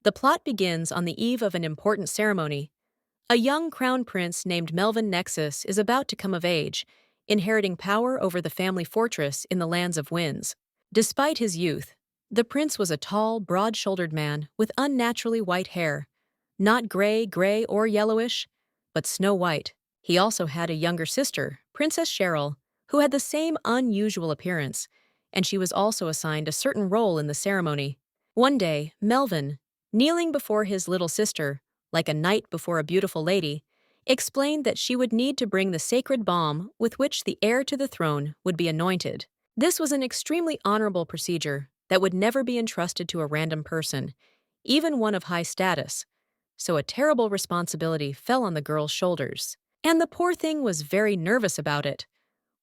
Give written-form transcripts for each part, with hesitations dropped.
The plot begins on the eve of an important ceremony. A young crown prince named Melvin Nexus is about to come of age, inheriting power over the family fortress in the Lands of Winds. Despite his youth, the prince was a tall, broad-shouldered man with unnaturally white hair. Not gray or yellowish, but snow white. He also had a younger sister, Princess Cheryl, who had the same unusual appearance, and she was also assigned a certain role in the ceremony. One day, Melvin, kneeling before his little sister, like a knight before a beautiful lady, explained that she would need to bring the sacred balm with which the heir to the throne would be anointed. This was an extremely honorable procedure that would never be entrusted to a random person, even one of high status, so a terrible responsibility fell on the girl's shoulders. And the poor thing was very nervous about it,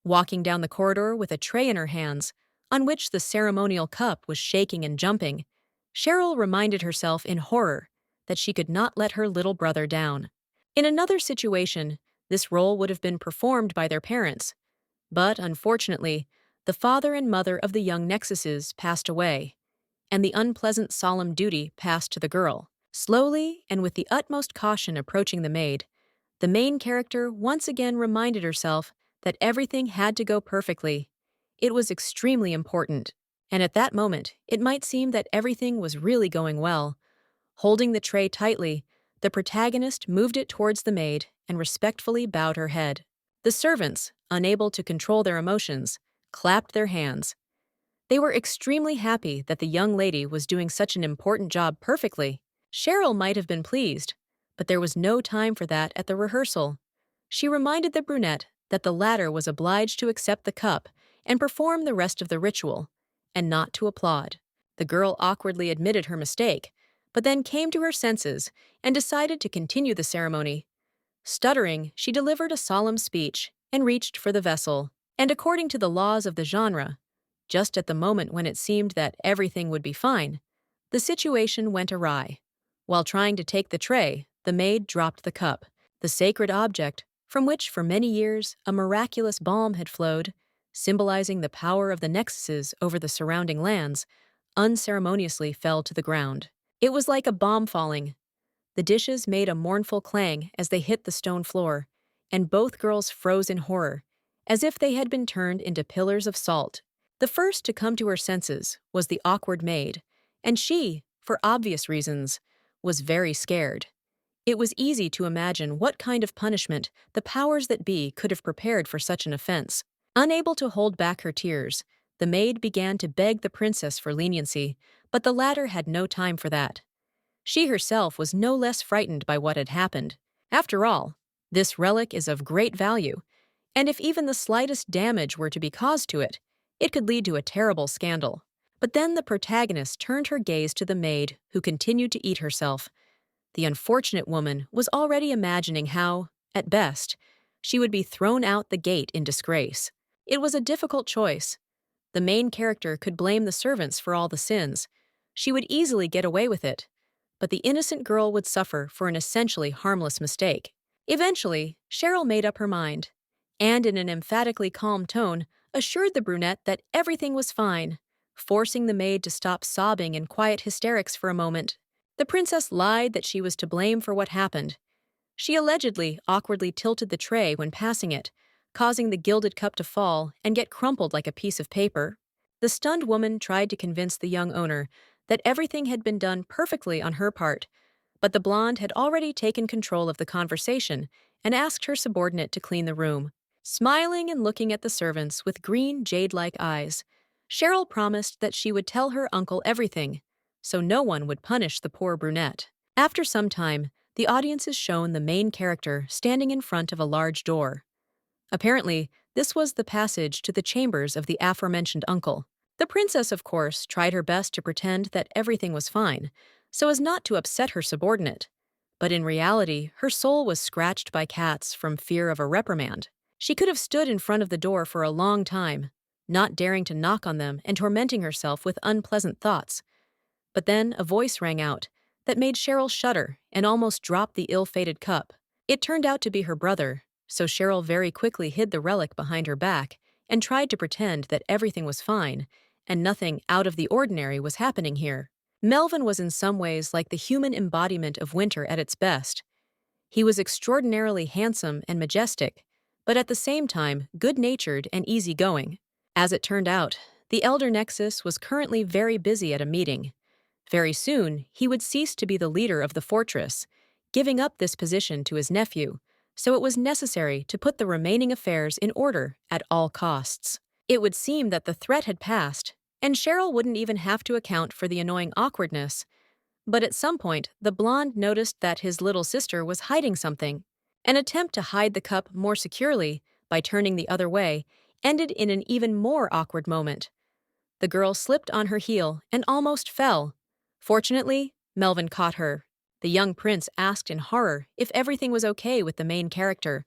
walking down the corridor with a tray in her hands, on which the ceremonial cup was shaking and jumping. Cheryl reminded herself in horror that she could not let her little brother down. In another situation, this role would have been performed by their parents, but unfortunately, the father and mother of the young Nexuses passed away, and the unpleasant solemn duty passed to the girl. Slowly and with the utmost caution approaching the maid, the main character once again reminded herself that everything had to go perfectly. It was extremely important, and at that moment, it might seem that everything was really going well. Holding the tray tightly, the protagonist moved it towards the maid and respectfully bowed her head. The servants, unable to control their emotions, clapped their hands. They were extremely happy that the young lady was doing such an important job perfectly. Cheryl might have been pleased, but there was no time for that at the rehearsal. She reminded the brunette that the latter was obliged to accept the cup and perform the rest of the ritual, and not to applaud. The girl awkwardly admitted her mistake, but then came to her senses and decided to continue the ceremony. Stuttering, she delivered a solemn speech and reached for the vessel. And according to the laws of the genre, just at the moment when it seemed that everything would be fine, the situation went awry. While trying to take the tray, the maid dropped the cup, the sacred object from which for many years a miraculous balm had flowed, symbolizing the power of the Nexuses over the surrounding lands, unceremoniously fell to the ground. It was like a bomb falling. The dishes made a mournful clang as they hit the stone floor, and both girls froze in horror, as if they had been turned into pillars of salt. The first to come to her senses was the awkward maid, and she, for obvious reasons, was very scared. It was easy to imagine what kind of punishment the powers that be could have prepared for such an offense. Unable to hold back her tears, the maid began to beg the princess for leniency, but the latter had no time for that. She herself was no less frightened by what had happened. After all, this relic is of great value, and if even the slightest damage were to be caused to it, it could lead to a terrible scandal. But then the protagonist turned her gaze to the maid, who continued to eat herself. The unfortunate woman was already imagining how, at best, she would be thrown out the gate in disgrace. It was a difficult choice. The main character could blame the servants for all the sins. She would easily get away with it, but the innocent girl would suffer for an essentially harmless mistake. Eventually, Cheryl made up her mind, and in an emphatically calm tone, assured the brunette that everything was fine, forcing the maid to stop sobbing in quiet hysterics for a moment. The princess lied that she was to blame for what happened. She allegedly awkwardly tilted the tray when passing it, causing the gilded cup to fall and get crumpled like a piece of paper. The stunned woman tried to convince the young owner that everything had been done perfectly on her part, but the blonde had already taken control of the conversation and asked her subordinate to clean the room. Smiling and looking at the servants with green, jade-like eyes, Cheryl promised that she would tell her uncle everything, so no one would punish the poor brunette. After some time, the audience is shown the main character standing in front of a large door. Apparently, this was the passage to the chambers of the aforementioned uncle. The princess, of course, tried her best to pretend that everything was fine, so as not to upset her subordinate. But in reality, her soul was scratched by cats from fear of a reprimand. She could have stood in front of the door for a long time, not daring to knock on them and tormenting herself with unpleasant thoughts. But then a voice rang out that made Cheryl shudder and almost drop the ill-fated cup. It turned out to be her brother, so Cheryl very quickly hid the relic behind her back and tried to pretend that everything was fine and nothing out of the ordinary was happening here. Melvin was in some ways like the human embodiment of winter at its best. He was extraordinarily handsome and majestic, but at the same time good-natured and easygoing. As it turned out, the elder Nexus was currently very busy at a meeting. Very soon, he would cease to be the leader of the fortress, giving up this position to his nephew, so it was necessary to put the remaining affairs in order at all costs. It would seem that the threat had passed, and Cheryl wouldn't even have to account for the annoying awkwardness. But at some point, the blonde noticed that his little sister was hiding something. An attempt to hide the cup more securely by turning the other way ended in an even more awkward moment. The girl slipped on her heel and almost fell. Fortunately, Melvin caught her. The young prince asked in horror if everything was okay with the main character.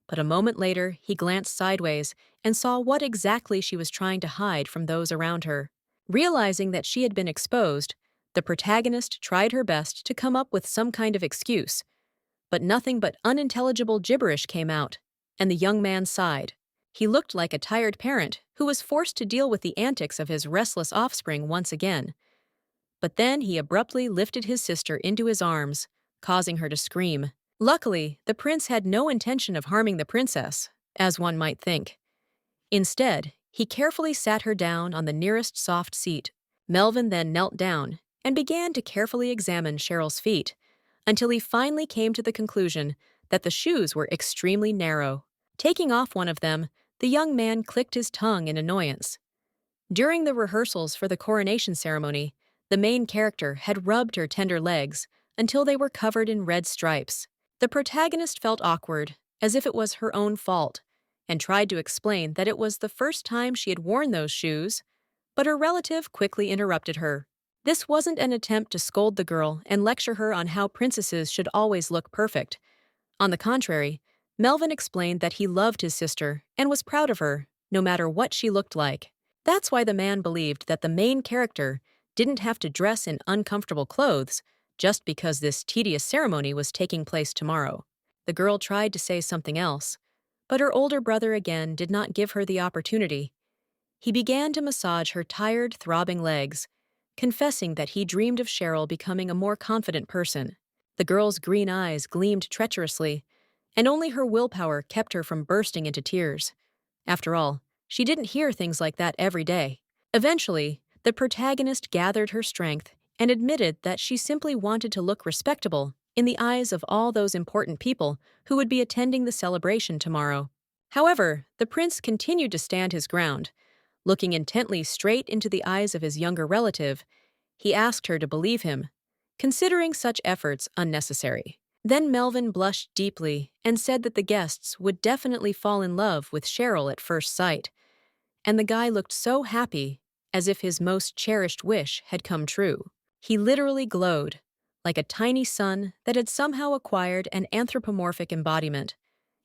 But a moment later, he glanced sideways and saw what exactly she was trying to hide from those around her. Realizing that she had been exposed, the protagonist tried her best to come up with some kind of excuse. But nothing but unintelligible gibberish came out, and the young man sighed. He looked like a tired parent who was forced to deal with the antics of his restless offspring once again. But then he abruptly lifted his sister into his arms, causing her to scream. Luckily, the prince had no intention of harming the princess, as one might think. Instead, he carefully sat her down on the nearest soft seat. Melvin then knelt down and began to carefully examine Cheryl's feet, until he finally came to the conclusion that the shoes were extremely narrow. Taking off one of them, the young man clicked his tongue in annoyance. During the rehearsals for the coronation ceremony, the main character had rubbed her tender legs until they were covered in red stripes. The protagonist felt awkward, as if it was her own fault, and tried to explain that it was the first time she had worn those shoes, but her relative quickly interrupted her. This wasn't an attempt to scold the girl and lecture her on how princesses should always look perfect. On the contrary, Melvin explained that he loved his sister and was proud of her, no matter what she looked like. That's why the man believed that the main character didn't have to dress in uncomfortable clothes just because this tedious ceremony was taking place tomorrow. The girl tried to say something else, but her older brother again did not give her the opportunity. He began to massage her tired, throbbing legs, confessing that he dreamed of Cheryl becoming a more confident person. The girl's green eyes gleamed treacherously, and only her willpower kept her from bursting into tears. After all, she didn't hear things like that every day. Eventually, the protagonist gathered her strength and admitted that she simply wanted to look respectable in the eyes of all those important people who would be attending the celebration tomorrow. However, the prince continued to stand his ground. Looking intently straight into the eyes of his younger relative, he asked her to believe him, considering such efforts unnecessary. Then Melvin blushed deeply and said that the guests would definitely fall in love with Cheryl at first sight. And the guy looked so happy, as if his most cherished wish had come true. He literally glowed, like a tiny sun that had somehow acquired an anthropomorphic embodiment.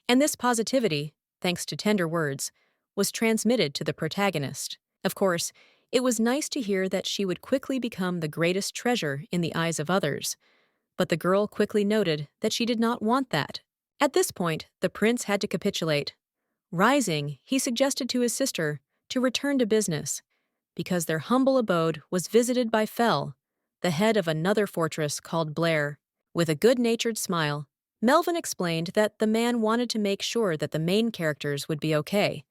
And this positivity, thanks to tender words, was transmitted to the protagonist. Of course, it was nice to hear that she would quickly become the greatest treasure in the eyes of others. But the girl quickly noted that she did not want that. At this point, the prince had to capitulate. Rising, he suggested to his sister to return to business, because their humble abode was visited by Fell, the head of another fortress called Blair. With a good-natured smile, Melvin explained that the man wanted to make sure that the main characters would be okay,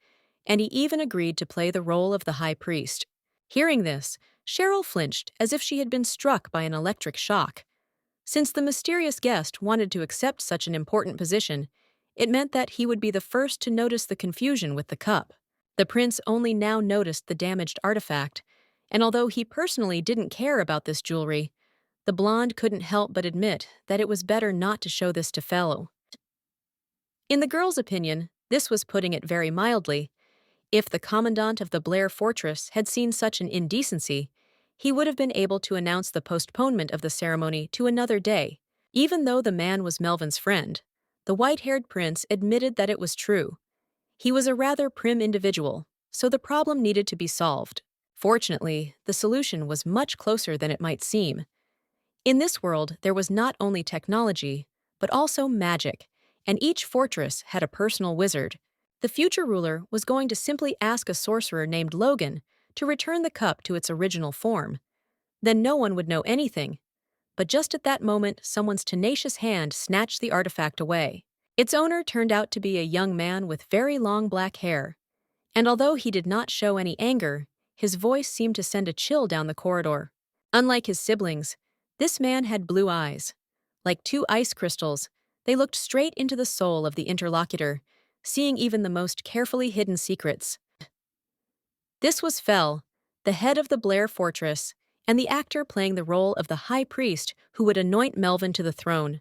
and he even agreed to play the role of the high priest. Hearing this, Cheryl flinched as if she had been struck by an electric shock. Since the mysterious guest wanted to accept such an important position, it meant that he would be the first to notice the confusion with the cup. The prince only now noticed the damaged artifact, and although he personally didn't care about this jewelry, the blonde couldn't help but admit that it was better not to show this to Fellow. In the girl's opinion, this was putting it very mildly. If the commandant of the Blair fortress had seen such an indecency, he would have been able to announce the postponement of the ceremony to another day. Even though the man was Melvin's friend, the white-haired prince admitted that it was true. He was a rather prim individual, so the problem needed to be solved. Fortunately, the solution was much closer than it might seem. In this world, there was not only technology, but also magic, and each fortress had a personal wizard. The future ruler was going to simply ask a sorcerer named Logan to return the cup to its original form. Then no one would know anything. But just at that moment, someone's tenacious hand snatched the artifact away. Its owner turned out to be a young man with very long black hair, and although he did not show any anger, his voice seemed to send a chill down the corridor. Unlike his siblings, this man had blue eyes. Like two ice crystals, they looked straight into the soul of the interlocutor, seeing even the most carefully hidden secrets. This was Fel, the head of the Blair Fortress, and the actor playing the role of the high priest who would anoint Melvin to the throne.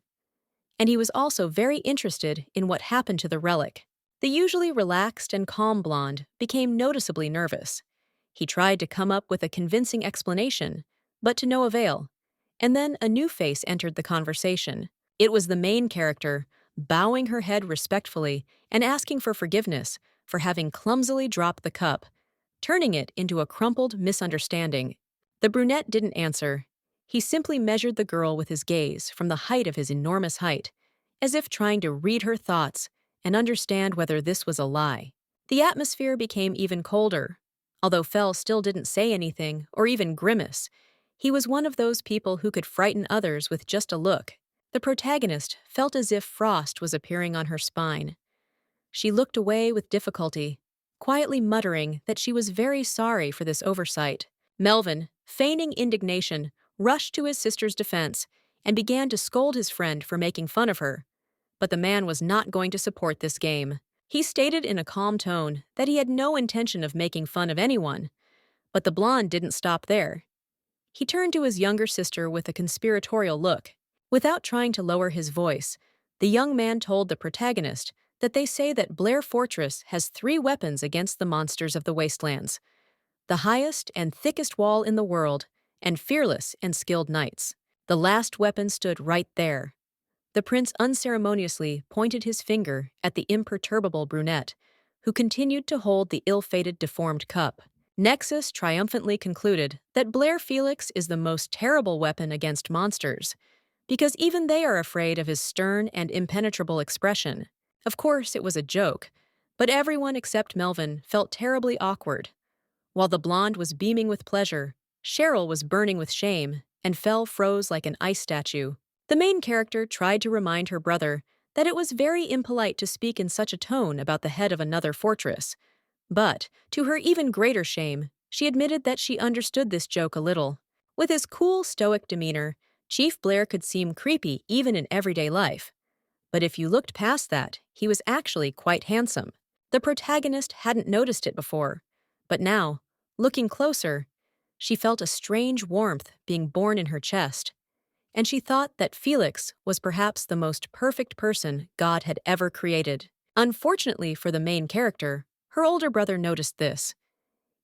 And he was also very interested in what happened to the relic. The usually relaxed and calm blonde became noticeably nervous. He tried to come up with a convincing explanation, but to no avail. And then a new face entered the conversation. It was the main character, bowing her head respectfully and asking for forgiveness for having clumsily dropped the cup, turning it into a crumpled misunderstanding. The brunette didn't answer. He simply measured the girl with his gaze from the height of his enormous height, as if trying to read her thoughts and understand whether this was a lie. The atmosphere became even colder. Although Fel still didn't say anything or even grimace, he was one of those people who could frighten others with just a look. The protagonist felt as if frost was appearing on her spine. She looked away with difficulty, quietly muttering that she was very sorry for this oversight. Melvin, feigning indignation, rushed to his sister's defense and began to scold his friend for making fun of her. But the man was not going to support this game. He stated in a calm tone that he had no intention of making fun of anyone, but the blonde didn't stop there. He turned to his younger sister with a conspiratorial look. Without trying to lower his voice, the young man told the protagonist that they say that Blair Fortress has 3 weapons against the monsters of the wastelands: the highest and thickest wall in the world, and fearless and skilled knights. The last weapon stood right there. The prince unceremoniously pointed his finger at the imperturbable brunette, who continued to hold the ill-fated deformed cup. Nexus triumphantly concluded that Blair Felix is the most terrible weapon against monsters, because even they are afraid of his stern and impenetrable expression. Of course, it was a joke, but everyone except Melvin felt terribly awkward. While the blonde was beaming with pleasure, Cheryl was burning with shame and Fel froze like an ice statue. The main character tried to remind her brother that it was very impolite to speak in such a tone about the head of another fortress. But, to her even greater shame, she admitted that she understood this joke a little. With his cool, stoic demeanor, Chief Blair could seem creepy even in everyday life. But if you looked past that, he was actually quite handsome. The protagonist hadn't noticed it before, but now, looking closer, she felt a strange warmth being born in her chest, and she thought that Felix was perhaps the most perfect person God had ever created. Unfortunately for the main character, her older brother noticed this.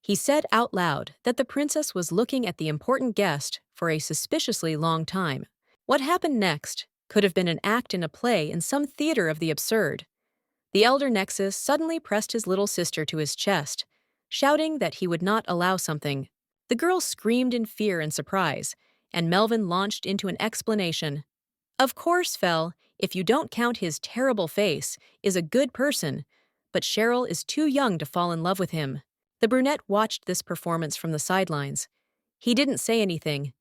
He said out loud that the princess was looking at the important guest for a suspiciously long time. What happened next could have been an act in a play in some theater of the absurd. The elder Nexus suddenly pressed his little sister to his chest, shouting that he would not allow something. The girl screamed in fear and surprise, and Melvin launched into an explanation. Of course, Fel, if you don't count his terrible face, is a good person, but Cheryl is too young to fall in love with him. The brunette watched this performance from the sidelines. He didn't say anything,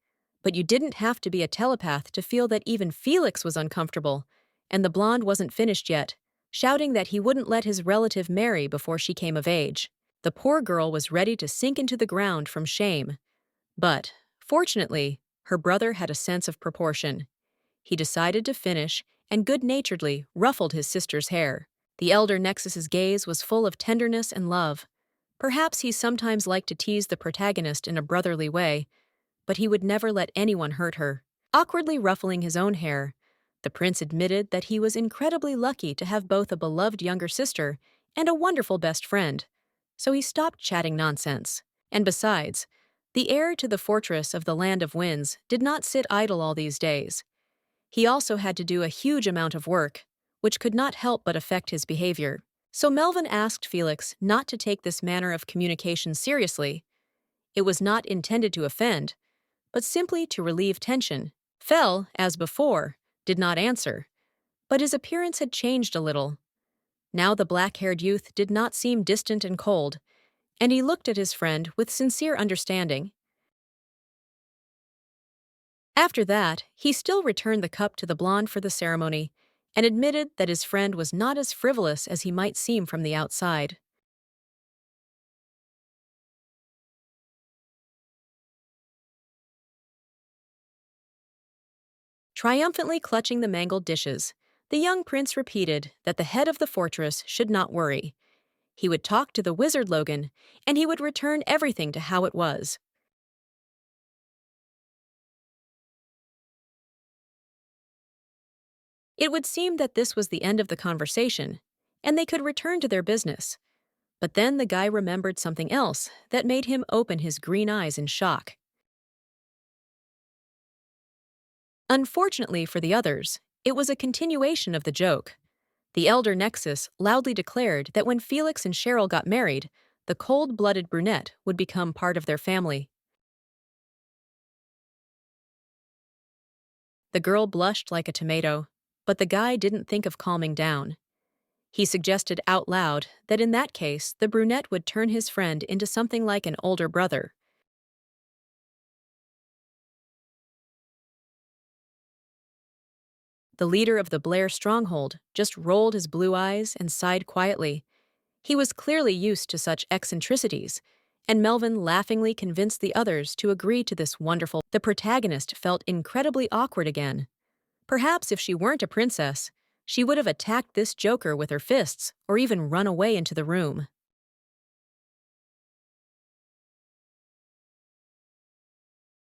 but you didn't have to be a telepath to feel that even Felix was uncomfortable, and the blonde wasn't finished yet, shouting that he wouldn't let his relative marry before she came of age. The poor girl was ready to sink into the ground from shame. But, fortunately, her brother had a sense of proportion. He decided to finish and good-naturedly ruffled his sister's hair. The elder Nexus's gaze was full of tenderness and love. Perhaps he sometimes liked to tease the protagonist in a brotherly way, but he would never let anyone hurt her. Awkwardly ruffling his own hair, the prince admitted that he was incredibly lucky to have both a beloved younger sister and a wonderful best friend, so he stopped chatting nonsense. And besides, the heir to the fortress of the Land of Winds did not sit idle all these days. He also had to do a huge amount of work, which could not help but affect his behavior. So Melvin asked Felix not to take this manner of communication seriously. It was not intended to offend, but simply to relieve tension. Fel, as before, did not answer, but his appearance had changed a little. Now the black-haired youth did not seem distant and cold, and he looked at his friend with sincere understanding. After that, he still returned the cup to the blonde for the ceremony and admitted that his friend was not as frivolous as he might seem from the outside. Triumphantly clutching the mangled dishes, the young prince repeated that the head of the fortress should not worry. He would talk to the wizard Logan, and he would return everything to how it was. It would seem that this was the end of the conversation, and they could return to their business. But then the guy remembered something else that made him open his green eyes in shock. Unfortunately for the others, it was a continuation of the joke. The elder Nexus loudly declared that when Felix and Cheryl got married, the cold-blooded brunette would become part of their family. The girl blushed like a tomato, but the guy didn't think of calming down. He suggested out loud that in that case, the brunette would turn his friend into something like an older brother. The leader of the Blair stronghold just rolled his blue eyes and sighed quietly. He was clearly used to such eccentricities, and Melvin laughingly convinced the others to agree to this wonderful. The protagonist felt incredibly awkward again. Perhaps if she weren't a princess, she would have attacked this joker with her fists or even run away into the room.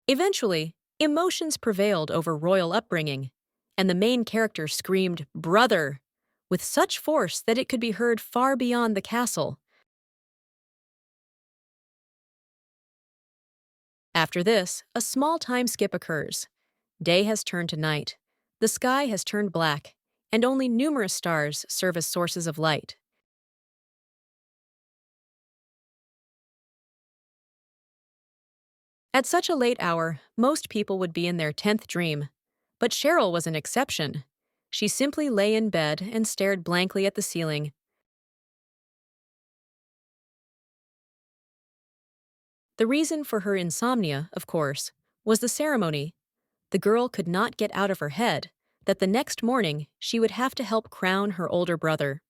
Eventually, emotions prevailed over royal upbringing, and the main character screamed, "Brother!" with such force that it could be heard far beyond the castle. After this, a small time skip occurs. Day has turned to night. The sky has turned black, and only numerous stars serve as sources of light. At such a late hour, most people would be in their 10th dream. But Cheryl was an exception. She simply lay in bed and stared blankly at the ceiling. The reason for her insomnia, of course, was the ceremony. The girl could not get out of her head that the next morning she would have to help crown her older brother.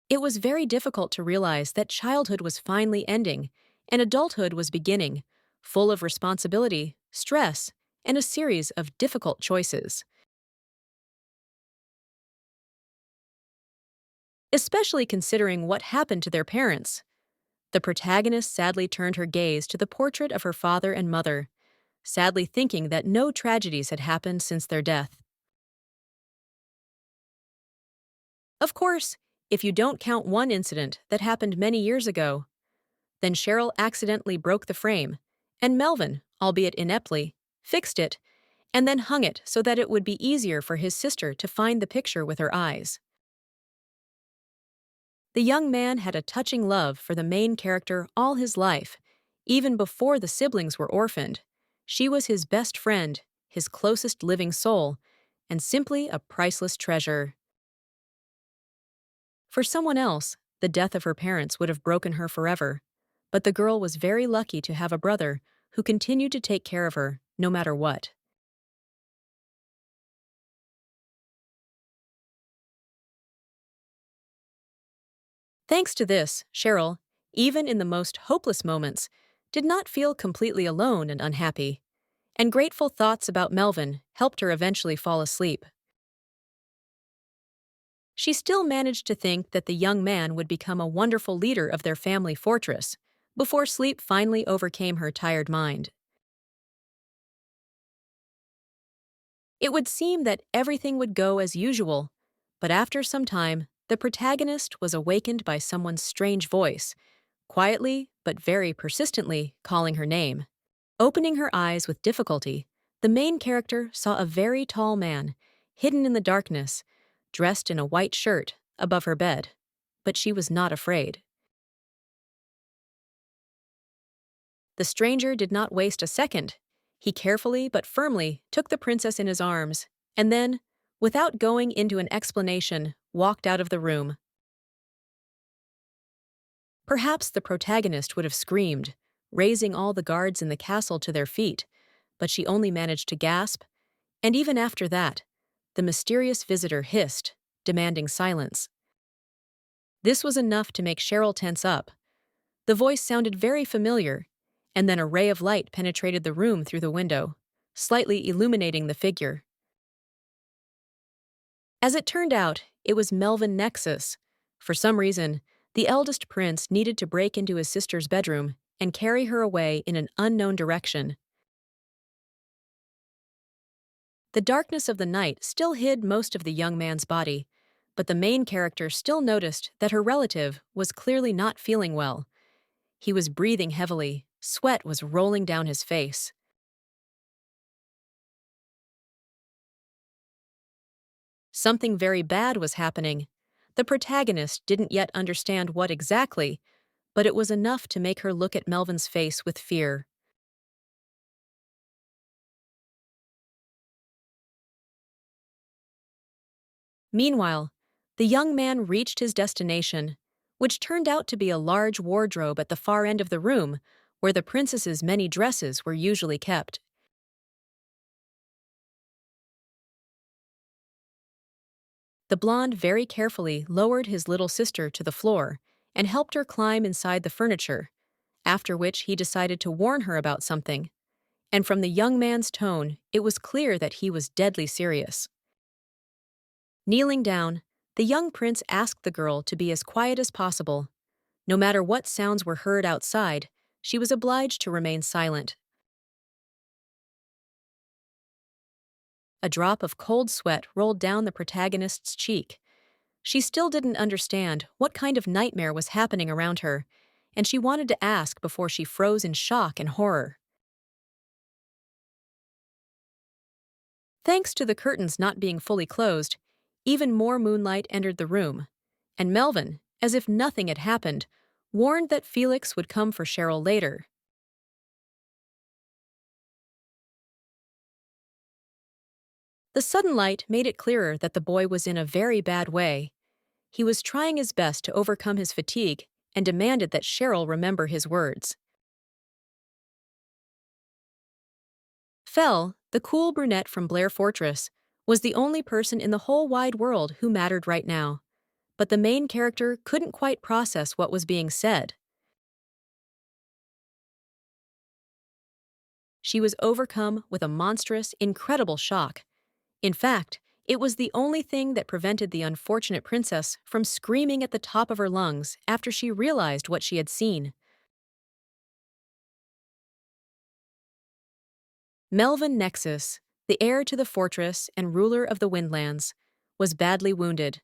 It was very difficult to realize that childhood was finally ending and adulthood was beginning, full of responsibility, stress, and a series of difficult choices. Especially considering what happened to their parents. The protagonist sadly turned her gaze to the portrait of her father and mother, sadly thinking that no tragedies had happened since their death. Of course, if you don't count one incident that happened many years ago, then Cheryl accidentally broke the frame, and Melvin, albeit ineptly, fixed it and then hung it so that it would be easier for his sister to find the picture with her eyes. The young man had a touching love for the main character all his life, even before the siblings were orphaned. She was his best friend, his closest living soul, and simply a priceless treasure. For someone else, the death of her parents would have broken her forever, but the girl was very lucky to have a brother who continued to take care of her, no matter what. Thanks to this, Cheryl, even in the most hopeless moments, did not feel completely alone and unhappy, and grateful thoughts about Melvin helped her eventually fall asleep. She still managed to think that the young man would become a wonderful leader of their family fortress, before sleep finally overcame her tired mind. It would seem that everything would go as usual, but after some time, the protagonist was awakened by someone's strange voice, quietly but very persistently calling her name. Opening her eyes with difficulty, the main character saw a very tall man, hidden in the darkness, dressed in a white shirt, above her bed. But she was not afraid. The stranger did not waste a second. He carefully but firmly took the princess in his arms, and then, without going into an explanation, walked out of the room. Perhaps the protagonist would have screamed, raising all the guards in the castle to their feet, but she only managed to gasp, and even after that, the mysterious visitor hissed, demanding silence. This was enough to make Cheryl tense up. The voice sounded very familiar, and then a ray of light penetrated the room through the window, slightly illuminating the figure. As it turned out, it was Melvin Nexus. For some reason, the eldest prince needed to break into his sister's bedroom and carry her away in an unknown direction. The darkness of the night still hid most of the young man's body, but the main character still noticed that her relative was clearly not feeling well. He was breathing heavily, sweat was rolling down his face. Something very bad was happening. The protagonist didn't yet understand what exactly, but it was enough to make her look at Melvin's face with fear. Meanwhile, the young man reached his destination, which turned out to be a large wardrobe at the far end of the room, where the princess's many dresses were usually kept. The blonde very carefully lowered his little sister to the floor and helped her climb inside the furniture, after which he decided to warn her about something. And from the young man's tone, it was clear that he was deadly serious. Kneeling down, the young prince asked the girl to be as quiet as possible. No matter what sounds were heard outside, she was obliged to remain silent. A drop of cold sweat rolled down the protagonist's cheek. She still didn't understand what kind of nightmare was happening around her, and she wanted to ask before she froze in shock and horror. Thanks to the curtains not being fully closed, even more moonlight entered the room, and Melvin, as if nothing had happened, warned that Felix would come for Cheryl later. The sudden light made it clearer that the boy was in a very bad way. He was trying his best to overcome his fatigue and demanded that Cheryl remember his words. Fell, the cool brunette from Blair Fortress, was the only person in the whole wide world who mattered right now. But the main character couldn't quite process what was being said. She was overcome with a monstrous, incredible shock. In fact, it was the only thing that prevented the unfortunate princess from screaming at the top of her lungs after she realized what she had seen. Melvin Nexus, the heir to the fortress and ruler of the Windlands, was badly wounded.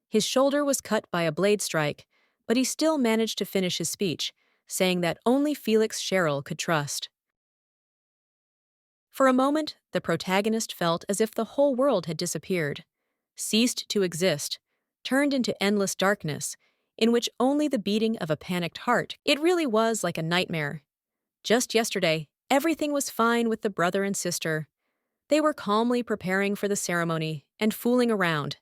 His shoulder was cut by a blade strike, but he still managed to finish his speech, saying that only Felix Cheryl could trust. For a moment, the protagonist felt as if the whole world had disappeared, ceased to exist, turned into endless darkness, in which only the beating of a panicked heart. It really was like a nightmare. Just yesterday, everything was fine with the brother and sister. They were calmly preparing for the ceremony and fooling around.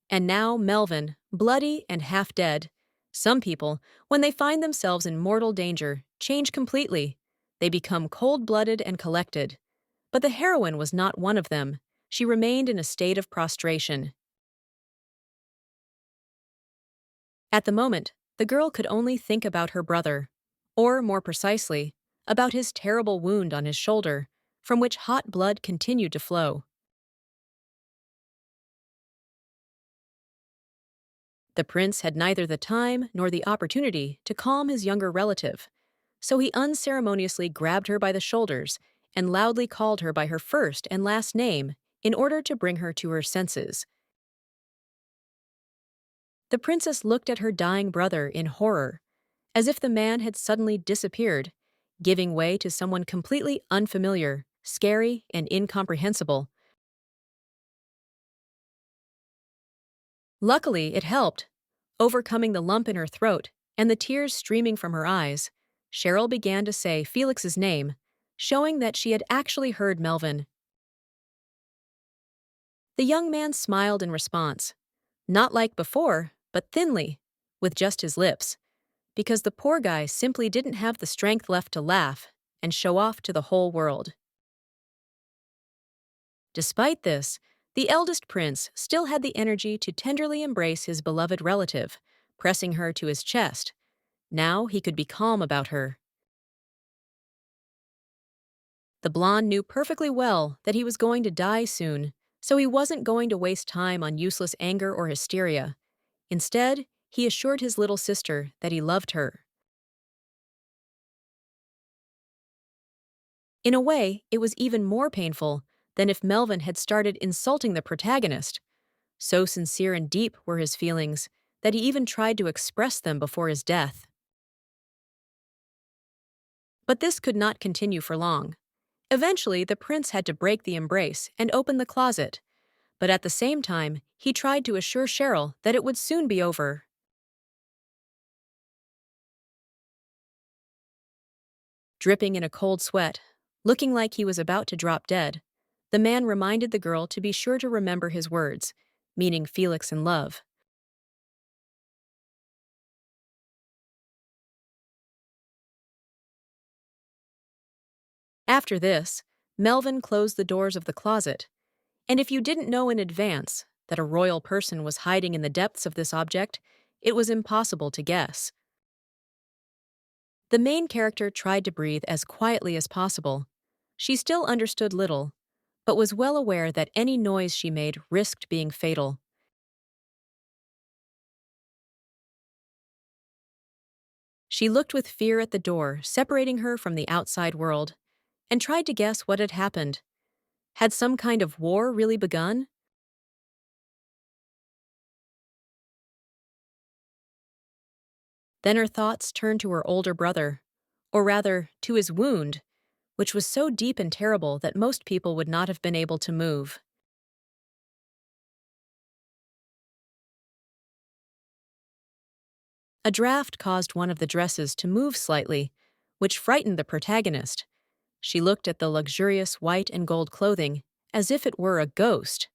And now Melvin, bloody and half dead. Some people, when they find themselves in mortal danger, change completely. They become cold-blooded and collected. But the heroine was not one of them. She remained in a state of prostration. At the moment, the girl could only think about her brother, or more precisely, about his terrible wound on his shoulder, from which hot blood continued to flow. The prince had neither the time nor the opportunity to calm his younger relative, so he unceremoniously grabbed her by the shoulders and loudly called her by her first and last name in order to bring her to her senses. The princess looked at her dying brother in horror, as if the man had suddenly disappeared, giving way to someone completely unfamiliar, scary, and incomprehensible. Luckily, it helped. Overcoming the lump in her throat and the tears streaming from her eyes, Cheryl began to say Felix's name, showing that she had actually heard Melvin. The young man smiled in response, not like before, but thinly, with just his lips, because the poor guy simply didn't have the strength left to laugh and show off to the whole world. Despite this, the eldest prince still had the energy to tenderly embrace his beloved relative, pressing her to his chest. Now he could be calm about her. The blonde knew perfectly well that he was going to die soon, so he wasn't going to waste time on useless anger or hysteria. Instead, he assured his little sister that he loved her. In a way, it was even more painful than if Melvin had started insulting the protagonist. So sincere and deep were his feelings that he even tried to express them before his death. But this could not continue for long. Eventually, the prince had to break the embrace and open the closet, but at the same time, he tried to assure Cheryl that it would soon be over. Dripping in a cold sweat, looking like he was about to drop dead, the man reminded the girl to be sure to remember his words, meaning Felix and love. After this, Melvin closed the doors of the closet, and if you didn't know in advance that a royal person was hiding in the depths of this object, it was impossible to guess. The main character tried to breathe as quietly as possible. She still understood little, but was well aware that any noise she made risked being fatal. She looked with fear at the door separating her from the outside world, and tried to guess what had happened. Had some kind of war really begun? Then her thoughts turned to her older brother, or rather, to his wound, which was so deep and terrible that most people would not have been able to move. A draft caused one of the dresses to move slightly, which frightened the protagonist. She looked at the luxurious white and gold clothing as if it were a ghost.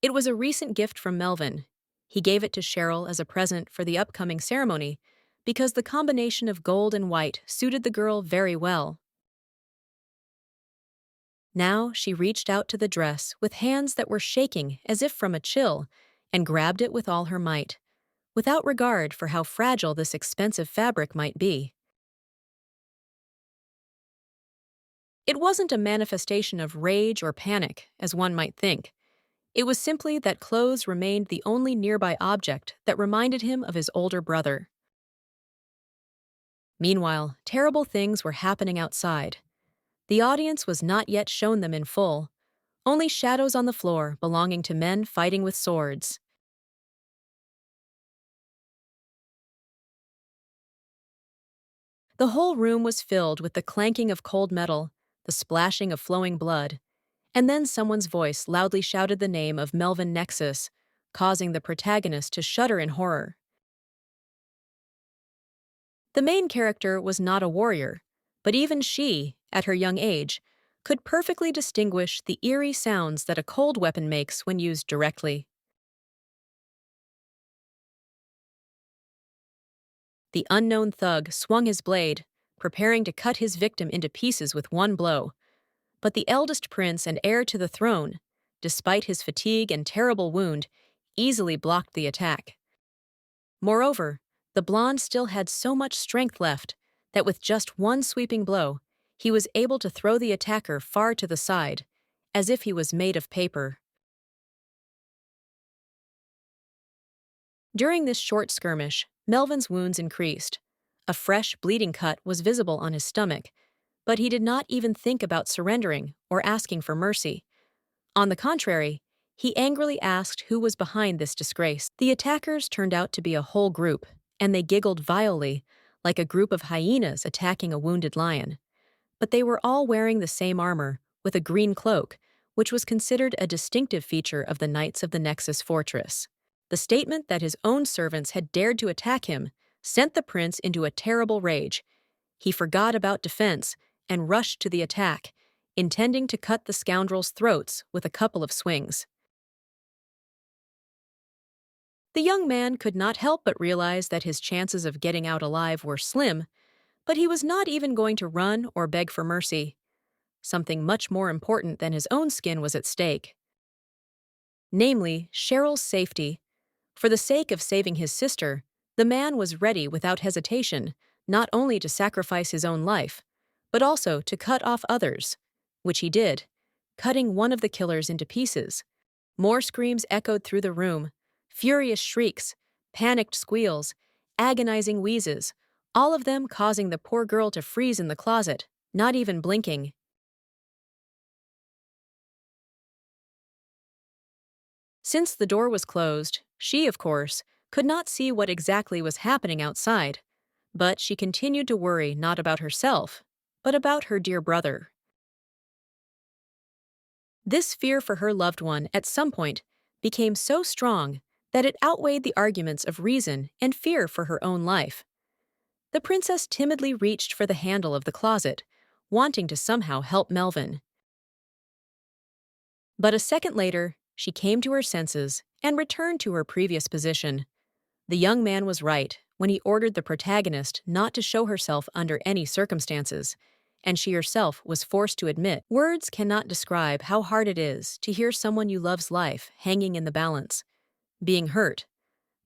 It was a recent gift from Melvin. He gave it to Cheryl as a present for the upcoming ceremony because the combination of gold and white suited the girl very well. Now she reached out to the dress with hands that were shaking as if from a chill and grabbed it with all her might, without regard for how fragile this expensive fabric might be. It wasn't a manifestation of rage or panic, as one might think. It was simply that clothes remained the only nearby object that reminded him of his older brother. Meanwhile, terrible things were happening outside. The audience was not yet shown them in full, only shadows on the floor belonging to men fighting with swords. The whole room was filled with the clanking of cold metal, the splashing of flowing blood, and then someone's voice loudly shouted the name of Melvin Nexus, causing the protagonist to shudder in horror. The main character was not a warrior, but even she, at her young age, could perfectly distinguish the eerie sounds that a cold weapon makes when used directly. The unknown thug swung his blade, preparing to cut his victim into pieces with one blow. But the eldest prince and heir to the throne, despite his fatigue and terrible wound, easily blocked the attack. Moreover, the blonde still had so much strength left that with just one sweeping blow, he was able to throw the attacker far to the side, as if he was made of paper. During this short skirmish, Melvin's wounds increased. A fresh, bleeding cut was visible on his stomach, but he did not even think about surrendering or asking for mercy. On the contrary, he angrily asked who was behind this disgrace. The attackers turned out to be a whole group, and they giggled vilely, like a group of hyenas attacking a wounded lion. But they were all wearing the same armor, with a green cloak, which was considered a distinctive feature of the Knights of the Nexus Fortress. The statement that his own servants had dared to attack him sent the prince into a terrible rage. He forgot about defense and rushed to the attack, intending to cut the scoundrels' throats with a couple of swings. The young man could not help but realize that his chances of getting out alive were slim, but he was not even going to run or beg for mercy. Something much more important than his own skin was at stake. Namely, Cheryl's safety. For the sake of saving his sister, the man was ready without hesitation not only to sacrifice his own life, but also to cut off others, which he did, cutting one of the killers into pieces. More screams echoed through the room, furious shrieks, panicked squeals, agonizing wheezes, all of them causing the poor girl to freeze in the closet, not even blinking. Since the door was closed, she, of course, could not see what exactly was happening outside, but she continued to worry not about herself, but about her dear brother. This fear for her loved one at some point became so strong that it outweighed the arguments of reason and fear for her own life. The princess timidly reached for the handle of the closet, wanting to somehow help Melvin. But a second later, she came to her senses and returned to her previous position. The young man was right when he ordered the protagonist not to show herself under any circumstances, and she herself was forced to admit words cannot describe how hard it is to hear someone you love's life hanging in the balance, being hurt,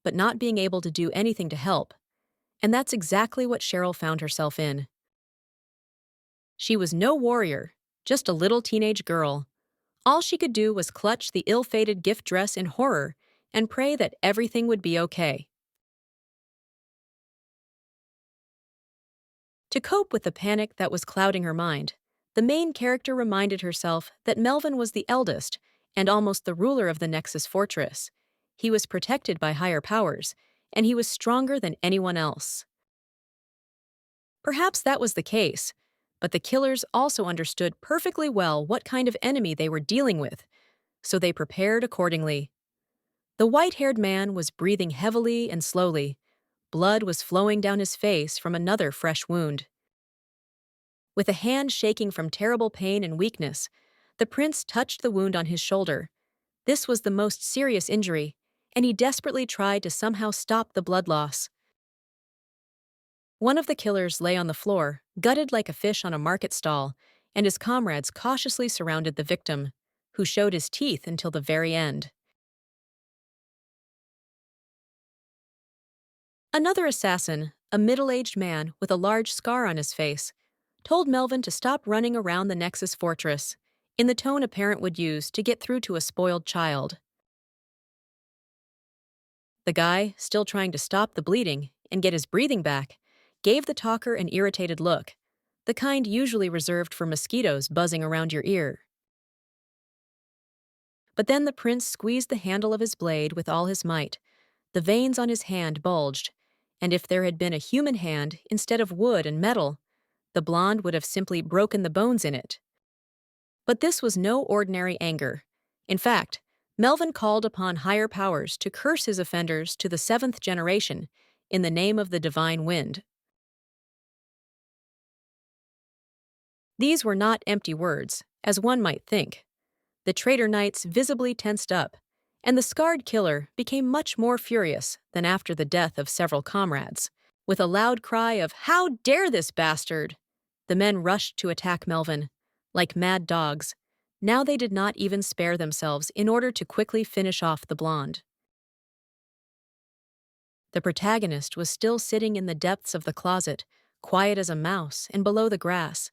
but not being able to do anything to help. And that's exactly what Cheryl found herself in. She was no warrior, just a little teenage girl. All she could do was clutch the ill-fated gift dress in horror and pray that everything would be okay. To cope with the panic that was clouding her mind, the main character reminded herself that Melvin was the eldest and almost the ruler of the Nexus fortress. He was protected by higher powers, and he was stronger than anyone else. Perhaps that was the case, but the killers also understood perfectly well what kind of enemy they were dealing with, so they prepared accordingly. The white-haired man was breathing heavily and slowly. Blood was flowing down his face from another fresh wound. With a hand shaking from terrible pain and weakness, the prince touched the wound on his shoulder. This was the most serious injury, and he desperately tried to somehow stop the blood loss. One of the killers lay on the floor, gutted like a fish on a market stall, and his comrades cautiously surrounded the victim, who showed his teeth until the very end. Another assassin, a middle-aged man with a large scar on his face, told Melvin to stop running around the Nexus fortress, in the tone a parent would use to get through to a spoiled child. The guy, still trying to stop the bleeding and get his breathing back, gave the talker an irritated look, the kind usually reserved for mosquitoes buzzing around your ear. But then the prince squeezed the handle of his blade with all his might. The veins on his hand bulged, and if there had been a human hand instead of wood and metal, the blonde would have simply broken the bones in it. But this was no ordinary anger. In fact, Melvin called upon higher powers to curse his offenders to the 7th generation in the name of the divine wind. These were not empty words, as one might think. The traitor knights visibly tensed up, and the scarred killer became much more furious than after the death of several comrades. With a loud cry of, "How dare this bastard!" the men rushed to attack Melvin. Like mad dogs, now they did not even spare themselves in order to quickly finish off the blonde. The protagonist was still sitting in the depths of the closet, quiet as a mouse and below the grass.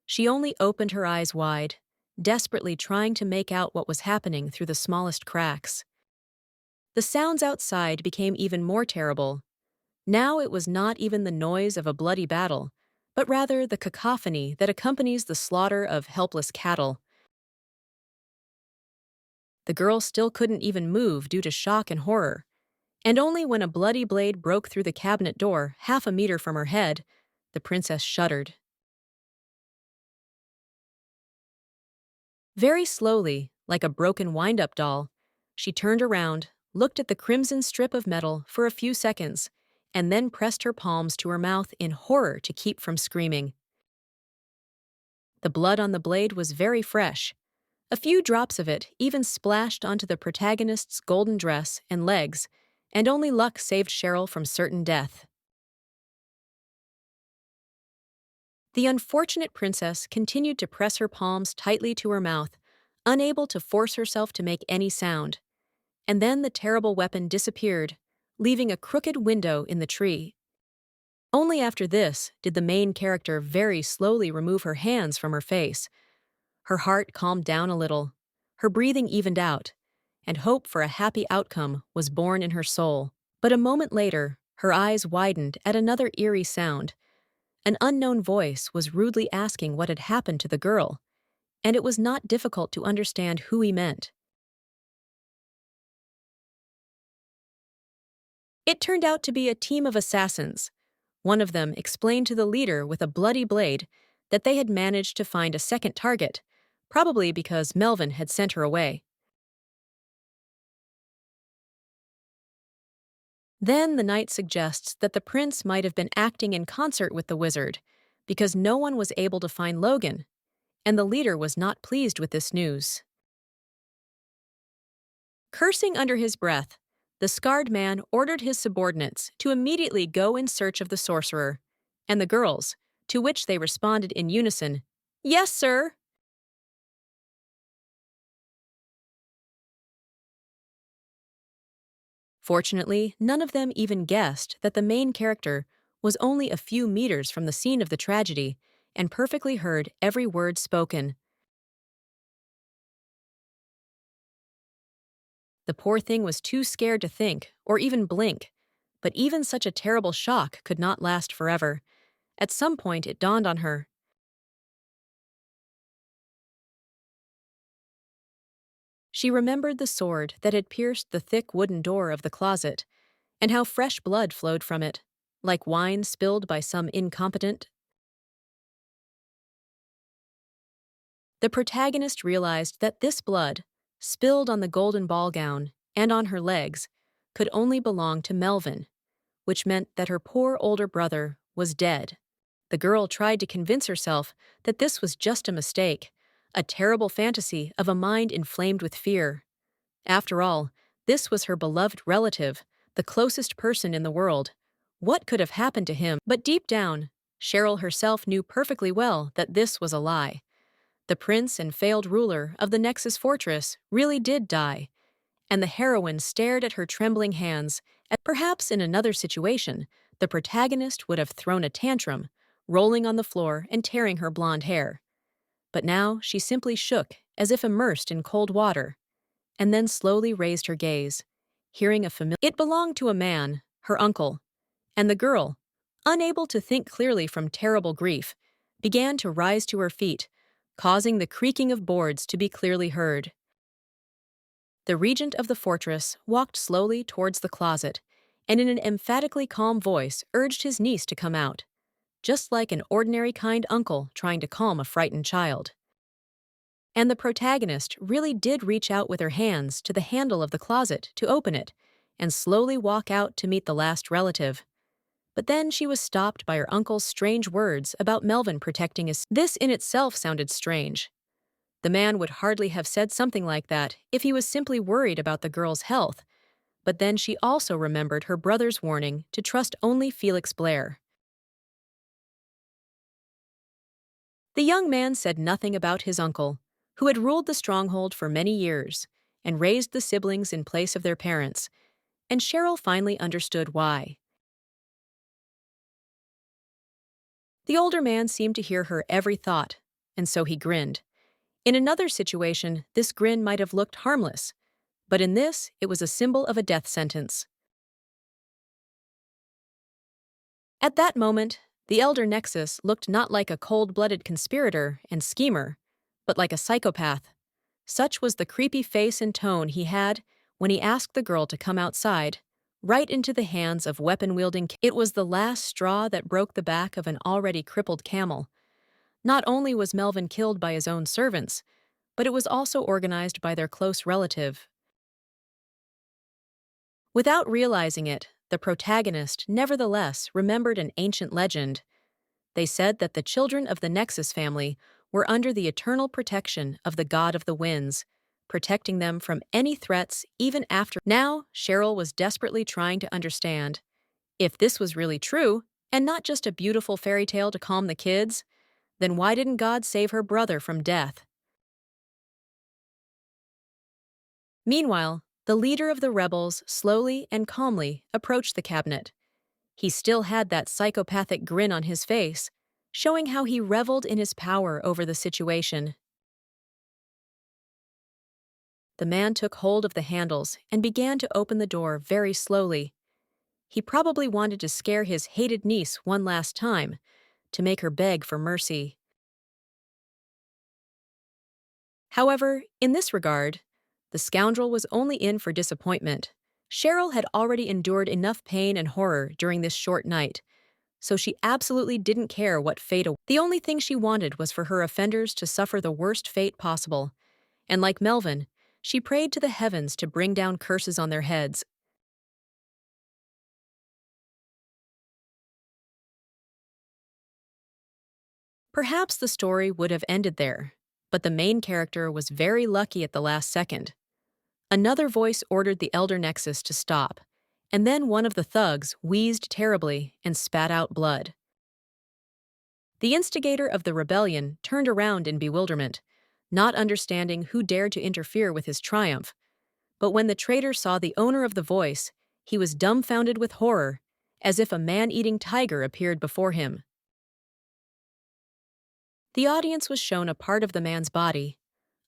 She only opened her eyes wide, desperately trying to make out what was happening through the smallest cracks. The sounds outside became even more terrible. Now it was not even the noise of a bloody battle, but rather the cacophony that accompanies the slaughter of helpless cattle. The girl still couldn't even move due to shock and horror, and only when a bloody blade broke through the cabinet door half a meter from her head, the princess shuddered. Very slowly, like a broken wind-up doll, she turned around, looked at the crimson strip of metal for a few seconds, and then pressed her palms to her mouth in horror to keep from screaming. The blood on the blade was very fresh. A few drops of it even splashed onto the protagonist's golden dress and legs, and only luck saved Cheryl from certain death. The unfortunate princess continued to press her palms tightly to her mouth, unable to force herself to make any sound. And then the terrible weapon disappeared, leaving a crooked window in the tree. Only after this did the main character very slowly remove her hands from her face. Her heart calmed down a little, her breathing evened out, and hope for a happy outcome was born in her soul. But a moment later, her eyes widened at another eerie sound. An unknown voice was rudely asking what had happened to the girl, and it was not difficult to understand who he meant. It turned out to be a team of assassins. One of them explained to the leader with a bloody blade that they had managed to find a second target, probably because Melvin had sent her away. Then the knight suggests that the prince might have been acting in concert with the wizard, because no one was able to find Logan, and the leader was not pleased with this news. Cursing under his breath, the scarred man ordered his subordinates to immediately go in search of the sorcerer, and the girls, to which they responded in unison, "Yes, sir!" Fortunately, none of them even guessed that the main character was only a few meters from the scene of the tragedy and perfectly heard every word spoken. The poor thing was too scared to think or even blink, but even such a terrible shock could not last forever. At some point, it dawned on her. She remembered the sword that had pierced the thick wooden door of the closet, and how fresh blood flowed from it, like wine spilled by some incompetent. The protagonist realized that this blood, spilled on the golden ball gown and on her legs, could only belong to Melvin, which meant that her poor older brother was dead. The girl tried to convince herself that this was just a mistake, a terrible fantasy of a mind inflamed with fear. After all, this was her beloved relative, the closest person in the world. What could have happened to him? But deep down, Cheryl herself knew perfectly well that this was a lie. The prince and failed ruler of the Nexus fortress really did die, and the heroine stared at her trembling hands. Perhaps in another situation, the protagonist would have thrown a tantrum, rolling on the floor and tearing her blonde hair. But now she simply shook as if immersed in cold water, and then slowly raised her gaze, hearing a familiar. It belonged to a man, her uncle, and the girl, unable to think clearly from terrible grief, began to rise to her feet, causing the creaking of boards to be clearly heard. The regent of the fortress walked slowly towards the closet, and in an emphatically calm voice urged his niece to come out, just like an ordinary kind uncle trying to calm a frightened child. And the protagonist really did reach out with her hands to the handle of the closet to open it, and slowly walk out to meet the last relative. But then she was stopped by her uncle's strange words about Melvin protecting his. This in itself sounded strange. The man would hardly have said something like that if he was simply worried about the girl's health. But then she also remembered her brother's warning to trust only Felix Blair. The young man said nothing about his uncle, who had ruled the stronghold for many years and raised the siblings in place of their parents, and Cheryl finally understood why. The older man seemed to hear her every thought, and so he grinned. In another situation, this grin might have looked harmless, but in this, it was a symbol of a death sentence. At that moment, the elder Nexus looked not like a cold-blooded conspirator and schemer, but like a psychopath. Such was the creepy face and tone he had when he asked the girl to come outside, right into the hands of weapon-wielding. It was the last straw that broke the back of an already crippled camel. Not only was Melvin killed by his own servants, but it was also organized by their close relative. Without realizing it, the protagonist nevertheless remembered an ancient legend. They said that the children of the Nexus family were under the eternal protection of the god of the winds, protecting them from any threats even after. Now, Cheryl was desperately trying to understand if this was really true and not just a beautiful fairy tale to calm the kids, then why didn't God save her brother from death? Meanwhile, the leader of the rebels slowly and calmly approached the cabinet. He still had that psychopathic grin on his face, showing how he reveled in his power over the situation. The man took hold of the handles and began to open the door very slowly. He probably wanted to scare his hated niece one last time, to make her beg for mercy. However, in this regard, the scoundrel was only in for disappointment. Cheryl had already endured enough pain and horror during this short night, so she absolutely didn't care what fate awaited. The only thing she wanted was for her offenders to suffer the worst fate possible, and like Melvin, she prayed to the heavens to bring down curses on their heads. Perhaps the story would have ended there, but the main character was very lucky at the last second. Another voice ordered the Elder Nexus to stop, and then one of the thugs wheezed terribly and spat out blood. The instigator of the rebellion turned around in bewilderment, not understanding who dared to interfere with his triumph. But when the traitor saw the owner of the voice, he was dumbfounded with horror, as if a man-eating tiger appeared before him. The audience was shown a part of the man's body,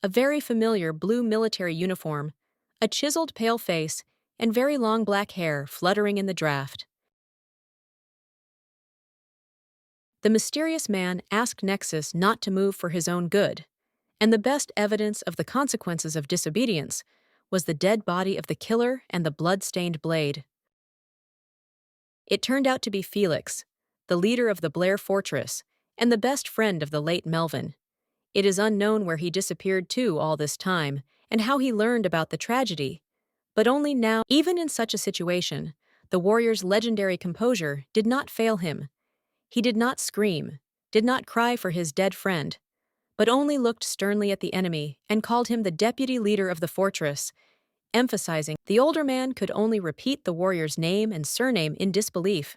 a very familiar blue military uniform, a chiseled pale face, and very long black hair fluttering in the draft. The mysterious man asked Nexus not to move for his own good, and the best evidence of the consequences of disobedience was the dead body of the killer and the blood-stained blade. It turned out to be Felix, the leader of the Blair Fortress, and the best friend of the late Melvin. It is unknown where he disappeared to all this time, and how he learned about the tragedy. But only now, even in such a situation, the warrior's legendary composure did not fail him. He did not scream, did not cry for his dead friend, but only looked sternly at the enemy and called him the deputy leader of the fortress, emphasizing the older man could only repeat the warrior's name and surname in disbelief.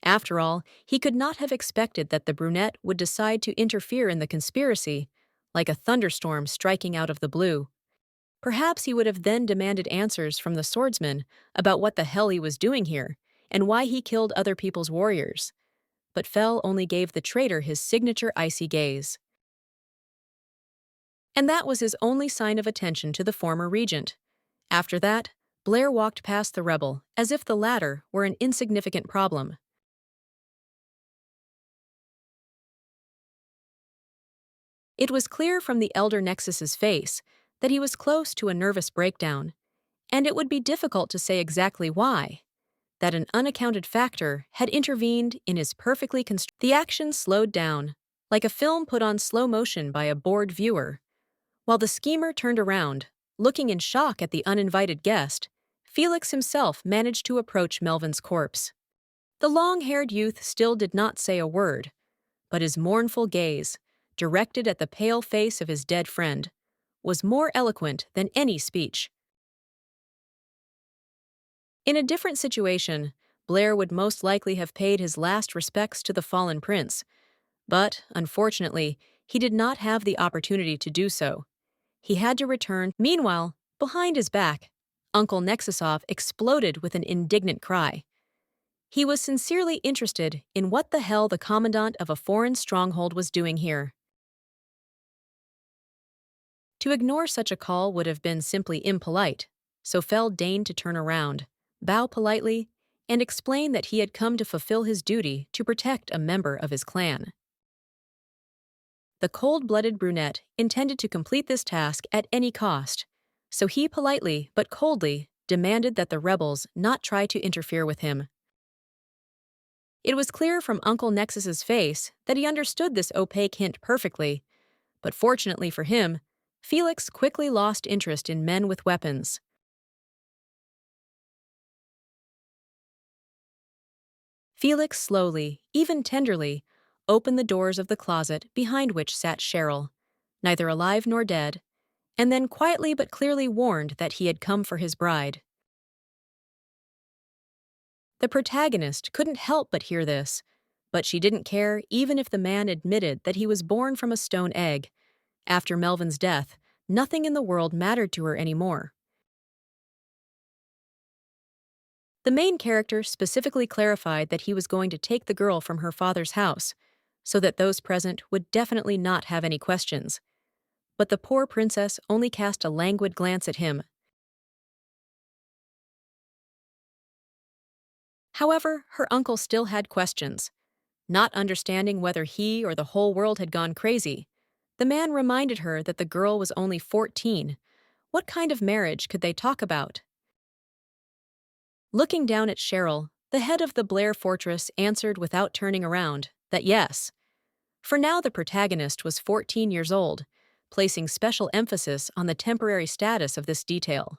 After all, he could not have expected that the brunette would decide to interfere in the conspiracy, like a thunderstorm striking out of the blue. Perhaps he would have then demanded answers from the swordsman about what the hell he was doing here, and why he killed other people's warriors. But Fell only gave the traitor his signature icy gaze. And that was his only sign of attention to the former regent. After that, Blair walked past the rebel, as if the latter were an insignificant problem. It was clear from the Elder Nexus's face that he was close to a nervous breakdown, and it would be difficult to say exactly why. That an unaccounted factor had intervened in his perfectly constructed. The action slowed down, like a film put on slow motion by a bored viewer. While the schemer turned around, looking in shock at the uninvited guest, Felix himself managed to approach Melvin's corpse. The long-haired youth still did not say a word, but his mournful gaze, directed at the pale face of his dead friend, was more eloquent than any speech. In a different situation, Blair would most likely have paid his last respects to the fallen prince, but, unfortunately, he did not have the opportunity to do so. He had to return. Meanwhile, behind his back, Uncle Nexusov exploded with an indignant cry. He was sincerely interested in what the hell the commandant of a foreign stronghold was doing here. To ignore such a call would have been simply impolite, so Fell deigned to turn around, bow politely, and explain that he had come to fulfill his duty to protect a member of his clan. The cold-blooded brunette intended to complete this task at any cost, so he politely but coldly demanded that the rebels not try to interfere with him. It was clear from Uncle Nexus's face that he understood this opaque hint perfectly, but fortunately for him, Felix quickly lost interest in men with weapons. Felix slowly, even tenderly, opened the doors of the closet behind which sat Cheryl, neither alive nor dead, and then quietly but clearly warned that he had come for his bride. The protagonist couldn't help but hear this, but she didn't care even if the man admitted that he was born from a stone egg. After Melvin's death, nothing in the world mattered to her anymore. The main character specifically clarified that he was going to take the girl from her father's house, so that those present would definitely not have any questions. But the poor princess only cast a languid glance at him. However, her uncle still had questions. Not understanding whether he or the whole world had gone crazy, the man reminded her that the girl was only 14. What kind of marriage could they talk about? Looking down at Cheryl, the head of the Blair fortress answered without turning around that yes. For now, the protagonist was 14 years old, placing special emphasis on the temporary status of this detail.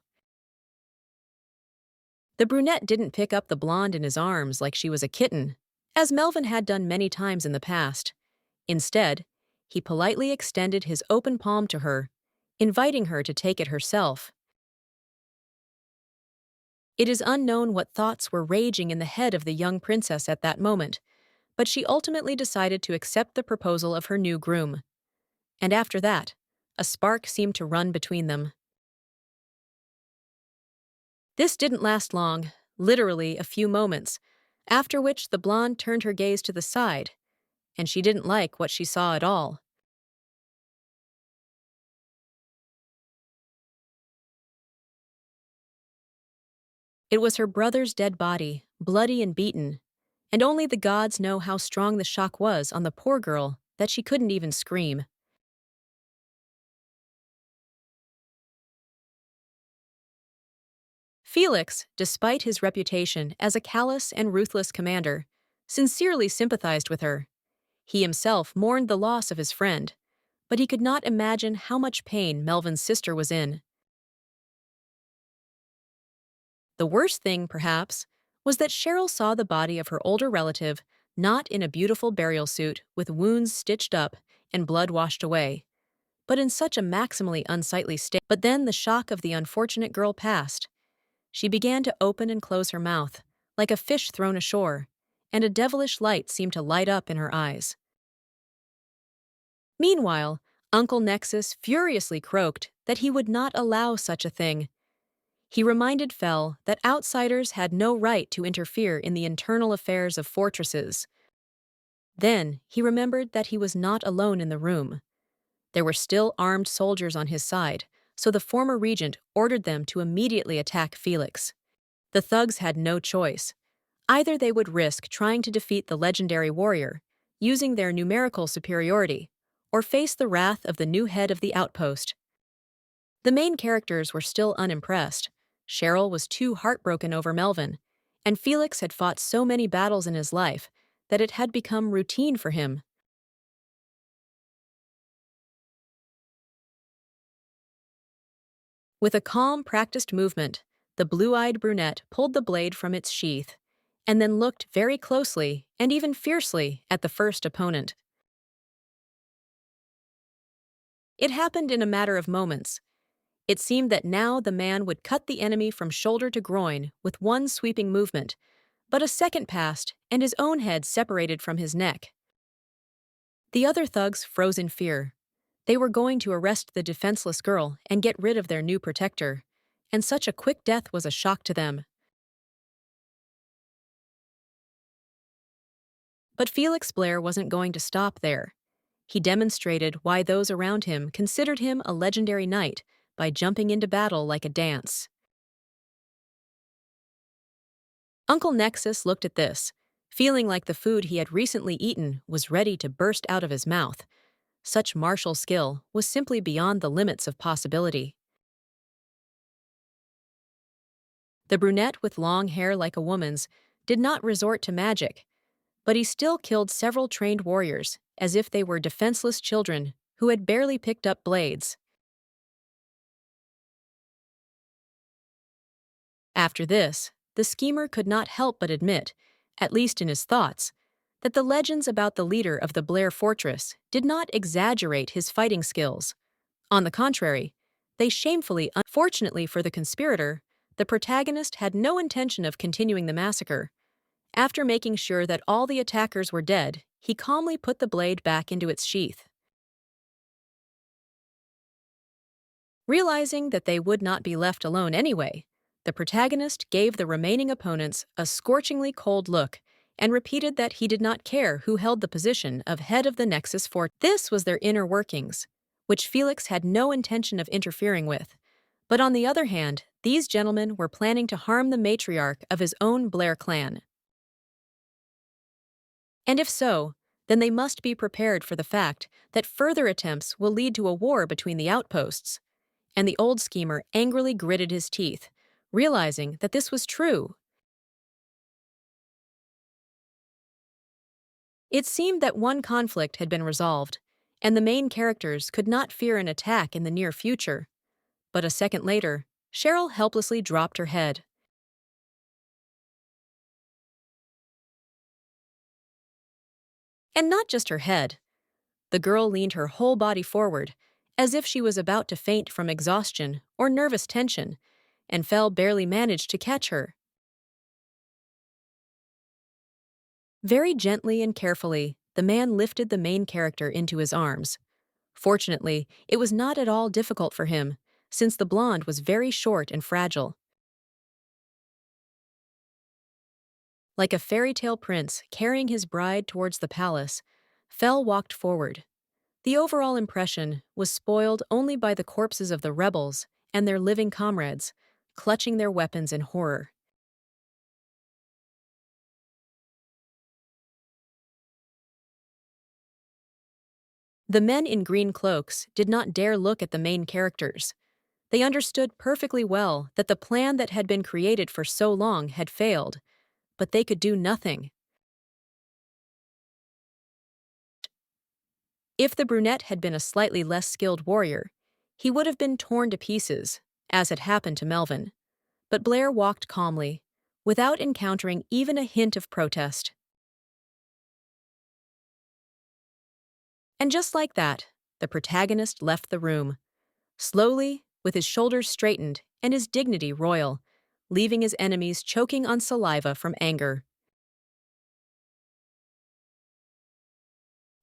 The brunette didn't pick up the blonde in his arms like she was a kitten, as Melvin had done many times in the past. Instead, he politely extended his open palm to her, inviting her to take it herself. It is unknown what thoughts were raging in the head of the young princess at that moment, but she ultimately decided to accept the proposal of her new groom. And after that, a spark seemed to run between them. This didn't last long, literally a few moments, after which the blonde turned her gaze to the side, and she didn't like what she saw at all. It was her brother's dead body, bloody and beaten, and only the gods know how strong the shock was on the poor girl that she couldn't even scream. Felix, despite his reputation as a callous and ruthless commander, sincerely sympathized with her. He himself mourned the loss of his friend, but he could not imagine how much pain Melvin's sister was in. The worst thing, perhaps, was that Cheryl saw the body of her older relative not in a beautiful burial suit with wounds stitched up and blood washed away, but in such a maximally unsightly state. But then the shock of the unfortunate girl passed. She began to open and close her mouth, like a fish thrown ashore, and a devilish light seemed to light up in her eyes. Meanwhile, Uncle Nexus furiously croaked that he would not allow such a thing. He reminded Fel that outsiders had no right to interfere in the internal affairs of fortresses. Then he remembered that he was not alone in the room. There were still armed soldiers on his side, so the former regent ordered them to immediately attack Felix. The thugs had no choice. Either they would risk trying to defeat the legendary warrior, using their numerical superiority, or face the wrath of the new head of the outpost. The main characters were still unimpressed. Cheryl was too heartbroken over Melvin, and Felix had fought so many battles in his life that it had become routine for him. With a calm, practiced movement, the blue-eyed brunette pulled the blade from its sheath, and then looked very closely and even fiercely at the first opponent. It happened in a matter of moments. It seemed that now the man would cut the enemy from shoulder to groin with one sweeping movement, but a second passed and his own head separated from his neck. The other thugs froze in fear. They were going to arrest the defenseless girl and get rid of their new protector, and such a quick death was a shock to them. But Felix Blair wasn't going to stop there. He demonstrated why those around him considered him a legendary knight by jumping into battle like a dance. Uncle Nexus looked at this, feeling like the food he had recently eaten was ready to burst out of his mouth. Such martial skill was simply beyond the limits of possibility. The brunette with long hair like a woman's did not resort to magic, but he still killed several trained warriors as if they were defenseless children who had barely picked up blades. After this, the schemer could not help but admit, at least in his thoughts, that the legends about the leader of the Blair fortress did not exaggerate his fighting skills. On the contrary, they shamefully. Unfortunately for the conspirator, the protagonist had no intention of continuing the massacre. After making sure that all the attackers were dead, he calmly put the blade back into its sheath. Realizing that they would not be left alone anyway, the protagonist gave the remaining opponents a scorchingly cold look and repeated that he did not care who held the position of head of the Nexus Fort. This was their inner workings, which Felix had no intention of interfering with. But on the other hand, these gentlemen were planning to harm the matriarch of his own Blair clan. And if so, then they must be prepared for the fact that further attempts will lead to a war between the outposts. And the old schemer angrily gritted his teeth, realizing that this was true. It seemed that one conflict had been resolved, and the main characters could not fear an attack in the near future. But a second later, Cheryl helplessly dropped her head. And not just her head. The girl leaned her whole body forward, as if she was about to faint from exhaustion or nervous tension, and Fell barely managed to catch her. Very gently and carefully, the man lifted the main character into his arms. Fortunately, it was not at all difficult for him, since the blonde was very short and fragile. Like a fairy tale prince carrying his bride towards the palace, Fell walked forward. The overall impression was spoiled only by the corpses of the rebels and their living comrades, clutching their weapons in horror. The men in green cloaks did not dare look at the main characters. They understood perfectly well that the plan that had been created for so long had failed, but they could do nothing. If the brunette had been a slightly less skilled warrior, he would have been torn to pieces, as had happened to Melvin. But Blair walked calmly, without encountering even a hint of protest. And just like that, the protagonist left the room, slowly, with his shoulders straightened and his dignity royal, leaving his enemies choking on saliva from anger.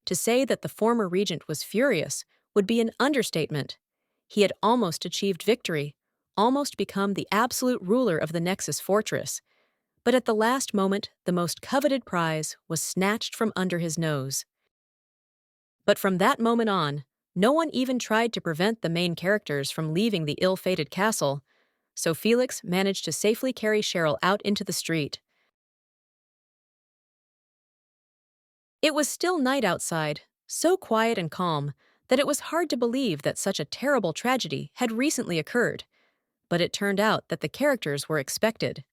To say that the former regent was furious would be an understatement. He had almost achieved victory, almost become the absolute ruler of the Nexus fortress. But at the last moment, the most coveted prize was snatched from under his nose. But from that moment on, no one even tried to prevent the main characters from leaving the ill-fated castle, so Felix managed to safely carry Cheryl out into the street. It was still night outside, so quiet and calm that it was hard to believe that such a terrible tragedy had recently occurred, but it turned out that the characters were expected.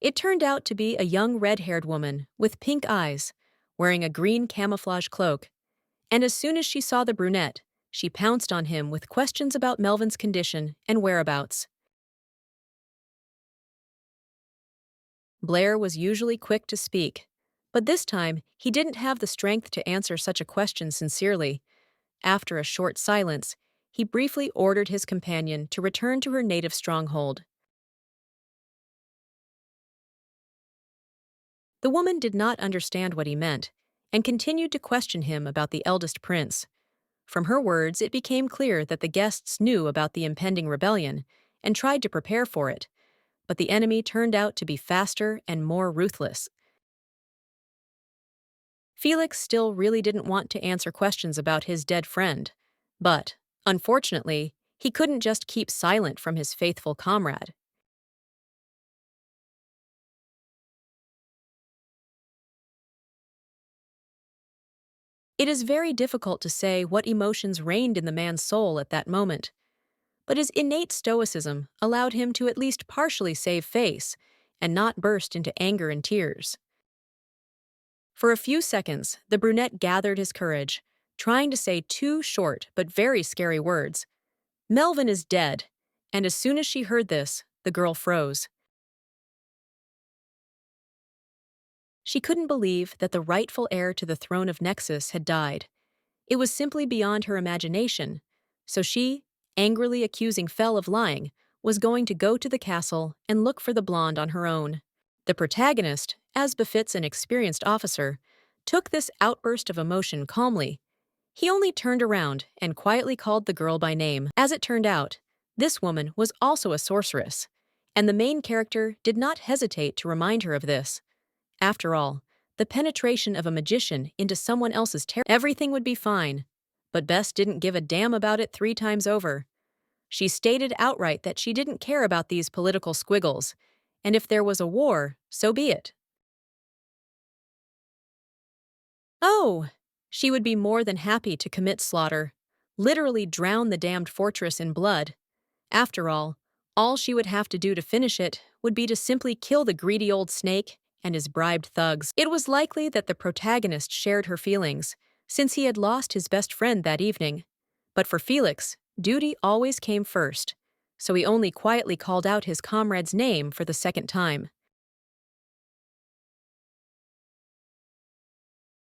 It turned out to be a young red-haired woman with pink eyes, wearing a green camouflage cloak, and as soon as she saw the brunette, she pounced on him with questions about Melvin's condition and whereabouts. Blair was usually quick to speak, but this time he didn't have the strength to answer such a question sincerely. After a short silence, he briefly ordered his companion to return to her native stronghold. The woman did not understand what he meant, and continued to question him about the eldest prince. From her words, it became clear that the guests knew about the impending rebellion and tried to prepare for it, but the enemy turned out to be faster and more ruthless. Felix still really didn't want to answer questions about his dead friend, but, unfortunately, he couldn't just keep silent from his faithful comrade. It is very difficult to say what emotions reigned in the man's soul at that moment, but his innate stoicism allowed him to at least partially save face and not burst into anger and tears. For a few seconds, the brunette gathered his courage, trying to say two short but very scary words. "Melvin is dead," and as soon as she heard this, the girl froze. She couldn't believe that the rightful heir to the throne of Nexus had died. It was simply beyond her imagination. So she, angrily accusing Fel of lying, was going to go to the castle and look for the blonde on her own. The protagonist, as befits an experienced officer, took this outburst of emotion calmly. He only turned around and quietly called the girl by name. As it turned out, this woman was also a sorceress, and the main character did not hesitate to remind her of this. After all, the penetration of a magician into someone else's everything would be fine. But Bess didn't give a damn about it 3 times over. She stated outright that she didn't care about these political squiggles, and if there was a war, so be it. Oh, she would be more than happy to commit slaughter, literally drown the damned fortress in blood. After all she would have to do to finish it would be to simply kill the greedy old snake and his bribed thugs. It was likely that the protagonist shared her feelings, since he had lost his best friend that evening. But for Felix, duty always came first, so he only quietly called out his comrade's name for the second time.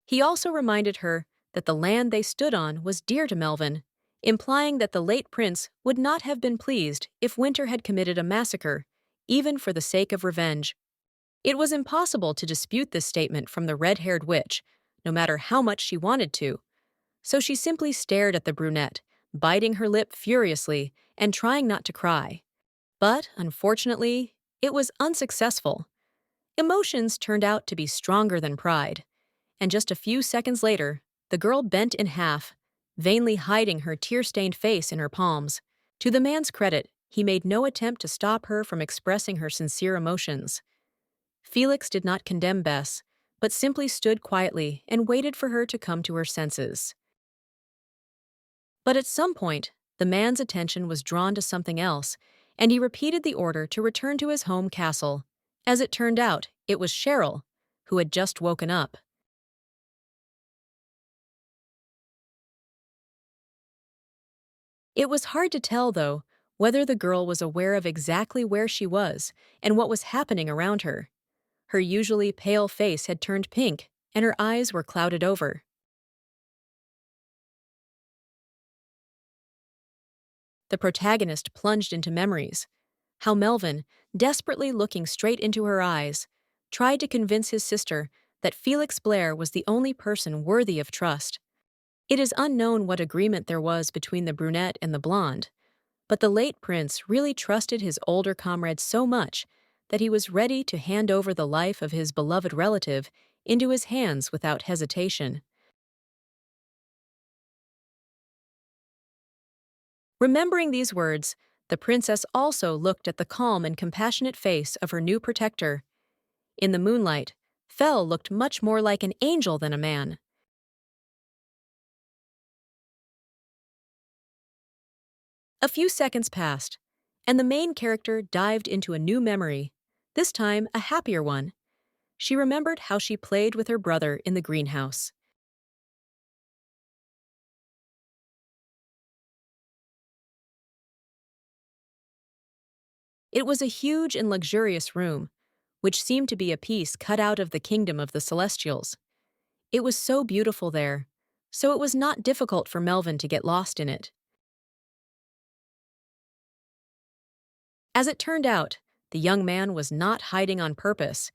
He also reminded her that the land they stood on was dear to Melvin, implying that the late prince would not have been pleased if Winter had committed a massacre, even for the sake of revenge. It was impossible to dispute this statement from the red-haired witch, no matter how much she wanted to, so she simply stared at the brunette, biting her lip furiously and trying not to cry. But, unfortunately, it was unsuccessful. Emotions turned out to be stronger than pride, and just a few seconds later, the girl bent in half, vainly hiding her tear-stained face in her palms. To the man's credit, he made no attempt to stop her from expressing her sincere emotions. Felix did not condemn Bess, but simply stood quietly and waited for her to come to her senses. But at some point, the man's attention was drawn to something else, and he repeated the order to return to his home castle. As it turned out, it was Cheryl, who had just woken up. It was hard to tell, though, whether the girl was aware of exactly where she was and what was happening around her. Her usually pale face had turned pink, and her eyes were clouded over. The protagonist plunged into memories. How Melvin, desperately looking straight into her eyes, tried to convince his sister that Felix Blair was the only person worthy of trust. It is unknown what agreement there was between the brunette and the blonde, but the late prince really trusted his older comrade so much that he was ready to hand over the life of his beloved relative into his hands without hesitation. Remembering these words, the princess also looked at the calm and compassionate face of her new protector. In the moonlight, Fel looked much more like an angel than a man. A few seconds passed, and the main character dived into a new memory, this time a happier one. She remembered how she played with her brother in the greenhouse. It was a huge and luxurious room, which seemed to be a piece cut out of the kingdom of the Celestials. It was so beautiful there, so it was not difficult for Melvin to get lost in it. As it turned out, the young man was not hiding on purpose.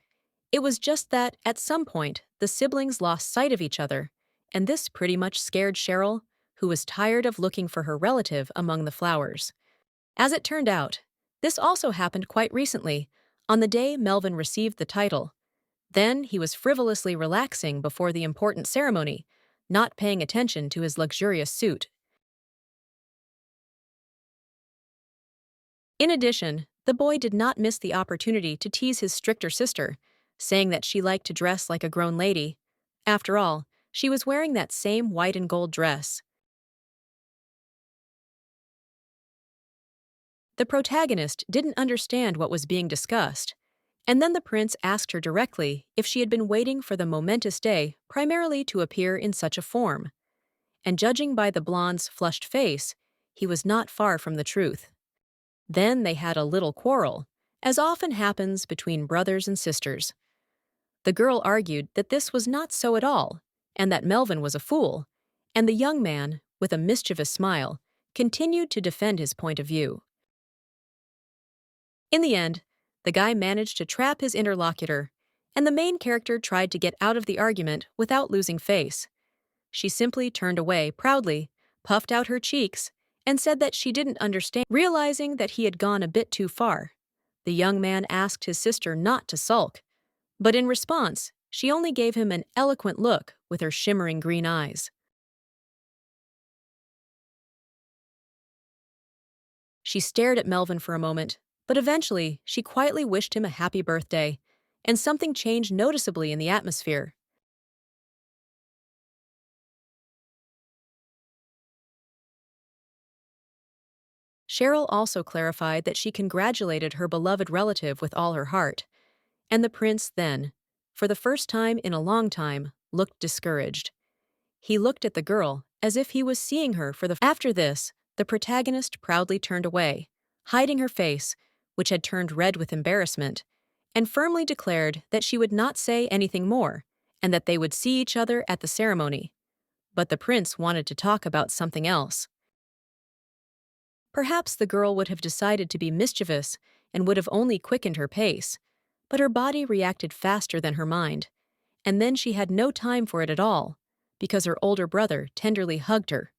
It was just that, at some point, the siblings lost sight of each other, and this pretty much scared Cheryl, who was tired of looking for her relative among the flowers. As it turned out, this also happened quite recently, on the day Melvin received the title. Then he was frivolously relaxing before the important ceremony, not paying attention to his luxurious suit. In addition, the boy did not miss the opportunity to tease his stricter sister, saying that she liked to dress like a grown lady. After all, she was wearing that same white and gold dress. The protagonist didn't understand what was being discussed, and then the prince asked her directly if she had been waiting for the momentous day primarily to appear in such a form. And judging by the blonde's flushed face, he was not far from the truth. Then they had a little quarrel, as often happens between brothers and sisters. The girl argued that this was not so at all, and that Melvin was a fool, and the young man, with a mischievous smile, continued to defend his point of view. In the end, the guy managed to trap his interlocutor, and the main character tried to get out of the argument without losing face. She simply turned away proudly, puffed out her cheeks, and said that she didn't understand. Realizing that he had gone a bit too far, the young man asked his sister not to sulk, but in response, she only gave him an eloquent look with her shimmering green eyes. She stared at Melvin for a moment, but eventually she quietly wished him a happy birthday, and something changed noticeably in the atmosphere. Cheryl also clarified that she congratulated her beloved relative with all her heart, and the prince then, for the first time in a long time, looked discouraged. He looked at the girl as if he was seeing her for the After this, the protagonist proudly turned away, hiding her face, which had turned red with embarrassment, and firmly declared that she would not say anything more, and that they would see each other at the ceremony. But the prince wanted to talk about something else. Perhaps the girl would have decided to be mischievous and would have only quickened her pace, but her body reacted faster than her mind, and then she had no time for it at all, because her older brother tenderly hugged her.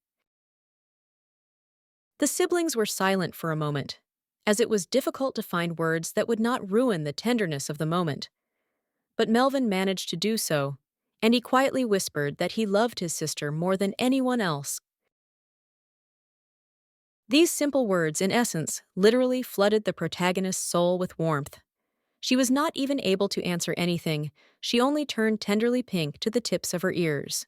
The siblings were silent for a moment, as it was difficult to find words that would not ruin the tenderness of the moment. But Melvin managed to do so, and he quietly whispered that he loved his sister more than anyone else. These simple words, in essence, literally flooded the protagonist's soul with warmth. She was not even able to answer anything, she only turned tenderly pink to the tips of her ears.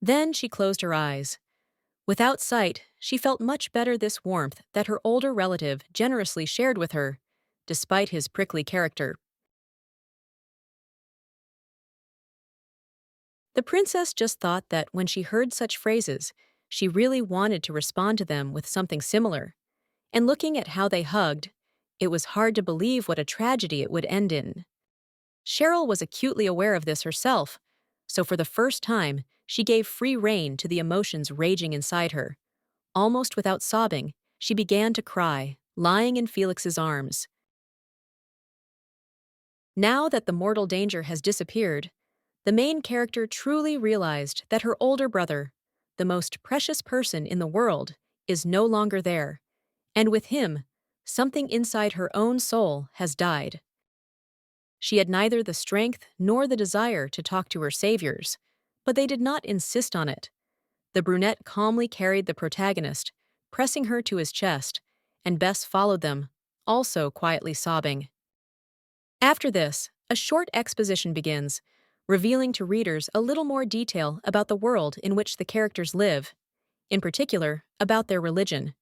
Then she closed her eyes. Without sight, she felt much better this warmth that her older relative generously shared with her, despite his prickly character. The princess just thought that when she heard such phrases, she really wanted to respond to them with something similar. And looking at how they hugged, it was hard to believe what a tragedy it would end in. Cheryl was acutely aware of this herself, so for the first time, she gave free rein to the emotions raging inside her. Almost without sobbing, she began to cry, lying in Felix's arms. Now that the mortal danger has disappeared, the main character truly realized that her older brother, the most precious person in the world, is no longer there, and with him, something inside her own soul has died. She had neither the strength nor the desire to talk to her saviors, but they did not insist on it. The brunette calmly carried the protagonist, pressing her to his chest, and Bess followed them, also quietly sobbing. After this, a short exposition begins, revealing to readers a little more detail about the world in which the characters live, in particular, about their religion.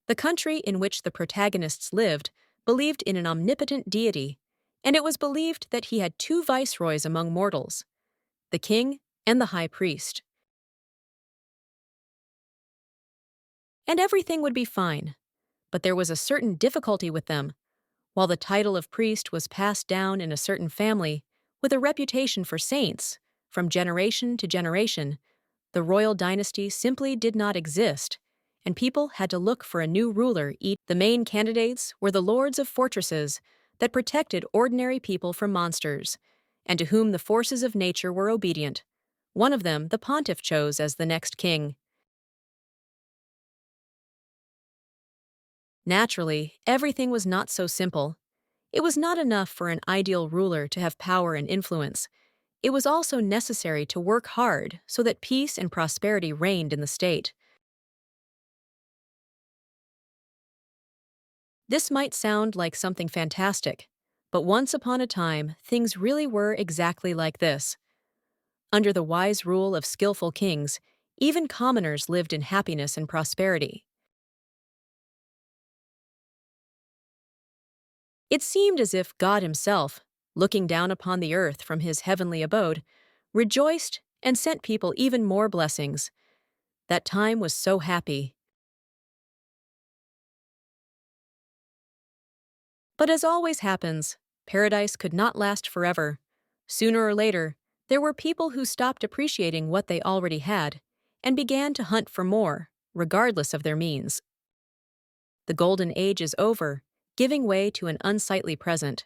The country in which the protagonists lived believed in an omnipotent deity, and it was believed that he had two viceroys among mortals, the king and the high priest. And everything would be fine, but there was a certain difficulty with them. While the title of priest was passed down in a certain family, with a reputation for saints, from generation to generation, the royal dynasty simply did not exist, and people had to look for a new ruler. The main candidates were the lords of fortresses that protected ordinary people from monsters, and to whom the forces of nature were obedient. One of them the pontiff chose as the next king. Naturally, everything was not so simple. It was not enough for an ideal ruler to have power and influence. It was also necessary to work hard so that peace and prosperity reigned in the state. This might sound like something fantastic, but once upon a time, things really were exactly like this. Under the wise rule of skillful kings, even commoners lived in happiness and prosperity. It seemed as if God himself, looking down upon the earth from his heavenly abode, rejoiced and sent people even more blessings. That time was so happy. But as always happens, paradise could not last forever. Sooner or later, there were people who stopped appreciating what they already had and began to hunt for more, regardless of their means. The golden age is over, giving way to an unsightly present.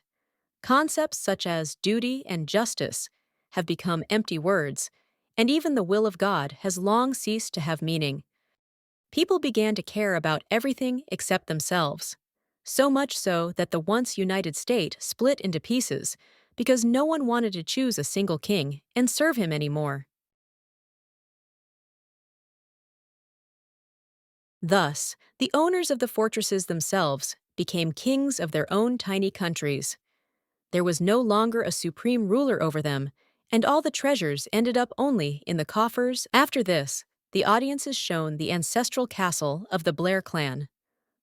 Concepts such as duty and justice have become empty words, and even the will of God has long ceased to have meaning. People began to care about everything except themselves. So much so that the once united state split into pieces because no one wanted to choose a single king and serve him anymore. Thus, the owners of the fortresses themselves became kings of their own tiny countries. There was no longer a supreme ruler over them, and all the treasures ended up only in the coffers. After this, the audience is shown the ancestral castle of the Blair clan.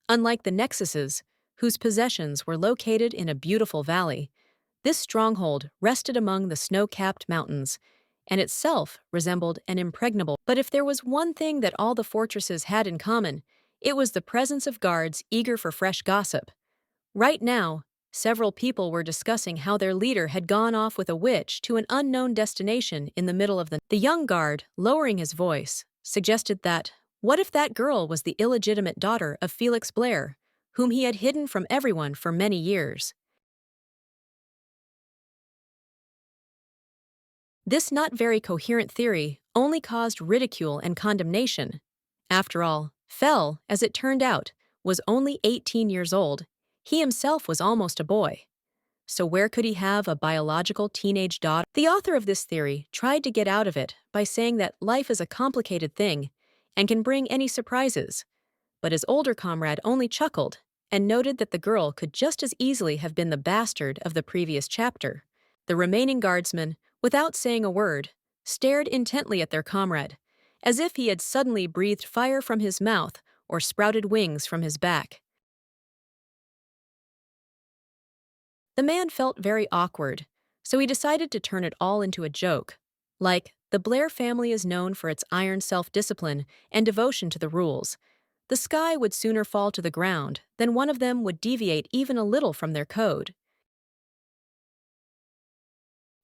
Unlike the Nexuses, whose possessions were located in a beautiful valley, this stronghold rested among the snow-capped mountains, and itself resembled an impregnable. But if there was one thing that all the fortresses had in common, it was the presence of guards eager for fresh gossip. Right now, several people were discussing how their leader had gone off with a witch to an unknown destination in the middle of the. The young guard, lowering his voice, suggested that, what if that girl was the illegitimate daughter of Felix Blair, whom he had hidden from everyone for many years? This not very coherent theory only caused ridicule and condemnation. After all, Fell, as it turned out, was only 18 years old. He himself was almost a boy. So where could he have a biological teenage daughter? The author of this theory tried to get out of it by saying that life is a complicated thing and can bring any surprises. But his older comrade only chuckled and noted that the girl could just as easily have been the bastard of the previous chapter. The remaining guardsmen, without saying a word, stared intently at their comrade, as if he had suddenly breathed fire from his mouth or sprouted wings from his back. The man felt very awkward, so he decided to turn it all into a joke. Like, the Blair family is known for its iron self-discipline and devotion to the rules. The sky would sooner fall to the ground than one of them would deviate even a little from their code.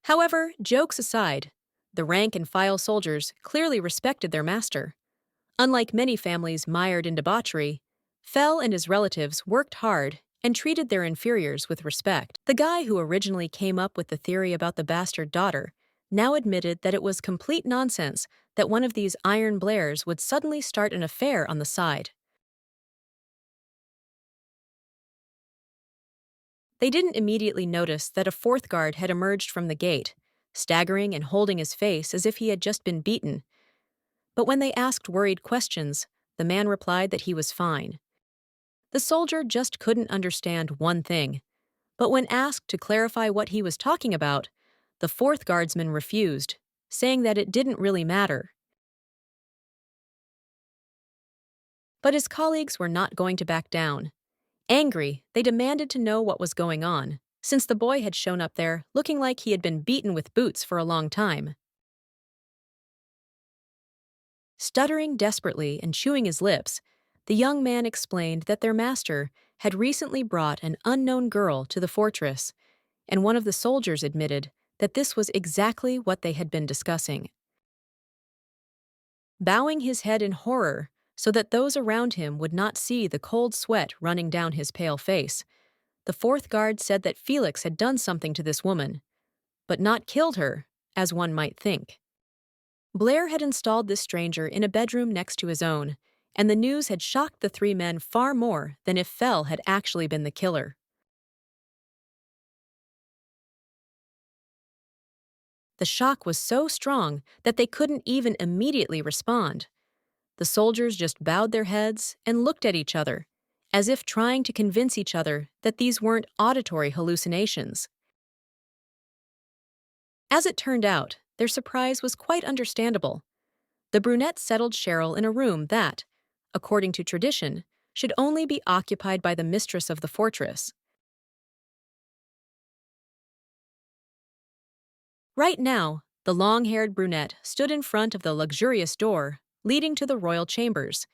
However, jokes aside, the rank-and-file soldiers clearly respected their master. Unlike many families mired in debauchery, Fell and his relatives worked hard and treated their inferiors with respect. The guy who originally came up with the theory about the bastard daughter now admitted that it was complete nonsense that one of these Iron Blairs would suddenly start an affair on the side. They didn't immediately notice that a fourth guard had emerged from the gate, staggering and holding his face as if he had just been beaten. But when they asked worried questions, the man replied that he was fine. The soldier just couldn't understand one thing, but when asked to clarify what he was talking about, the fourth guardsman refused, saying that it didn't really matter. But his colleagues were not going to back down. Angry, they demanded to know what was going on, since the boy had shown up there looking like he had been beaten with boots for a long time. Stuttering desperately and chewing his lips, the young man explained that their master had recently brought an unknown girl to the fortress, and one of the soldiers admitted that this was exactly what they had been discussing. Bowing his head in horror so that those around him would not see the cold sweat running down his pale face, the fourth guard said that Felix had done something to this woman, but not killed her, as one might think. Blair had installed this stranger in a bedroom next to his own, and the news had shocked the three men far more than if Fell had actually been the killer. The shock was so strong that they couldn't even immediately respond. The soldiers just bowed their heads and looked at each other, as if trying to convince each other that these weren't auditory hallucinations. As it turned out, their surprise was quite understandable. The brunette settled Cheryl in a room that, according to tradition, should only be occupied by the mistress of the fortress. Right now, the long-haired brunette stood in front of the luxurious door leading to the royal chambers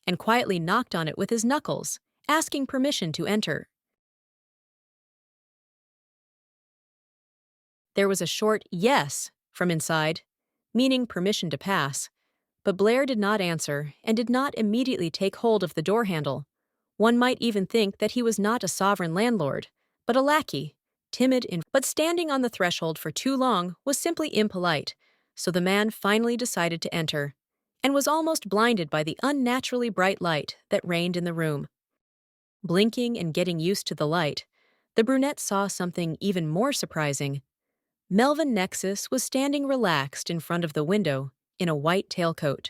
and quietly knocked on it with his knuckles, asking permission to enter. There was a short yes from inside, meaning permission to pass, but Blair did not answer and did not immediately take hold of the door handle. One might even think that he was not a sovereign landlord, but a lackey, but standing on the threshold for too long was simply impolite, so the man finally decided to enter, and was almost blinded by the unnaturally bright light that reigned in the room. Blinking and getting used to the light, the brunette saw something even more surprising. Melvin Nexus was standing relaxed in front of the window in a white tailcoat.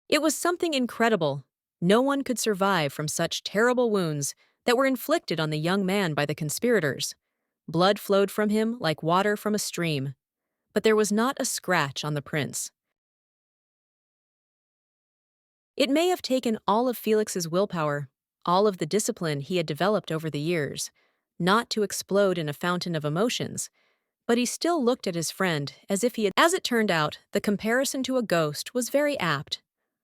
It was something incredible. No one could survive from such terrible wounds that were inflicted on the young man by the conspirators. Blood flowed from him like water from a stream, but there was not a scratch on the prince. It may have taken all of Felix's willpower, all of the discipline he had developed over the years, not to explode in a fountain of emotions, but he still looked at his friend as if he had. As it turned out, the comparison to a ghost was very apt.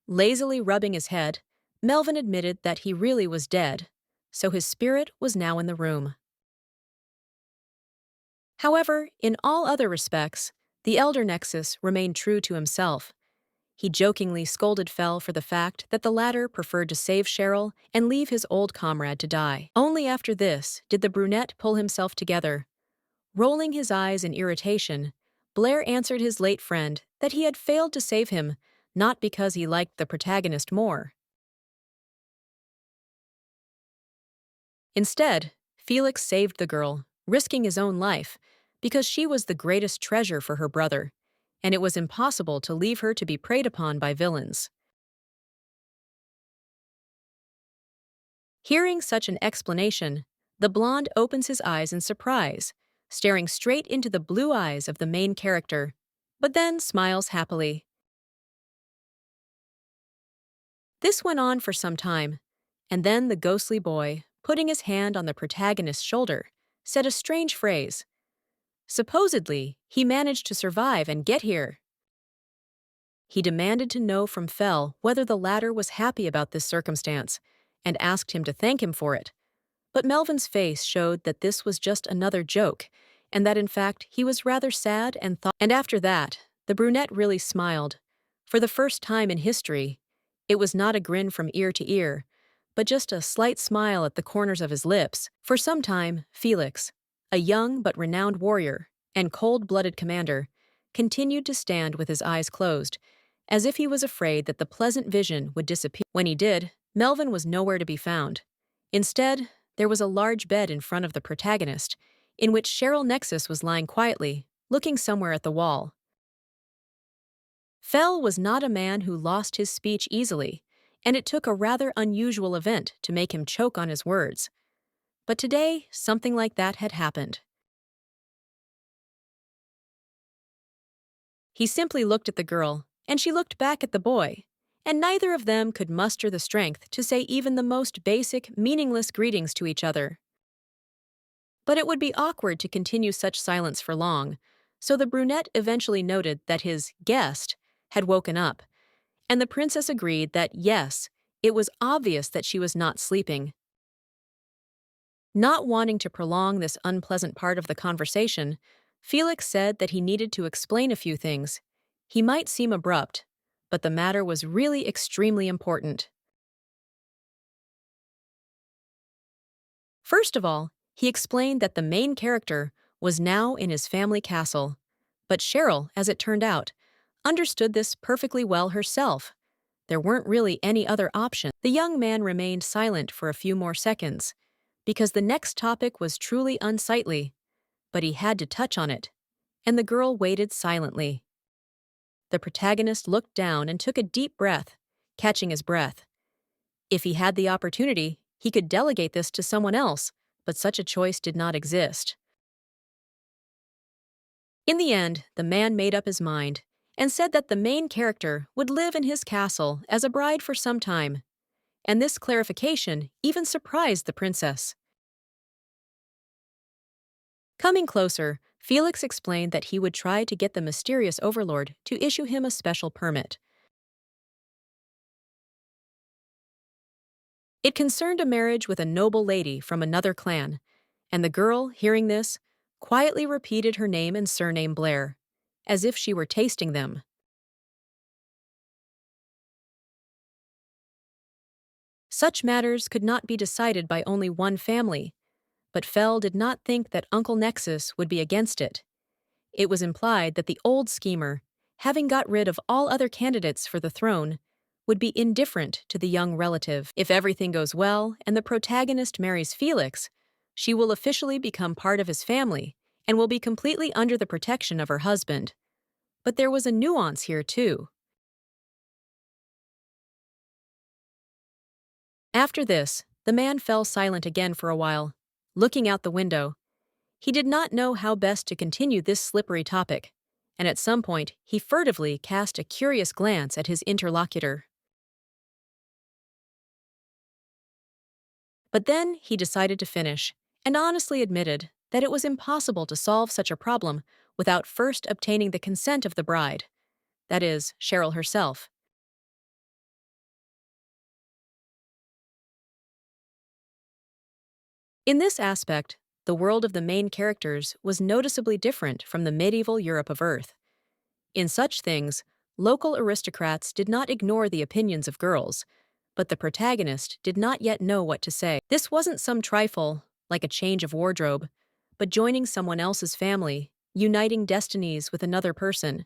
Lazily rubbing his head, Melvin admitted that he really was dead, so his spirit was now in the room. However, in all other respects, the elder Nexus remained true to himself. He jokingly scolded Fell for the fact that the latter preferred to save Cheryl and leave his old comrade to die. Only after this did the brunette pull himself together. Rolling his eyes in irritation, Blair answered his late friend that he had failed to save him, not because he liked the protagonist more. Instead, Felix saved the girl, risking his own life, because she was the greatest treasure for her brother, and it was impossible to leave her to be preyed upon by villains. Hearing such an explanation, the blonde opens his eyes in surprise, staring straight into the blue eyes of the main character, but then smiles happily. This went on for some time, and then the ghostly boy, putting his hand on the protagonist's shoulder, said a strange phrase. Supposedly, he managed to survive and get here. He demanded to know from Fell whether the latter was happy about this circumstance, and asked him to thank him for it. But Melvin's face showed that this was just another joke, and that in fact he was rather sad and thought. And after that, the brunette really smiled. For the first time in history, it was not a grin from ear to ear, but just a slight smile at the corners of his lips. For some time, Felix, a young but renowned warrior and cold-blooded commander, continued to stand with his eyes closed, as if he was afraid that the pleasant vision would disappear. When he did, Melvin was nowhere to be found. Instead, there was a large bed in front of the protagonist, in which Cheryl Nexus was lying quietly, looking somewhere at the wall. Fell was not a man who lost his speech easily, and it took a rather unusual event to make him choke on his words. But today, something like that had happened. He simply looked at the girl, and she looked back at the boy, and neither of them could muster the strength to say even the most basic, meaningless greetings to each other. But it would be awkward to continue such silence for long, so the brunette eventually noted that his guest had woken up, and the princess agreed that yes, it was obvious that she was not sleeping. Not wanting to prolong this unpleasant part of the conversation, Felix said that he needed to explain a few things. He might seem abrupt, but the matter was really extremely important. First of all, he explained that the main character was now in his family castle, but Cheryl, as it turned out, understood this perfectly well herself. There weren't really any other option. The young man remained silent for a few more seconds, because the next topic was truly unsightly, but he had to touch on it, and the girl waited silently. The protagonist looked down and took a deep breath, catching his breath. If he had the opportunity, he could delegate this to someone else, but such a choice did not exist. In the end, the man made up his mind and said that the main character would live in his castle as a bride for some time, and this clarification even surprised the princess. Coming closer, Felix explained that he would try to get the mysterious overlord to issue him a special permit. It concerned a marriage with a noble lady from another clan, and the girl, hearing this, quietly repeated her name and surname Blair, as if she were tasting them. Such matters could not be decided by only one family, but Fell did not think that Uncle Nexus would be against it. It was implied that the old schemer, having got rid of all other candidates for the throne, would be indifferent to the young relative. If everything goes well and the protagonist marries Felix, she will officially become part of his family and will be completely under the protection of her husband. But there was a nuance here, too. After this, the man fell silent again for a while, looking out the window. He did not know how best to continue this slippery topic, and at some point he furtively cast a curious glance at his interlocutor. But then he decided to finish, and honestly admitted that it was impossible to solve such a problem without first obtaining the consent of the bride, that is, Cheryl herself. In this aspect, the world of the main characters was noticeably different from the medieval Europe of Earth. In such things, local aristocrats did not ignore the opinions of girls, but the protagonist did not yet know what to say. This wasn't some trifle, like a change of wardrobe, but joining someone else's family, uniting destinies with another person.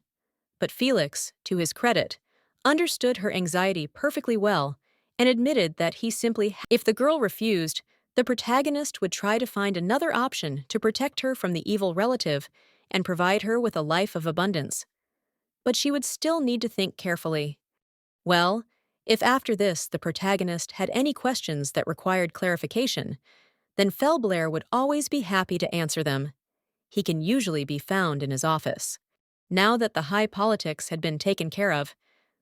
But Felix, to his credit, understood her anxiety perfectly well and admitted that he simply, if the girl refused, the protagonist would try to find another option to protect her from the evil relative and provide her with a life of abundance. But she would still need to think carefully. Well, if after this the protagonist had any questions that required clarification, then Fell Blair would always be happy to answer them. He can usually be found in his office. Now that the high politics had been taken care of,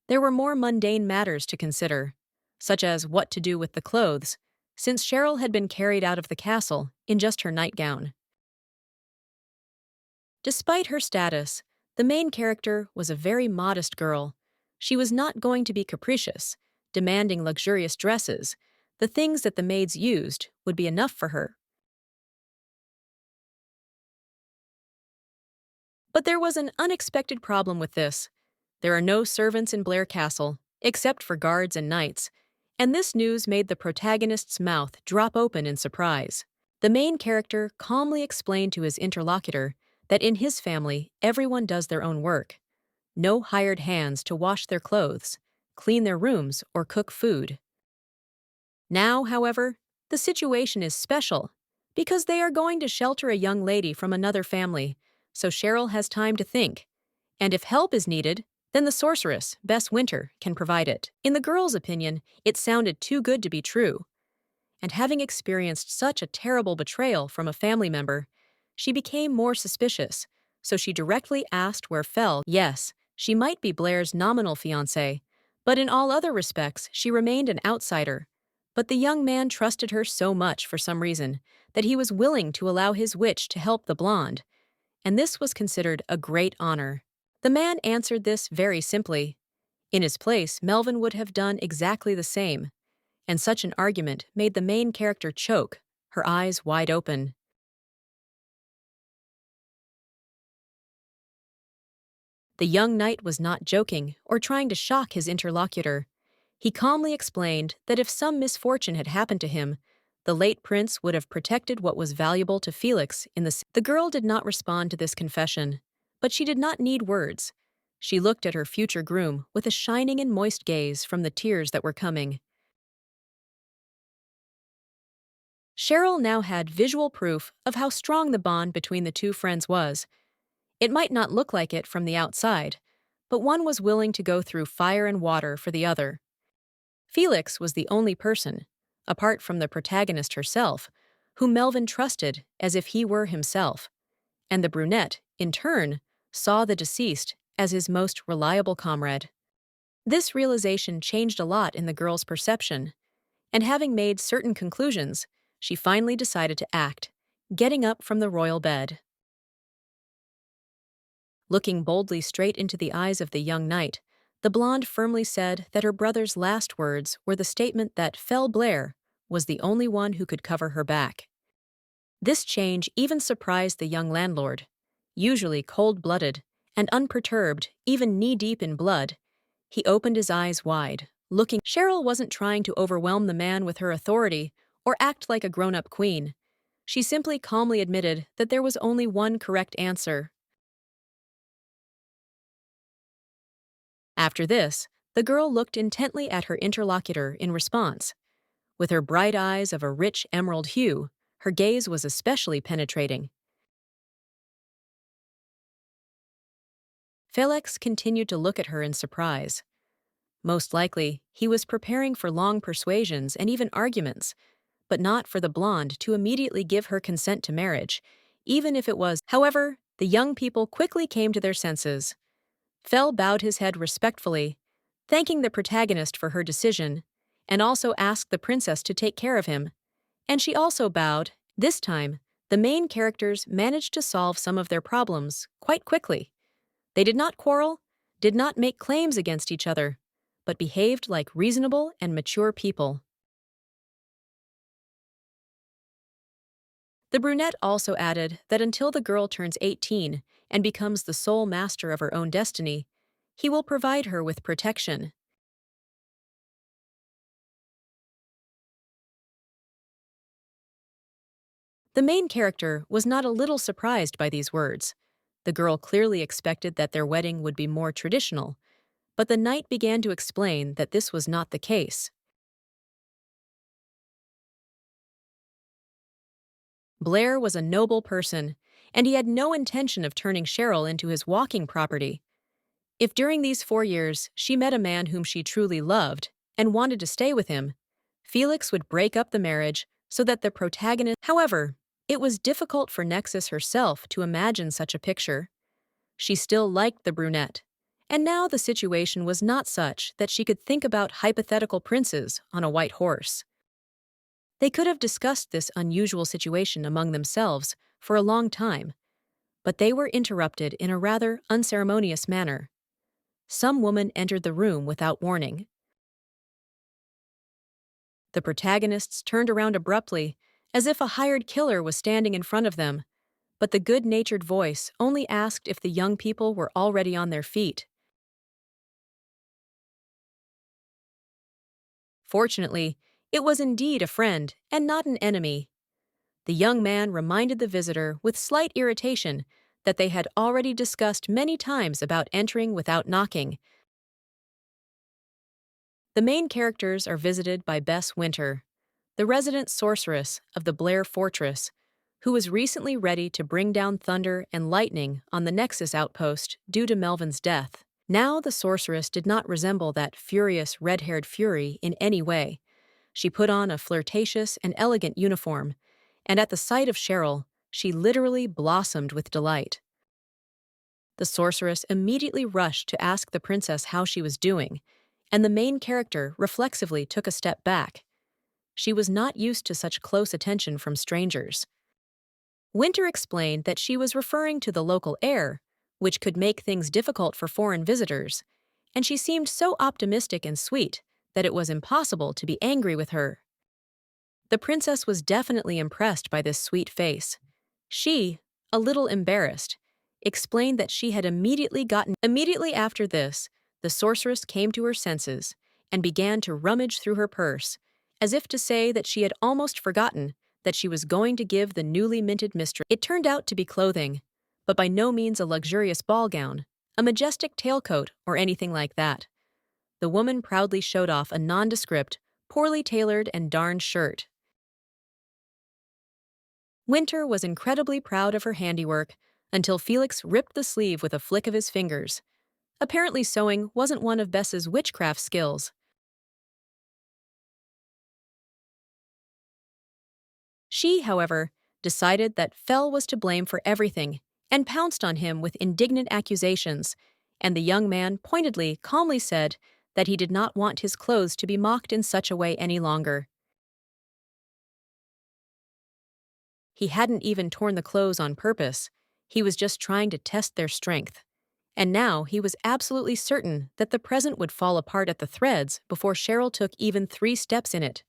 there were more mundane matters to consider, such as what to do with the clothes, since Cheryl had been carried out of the castle in just her nightgown. Despite her status, the main character was a very modest girl. She was not going to be capricious, demanding luxurious dresses. The things that the maids used would be enough for her. But there was an unexpected problem with this. There are no servants in Blair Castle, except for guards and knights, and this news made the protagonist's mouth drop open in surprise. The main character calmly explained to his interlocutor that in his family everyone does their own work. No hired hands to wash their clothes, clean their rooms, or cook food. Now, however, the situation is special because they are going to shelter a young lady from another family, so Cheryl has time to think. And if help is needed, then the sorceress, Bess Winter, can provide it. In the girl's opinion, it sounded too good to be true. And having experienced such a terrible betrayal from a family member, she became more suspicious, so she directly asked where Fell. Yes, she might be Blair's nominal fiancé, but in all other respects she remained an outsider. But the young man trusted her so much for some reason that he was willing to allow his witch to help the blonde, and this was considered a great honor. The man answered this very simply. In his place, Melvin would have done exactly the same, and such an argument made the main character choke, her eyes wide open. The young knight was not joking or trying to shock his interlocutor. He calmly explained that if some misfortune had happened to him, the late prince would have protected what was valuable to Felix in the... The girl did not respond to this confession, but she did not need words. She looked at her future groom with a shining and moist gaze from the tears that were coming. Cheryl now had visual proof of how strong the bond between the two friends was. It might not look like it from the outside, but one was willing to go through fire and water for the other. Felix was the only person, apart from the protagonist herself, whom Melvin trusted as if he were himself, and the brunette, in turn, saw the deceased as his most reliable comrade. This realization changed a lot in the girl's perception, and having made certain conclusions, she finally decided to act, getting up from the royal bed. Looking boldly straight into the eyes of the young knight, the blonde firmly said that her brother's last words were the statement that Fell Blair was the only one who could cover her back. This change even surprised the young landlord. Usually cold-blooded and unperturbed, even knee-deep in blood, he opened his eyes wide, looking. Cheryl wasn't trying to overwhelm the man with her authority or act like a grown-up queen. She simply calmly admitted that there was only one correct answer. After this, the girl looked intently at her interlocutor in response. With her bright eyes of a rich emerald hue, her gaze was especially penetrating. Felix continued to look at her in surprise. Most likely, he was preparing for long persuasions and even arguments, but not for the blonde to immediately give her consent to marriage, even if it was. However, the young people quickly came to their senses. Fel bowed his head respectfully, thanking the protagonist for her decision, and also asked the princess to take care of him. And she also bowed. This time, the main characters managed to solve some of their problems quite quickly. They did not quarrel, did not make claims against each other, but behaved like reasonable and mature people. The brunette also added that until the girl turns 18 and becomes the sole master of her own destiny, he will provide her with protection. The main character was not a little surprised by these words. The girl clearly expected that their wedding would be more traditional, but the knight began to explain that this was not the case. Blair was a noble person, and he had no intention of turning Cheryl into his walking property. If during these 4 years she met a man whom she truly loved and wanted to stay with him, Felix would break up the marriage so that the protagonist. However, it was difficult for Nexus herself to imagine such a picture. She still liked the brunette, and now the situation was not such that she could think about hypothetical princes on a white horse. They could have discussed this unusual situation among themselves for a long time, but they were interrupted in a rather unceremonious manner. Some woman entered the room without warning. The protagonists turned around abruptly, as if a hired killer was standing in front of them, but the good-natured voice only asked if the young people were already on their feet. Fortunately, it was indeed a friend and not an enemy. The young man reminded the visitor with slight irritation that they had already discussed many times about entering without knocking. The main characters are visited by Bess Winter, the resident sorceress of the Blair Fortress, who was recently ready to bring down thunder and lightning on the Nexus outpost due to Melvin's death. Now the sorceress did not resemble that furious red-haired fury in any way. She put on a flirtatious and elegant uniform, and at the sight of Cheryl, she literally blossomed with delight. The sorceress immediately rushed to ask the princess how she was doing, and the main character reflexively took a step back. She was not used to such close attention from strangers. Winter explained that she was referring to the local air, which could make things difficult for foreign visitors, and she seemed so optimistic and sweet that it was impossible to be angry with her. The princess was definitely impressed by this sweet face. She, a little embarrassed, explained that she had immediately gotten. Immediately after this, the sorceress came to her senses and began to rummage through her purse, as if to say that she had almost forgotten that she was going to give the newly minted mistress. It turned out to be clothing, but by no means a luxurious ball gown, a majestic tailcoat, or anything like that. The woman proudly showed off a nondescript, poorly tailored and darned shirt. Winter was incredibly proud of her handiwork until Felix ripped the sleeve with a flick of his fingers. Apparently sewing wasn't one of Bess's witchcraft skills. She, however, decided that Fel was to blame for everything and pounced on him with indignant accusations, and the young man pointedly, calmly said that he did not want his clothes to be mocked in such a way any longer. He hadn't even torn the clothes on purpose. He was just trying to test their strength. And now he was absolutely certain that the present would fall apart at the threads before Cheryl took even 3 steps in it.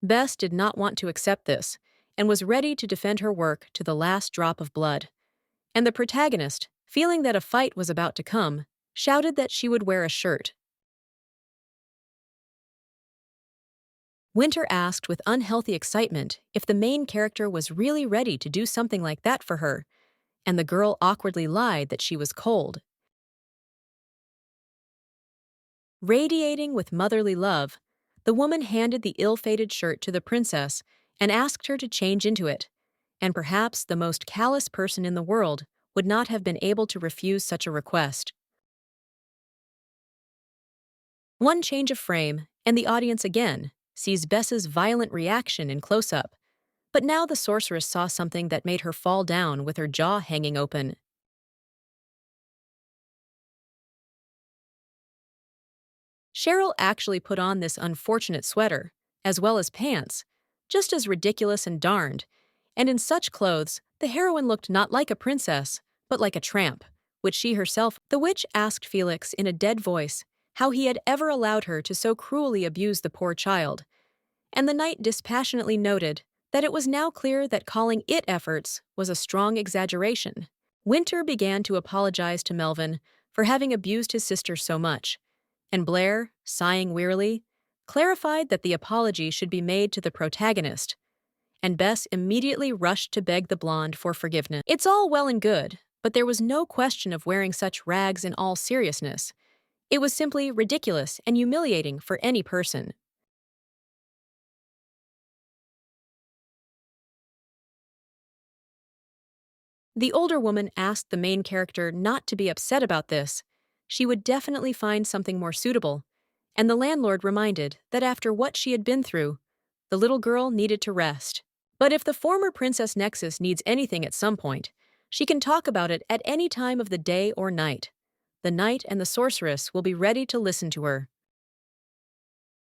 Bess did not want to accept this, and was ready to defend her work to the last drop of blood. And the protagonist, feeling that a fight was about to come, shouted that she would wear a shirt. Winter asked with unhealthy excitement if the main character was really ready to do something like that for her, and the girl awkwardly lied that she was cold. Radiating with motherly love, the woman handed the ill-fated shirt to the princess and asked her to change into it, and perhaps the most callous person in the world would not have been able to refuse such a request. One change of frame, and the audience again sees Bess's violent reaction in close-up, but now the sorceress saw something that made her fall down with her jaw hanging open. Cheryl actually put on this unfortunate sweater, as well as pants, just as ridiculous and darned, and in such clothes, the heroine looked not like a princess, but like a tramp, which she herself. The witch asked Felix in a dead voice how he had ever allowed her to so cruelly abuse the poor child, and the knight dispassionately noted that it was now clear that calling it efforts was a strong exaggeration. Winter began to apologize to Melvin for having abused his sister so much, and Blair, sighing wearily, clarified that the apology should be made to the protagonist, and Bess immediately rushed to beg the blonde for forgiveness. It's all well and good, but there was no question of wearing such rags in all seriousness. It was simply ridiculous and humiliating for any person. The older woman asked the main character not to be upset about this. She would definitely find something more suitable, and the landlord reminded that after what she had been through, the little girl needed to rest. But if the former Princess Nexus needs anything at some point, she can talk about it at any time of the day or night. The knight and the sorceress will be ready to listen to her.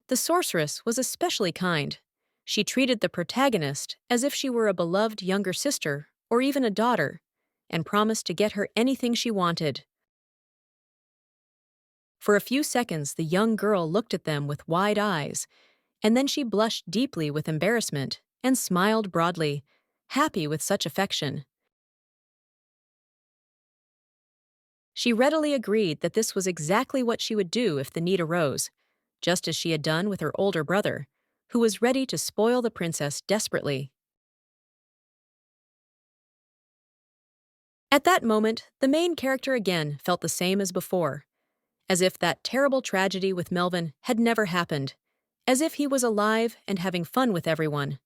The sorceress was especially kind. She treated the protagonist as if she were a beloved younger sister or even a daughter, and promised to get her anything she wanted. For a few seconds, the young girl looked at them with wide eyes, and then she blushed deeply with embarrassment and smiled broadly, happy with such affection. She readily agreed that this was exactly what she would do if the need arose, just as she had done with her older brother, who was ready to spoil the princess desperately. At that moment, the main character again felt the same as before, as if that terrible tragedy with Melvin had never happened, as if he was alive and having fun with everyone.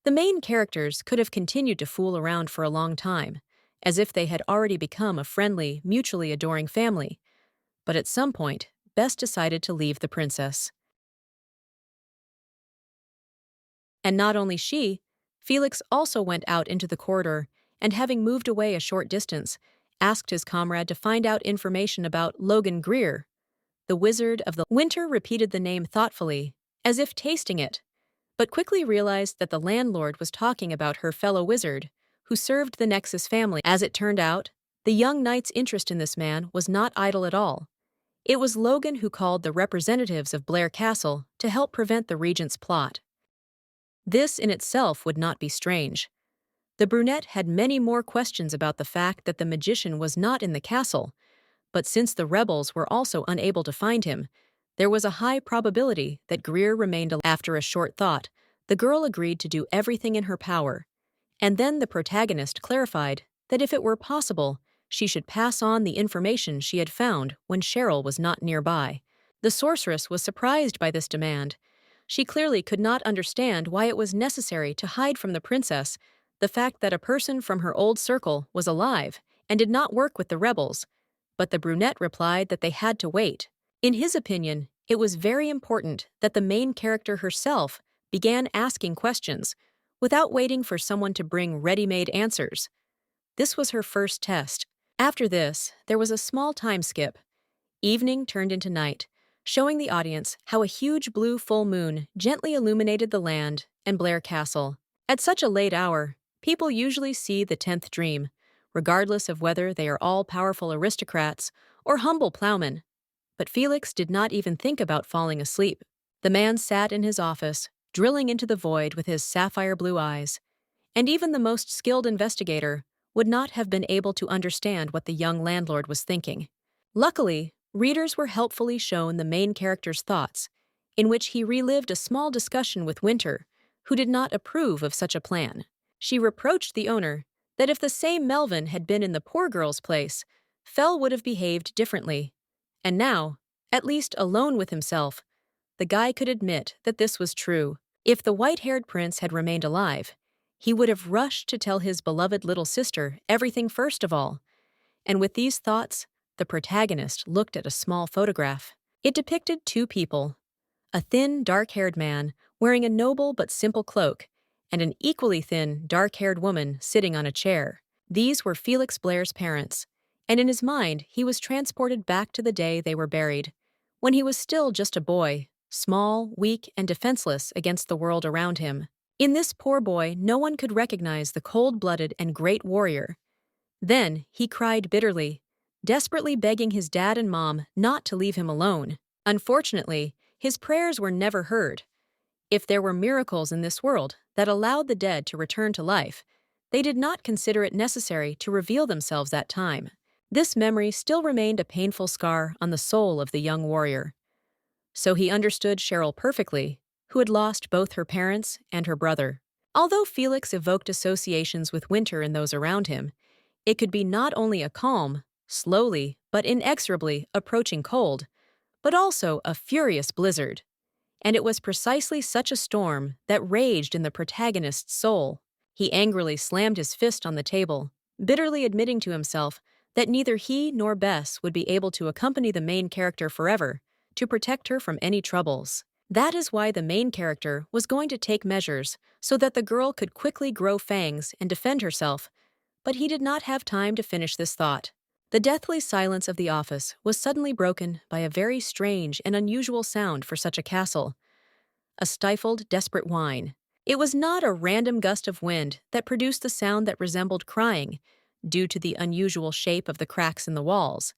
The main characters could have continued to fool around for a long time, as if they had already become a friendly, mutually adoring family, but at some point, Bess decided to leave the princess. And not only she, Felix also went out into the corridor and, having moved away a short distance, asked his comrade to find out information about Logan Greer, the wizard of the Winter. Repeated the name thoughtfully, as if tasting it, but quickly realized that the landlord was talking about her fellow wizard, who served the Nexus family. As it turned out, the young knight's interest in this man was not idle at all. It was Logan who called the representatives of Blair Castle to help prevent the regent's plot. This in itself would not be strange. The brunette had many more questions about the fact that the magician was not in the castle, but since the rebels were also unable to find him, there was a high probability that Greer remained alive. After a short thought, the girl agreed to do everything in her power, and then the protagonist clarified that if it were possible, she should pass on the information she had found when Cheryl was not nearby. The sorceress was surprised by this demand. She clearly could not understand why it was necessary to hide from the princess the fact that a person from her old circle was alive and did not work with the rebels, but the brunette replied that they had to wait. In his opinion, it was very important that the main character herself began asking questions, without waiting for someone to bring ready-made answers. This was her first test. After this, there was a small time skip. Evening turned into night, showing the audience how a huge blue full moon gently illuminated the land and Blair Castle. At such a late hour, people usually see the 10th dream, regardless of whether they are all-powerful aristocrats or humble plowmen. But Felix did not even think about falling asleep. The man sat in his office, drilling into the void with his sapphire blue eyes, and even the most skilled investigator would not have been able to understand what the young landlord was thinking. Luckily, readers were helpfully shown the main character's thoughts, in which he relived a small discussion with Winter, who did not approve of such a plan. She reproached the owner that if the same Melvin had been in the poor girl's place, Fell would have behaved differently. And now, at least alone with himself, the guy could admit that this was true. If the white-haired prince had remained alive, he would have rushed to tell his beloved little sister everything first of all. And with these thoughts, the protagonist looked at a small photograph. It depicted two people: a thin, dark-haired man wearing a noble but simple cloak, and an equally thin, dark-haired woman sitting on a chair. These were Felix Blair's parents, and in his mind he was transported back to the day they were buried, when he was still just a boy, small, weak, and defenseless against the world around him. In this poor boy, no one could recognize the cold-blooded and great warrior. Then he cried bitterly, desperately begging his dad and mom not to leave him alone. Unfortunately, his prayers were never heard. If there were miracles in this world that allowed the dead to return to life, they did not consider it necessary to reveal themselves that time. This memory still remained a painful scar on the soul of the young warrior. So he understood Cheryl perfectly, who had lost both her parents and her brother. Although Felix evoked associations with winter in those around him, it could be not only a calm, slowly but inexorably approaching cold, but also a furious blizzard. And it was precisely such a storm that raged in the protagonist's soul. He angrily slammed his fist on the table, bitterly admitting to himself that neither he nor Bess would be able to accompany the main character forever, to protect her from any troubles. That is why the main character was going to take measures so that the girl could quickly grow fangs and defend herself, but he did not have time to finish this thought. The deathly silence of the office was suddenly broken by a very strange and unusual sound for such a castle: a stifled, desperate whine. It was not a random gust of wind that produced the sound that resembled crying, due to the unusual shape of the cracks in the walls.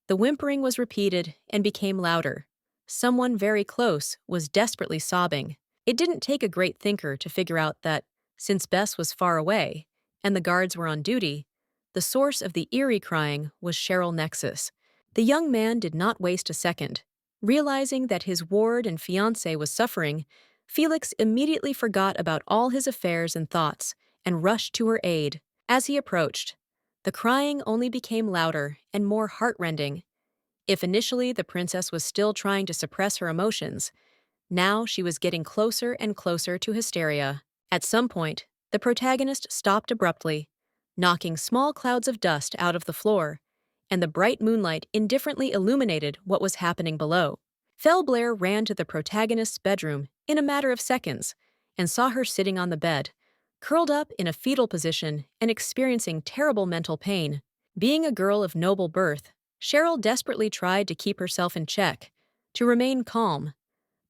The whimpering was repeated and became louder. Someone very close was desperately sobbing. It didn't take a great thinker to figure out that, since Bess was far away and the guards were on duty, the source of the eerie crying was Cheryl Nexus. The young man did not waste a second. Realizing that his ward and fiancé was suffering, Felix immediately forgot about all his affairs and thoughts and rushed to her aid. As he approached, the crying only became louder and more heartrending. If initially the princess was still trying to suppress her emotions, now she was getting closer and closer to hysteria. At some point, the protagonist stopped abruptly, knocking small clouds of dust out of the floor, and the bright moonlight indifferently illuminated what was happening below. Fell Blair ran to the protagonist's bedroom in a matter of seconds and saw her sitting on the bed, curled up in a fetal position and experiencing terrible mental pain. Being a girl of noble birth, Cheryl desperately tried to keep herself in check, to remain calm,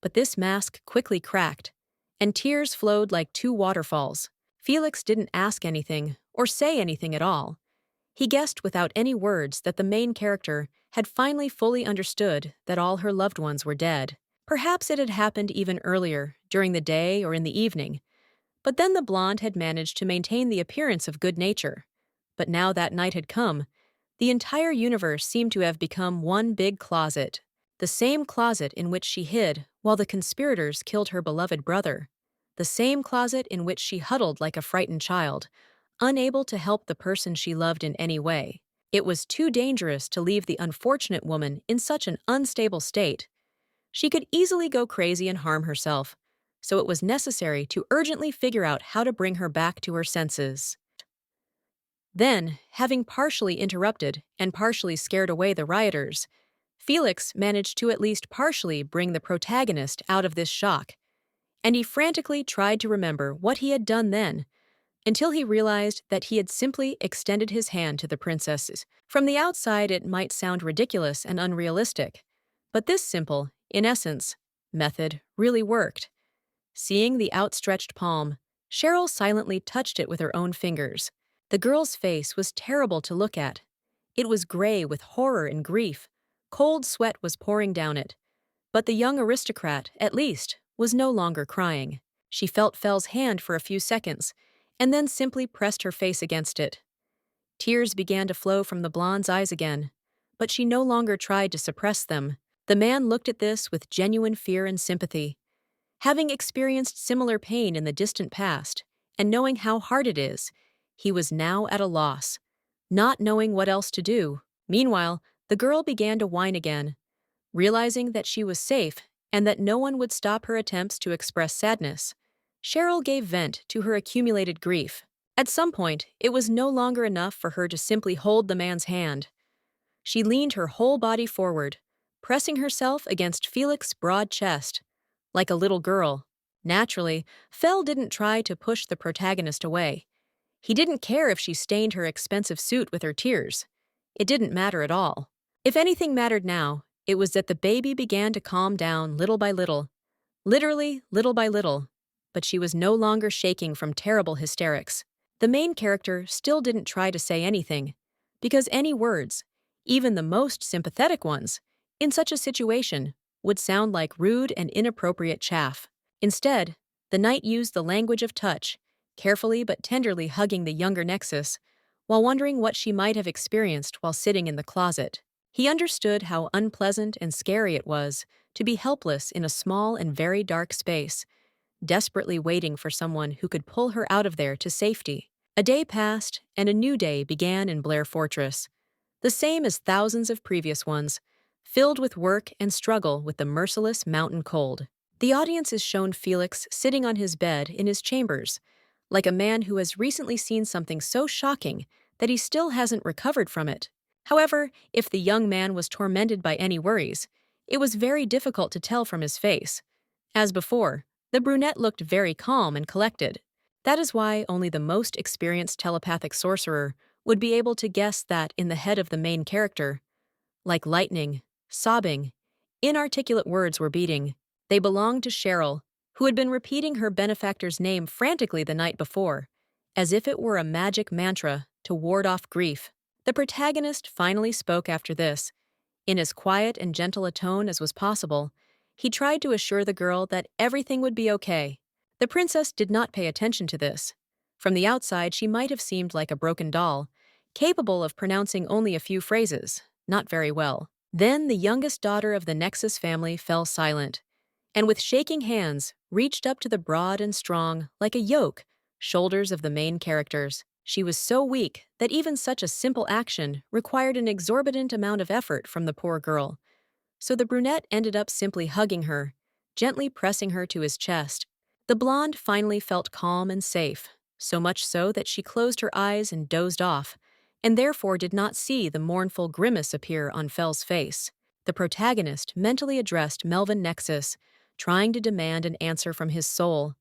but this mask quickly cracked, and tears flowed like two waterfalls. Felix didn't ask anything or say anything at all. He guessed without any words that the main character had finally fully understood that all her loved ones were dead. Perhaps it had happened even earlier, during the day or in the evening, but then the blonde had managed to maintain the appearance of good nature. But now that night had come, the entire universe seemed to have become one big closet, the same closet in which she hid while the conspirators killed her beloved brother, the same closet in which she huddled like a frightened child, unable to help the person she loved in any way. It was too dangerous to leave the unfortunate woman in such an unstable state. She could easily go crazy and harm herself, so it was necessary to urgently figure out how to bring her back to her senses. Then, having partially interrupted and partially scared away the rioters, Felix managed to at least partially bring the protagonist out of this shock, and he frantically tried to remember what he had done then, until he realized that he had simply extended his hand to the princess. From the outside, it might sound ridiculous and unrealistic, but this simple, in essence, method really worked. Seeing the outstretched palm, Cheryl silently touched it with her own fingers. The girl's face was terrible to look at. It was gray with horror and grief, Cold sweat was pouring down it, but the young aristocrat, at least, was no longer crying. She felt Fell's hand for a few seconds, and then simply pressed her face against it. Tears began to flow from the blonde's eyes again, but she no longer tried to suppress them. The man looked at this with genuine fear and sympathy. Having experienced similar pain in the distant past, and knowing how hard it is, he was now at a loss, not knowing what else to do. Meanwhile, the girl began to whine again, realizing that she was safe and that no one would stop her attempts to express sadness. Cheryl gave vent to her accumulated grief. At some point, it was no longer enough for her to simply hold the man's hand. She leaned her whole body forward, pressing herself against Felix's broad chest. Like a little girl. Naturally, Fell didn't try to push the protagonist away. He didn't care if she stained her expensive suit with her tears. It didn't matter at all. If anything mattered now, it was that the baby began to calm down little by little. Literally, little by little. But she was no longer shaking from terrible hysterics. The main character still didn't try to say anything, because any words, even the most sympathetic ones, in such a situation, would sound like rude and inappropriate chaff. Instead, the knight used the language of touch, carefully but tenderly hugging the younger Nexus, while wondering what she might have experienced while sitting in the closet. He understood how unpleasant and scary it was to be helpless in a small and very dark space, desperately waiting for someone who could pull her out of there to safety. A day passed, and a new day began in Blair Fortress, the same as thousands of previous ones, filled with work and struggle with the merciless mountain cold. The audience is shown Felix sitting on his bed in his chambers, like a man who has recently seen something so shocking that he still hasn't recovered from it. However, if the young man was tormented by any worries, it was very difficult to tell from his face. As before, the brunette looked very calm and collected. That is why only the most experienced telepathic sorcerer would be able to guess that in the head of the main character, like lightning, sobbing, inarticulate words were beating. They belonged to Cheryl, who had been repeating her benefactor's name frantically the night before, as if it were a magic mantra to ward off grief. The protagonist finally spoke after this. In as quiet and gentle a tone as was possible, he tried to assure the girl that everything would be okay. The princess did not pay attention to this. From the outside, she might have seemed like a broken doll, capable of pronouncing only a few phrases, not very well. Then the youngest daughter of the Nexus family fell silent, and with shaking hands, reached up to the broad and strong, like a yoke, shoulders of the main characters. She was so weak that even such a simple action required an exorbitant amount of effort from the poor girl. So the brunette ended up simply hugging her, gently pressing her to his chest. The blonde finally felt calm and safe, so much so that she closed her eyes and dozed off, and therefore did not see the mournful grimace appear on Fell's face. The protagonist mentally addressed Melvin Nexus, trying to demand an answer from his soul.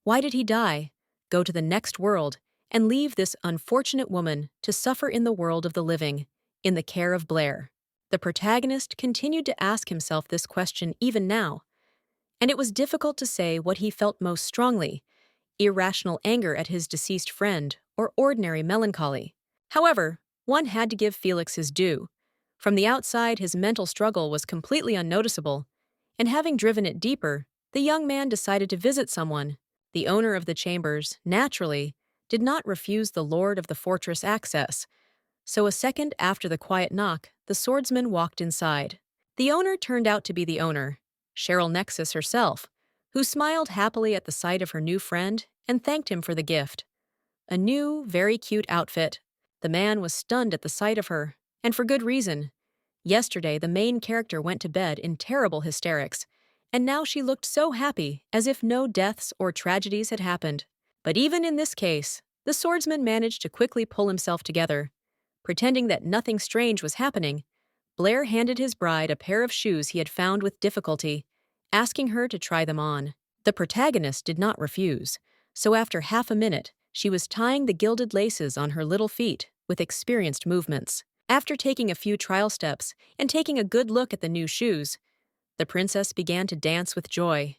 Why did he die, go to the next world, and leave this unfortunate woman to suffer in the world of the living, in the care of Blair? The protagonist continued to ask himself this question even now, and it was difficult to say what he felt most strongly, irrational anger at his deceased friend or ordinary melancholy. However, one had to give Felix his due. From the outside, his mental struggle was completely unnoticeable, and having driven it deeper, the young man decided to visit someone. The owner of the chambers, naturally, did not refuse the lord of the fortress access, so a second after the quiet knock, the swordsman walked inside. The owner turned out to be the owner, Cheryl Nexus herself, who smiled happily at the sight of her new friend and thanked him for the gift. A new, very cute outfit. The man was stunned at the sight of her, and for good reason. Yesterday, the main character went to bed in terrible hysterics, and now she looked so happy, as if no deaths or tragedies had happened. But even in this case, the swordsman managed to quickly pull himself together. Pretending that nothing strange was happening, Blair handed his bride a pair of shoes he had found with difficulty, asking her to try them on. The protagonist did not refuse, so after half a minute, she was tying the gilded laces on her little feet with experienced movements. After taking a few trial steps and taking a good look at the new shoes, the princess began to dance with joy.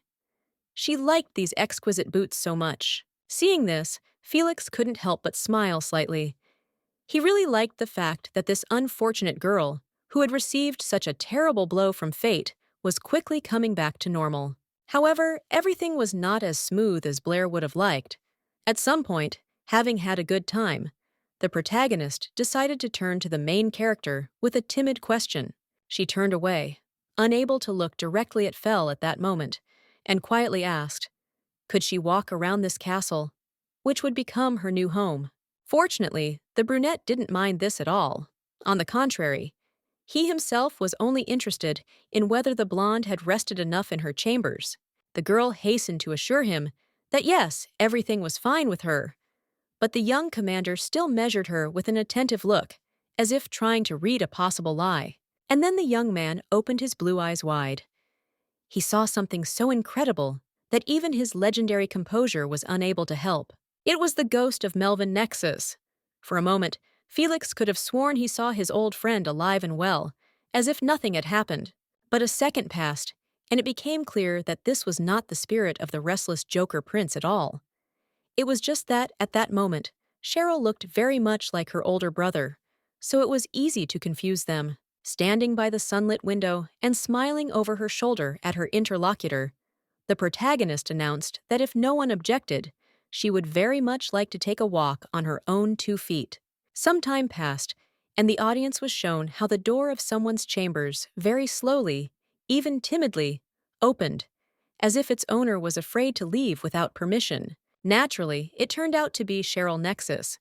She liked these exquisite boots so much. Seeing this, Felix couldn't help but smile slightly. He really liked the fact that this unfortunate girl, who had received such a terrible blow from fate, was quickly coming back to normal. However, everything was not as smooth as Blair would have liked. At some point, having had a good time, the protagonist decided to turn to the main character with a timid question. She turned away, unable to look directly at Fel at that moment, and quietly asked, could she walk around this castle, which would become her new home? Fortunately, the brunette didn't mind this at all. On the contrary, he himself was only interested in whether the blonde had rested enough in her chambers. The girl hastened to assure him that yes, everything was fine with her, but the young commander still measured her with an attentive look, as if trying to read a possible lie. And then the young man opened his blue eyes wide. He saw something so incredible that even his legendary composure was unable to help. It was the ghost of Melvin Nexus. For a moment, Felix could have sworn he saw his old friend alive and well, as if nothing had happened. But a second passed, and it became clear that this was not the spirit of the restless Joker Prince at all. It was just that, at that moment, Cheryl looked very much like her older brother, so it was easy to confuse them. Standing by the sunlit window and smiling over her shoulder at her interlocutor, the protagonist announced that if no one objected, she would very much like to take a walk on her own 2 feet. Some time passed, and the audience was shown how the door of someone's chambers very slowly, even timidly, opened, as if its owner was afraid to leave without permission. Naturally, it turned out to be Cheryl Nexus.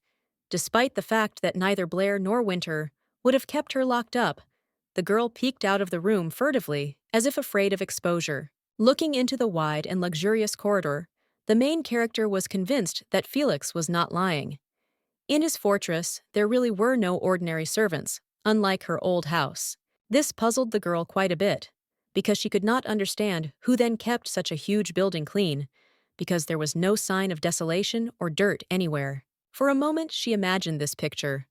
Despite the fact that neither Blair nor Winter would have kept her locked up, the girl peeked out of the room furtively, as if afraid of exposure. Looking into the wide and luxurious corridor, the main character was convinced that Felix was not lying. In his fortress, there really were no ordinary servants, unlike her old house. This puzzled the girl quite a bit, because she could not understand who then kept such a huge building clean, because there was no sign of desolation or dirt anywhere. For a moment, she imagined this picture.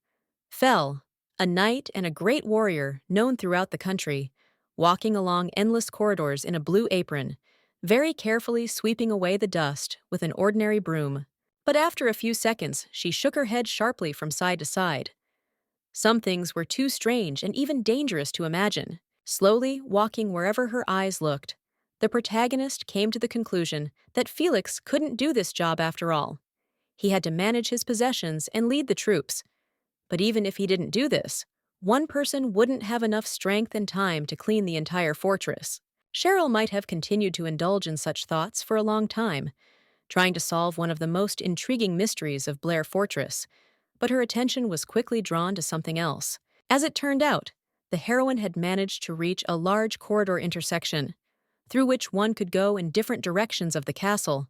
Fel, a knight and a great warrior known throughout the country, walking along endless corridors in a blue apron, very carefully sweeping away the dust with an ordinary broom. But after a few seconds, she shook her head sharply from side to side. Some things were too strange and even dangerous to imagine. Slowly walking wherever her eyes looked, the protagonist came to the conclusion that Felix couldn't do this job after all. He had to manage his possessions and lead the troops. But even if he didn't do this, one person wouldn't have enough strength and time to clean the entire fortress. Cheryl might have continued to indulge in such thoughts for a long time, trying to solve one of the most intriguing mysteries of Blair Fortress, but her attention was quickly drawn to something else. As it turned out, the heroine had managed to reach a large corridor intersection, through which one could go in different directions of the castle,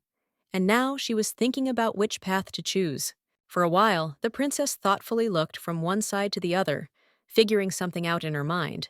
and now she was thinking about which path to choose. For a while, the princess thoughtfully looked from one side to the other, figuring something out in her mind,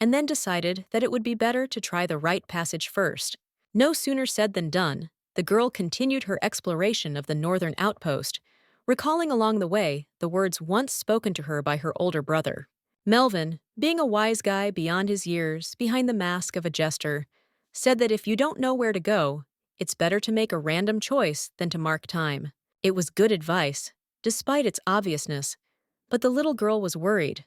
and then decided that it would be better to try the right passage first. No sooner said than done. The girl continued her exploration of the northern outpost, recalling along the way the words once spoken to her by her older brother. Melvin, being a wise guy beyond his years, behind the mask of a jester, said that if you don't know where to go, it's better to make a random choice than to mark time. It was good advice, despite its obviousness, but the little girl was worried.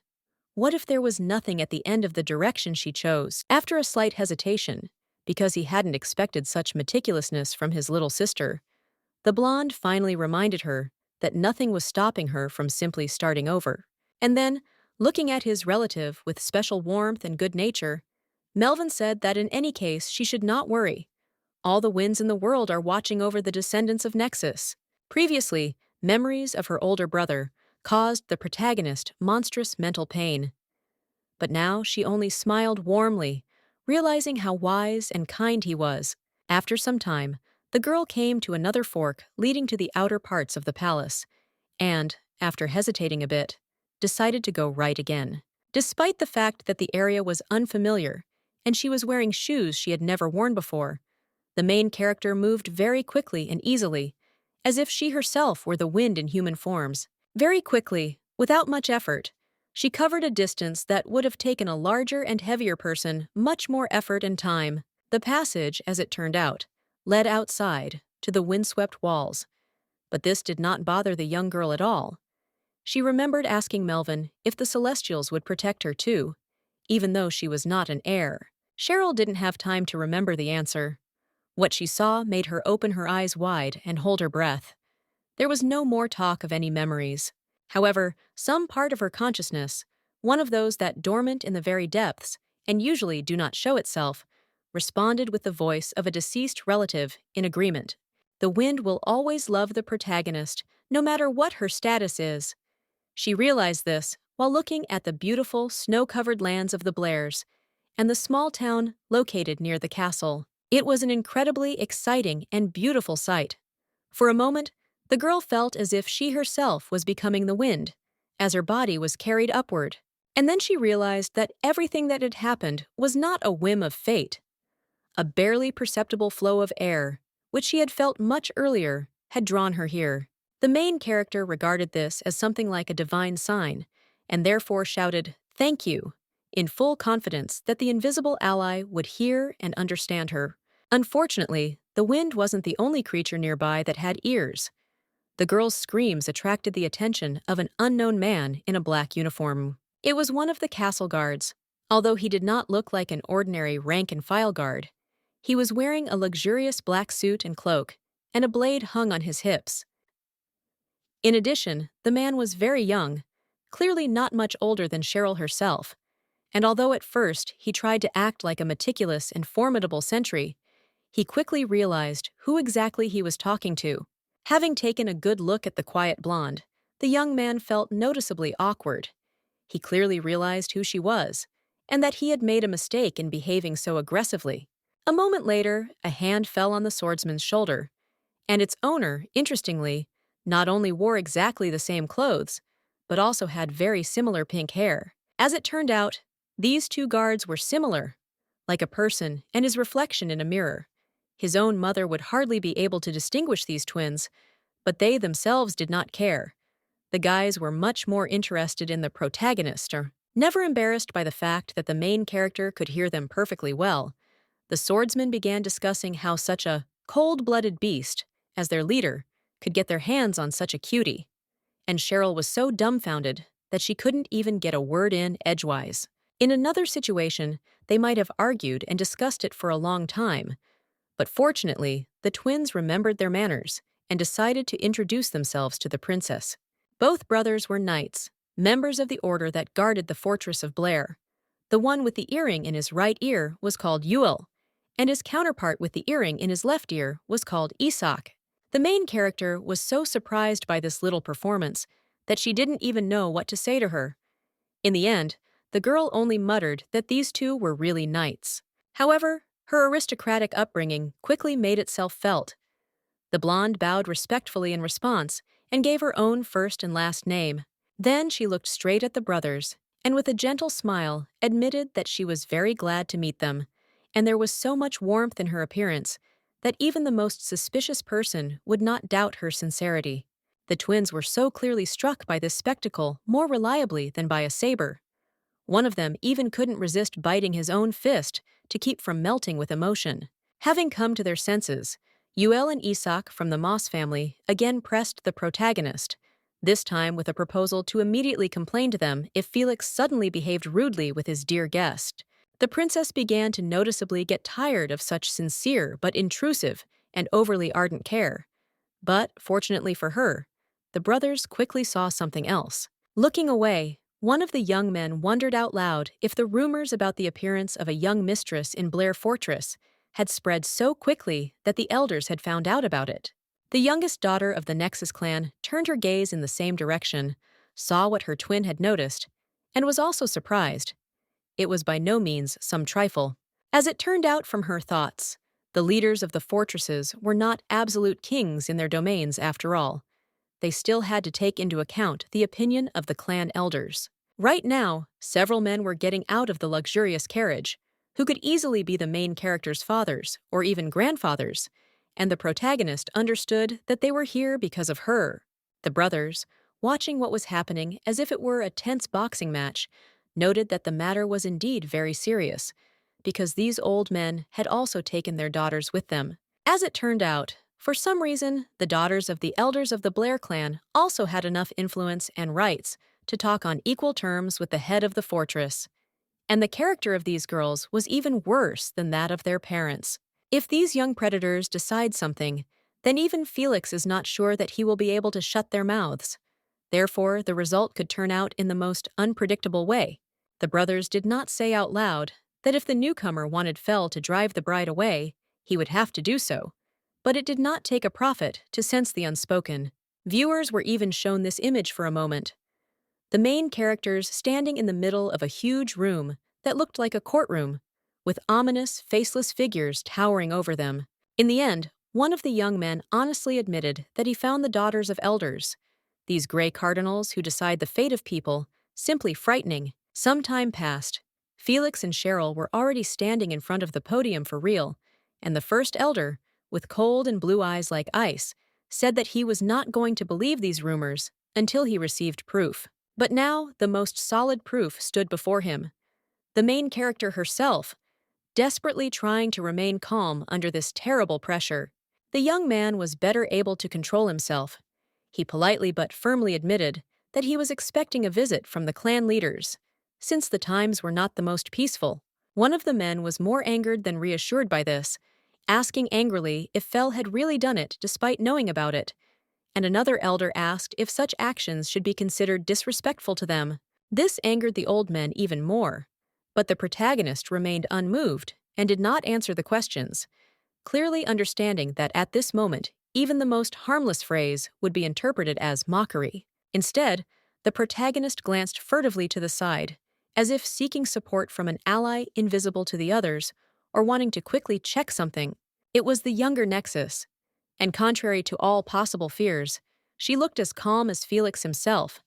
What if there was nothing at the end of the direction she chose? After a slight hesitation, because he hadn't expected such meticulousness from his little sister, the blonde finally reminded her that nothing was stopping her from simply starting over. And then, looking at his relative with special warmth and good nature, Melvin said that in any case she should not worry. All the winds in the world are watching over the descendants of Nexus. Previously, memories of her older brother caused the protagonist monstrous mental pain. But now she only smiled warmly, realizing how wise and kind he was. After some time, the girl came to another fork leading to the outer parts of the palace, and, after hesitating a bit, decided to go right again. Despite the fact that the area was unfamiliar, and she was wearing shoes she had never worn before, the main character moved very quickly and easily, as if she herself were the wind in human forms. Very quickly, without much effort, she covered a distance that would have taken a larger and heavier person much more effort and time. The passage, as it turned out, led outside, to the windswept walls. But this did not bother the young girl at all. She remembered asking Melvin if the Celestials would protect her too, even though she was not an heir. Cheryl didn't have time to remember the answer. What she saw made her open her eyes wide and hold her breath. There was no more talk of any memories. However, some part of her consciousness, one of those that dormant in the very depths and usually do not show itself, responded with the voice of a deceased relative in agreement. The wind will always love the protagonist, no matter what her status is. She realized this while looking at the beautiful, snow-covered lands of the Blairs and the small town located near the castle. It was an incredibly exciting and beautiful sight. For a moment, the girl felt as if she herself was becoming the wind, as her body was carried upward. And then she realized that everything that had happened was not a whim of fate. A barely perceptible flow of air, which she had felt much earlier, had drawn her here. The main character regarded this as something like a divine sign, and therefore shouted, "Thank you," in full confidence that the invisible ally would hear and understand her. Unfortunately, the wind wasn't the only creature nearby that had ears. The girl's screams attracted the attention of an unknown man in a black uniform. It was one of the castle guards. Although he did not look like an ordinary rank-and-file guard, he was wearing a luxurious black suit and cloak, and a blade hung on his hips. In addition, the man was very young, clearly not much older than Cheryl herself, and although at first he tried to act like a meticulous and formidable sentry, he quickly realized who exactly he was talking to. Having taken a good look at the quiet blonde, the young man felt noticeably awkward. He clearly realized who she was, and that he had made a mistake in behaving so aggressively. A moment later, a hand fell on the swordsman's shoulder, and its owner, interestingly, not only wore exactly the same clothes, but also had very similar pink hair. As it turned out, these two guards were similar, like a person and his reflection in a mirror. His own mother would hardly be able to distinguish these twins, but they themselves did not care. The guys were much more interested in the protagonist, or never embarrassed by the fact that the main character could hear them perfectly well. The swordsmen began discussing how such a cold-blooded beast, as their leader, could get their hands on such a cutie. And Cheryl was so dumbfounded that she couldn't even get a word in edgewise. In another situation, they might have argued and discussed it for a long time, but fortunately, the twins remembered their manners and decided to introduce themselves to the princess. Both brothers were knights, members of the order that guarded the fortress of Blair. The one with the earring in his right ear was called Ewell, and his counterpart with the earring in his left ear was called Isak. The main character was so surprised by this little performance that she didn't even know what to say to her. In the end, the girl only muttered that these two were really knights. However, her aristocratic upbringing quickly made itself felt. The blonde bowed respectfully in response and gave her own first and last name. Then she looked straight at the brothers and with a gentle smile admitted that she was very glad to meet them, and there was so much warmth in her appearance that even the most suspicious person would not doubt her sincerity. The twins were so clearly struck by this spectacle more reliably than by a saber. One of them even couldn't resist biting his own fist to keep from melting with emotion. Having come to their senses, Ewell and Isak from the Moss family again pressed the protagonist, this time with a proposal to immediately complain to them if Felix suddenly behaved rudely with his dear guest. The princess began to noticeably get tired of such sincere but intrusive and overly ardent care. But, fortunately for her, the brothers quickly saw something else. Looking away, one of the young men wondered out loud if the rumors about the appearance of a young mistress in Blair Fortress had spread so quickly that the elders had found out about it. The youngest daughter of the Nexus clan turned her gaze in the same direction, saw what her twin had noticed, and was also surprised. It was by no means some trifle. As it turned out from her thoughts, the leaders of the fortresses were not absolute kings in their domains after all. They still had to take into account the opinion of the clan elders. Right now, several men were getting out of the luxurious carriage, who could easily be the main character's fathers or even grandfathers, and the protagonist understood that they were here because of her. The brothers, watching what was happening as if it were a tense boxing match, noted that the matter was indeed very serious, because these old men had also taken their daughters with them. As it turned out, for some reason, the daughters of the elders of the Blair clan also had enough influence and rights to talk on equal terms with the head of the fortress. And the character of these girls was even worse than that of their parents. If these young predators decide something, then even Felix is not sure that he will be able to shut their mouths. Therefore, the result could turn out in the most unpredictable way. The brothers did not say out loud that if the newcomer wanted Fel to drive the bride away, he would have to do so. But it did not take a prophet to sense the unspoken. Viewers were even shown this image for a moment. The main characters standing in the middle of a huge room that looked like a courtroom, with ominous, faceless figures towering over them. In the end, one of the young men honestly admitted that he found the daughters of elders, these gray cardinals who decide the fate of people, simply frightening. Some time passed. Felix and Cheryl were already standing in front of the podium for real, and the first elder, with cold and blue eyes like ice, said that he was not going to believe these rumors until he received proof. But now the most solid proof stood before him. The main character herself, desperately trying to remain calm under this terrible pressure. The young man was better able to control himself. He politely but firmly admitted that he was expecting a visit from the clan leaders, since the times were not the most peaceful. One of the men was more angered than reassured by this, asking angrily if Fel had really done it despite knowing about it, and another elder asked if such actions should be considered disrespectful to them. This angered the old men even more, but the protagonist remained unmoved and did not answer the questions, clearly understanding that at this moment, even the most harmless phrase would be interpreted as mockery. Instead, the protagonist glanced furtively to the side, as if seeking support from an ally invisible to the others or wanting to quickly check something. It was the younger Nexus, and contrary to all possible fears, she looked as calm as Felix himself,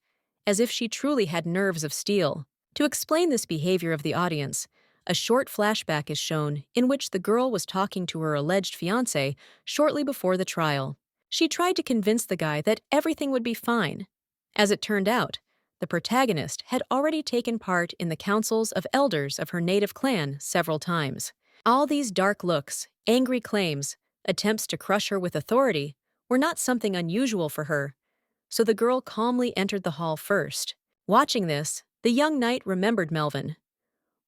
as if she truly had nerves of steel. To explain this behavior of the audience, a short flashback is shown in which the girl was talking to her alleged fiancé shortly before the trial. She tried to convince the guy that everything would be fine. As it turned out, the protagonist had already taken part in the councils of elders of her native clan several times. All these dark looks, angry claims, attempts to crush her with authority were not something unusual for her, so the girl calmly entered the hall first. Watching this, the young knight remembered Melvin.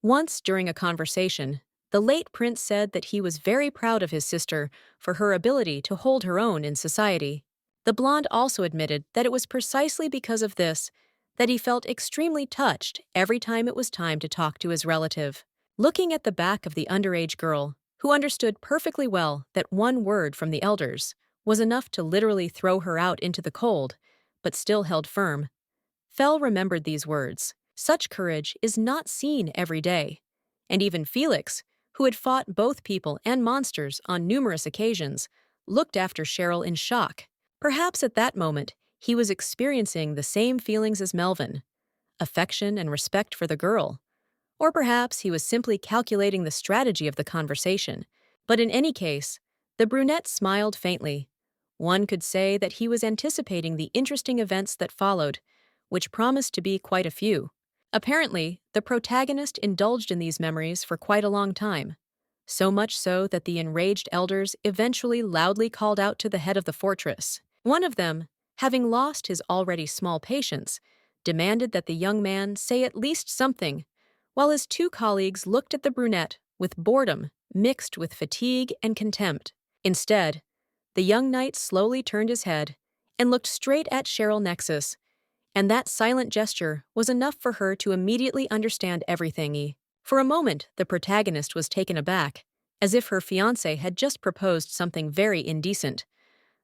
Once, during a conversation, the late prince said that he was very proud of his sister for her ability to hold her own in society. The blonde also admitted that it was precisely because of this that he felt extremely touched every time it was time to talk to his relative. Looking at the back of the underage girl, who understood perfectly well that one word from the elders was enough to literally throw her out into the cold, but still held firm, Fel remembered these words. Such courage is not seen every day, and even Felix, who had fought both people and monsters on numerous occasions, looked after Cheryl in shock. Perhaps at that moment, he was experiencing the same feelings as Melvin, affection and respect for the girl. Or perhaps he was simply calculating the strategy of the conversation. But in any case, the brunette smiled faintly. One could say that he was anticipating the interesting events that followed, which promised to be quite a few. Apparently, the protagonist indulged in these memories for quite a long time, so much so that the enraged elders eventually loudly called out to the head of the fortress. One of them, having lost his already small patience, demanded that the young man say at least something, while his two colleagues looked at the brunette with boredom mixed with fatigue and contempt. Instead, the young knight slowly turned his head and looked straight at Cheryl Nexus, and that silent gesture was enough for her to immediately understand everything. For a moment, the protagonist was taken aback, as if her fiancé had just proposed something very indecent.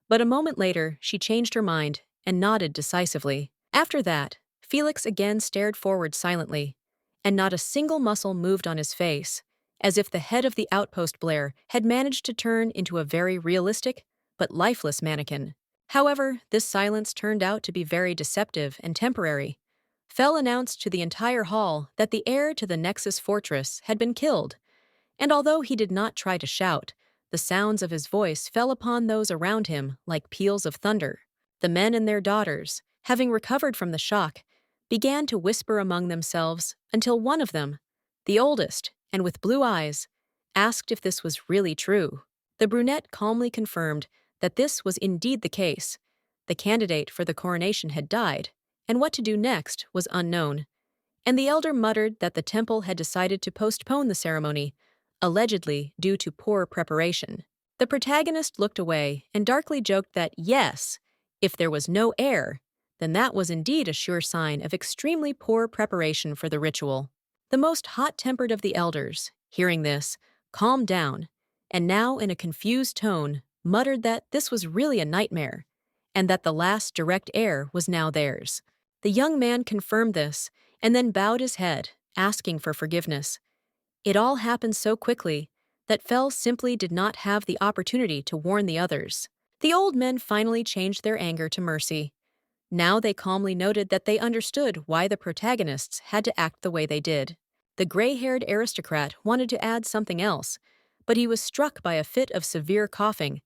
But a moment later, she changed her mind and nodded decisively. After that, Felix again stared forward silently, and not a single muscle moved on his face, as if the head of the outpost Blair had managed to turn into a very realistic but lifeless mannequin. However, this silence turned out to be very deceptive and temporary. Fel announced to the entire hall that the heir to the Nexus fortress had been killed, and although he did not try to shout, the sounds of his voice fell upon those around him like peals of thunder. The men and their daughters, having recovered from the shock, began to whisper among themselves until one of them, the oldest and with blue eyes, asked if this was really true. The brunette calmly confirmed that this was indeed the case. The candidate for the coronation had died, and what to do next was unknown. and the elder muttered that the temple had decided to postpone the ceremony, allegedly due to poor preparation. The protagonist looked away and darkly joked that, yes, if there was no heir, then that was indeed a sure sign of extremely poor preparation for the ritual. The most hot-tempered of the elders, hearing this, calmed down, and now in a confused tone muttered that this was really a nightmare, and that the last direct heir was now theirs. The young man confirmed this, and then bowed his head, asking for forgiveness. It all happened so quickly that Fel simply did not have the opportunity to warn the others. The old men finally changed their anger to mercy. Now they calmly noted that they understood why the protagonists had to act the way they did. The gray-haired aristocrat wanted to add something else, but he was struck by a fit of severe coughing,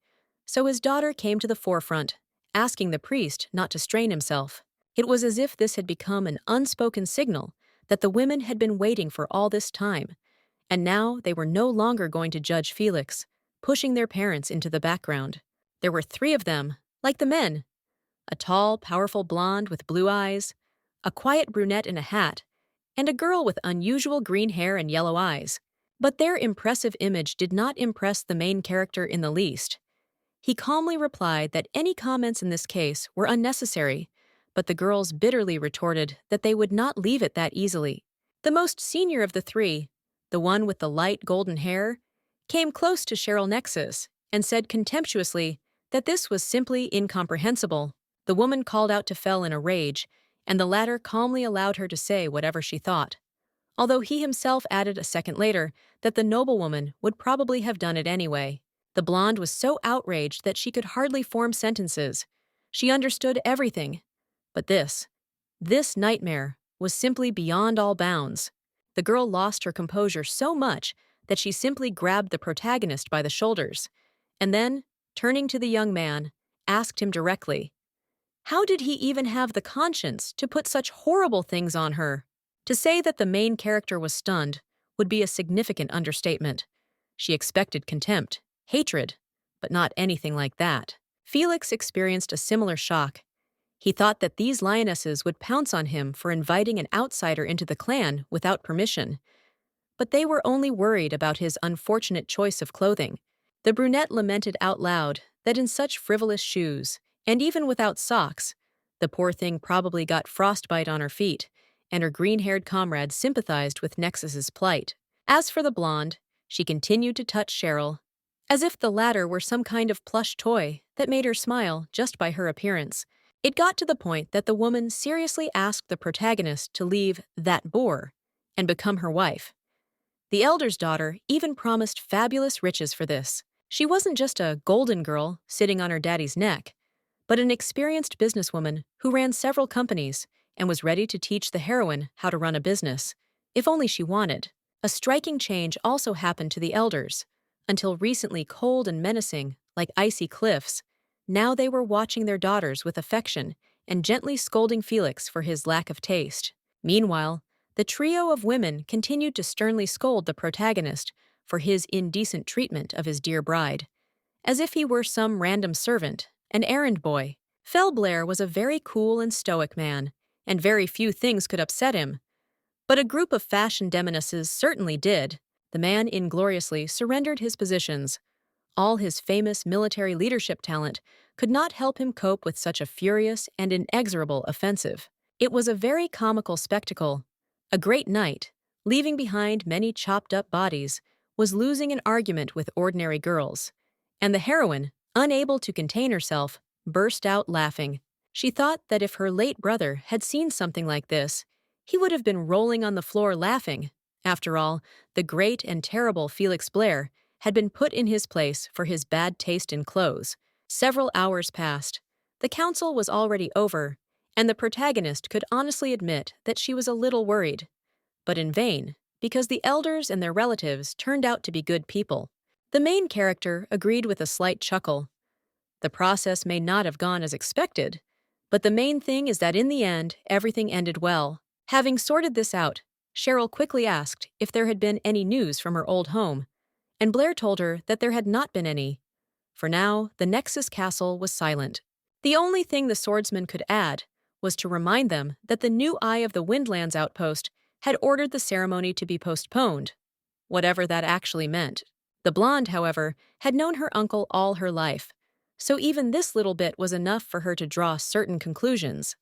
so his daughter came to the forefront, asking the priest not to strain himself. It was as if this had become an unspoken signal that the women had been waiting for all this time, and now they were no longer going to judge Felix, pushing their parents into the background. There were 3 of them, like the men: a tall, powerful blonde with blue eyes, a quiet brunette in a hat, and a girl with unusual green hair and yellow eyes. But their impressive image did not impress the main character in the least. He calmly replied that any comments in this case were unnecessary, but the girls bitterly retorted that they would not leave it that easily. The most senior of the 3, the one with the light golden hair, came close to Cheryl Nexus and said contemptuously that this was simply incomprehensible. The woman called out to Fel in a rage, and the latter calmly allowed her to say whatever she thought, although he himself added a second later that the noblewoman would probably have done it anyway. The blonde was so outraged that she could hardly form sentences. She understood everything. But this nightmare was simply beyond all bounds. The girl lost her composure so much that she simply grabbed the protagonist by the shoulders, and then, turning to the young man, asked him directly, how did he even have the conscience to put such horrible things on her? To say that the main character was stunned would be a significant understatement. She expected contempt, hatred, but not anything like that. Felix experienced a similar shock. He thought that these lionesses would pounce on him for inviting an outsider into the clan without permission. But they were only worried about his unfortunate choice of clothing. The brunette lamented out loud that in such frivolous shoes, and even without socks, the poor thing probably got frostbite on her feet, and her green-haired comrade sympathized with Nexus's plight. As for the blonde, she continued to touch Cheryl, as if the latter were some kind of plush toy that made her smile just by her appearance. It got to the point that the woman seriously asked the protagonist to leave that boor and become her wife. The elder's daughter even promised fabulous riches for this. She wasn't just a golden girl sitting on her daddy's neck, but an experienced businesswoman who ran several companies and was ready to teach the heroine how to run a business, if only she wanted. A striking change also happened to the elders. Until recently cold and menacing, like icy cliffs, now they were watching their daughters with affection and gently scolding Felix for his lack of taste. Meanwhile, the trio of women continued to sternly scold the protagonist for his indecent treatment of his dear bride, as if he were some random servant, an errand boy. Fel Blair was a very cool and stoic man, and very few things could upset him. But a group of fashion demonesses certainly did. The man ingloriously surrendered his positions. All his famous military leadership talent could not help him cope with such a furious and inexorable offensive. It was a very comical spectacle. A great knight, leaving behind many chopped-up bodies, was losing an argument with ordinary girls, and the heroine, unable to contain herself, burst out laughing. She thought that if her late brother had seen something like this, he would have been rolling on the floor laughing. After all, the great and terrible Felix Blair had been put in his place for his bad taste in clothes. Several hours passed. The council was already over, and the protagonist could honestly admit that she was a little worried. But in vain, because the elders and their relatives turned out to be good people. The main character agreed with a slight chuckle. The process may not have gone as expected, but the main thing is that in the end, everything ended well. Having sorted this out, Cheryl quickly asked if there had been any news from her old home, and Blair told her that there had not been any. For now, the Nexus Castle was silent. The only thing the swordsman could add was to remind them that the new Eye of the Windlands outpost had ordered the ceremony to be postponed, whatever that actually meant. The blonde, however, had known her uncle all her life, so even this little bit was enough for her to draw certain conclusions.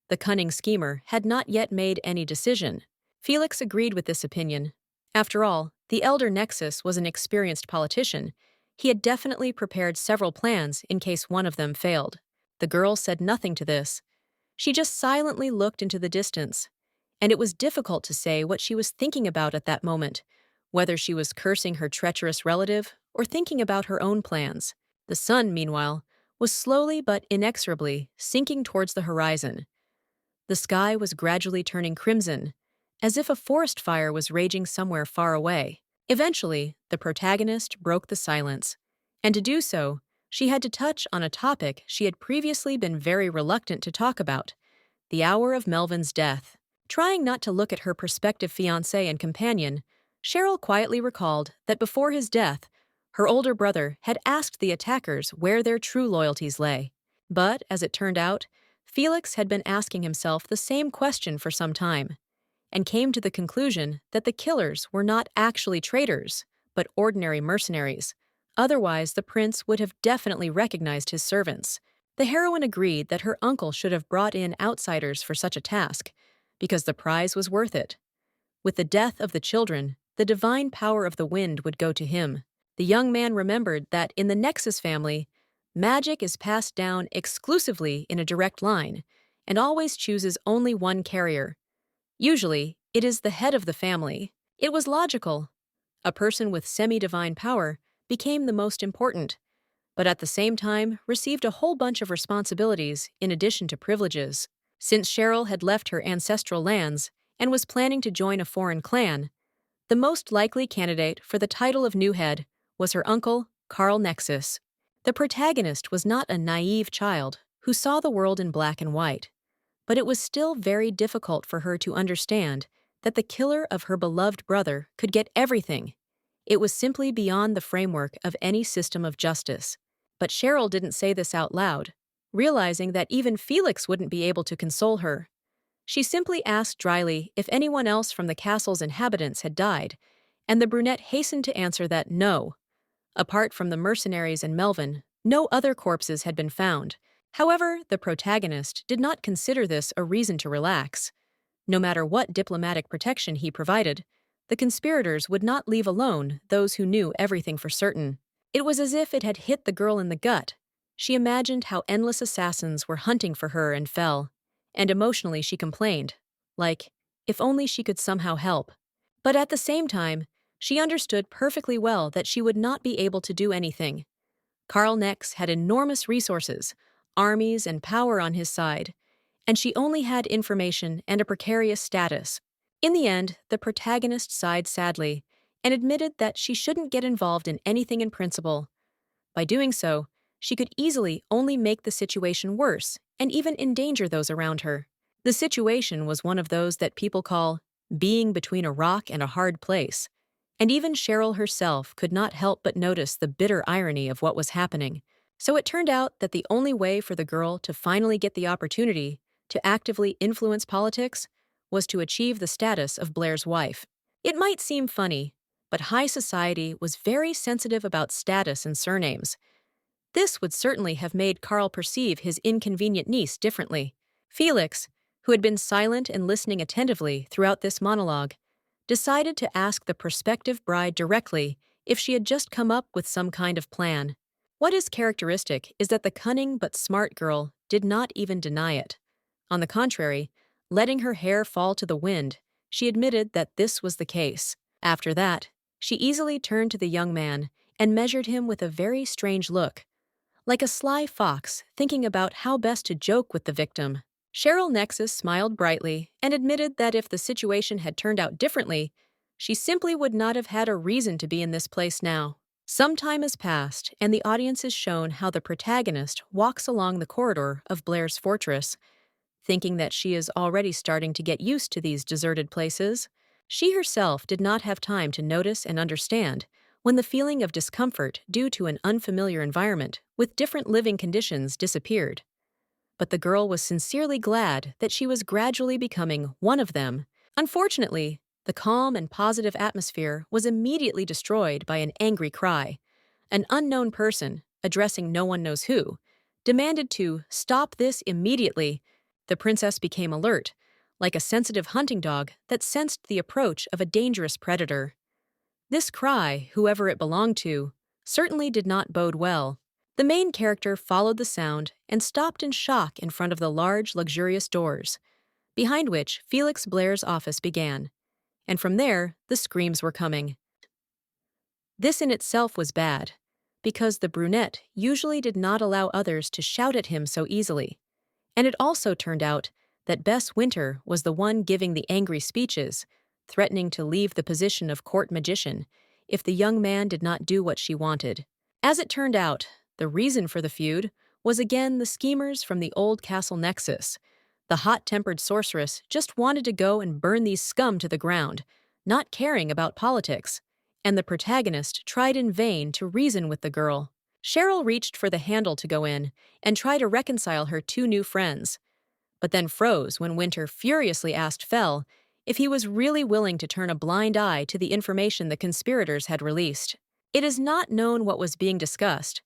The cunning schemer had not yet made any decision. Felix agreed with this opinion. After all, the elder Nexus was an experienced politician. He had definitely prepared several plans in case one of them failed. The girl said nothing to this. She just silently looked into the distance, and it was difficult to say what she was thinking about at that moment, whether she was cursing her treacherous relative or thinking about her own plans. The sun, meanwhile, was slowly but inexorably sinking towards the horizon. The sky was gradually turning crimson, as if a forest fire was raging somewhere far away. Eventually, the protagonist broke the silence, and to do so, she had to touch on a topic she had previously been very reluctant to talk about: the hour of Melvin's death. Trying not to look at her prospective fiancé and companion, Cheryl quietly recalled that before his death, her older brother had asked the attackers where their true loyalties lay. But, as it turned out, Felix had been asking himself the same question for some time, and came to the conclusion that the killers were not actually traitors, but ordinary mercenaries. Otherwise, the prince would have definitely recognized his servants. The heroine agreed that her uncle should have brought in outsiders for such a task, because the prize was worth it. With the death of the children, the divine power of the wind would go to him. The young man remembered that in the Nexus family, magic is passed down exclusively in a direct line, and always chooses only one carrier. Usually, it is the head of the family. It was logical. A person with semi-divine power became the most important, but at the same time received a whole bunch of responsibilities in addition to privileges. Since Cheryl had left her ancestral lands and was planning to join a foreign clan, the most likely candidate for the title of new head was her uncle, Carl Nexus. The protagonist was not a naive child who saw the world in black and white, but it was still very difficult for her to understand that the killer of her beloved brother could get everything. It was simply beyond the framework of any system of justice. But Cheryl didn't say this out loud, realizing that even Felix wouldn't be able to console her. She simply asked dryly if anyone else from the castle's inhabitants had died, and the brunette hastened to answer that no. Apart from the mercenaries and Melvin, no other corpses had been found. However, the protagonist did not consider this a reason to relax. No matter what diplomatic protection he provided, the conspirators would not leave alone those who knew everything for certain. It was as if it had hit the girl in the gut. She imagined how endless assassins were hunting for her and fell, and emotionally she complained, like, if only she could somehow help. But at the same time, she understood perfectly well that she would not be able to do anything. Carl Nex had enormous resources, armies, and power on his side, and she only had information and a precarious status. In the end, the protagonist sighed sadly and admitted that she shouldn't get involved in anything in principle. By doing so, she could easily only make the situation worse and even endanger those around her. The situation was one of those that people call being between a rock and a hard place, and even Cheryl herself could not help but notice the bitter irony of what was happening. So it turned out that the only way for the girl to finally get the opportunity to actively influence politics was to achieve the status of Blair's wife. It might seem funny, but high society was very sensitive about status and surnames. This would certainly have made Carl perceive his inconvenient niece differently. Felix, who had been silent and listening attentively throughout this monologue, decided to ask the prospective bride directly if she had just come up with some kind of plan. What is characteristic is that the cunning but smart girl did not even deny it. On the contrary, letting her hair fall to the wind, she admitted that this was the case. After that, she easily turned to the young man and measured him with a very strange look, like a sly fox thinking about how best to joke with the victim. Cheryl Nexus smiled brightly and admitted that if the situation had turned out differently, she simply would not have had a reason to be in this place now. Some time has passed, and the audience is shown how the protagonist walks along the corridor of Blair's fortress, thinking that she is already starting to get used to these deserted places. She herself did not have time to notice and understand when the feeling of discomfort due to an unfamiliar environment with different living conditions disappeared. But the girl was sincerely glad that she was gradually becoming one of them, Unfortunately, the calm and positive atmosphere was immediately destroyed by an angry cry. An unknown person, addressing no one knows who, demanded to stop this immediately. The princess became alert, like a sensitive hunting dog that sensed the approach of a dangerous predator. This cry, whoever it belonged to, certainly did not bode well. The main character followed the sound and stopped in shock in front of the large, luxurious doors, behind which Felix Blair's office began. And from there, the screams were coming. This in itself was bad, because the brunette usually did not allow others to shout at him so easily. And it also turned out that Bess Winter was the one giving the angry speeches, threatening to leave the position of court magician if the young man did not do what she wanted. As it turned out, the reason for the feud was again the schemers from the old castle nexus. The hot-tempered sorceress just wanted to go and burn these scum to the ground, not caring about politics, and the protagonist tried in vain to reason with the girl. Cheryl reached for the handle to go in and try to reconcile her two new friends, but then froze when Winter furiously asked Fell if he was really willing to turn a blind eye to the information the conspirators had released. It is not known what was being discussed,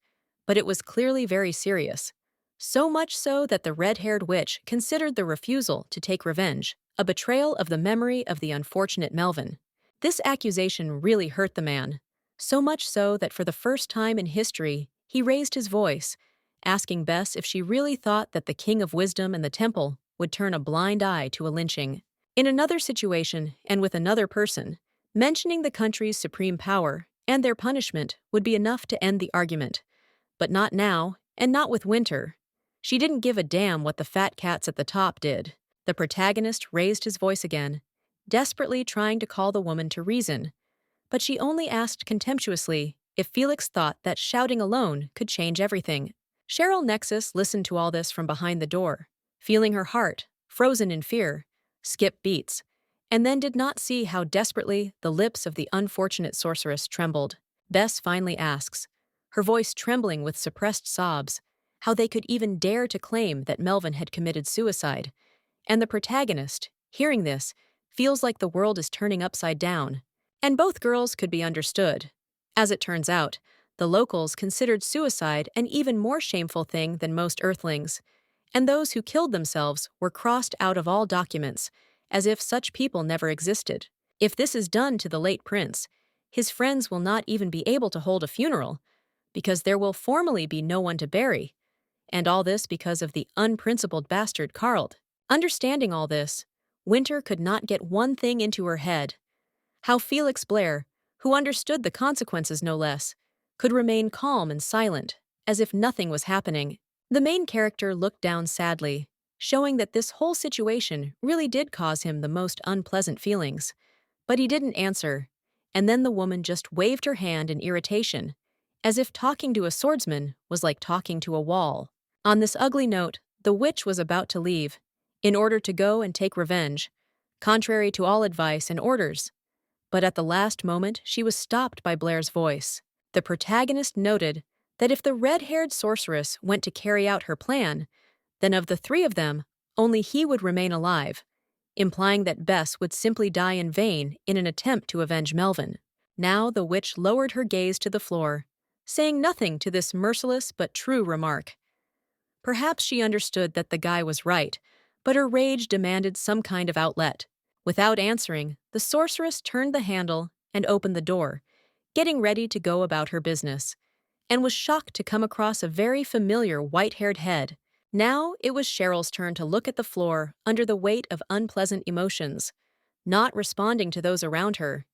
but it was clearly very serious. So much so that the red-haired witch considered the refusal to take revenge a betrayal of the memory of the unfortunate Melvin. This accusation really hurt the man, so much so that for the first time in history, he raised his voice, asking Bess if she really thought that the King of Wisdom and the Temple would turn a blind eye to a lynching. In another situation, and with another person, mentioning the country's supreme power and their punishment would be enough to end the argument. But not now, and not with Winter. She didn't give a damn what the fat cats at the top did. The protagonist raised his voice again, desperately trying to call the woman to reason, but she only asked contemptuously if Felix thought that shouting alone could change everything. Cheryl Nexus listened to all this from behind the door, feeling her heart, frozen in fear, skip beats, and then did not see how desperately the lips of the unfortunate sorceress trembled. Bess finally asks, her voice trembling with suppressed sobs, how they could even dare to claim that Melvin had committed suicide. And the protagonist, hearing this, feels like the world is turning upside down. And both girls could be understood. As it turns out, the locals considered suicide an even more shameful thing than most earthlings, and those who killed themselves were crossed out of all documents, as if such people never existed. If this is done to the late prince, his friends will not even be able to hold a funeral, because there will formally be no one to bury, and all this because of the unprincipled bastard Carl. Understanding all this, Winter could not get one thing into her head: how Felix Blair, who understood the consequences no less, could remain calm and silent, as if nothing was happening. The main character looked down sadly, showing that this whole situation really did cause him the most unpleasant feelings. But he didn't answer, and then the woman just waved her hand in irritation, as if talking to a swordsman was like talking to a wall. On this ugly note, the witch was about to leave, in order to go and take revenge, contrary to all advice and orders. But at the last moment, she was stopped by Blair's voice. The protagonist noted that if the red-haired sorceress went to carry out her plan, then of the three of them, only he would remain alive, implying that Bess would simply die in vain in an attempt to avenge Melvin. Now the witch lowered her gaze to the floor, saying nothing to this merciless but true remark. Perhaps she understood that the guy was right, but her rage demanded some kind of outlet. Without answering, the sorceress turned the handle and opened the door, getting ready to go about her business, and was shocked to come across a very familiar white-haired head. Now it was Cheryl's turn to look at the floor under the weight of unpleasant emotions, not responding to those around her,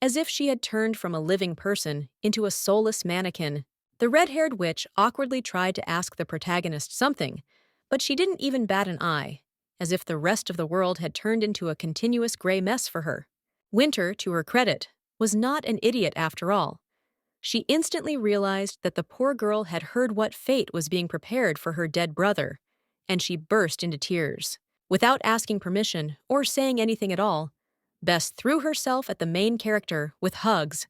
as if she had turned from a living person into a soulless mannequin. The red-haired witch awkwardly tried to ask the protagonist something, but she didn't even bat an eye, as if the rest of the world had turned into a continuous gray mess for her. Winter, to her credit, was not an idiot after all. She instantly realized that the poor girl had heard what fate was being prepared for her dead brother, and she burst into tears. Without asking permission or saying anything at all, Bess threw herself at the main character with hugs,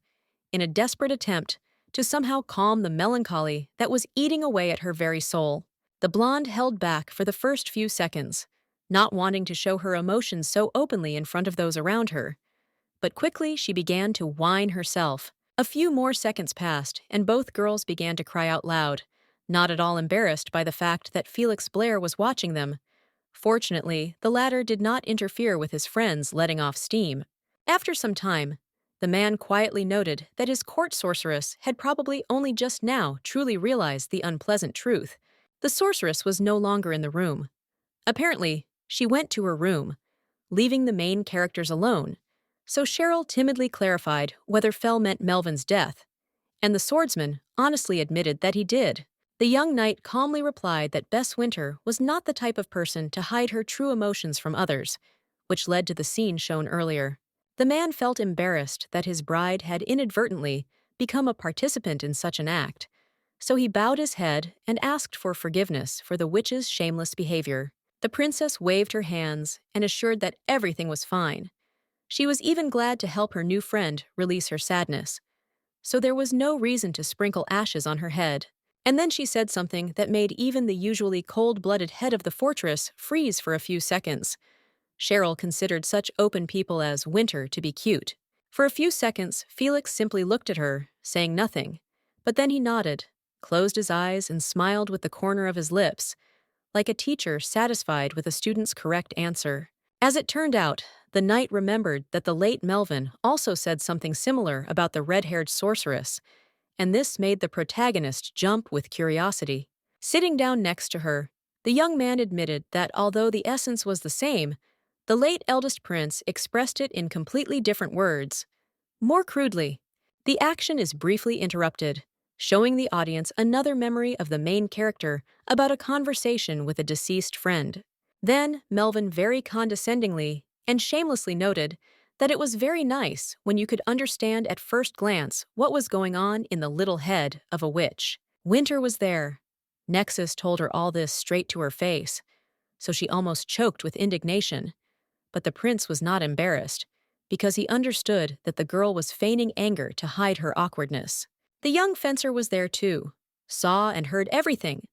in a desperate attempt to somehow calm the melancholy that was eating away at her very soul. The blonde held back for the first few seconds, not wanting to show her emotions so openly in front of those around her. But quickly she began to whine herself. A few more seconds passed, and both girls began to cry out loud, not at all embarrassed by the fact that Felix Blair was watching them. Fortunately, the latter did not interfere with his friends letting off steam. After some time, the man quietly noted that his court sorceress had probably only just now truly realized the unpleasant truth. The sorceress was no longer in the room. Apparently, she went to her room, leaving the main characters alone, so Cheryl timidly clarified whether Fell meant Melvin's death, and the swordsman honestly admitted that he did. The young knight calmly replied that Bess Winter was not the type of person to hide her true emotions from others, which led to the scene shown earlier. The man felt embarrassed that his bride had inadvertently become a participant in such an act, so he bowed his head and asked for forgiveness for the witch's shameless behavior. The princess waved her hands and assured that everything was fine. She was even glad to help her new friend release her sadness, so there was no reason to sprinkle ashes on her head. And then she said something that made even the usually cold-blooded head of the fortress freeze for a few seconds. Cheryl considered such open people as Winter to be cute. For a few seconds, Felix simply looked at her, saying nothing. But then he nodded, closed his eyes, and smiled with the corner of his lips, like a teacher satisfied with a student's correct answer. As it turned out, the knight remembered that the late Melvin also said something similar about the red-haired sorceress, and this made the protagonist jump with curiosity. Sitting down next to her, the young man admitted that although the essence was the same, the late eldest prince expressed it in completely different words. More crudely, the action is briefly interrupted, showing the audience another memory of the main character about a conversation with a deceased friend. Then, Melvin very condescendingly and shamelessly noted that it was very nice when you could understand at first glance what was going on in the little head of a witch. Winter was there. Nexus told her all this straight to her face, so she almost choked with indignation. But the prince was not embarrassed, because he understood that the girl was feigning anger to hide her awkwardness. The young fencer was there too, saw and heard everything.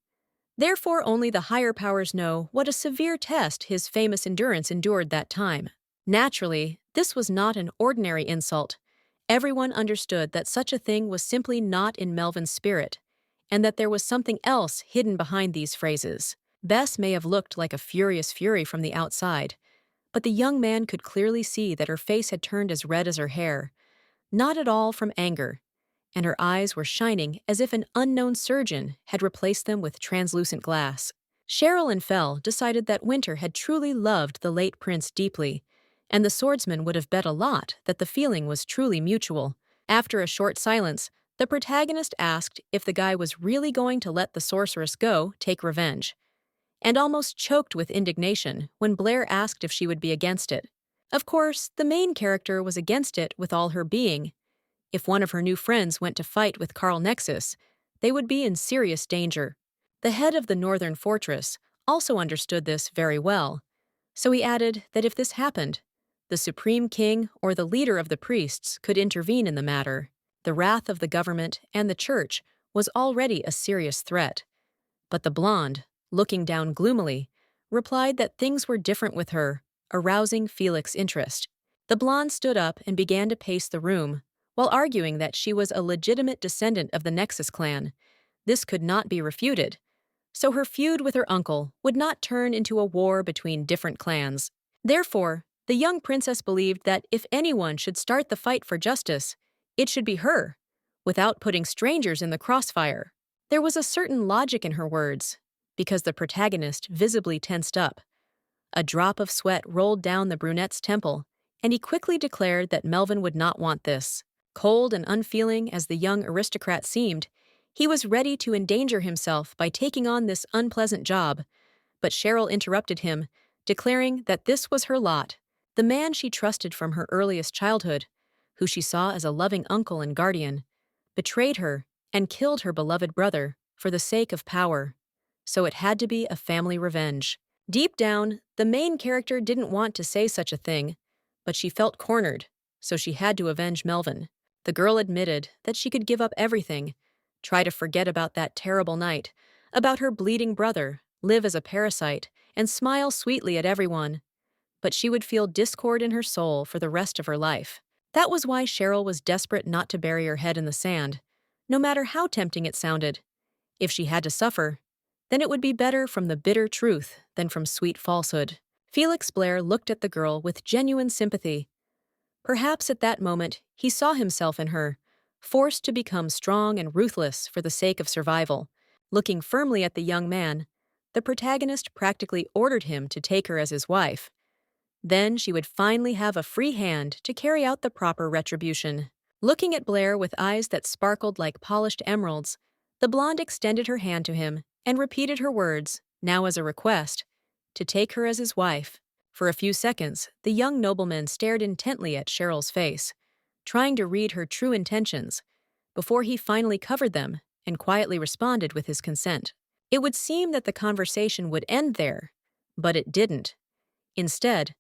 Therefore only the higher powers know what a severe test his famous endurance endured that time. Naturally, this was not an ordinary insult. Everyone understood that such a thing was simply not in Melvin's spirit, and that there was something else hidden behind these phrases. Bess may have looked like a furious fury from the outside, but the young man could clearly see that her face had turned as red as her hair, not at all from anger, and her eyes were shining as if an unknown surgeon had replaced them with translucent glass. Cheryl and Fell decided that Winter had truly loved the late prince deeply, and the swordsman would have bet a lot that the feeling was truly mutual. After a short silence, the protagonist asked if the guy was really going to let the sorceress go take revenge, and almost choked with indignation when Blair asked if she would be against it. Of course, the main character was against it with all her being. If one of her new friends went to fight with Carl Nexus, they would be in serious danger. The head of the northern fortress also understood this very well, so he added that if this happened, the supreme king or the leader of the priests could intervene in the matter. The wrath of the government and the church was already a serious threat. But the blonde, looking down gloomily, replied that things were different with her, arousing Felix's interest. The blonde stood up and began to pace the room, while arguing that she was a legitimate descendant of the Nexus clan. This could not be refuted, so her feud with her uncle would not turn into a war between different clans. Therefore, the young princess believed that if anyone should start the fight for justice, it should be her, without putting strangers in the crossfire. There was a certain logic in her words, because the protagonist visibly tensed up. A drop of sweat rolled down the brunette's temple, and he quickly declared that Melvin would not want this. Cold and unfeeling as the young aristocrat seemed, he was ready to endanger himself by taking on this unpleasant job. But Cheryl interrupted him, declaring that this was her lot. The man she trusted from her earliest childhood, who she saw as a loving uncle and guardian, betrayed her and killed her beloved brother for the sake of power. So it had to be a family revenge. Deep down, the main character didn't want to say such a thing, but she felt cornered, so she had to avenge Melvin. The girl admitted that she could give up everything, try to forget about that terrible night, about her bleeding brother, live as a parasite, and smile sweetly at everyone, but she would feel discord in her soul for the rest of her life. That was why Cheryl was desperate not to bury her head in the sand, no matter how tempting it sounded. If she had to suffer, then it would be better from the bitter truth than from sweet falsehood. Felix Blair looked at the girl with genuine sympathy. Perhaps at that moment he saw himself in her, forced to become strong and ruthless for the sake of survival. Looking firmly at the young man, the protagonist practically ordered him to take her as his wife. Then she would finally have a free hand to carry out the proper retribution. Looking at Blair with eyes that sparkled like polished emeralds, the blonde extended her hand to him and repeated her words, now as a request, to take her as his wife. For a few seconds, the young nobleman stared intently at Cheryl's face, trying to read her true intentions, before he finally covered them and quietly responded with his consent. It would seem that the conversation would end there, but it didn't. Instead,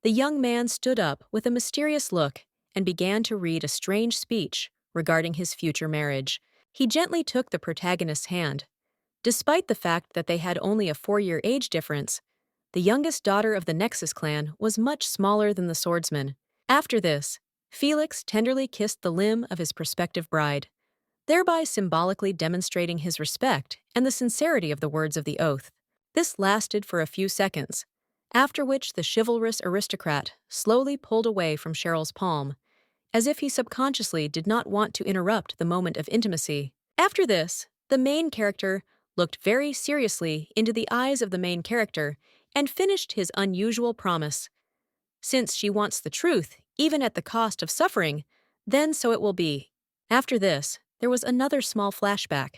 the young man stood up with a mysterious look and began to read a strange speech regarding his future marriage. He gently took the protagonist's hand. Despite the fact that they had only a 4-year age difference, the youngest daughter of the Nexus clan was much smaller than the swordsman. After this, Felix tenderly kissed the limb of his prospective bride, thereby symbolically demonstrating his respect and the sincerity of the words of the oath. This lasted for a few seconds, after which the chivalrous aristocrat slowly pulled away from Cheryl's palm, as if he subconsciously did not want to interrupt the moment of intimacy. After this, the main character looked very seriously into the eyes of the main character and finished his unusual promise. Since she wants the truth, even at the cost of suffering, then so it will be. After this, there was another small flashback.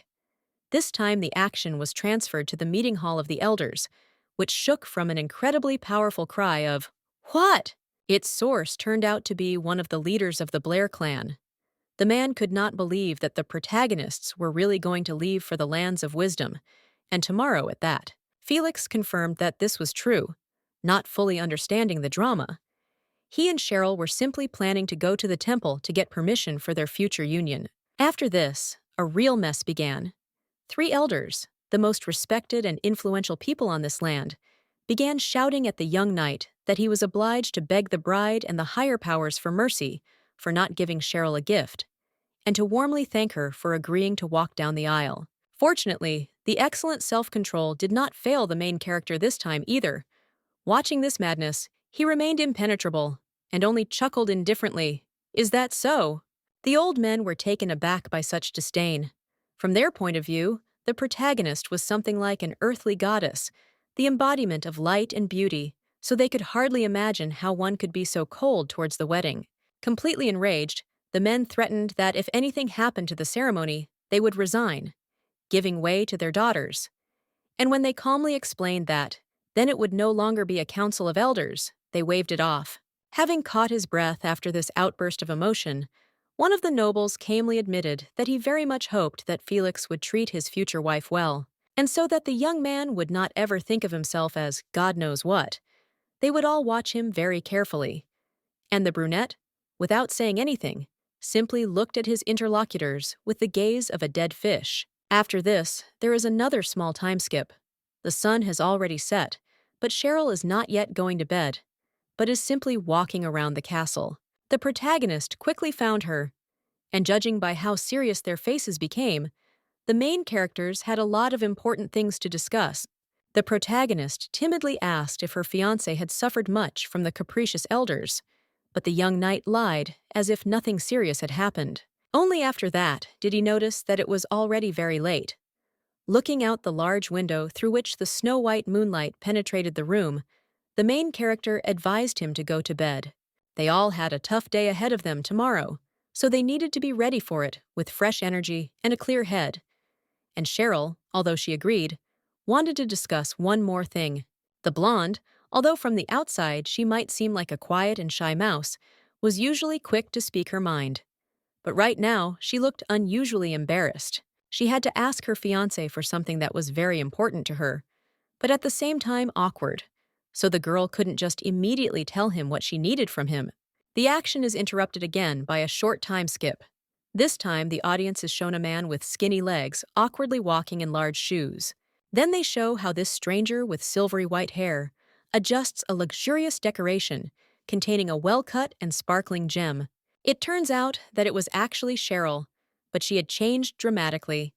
This time the action was transferred to the meeting hall of the elders, which shook from an incredibly powerful cry of, "What?" Its source turned out to be one of the leaders of the Blair clan. The man could not believe that the protagonists were really going to leave for the lands of wisdom, and tomorrow at that. Felix confirmed that this was true, not fully understanding the drama. He and Cheryl were simply planning to go to the temple to get permission for their future union. After this, a real mess began. 3 elders, the most respected and influential people on this land, began shouting at the young knight that he was obliged to beg the bride and the higher powers for mercy for not giving Cheryl a gift, and to warmly thank her for agreeing to walk down the aisle. Fortunately, the excellent self-control did not fail the main character this time either. Watching this madness, he remained impenetrable and only chuckled indifferently. "Is that so?" The old men were taken aback by such disdain. From their point of view, the protagonist was something like an earthly goddess, the embodiment of light and beauty, so they could hardly imagine how one could be so cold towards the wedding. Completely enraged, the men threatened that if anything happened to the ceremony, they would resign, giving way to their daughters. And when they calmly explained that, then it would no longer be a council of elders, they waved it off. Having caught his breath after this outburst of emotion, one of the nobles calmly admitted that he very much hoped that Felix would treat his future wife well, and so that the young man would not ever think of himself as God knows what. They would all watch him very carefully. And the brunette, without saying anything, simply looked at his interlocutors with the gaze of a dead fish. After this, there is another small time skip. The sun has already set, but Cheryl is not yet going to bed, but is simply walking around the castle. The protagonist quickly found her, and judging by how serious their faces became, the main characters had a lot of important things to discuss. The protagonist timidly asked if her fiancé had suffered much from the capricious elders, but the young knight lied as if nothing serious had happened. Only after that did he notice that it was already very late. Looking out the large window through which the snow-white moonlight penetrated the room, the main character advised him to go to bed. They all had a tough day ahead of them tomorrow, so they needed to be ready for it with fresh energy and a clear head. And Cheryl, although she agreed, wanted to discuss one more thing. The blonde, although from the outside she might seem like a quiet and shy mouse, was usually quick to speak her mind. But right now, she looked unusually embarrassed. She had to ask her fiancé for something that was very important to her, but at the same time awkward, so the girl couldn't just immediately tell him what she needed from him. The action is interrupted again by a short time skip. This time, the audience is shown a man with skinny legs awkwardly walking in large shoes. Then they show how this stranger with silvery white hair adjusts a luxurious decoration containing a well-cut and sparkling gem. It turns out that it was actually Cheryl, but she had changed dramatically.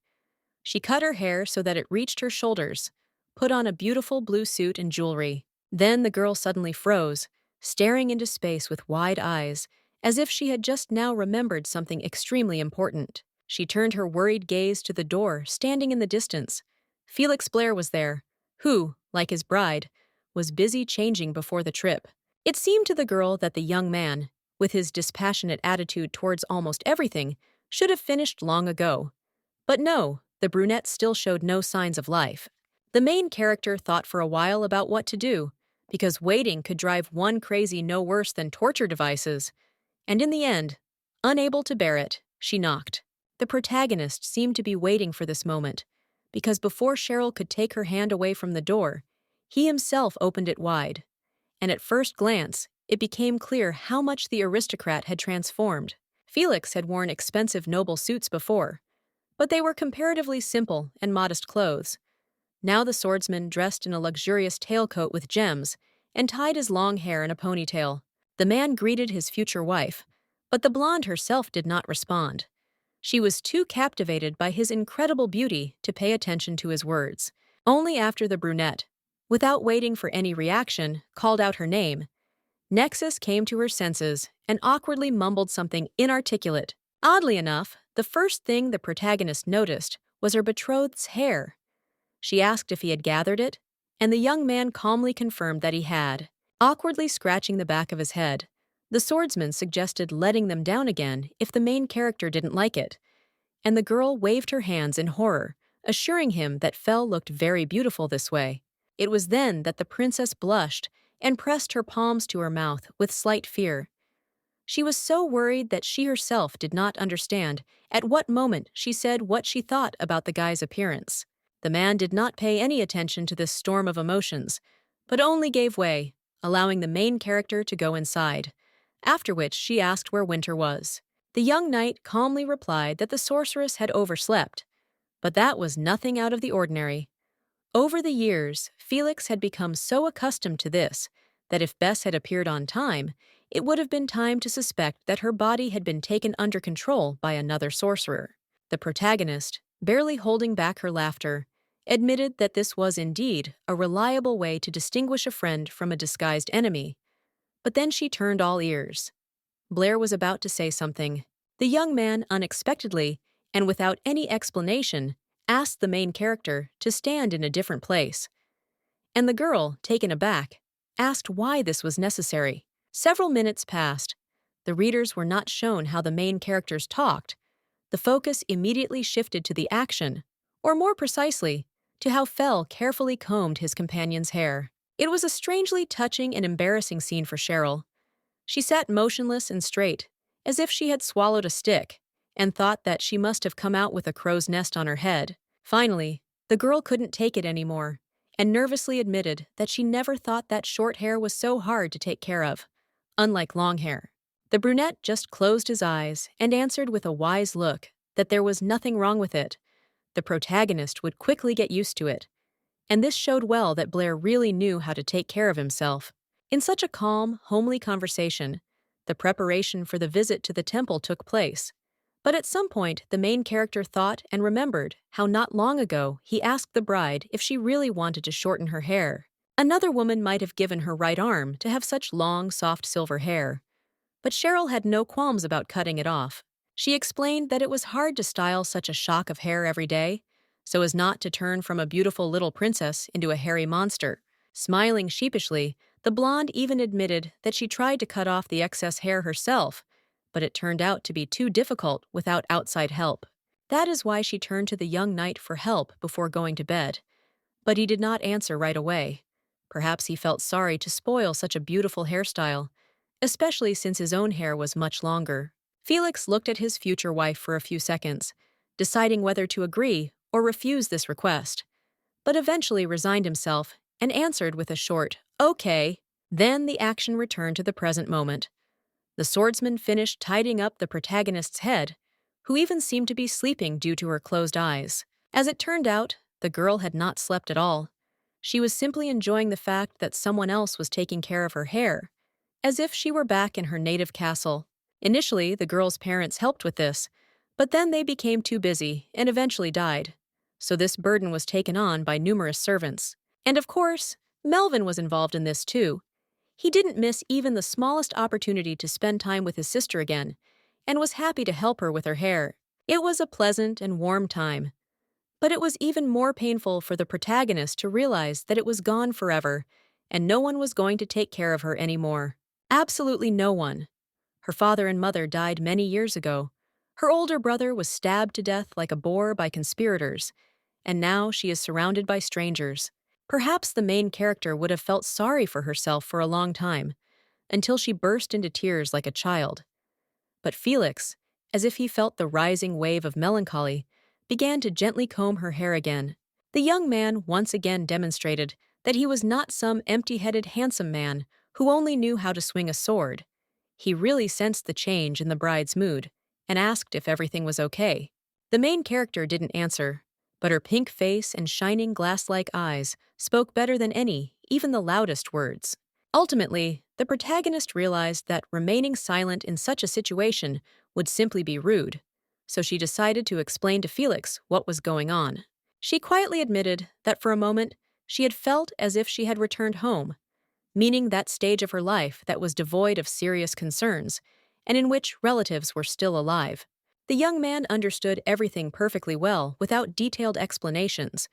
She cut her hair so that it reached her shoulders, put on a beautiful blue suit and jewelry. Then the girl suddenly froze, staring into space with wide eyes, as if she had just now remembered something extremely important. She turned her worried gaze to the door, standing in the distance. Felix Blair was there, who, like his bride, was busy changing before the trip. It seemed to the girl that the young man, with his dispassionate attitude towards almost everything, should have finished long ago. But no, the brunette still showed no signs of life. The main character thought for a while about what to do, because waiting could drive one crazy no worse than torture devices. And in the end, unable to bear it, she knocked. The protagonist seemed to be waiting for this moment, because before Cheryl could take her hand away from the door, he himself opened it wide. And at first glance, it became clear how much the aristocrat had transformed. Felix had worn expensive noble suits before, but they were comparatively simple and modest clothes. Now the swordsman dressed in a luxurious tailcoat with gems and tied his long hair in a ponytail. The man greeted his future wife, but the blonde herself did not respond. She was too captivated by his incredible beauty to pay attention to his words. Only after the brunette, without waiting for any reaction, called out her name, Nexus came to her senses and awkwardly mumbled something inarticulate. Oddly enough, the first thing the protagonist noticed was her betrothed's hair. She asked if he had gathered it, and the young man calmly confirmed that he had. Awkwardly scratching the back of his head, the swordsman suggested letting them down again if the main character didn't like it, and the girl waved her hands in horror, assuring him that Fel looked very beautiful this way. It was then that the princess blushed and pressed her palms to her mouth with slight fear. She was so worried that she herself did not understand at what moment she said what she thought about the guy's appearance. The man did not pay any attention to this storm of emotions, but only gave way, allowing the main character to go inside, after which she asked where Winter was. The young knight calmly replied that the sorceress had overslept, but that was nothing out of the ordinary. Over the years, Felix had become so accustomed to this that if Bess had appeared on time, it would have been time to suspect that her body had been taken under control by another sorcerer. The protagonist, barely holding back her laughter, admitted that this was indeed a reliable way to distinguish a friend from a disguised enemy. But then she turned all ears. Blair was about to say something. The young man unexpectedly, and without any explanation, asked the main character to stand in a different place. And the girl, taken aback, asked why this was necessary. Several minutes passed. The readers were not shown how the main characters talked. The focus immediately shifted to the action, or more precisely, to how Fel carefully combed his companion's hair. It was a strangely touching and embarrassing scene for Cheryl. She sat motionless and straight, as if she had swallowed a stick, and thought that she must have come out with a crow's nest on her head. Finally, the girl couldn't take it anymore, and nervously admitted that she never thought that short hair was so hard to take care of, unlike long hair. The brunette just closed his eyes and answered with a wise look that there was nothing wrong with it. The protagonist would quickly get used to it, and this showed well that Blair really knew how to take care of himself. In such a calm, homely conversation, the preparation for the visit to the temple took place. But at some point, the main character thought and remembered how not long ago he asked the bride if she really wanted to shorten her hair. Another woman might have given her right arm to have such long, soft silver hair. But Cheryl had no qualms about cutting it off. She explained that it was hard to style such a shock of hair every day, so as not to turn from a beautiful little princess into a hairy monster. Smiling sheepishly, the blonde even admitted that she tried to cut off the excess hair herself, but it turned out to be too difficult without outside help. That is why she turned to the young knight for help before going to bed. But he did not answer right away. Perhaps he felt sorry to spoil such a beautiful hairstyle, especially since his own hair was much longer. Felix looked at his future wife for a few seconds, deciding whether to agree or refuse this request, but eventually resigned himself and answered with a short, "Okay." Then the action returned to the present moment. The swordsman finished tidying up the protagonist's head, who even seemed to be sleeping due to her closed eyes. As it turned out, the girl had not slept at all. She was simply enjoying the fact that someone else was taking care of her hair, as if she were back in her native castle. Initially, the girl's parents helped with this, but then they became too busy and eventually died. So this burden was taken on by numerous servants. And of course, Melvin was involved in this too. He didn't miss even the smallest opportunity to spend time with his sister again, and was happy to help her with her hair. It was a pleasant and warm time. But it was even more painful for the protagonist to realize that it was gone forever, and no one was going to take care of her anymore. Absolutely no one. Her father and mother died many years ago. Her older brother was stabbed to death like a boar by conspirators, and now she is surrounded by strangers. Perhaps the main character would have felt sorry for herself for a long time, until she burst into tears like a child. But Felix, as if he felt the rising wave of melancholy, began to gently comb her hair again. The young man once again demonstrated that he was not some empty-headed handsome man who only knew how to swing a sword. He really sensed the change in the bride's mood and asked if everything was okay. The main character didn't answer, but her pink face and shining glass-like eyes spoke better than any, even the loudest words. Ultimately, the protagonist realized that remaining silent in such a situation would simply be rude, so she decided to explain to Felix what was going on. She quietly admitted that for a moment she had felt as if she had returned home, meaning that stage of her life that was devoid of serious concerns and in which relatives were still alive. The young man understood everything perfectly well without detailed explanations,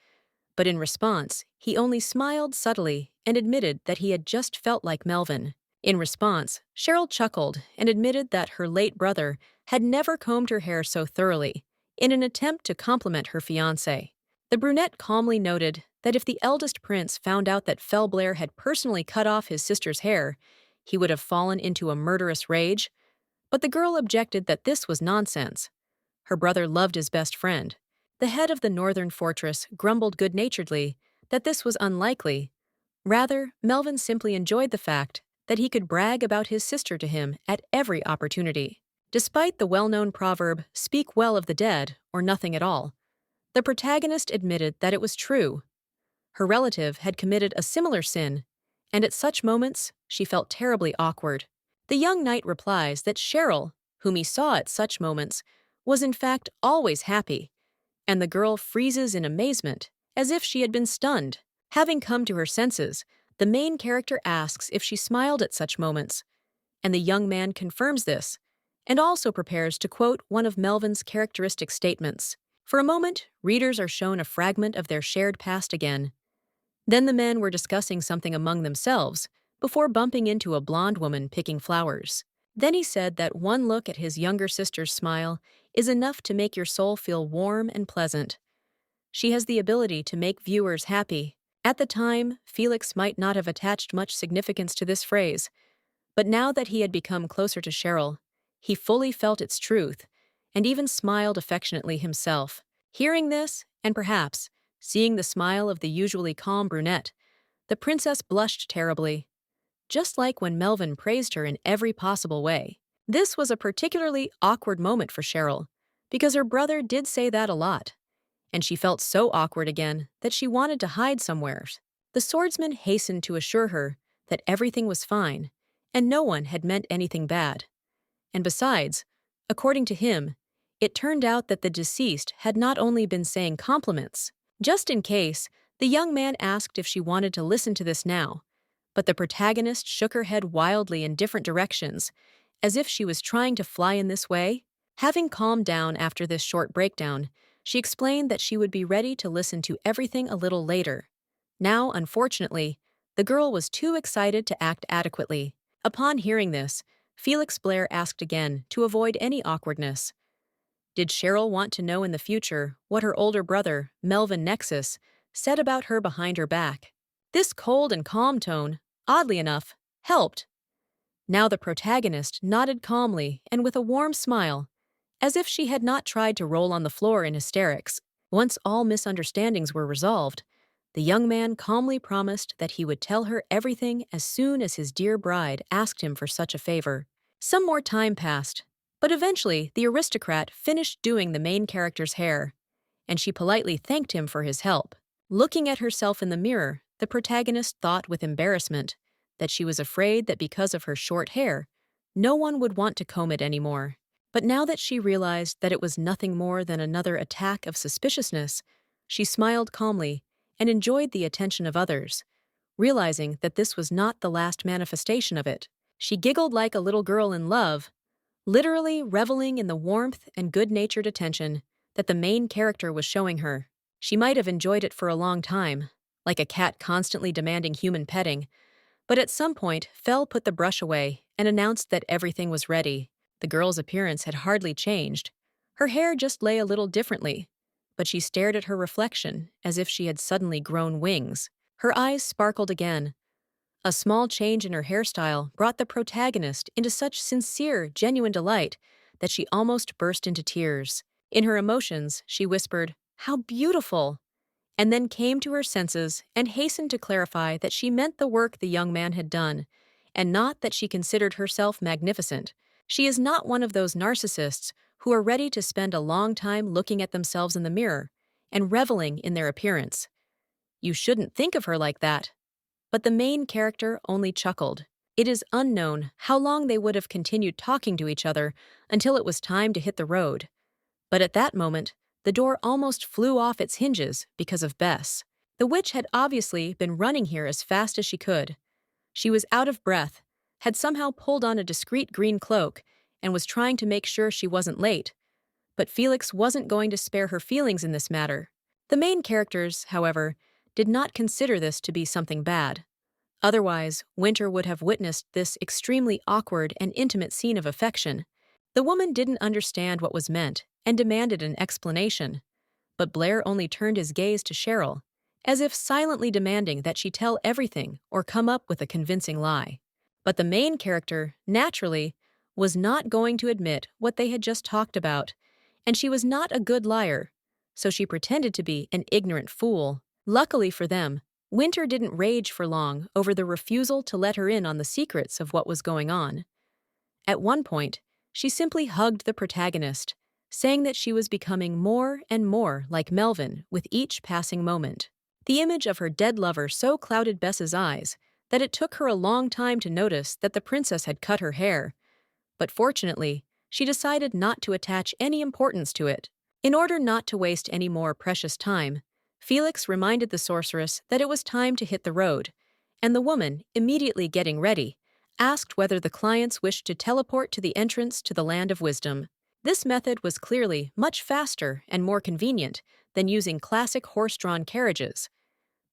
but in response, he only smiled subtly and admitted that he had just felt like Melvin. In response, Cheryl chuckled and admitted that her late brother had never combed her hair so thoroughly, in an attempt to compliment her fiancé. The brunette calmly noted that if the eldest prince found out that Felblair had personally cut off his sister's hair, he would have fallen into a murderous rage. But the girl objected that this was nonsense. Her brother loved his best friend. The head of the northern fortress grumbled good-naturedly that this was unlikely. Rather, Melvin simply enjoyed the fact that he could brag about his sister to him at every opportunity. Despite the well-known proverb, "Speak well of the dead, or nothing at all," the protagonist admitted that it was true. Her relative had committed a similar sin, and at such moments, she felt terribly awkward. The young knight replies that Cheryl, whom he saw at such moments, was in fact always happy, and the girl freezes in amazement, as if she had been stunned. Having come to her senses, the main character asks if she smiled at such moments, and the young man confirms this, and also prepares to quote one of Melvin's characteristic statements. For a moment, readers are shown a fragment of their shared past again. Then the men were discussing something among themselves, before bumping into a blonde woman picking flowers. Then he said that one look at his younger sister's smile is enough to make your soul feel warm and pleasant. She has the ability to make viewers happy. At the time, Felix might not have attached much significance to this phrase, but now that he had become closer to Cheryl, he fully felt its truth, and even smiled affectionately himself. Hearing this, and perhaps seeing the smile of the usually calm brunette, the princess blushed terribly, just like when Melvin praised her in every possible way. This was a particularly awkward moment for Cheryl, because her brother did say that a lot, and she felt so awkward again that she wanted to hide somewhere. The swordsman hastened to assure her that everything was fine, and no one had meant anything bad. And besides, according to him, it turned out that the deceased had not only been saying compliments. Just in case, the young man asked if she wanted to listen to this now, but the protagonist shook her head wildly in different directions, as if she was trying to fly in this way. Having calmed down after this short breakdown, she explained that she would be ready to listen to everything a little later. Now, unfortunately, the girl was too excited to act adequately. Upon hearing this, Felix Blair asked again to avoid any awkwardness. Did Cheryl want to know in the future what her older brother, Melvin Nexus, said about her behind her back? This cold and calm tone, oddly enough, helped. Now the protagonist nodded calmly and with a warm smile, as if she had not tried to roll on the floor in hysterics. Once all misunderstandings were resolved, the young man calmly promised that he would tell her everything as soon as his dear bride asked him for such a favor. Some more time passed, but eventually the aristocrat finished doing the main character's hair, and she politely thanked him for his help. Looking at herself in the mirror, the protagonist thought with embarrassment that she was afraid that because of her short hair, no one would want to comb it anymore. But now that she realized that it was nothing more than another attack of suspiciousness, she smiled calmly and enjoyed the attention of others, realizing that this was not the last manifestation of it. She giggled like a little girl in love, literally reveling in the warmth and good-natured attention that the main character was showing her. She might have enjoyed it for a long time, like a cat constantly demanding human petting, but at some point, Fel put the brush away and announced that everything was ready. The girl's appearance had hardly changed. Her hair just lay a little differently, but she stared at her reflection as if she had suddenly grown wings. Her eyes sparkled again. A small change in her hairstyle brought the protagonist into such sincere, genuine delight that she almost burst into tears. In her emotions, she whispered, "How beautiful!" and then came to her senses and hastened to clarify that she meant the work the young man had done, and not that she considered herself magnificent. She is not one of those narcissists who are ready to spend a long time looking at themselves in the mirror and reveling in their appearance. You shouldn't think of her like that. But the main character only chuckled. It is unknown how long they would have continued talking to each other until it was time to hit the road. But at that moment, the door almost flew off its hinges because of Bess. The witch had obviously been running here as fast as she could. She was out of breath, had somehow pulled on a discreet green cloak, and was trying to make sure she wasn't late. But Felix wasn't going to spare her feelings in this matter. The main characters, however, did not consider this to be something bad. Otherwise, Winter would have witnessed this extremely awkward and intimate scene of affection. The woman didn't understand what was meant and demanded an explanation, but Blair only turned his gaze to Cheryl, as if silently demanding that she tell everything or come up with a convincing lie. But the main character, naturally, was not going to admit what they had just talked about, and she was not a good liar, so she pretended to be an ignorant fool. Luckily for them, Winter didn't rage for long over the refusal to let her in on the secrets of what was going on. At one point, she simply hugged the protagonist, saying that she was becoming more and more like Melvin with each passing moment. The image of her dead lover so clouded Bess's eyes that it took her a long time to notice that the princess had cut her hair. But fortunately, she decided not to attach any importance to it. In order not to waste any more precious time, Felix reminded the sorceress that it was time to hit the road, and the woman, immediately getting ready, asked whether the clients wished to teleport to the entrance to the Land of Wisdom. This method was clearly much faster and more convenient than using classic horse-drawn carriages,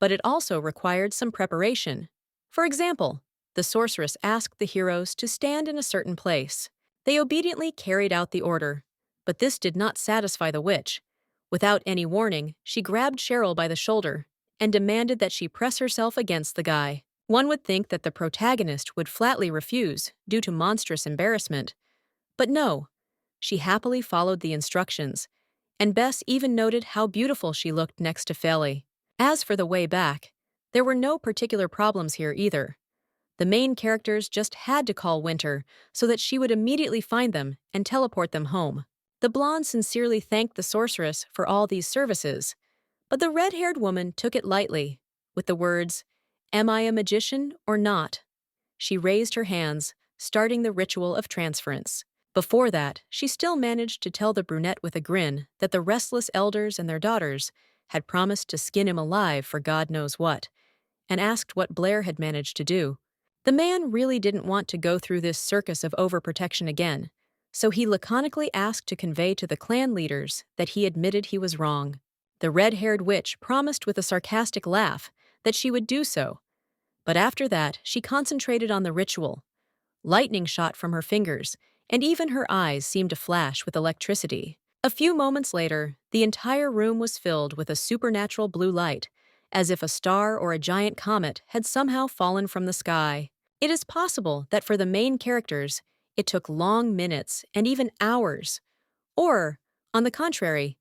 but it also required some preparation. For example, the sorceress asked the heroes to stand in a certain place. They obediently carried out the order, but this did not satisfy the witch. Without any warning, she grabbed Cheryl by the shoulder and demanded that she press herself against the guy. One would think that the protagonist would flatly refuse due to monstrous embarrassment. But no, she happily followed the instructions, and Bess even noted how beautiful she looked next to Felix. As for the way back, there were no particular problems here either. The main characters just had to call Winter so that she would immediately find them and teleport them home. The blonde sincerely thanked the sorceress for all these services, but the red-haired woman took it lightly, with the words, "Am I a magician or not?" She raised her hands, starting the ritual of transference. Before that, she still managed to tell the brunette with a grin that the restless elders and their daughters had promised to skin him alive for God knows what, and asked what Blair had managed to do. The man really didn't want to go through this circus of overprotection again, so he laconically asked to convey to the clan leaders that he admitted he was wrong. The red-haired witch promised with a sarcastic laugh that she would do so, but after that she concentrated on the ritual. Lightning shot from her fingers, and even her eyes seemed to flash with electricity. A few moments later, the entire room was filled with a supernatural blue light, as if a star or a giant comet had somehow fallen from the sky. It is possible that for the main characters, it took long minutes and even hours. Or, on the contrary,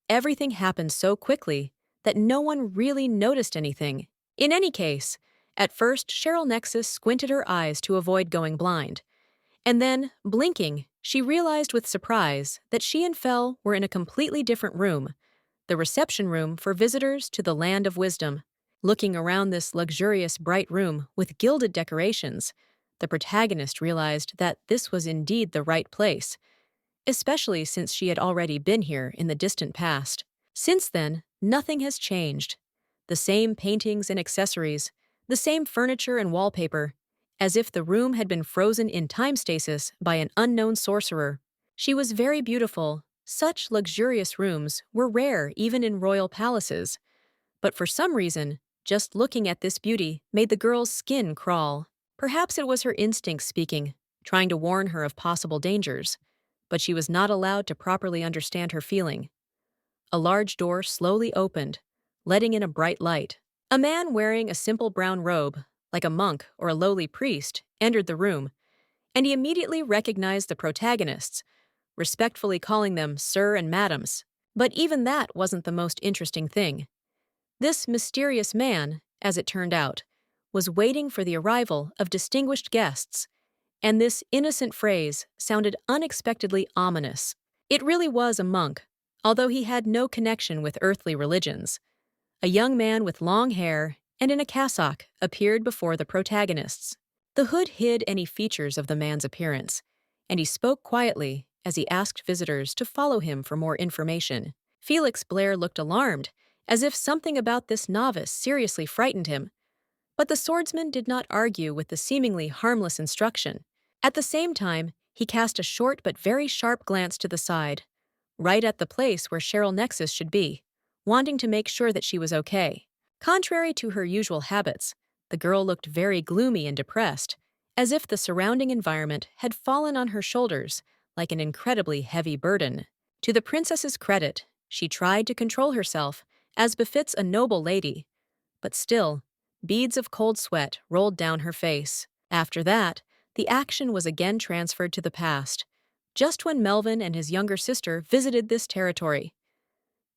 everything happened so quickly that no one really noticed anything. In any case, at first Cheryl Nexus squinted her eyes to avoid going blind. And then, blinking, she realized with surprise that she and Fel were in a completely different room. The the reception room for visitors to the land of wisdom. Looking around this luxurious, bright room with gilded decorations, the protagonist realized that this was indeed the right place, especially since she had already been here in the distant past. Since then, nothing has changed. The same paintings and accessories, the same furniture and wallpaper, as if the room had been frozen in time stasis by an unknown sorcerer. She was very beautiful. Such luxurious rooms were rare even in royal palaces. But for some reason, just looking at this beauty made the girl's skin crawl. Perhaps it was her instincts speaking, trying to warn her of possible dangers. But she was not allowed to properly understand her feeling. A large door slowly opened, letting in a bright light. A man wearing a simple brown robe, like a monk or a lowly priest, entered the room, and he immediately recognized the protagonists, respectfully calling them sir and madams. But even that wasn't the most interesting thing. This mysterious man, as it turned out, was waiting for the arrival of distinguished guests, and this innocent phrase sounded unexpectedly ominous. It really was a monk, although he had no connection with earthly religions. A young man with long hair and in a cassock appeared before the protagonists. The hood hid any features of the man's appearance, and he spoke quietly as he asked visitors to follow him for more information. Felix Blair looked alarmed, as if something about this novice seriously frightened him. But the swordsman did not argue with the seemingly harmless instruction. At the same time, he cast a short but very sharp glance to the side, right at the place where Cheryl Nexus should be, wanting to make sure that she was okay. Contrary to her usual habits, the girl looked very gloomy and depressed, as if the surrounding environment had fallen on her shoulders like an incredibly heavy burden. To the princess's credit, she tried to control herself, as befits a noble lady, but still, beads of cold sweat rolled down her face. After that, the action was again transferred to the past, just when Melvin and his younger sister visited this territory.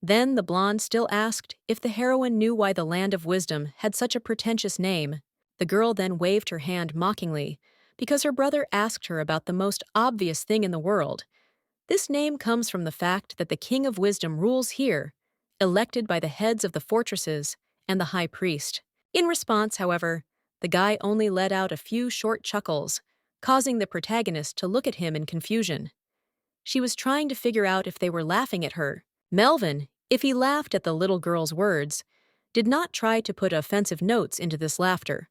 Then the blonde still asked if the heroine knew why the Land of Wisdom had such a pretentious name. The girl then waved her hand mockingly, because her brother asked her about the most obvious thing in the world. This name comes from the fact that the King of Wisdom rules here, elected by the heads of the fortresses and the High Priest. In response, however, the guy only let out a few short chuckles, causing the protagonist to look at him in confusion. She was trying to figure out if they were laughing at her. Melvin, if he laughed at the little girl's words, did not try to put offensive notes into this laughter.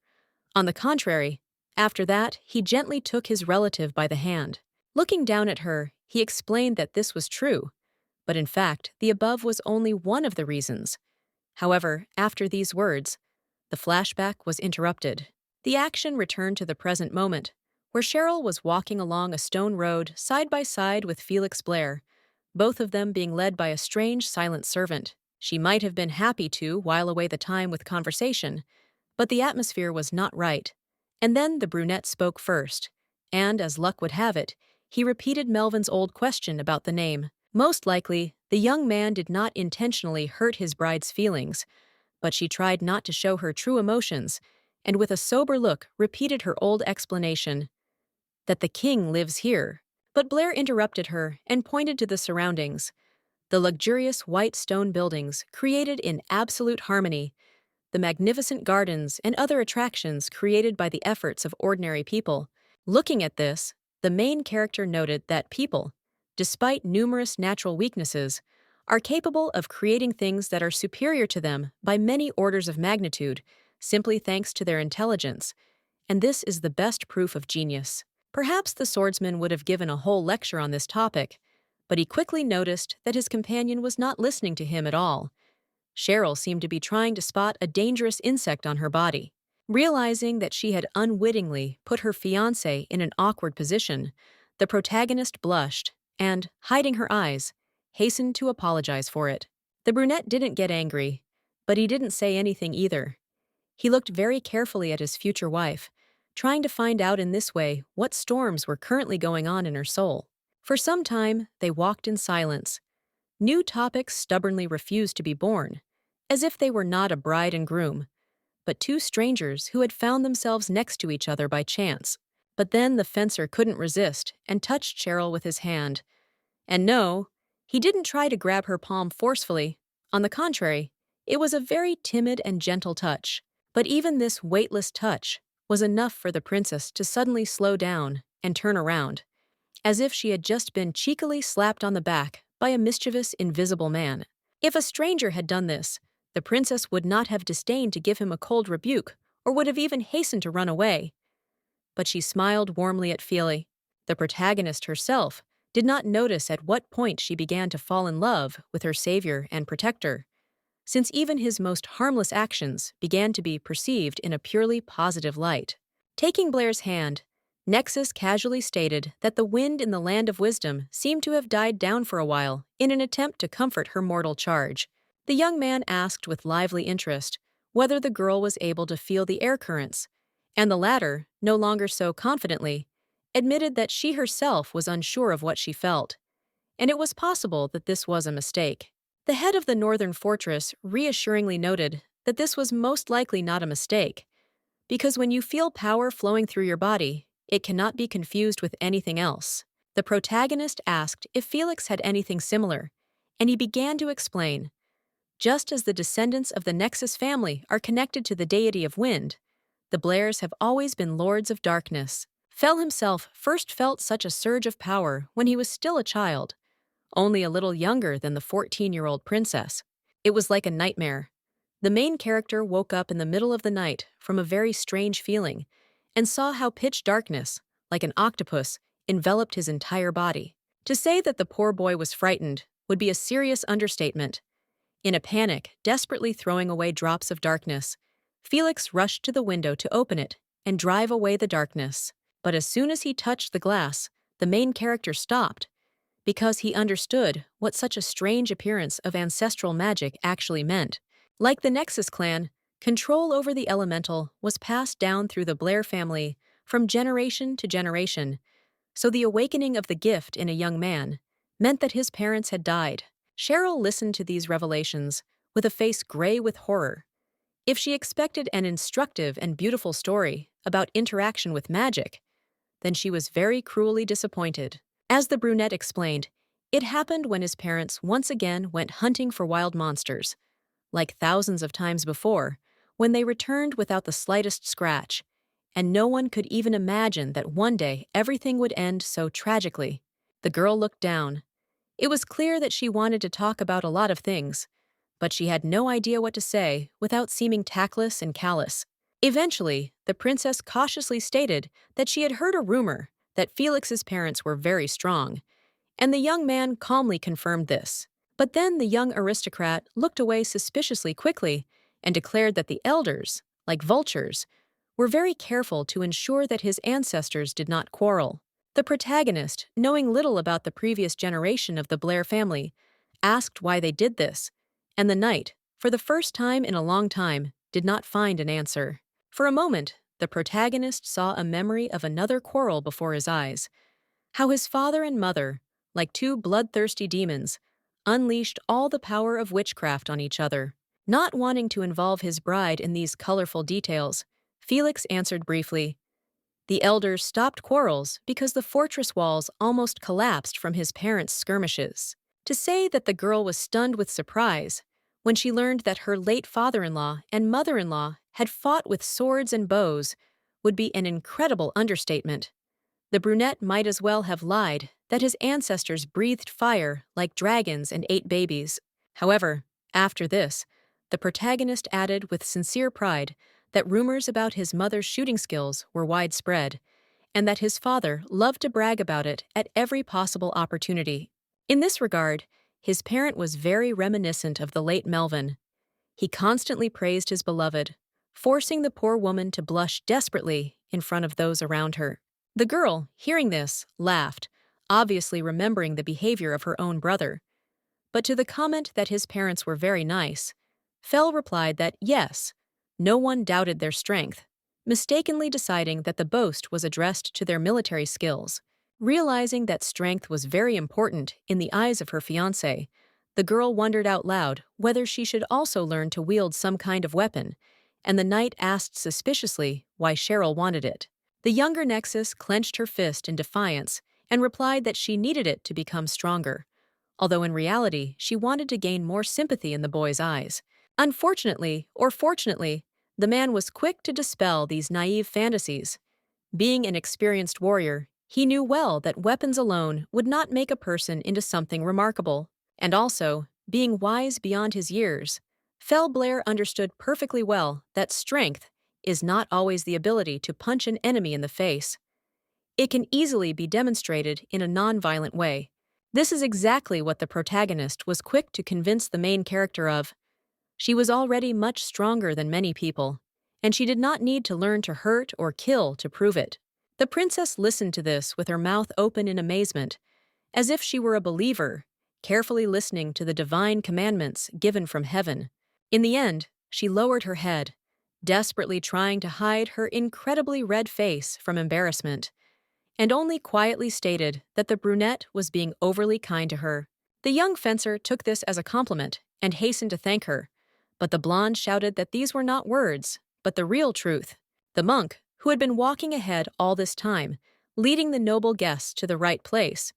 On the contrary, after that, he gently took his relative by the hand. Looking down at her, he explained that this was true, but in fact, the above was only one of the reasons. However, after these words, the flashback was interrupted. The action returned to the present moment, where Cheryl was walking along a stone road side by side with Felix Blair, both of them being led by a strange, silent servant. She might have been happy to while away the time with conversation, but the atmosphere was not right. And then the brunette spoke first, and, as luck would have it, he repeated Melvin's old question about the name. Most likely, the young man did not intentionally hurt his bride's feelings, but she tried not to show her true emotions, and with a sober look repeated her old explanation, that the king lives here. But Blair interrupted her and pointed to the surroundings. The luxurious white stone buildings created in absolute harmony, the magnificent gardens and other attractions created by the efforts of ordinary people. Looking at this, the main character noted that people, despite numerous natural weaknesses, are capable of creating things that are superior to them by many orders of magnitude, simply thanks to their intelligence, and this is the best proof of genius. Perhaps the swordsman would have given a whole lecture on this topic, but he quickly noticed that his companion was not listening to him at all. Cheryl seemed to be trying to spot a dangerous insect on her body. Realizing that she had unwittingly put her fiancé in an awkward position, the protagonist blushed and, hiding her eyes, hastened to apologize for it. The brunette didn't get angry, but he didn't say anything either. He looked very carefully at his future wife, trying to find out in this way what storms were currently going on in her soul. For some time, they walked in silence. New topics stubbornly refused to be born, as if they were not a bride and groom, but two strangers who had found themselves next to each other by chance. But then the fencer couldn't resist and touched Cheryl with his hand. And no, he didn't try to grab her palm forcefully. On the contrary, it was a very timid and gentle touch. But even this weightless touch was enough for the princess to suddenly slow down and turn around, as if she had just been cheekily slapped on the back by a mischievous, invisible man. If a stranger had done this, the princess would not have disdained to give him a cold rebuke or would have even hastened to run away. But she smiled warmly at Felix. The protagonist herself did not notice at what point she began to fall in love with her savior and protector, since even his most harmless actions began to be perceived in a purely positive light. Taking Blair's hand, Nexus casually stated that the wind in the land of wisdom seemed to have died down for a while in an attempt to comfort her mortal charge. The young man asked with lively interest whether the girl was able to feel the air currents, and the latter, no longer so confidently, admitted that she herself was unsure of what she felt, and it was possible that this was a mistake. The head of the northern fortress reassuringly noted that this was most likely not a mistake, because when you feel power flowing through your body, it cannot be confused with anything else. The protagonist asked if Felix had anything similar, and he began to explain. Just as the descendants of the Nexus family are connected to the deity of wind, the Blairs have always been lords of darkness. Fel himself first felt such a surge of power when he was still a child, only a little younger than the 14-year-old princess. It was like a nightmare. The main character woke up in the middle of the night from a very strange feeling and saw how pitch darkness, like an octopus, enveloped his entire body. To say that the poor boy was frightened would be a serious understatement. In a panic, desperately throwing away drops of darkness, Felix rushed to the window to open it and drive away the darkness. But as soon as he touched the glass, the main character stopped, because he understood what such a strange appearance of ancestral magic actually meant. Like the Nexus clan, control over the elemental was passed down through the Blair family from generation to generation, so the awakening of the gift in a young man meant that his parents had died. Cheryl listened to these revelations with a face gray with horror. If she expected an instructive and beautiful story about interaction with magic, then she was very cruelly disappointed. As the brunette explained, it happened when his parents once again went hunting for wild monsters, like thousands of times before, when they returned without the slightest scratch, and no one could even imagine that one day everything would end so tragically. The girl looked down. It was clear that she wanted to talk about a lot of things, but she had no idea what to say without seeming tactless and callous. Eventually, the princess cautiously stated that she had heard a rumor that Felix's parents were very strong, and the young man calmly confirmed this. But then the young aristocrat looked away suspiciously quickly and declared that the elders, like vultures, were very careful to ensure that his ancestors did not quarrel. The protagonist, knowing little about the previous generation of the Blair family, asked why they did this, and the knight, for the first time in a long time, did not find an answer. For a moment, the protagonist saw a memory of another quarrel before his eyes, how his father and mother, like two bloodthirsty demons, unleashed all the power of witchcraft on each other. Not wanting to involve his bride in these colorful details, Felix answered briefly. The elders stopped quarrels because the fortress walls almost collapsed from his parents' skirmishes. To say that the girl was stunned with surprise when she learned that her late father-in-law and mother-in-law had fought with swords and bows would be an incredible understatement. The brunette might as well have lied that his ancestors breathed fire like dragons and ate babies. However, after this, the protagonist added with sincere pride that rumors about his mother's shooting skills were widespread, and that his father loved to brag about it at every possible opportunity. In this regard, his parent was very reminiscent of the late Melvin. He constantly praised his beloved, forcing the poor woman to blush desperately in front of those around her. The girl, hearing this, laughed, obviously remembering the behavior of her own brother. But to the comment that his parents were very nice, Fel replied that yes, no one doubted their strength, mistakenly deciding that the boast was addressed to their military skills. Realizing that strength was very important in the eyes of her fiancé, the girl wondered out loud whether she should also learn to wield some kind of weapon, and the knight asked suspiciously why Cheryl wanted it. The younger Nexus clenched her fist in defiance and replied that she needed it to become stronger, although in reality she wanted to gain more sympathy in the boy's eyes. Unfortunately, or fortunately, the man was quick to dispel these naive fantasies. Being an experienced warrior, he knew well that weapons alone would not make a person into something remarkable. And also, being wise beyond his years, Fell Blair understood perfectly well that strength is not always the ability to punch an enemy in the face. It can easily be demonstrated in a non-violent way. This is exactly what the protagonist was quick to convince the main character of. She was already much stronger than many people, and she did not need to learn to hurt or kill to prove it. The princess listened to this with her mouth open in amazement, as if she were a believer, carefully listening to the divine commandments given from heaven. In the end, she lowered her head, desperately trying to hide her incredibly red face from embarrassment, and only quietly stated that the brunette was being overly kind to her. The young fencer took this as a compliment and hastened to thank her, but the blonde shouted that these were not words, but the real truth. The monk, who had been walking ahead all this time, leading the noble guests to the right place,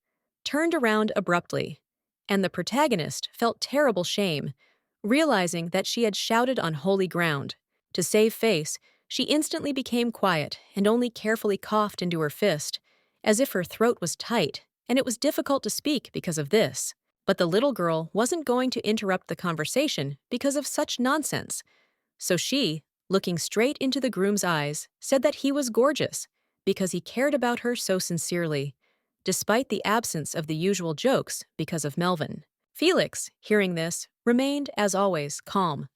turned around abruptly, and the protagonist felt terrible shame, realizing that she had shouted on holy ground. To save face, she instantly became quiet and only carefully coughed into her fist, as if her throat was tight, and it was difficult to speak because of this. But the little girl wasn't going to interrupt the conversation because of such nonsense. So she, looking straight into the groom's eyes, said that he was gorgeous because he cared about her so sincerely, despite the absence of the usual jokes because of Melvin. Felix, hearing this, remained, as always, calm.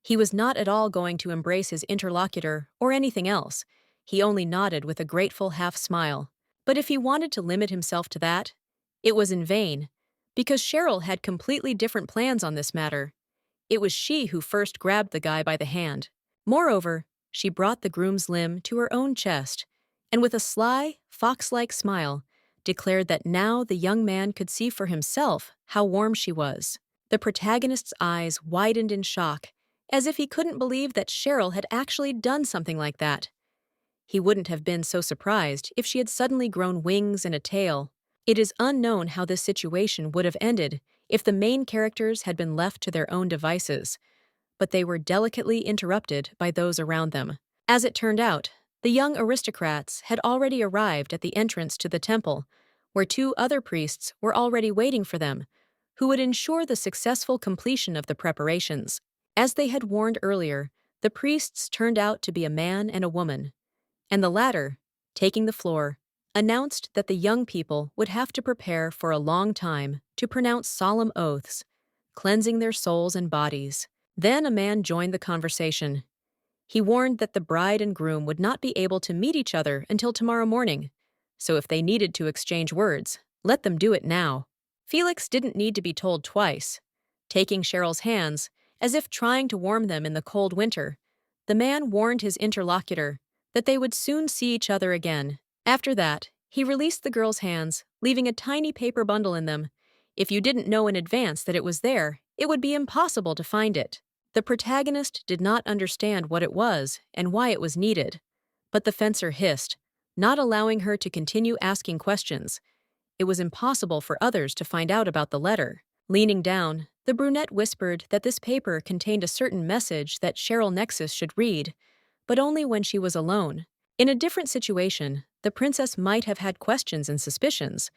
He was not at all going to embrace his interlocutor or anything else. He only nodded with a grateful half-smile. But if he wanted to limit himself to that, it was in vain, because Cheryl had completely different plans on this matter. It was she who first grabbed the guy by the hand. Moreover, she brought the groom's limb to her own chest, and with a sly, fox-like smile, declared that now the young man could see for himself how warm she was. The protagonist's eyes widened in shock, as if he couldn't believe that Cheryl had actually done something like that. He wouldn't have been so surprised if she had suddenly grown wings and a tail. It is unknown how this situation would have ended if the main characters had been left to their own devices, but they were delicately interrupted by those around them. As it turned out, the young aristocrats had already arrived at the entrance to the temple, where two other priests were already waiting for them, who would ensure the successful completion of the preparations. As they had warned earlier, the priests turned out to be a man and a woman, and the latter, taking the floor, announced that the young people would have to prepare for a long time to pronounce solemn oaths, cleansing their souls and bodies. Then a man joined the conversation. He warned that the bride and groom would not be able to meet each other until tomorrow morning, so if they needed to exchange words, let them do it now. Felix didn't need to be told twice. Taking Cheryl's hands, as if trying to warm them in the cold winter, the man warned his interlocutor that they would soon see each other again. After that, he released the girl's hands, leaving a tiny paper bundle in them. If you didn't know in advance that it was there, it would be impossible to find it. The protagonist did not understand what it was and why it was needed, but the fencer hissed, not allowing her to continue asking questions. It was impossible for others to find out about the letter. Leaning down, the brunette whispered that this paper contained a certain message that Cheryl Nexus should read, but only when she was alone. In a different situation, the princess might have had questions and suspicions,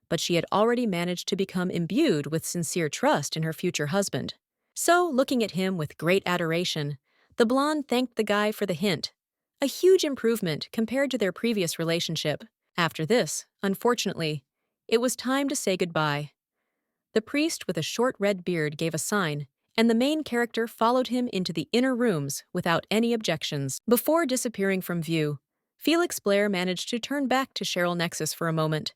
but she had already managed to become imbued with sincere trust in her future husband. So, looking at him with great adoration, the blonde thanked the guy for the hint, a huge improvement compared to their previous relationship. After this, unfortunately, it was time to say goodbye. The priest with a short red beard gave a sign, and the main character followed him into the inner rooms without any objections. Before disappearing from view, Felix Blair managed to turn back to Cheryl Nexus for a moment,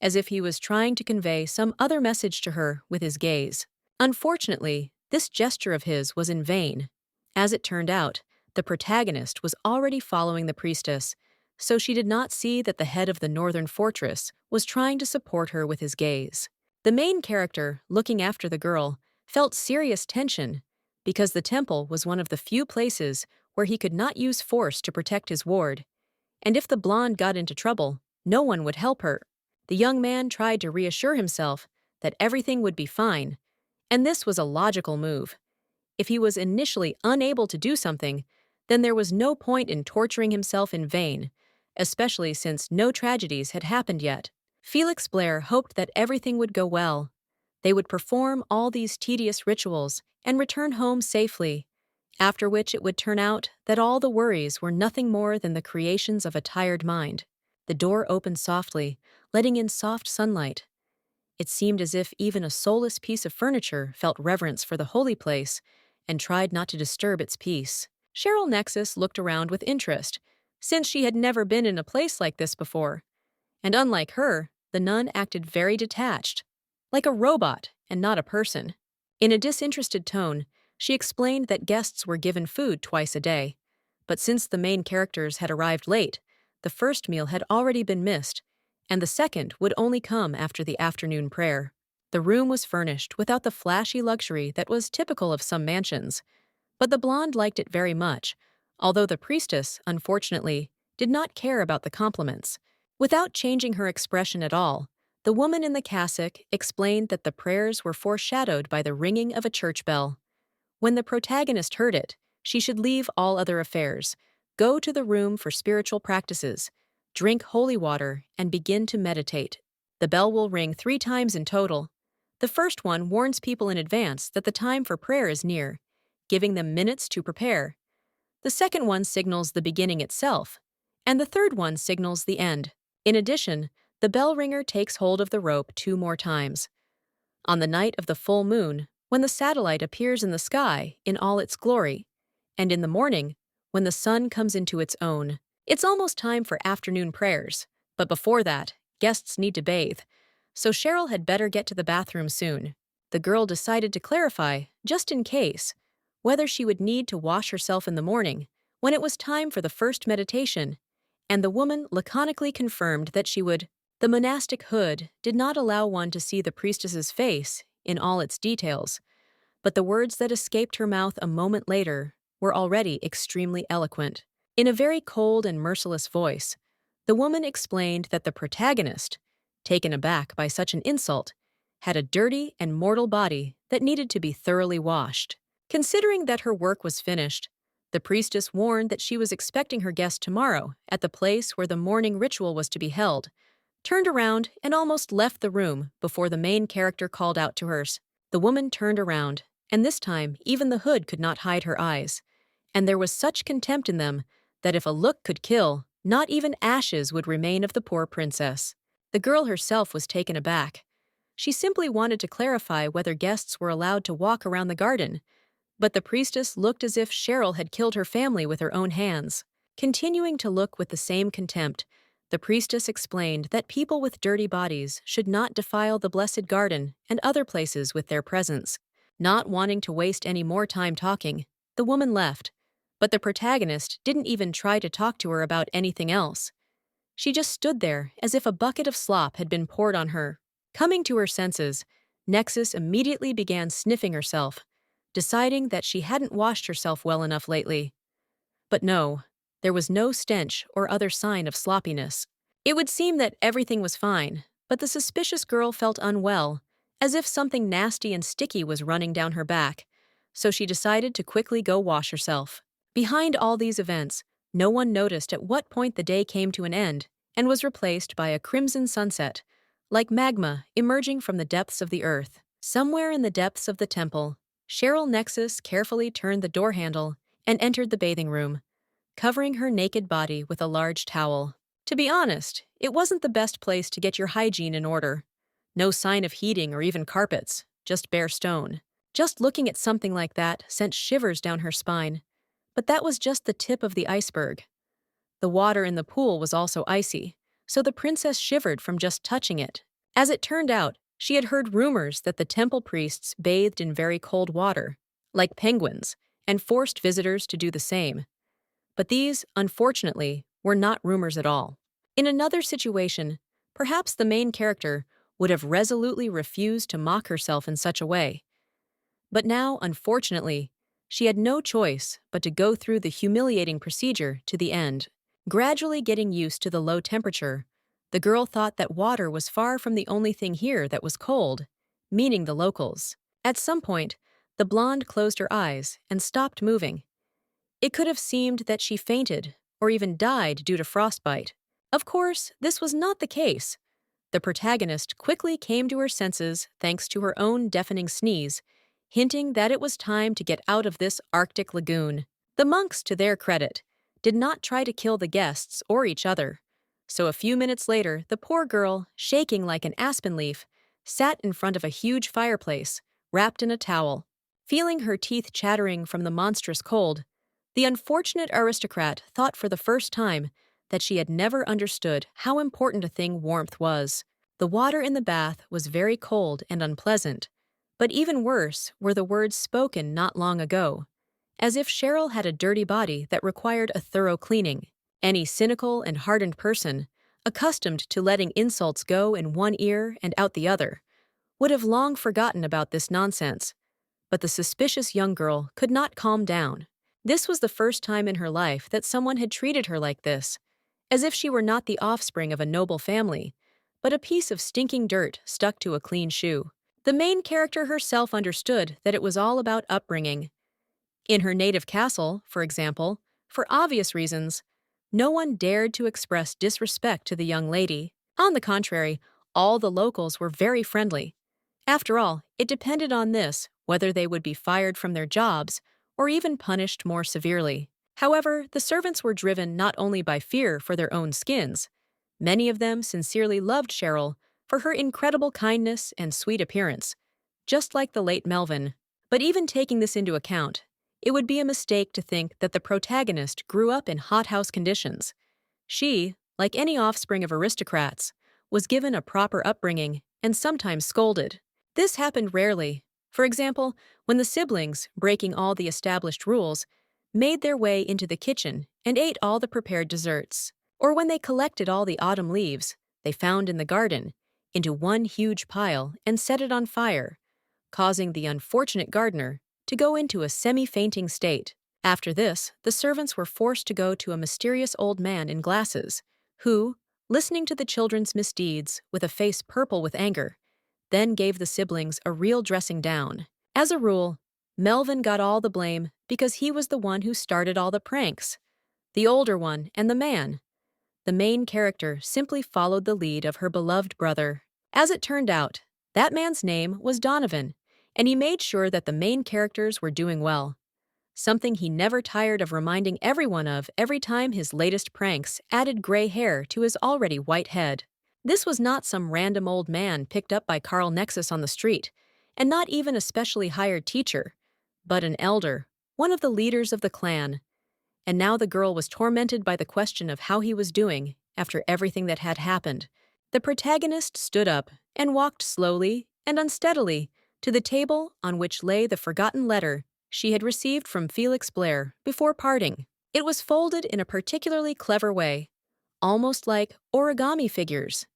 as if he was trying to convey some other message to her with his gaze. Unfortunately, this gesture of his was in vain. As it turned out, the protagonist was already following the priestess, so she did not see that the head of the northern fortress was trying to support her with his gaze. The main character, looking after the girl, felt serious tension because the temple was one of the few places where he could not use force to protect his ward, and if the blonde got into trouble, no one would help her. The young man tried to reassure himself that everything would be fine, and this was a logical move. If he was initially unable to do something, then there was no point in torturing himself in vain, especially since no tragedies had happened yet. Felix Blair hoped that everything would go well. They would perform all these tedious rituals and return home safely, after which it would turn out that all the worries were nothing more than the creations of a tired mind. The door opened softly, letting in soft sunlight. It seemed as if even a soulless piece of furniture felt reverence for the holy place and tried not to disturb its peace. Cheryl Nexus looked around with interest, since she had never been in a place like this before. And unlike her, the nun acted very detached, like a robot and not a person. In a disinterested tone, she explained that guests were given food twice a day, but since the main characters had arrived late, the first meal had already been missed, and the second would only come after the afternoon prayer. The room was furnished without the flashy luxury that was typical of some mansions, but the blonde liked it very much, although the priestess, unfortunately, did not care about the compliments. Without changing her expression at all, the woman in the cassock explained that the prayers were foreshadowed by the ringing of a church bell. When the protagonist heard it, she should leave all other affairs, go to the room for spiritual practices, drink holy water, and begin to meditate. The bell will ring 3 times in total. The first one warns people in advance that the time for prayer is near, giving them minutes to prepare. The second one signals the beginning itself, and the third one signals the end. In addition, the bell ringer takes hold of the rope 2 more times. On the night of the full moon, when the satellite appears in the sky in all its glory, and in the morning, when the sun comes into its own. It's almost time for afternoon prayers, but before that, guests need to bathe, so Cheryl had better get to the bathroom soon. The girl decided to clarify, just in case, whether she would need to wash herself in the morning, when it was time for the first meditation, and the woman laconically confirmed that she would. The monastic hood did not allow one to see the priestess's face in all its details, but the words that escaped her mouth a moment later were already extremely eloquent. In a very cold and merciless voice, the woman explained that the protagonist, taken aback by such an insult, had a dirty and mortal body that needed to be thoroughly washed. Considering that her work was finished, the priestess warned that she was expecting her guest tomorrow at the place where the morning ritual was to be held, turned around and almost left the room before the main character called out to hers. The woman turned around, and this time even the hood could not hide her eyes, and there was such contempt in them that if a look could kill, not even ashes would remain of the poor princess. The girl herself was taken aback. She simply wanted to clarify whether guests were allowed to walk around the garden, but the priestess looked as if Cheryl had killed her family with her own hands. Continuing to look with the same contempt, the priestess explained that people with dirty bodies should not defile the blessed garden and other places with their presence. Not wanting to waste any more time talking, the woman left, but the protagonist didn't even try to talk to her about anything else. She just stood there as if a bucket of slop had been poured on her. Coming to her senses, Nexus immediately began sniffing herself, deciding that she hadn't washed herself well enough lately. But no, there was no stench or other sign of sloppiness. It would seem that everything was fine, but the suspicious girl felt unwell, as if something nasty and sticky was running down her back, so she decided to quickly go wash herself. Behind all these events, no one noticed at what point the day came to an end and was replaced by a crimson sunset, like magma emerging from the depths of the earth. Somewhere in the depths of the temple, Cheryl Nexus carefully turned the door handle and entered the bathing room, covering her naked body with a large towel. To be honest, it wasn't the best place to get your hygiene in order. No sign of heating or even carpets, just bare stone. Just looking at something like that sent shivers down her spine. But that was just the tip of the iceberg. The water in the pool was also icy, so the princess shivered from just touching it. As it turned out, she had heard rumors that the temple priests bathed in very cold water, like penguins, and forced visitors to do the same. But these, unfortunately, were not rumors at all. In another situation, perhaps the main character would have resolutely refused to mock herself in such a way. But now, unfortunately, she had no choice but to go through the humiliating procedure to the end. Gradually getting used to the low temperature, the girl thought that water was far from the only thing here that was cold, meaning the locals. At some point, the blonde closed her eyes and stopped moving. It could have seemed that she fainted or even died due to frostbite. Of course, this was not the case. The protagonist quickly came to her senses thanks to her own deafening sneeze, hinting that it was time to get out of this Arctic lagoon. The monks, to their credit, did not try to kill the guests or each other. So a few minutes later, the poor girl, shaking like an aspen leaf, sat in front of a huge fireplace, wrapped in a towel. Feeling her teeth chattering from the monstrous cold, the unfortunate aristocrat thought for the first time that she had never understood how important a thing warmth was. The water in the bath was very cold and unpleasant, but even worse were the words spoken not long ago, as if Cheryl had a dirty body that required a thorough cleaning. Any cynical and hardened person, accustomed to letting insults go in one ear and out the other, would have long forgotten about this nonsense. But the suspicious young girl could not calm down. This was the first time in her life that someone had treated her like this, as if she were not the offspring of a noble family, but a piece of stinking dirt stuck to a clean shoe. The main character herself understood that it was all about upbringing. In her native castle, for example, for obvious reasons, no one dared to express disrespect to the young lady. On the contrary, all the locals were very friendly. After all, it depended on this whether they would be fired from their jobs or even punished more severely. However, the servants were driven not only by fear for their own skins. Many of them sincerely loved Cheryl for her incredible kindness and sweet appearance, just like the late Melvin. But even taking this into account, it would be a mistake to think that the protagonist grew up in hothouse conditions. She, like any offspring of aristocrats, was given a proper upbringing and sometimes scolded. This happened rarely. For example, when the siblings, breaking all the established rules, made their way into the kitchen and ate all the prepared desserts, or when they collected all the autumn leaves they found in the garden into one huge pile and set it on fire, causing the unfortunate gardener to go into a semi-fainting state. After this, the servants were forced to go to a mysterious old man in glasses, who, listening to the children's misdeeds with a face purple with anger, then gave the siblings a real dressing down. As a rule, Melvin got all the blame because he was the one who started all the pranks. The older one and the man. The main character simply followed the lead of her beloved brother. As it turned out, that man's name was Donovan, and he made sure that the main characters were doing well. Something he never tired of reminding everyone of every time his latest pranks added gray hair to his already white head. This was not some random old man picked up by Carl Nexus on the street, and not even a specially hired teacher, but an elder, one of the leaders of the clan. And now the girl was tormented by the question of how he was doing after everything that had happened. The protagonist stood up and walked slowly and unsteadily to the table on which lay the forgotten letter she had received from Felix Blair before parting. It was folded in a particularly clever way, almost like origami figures,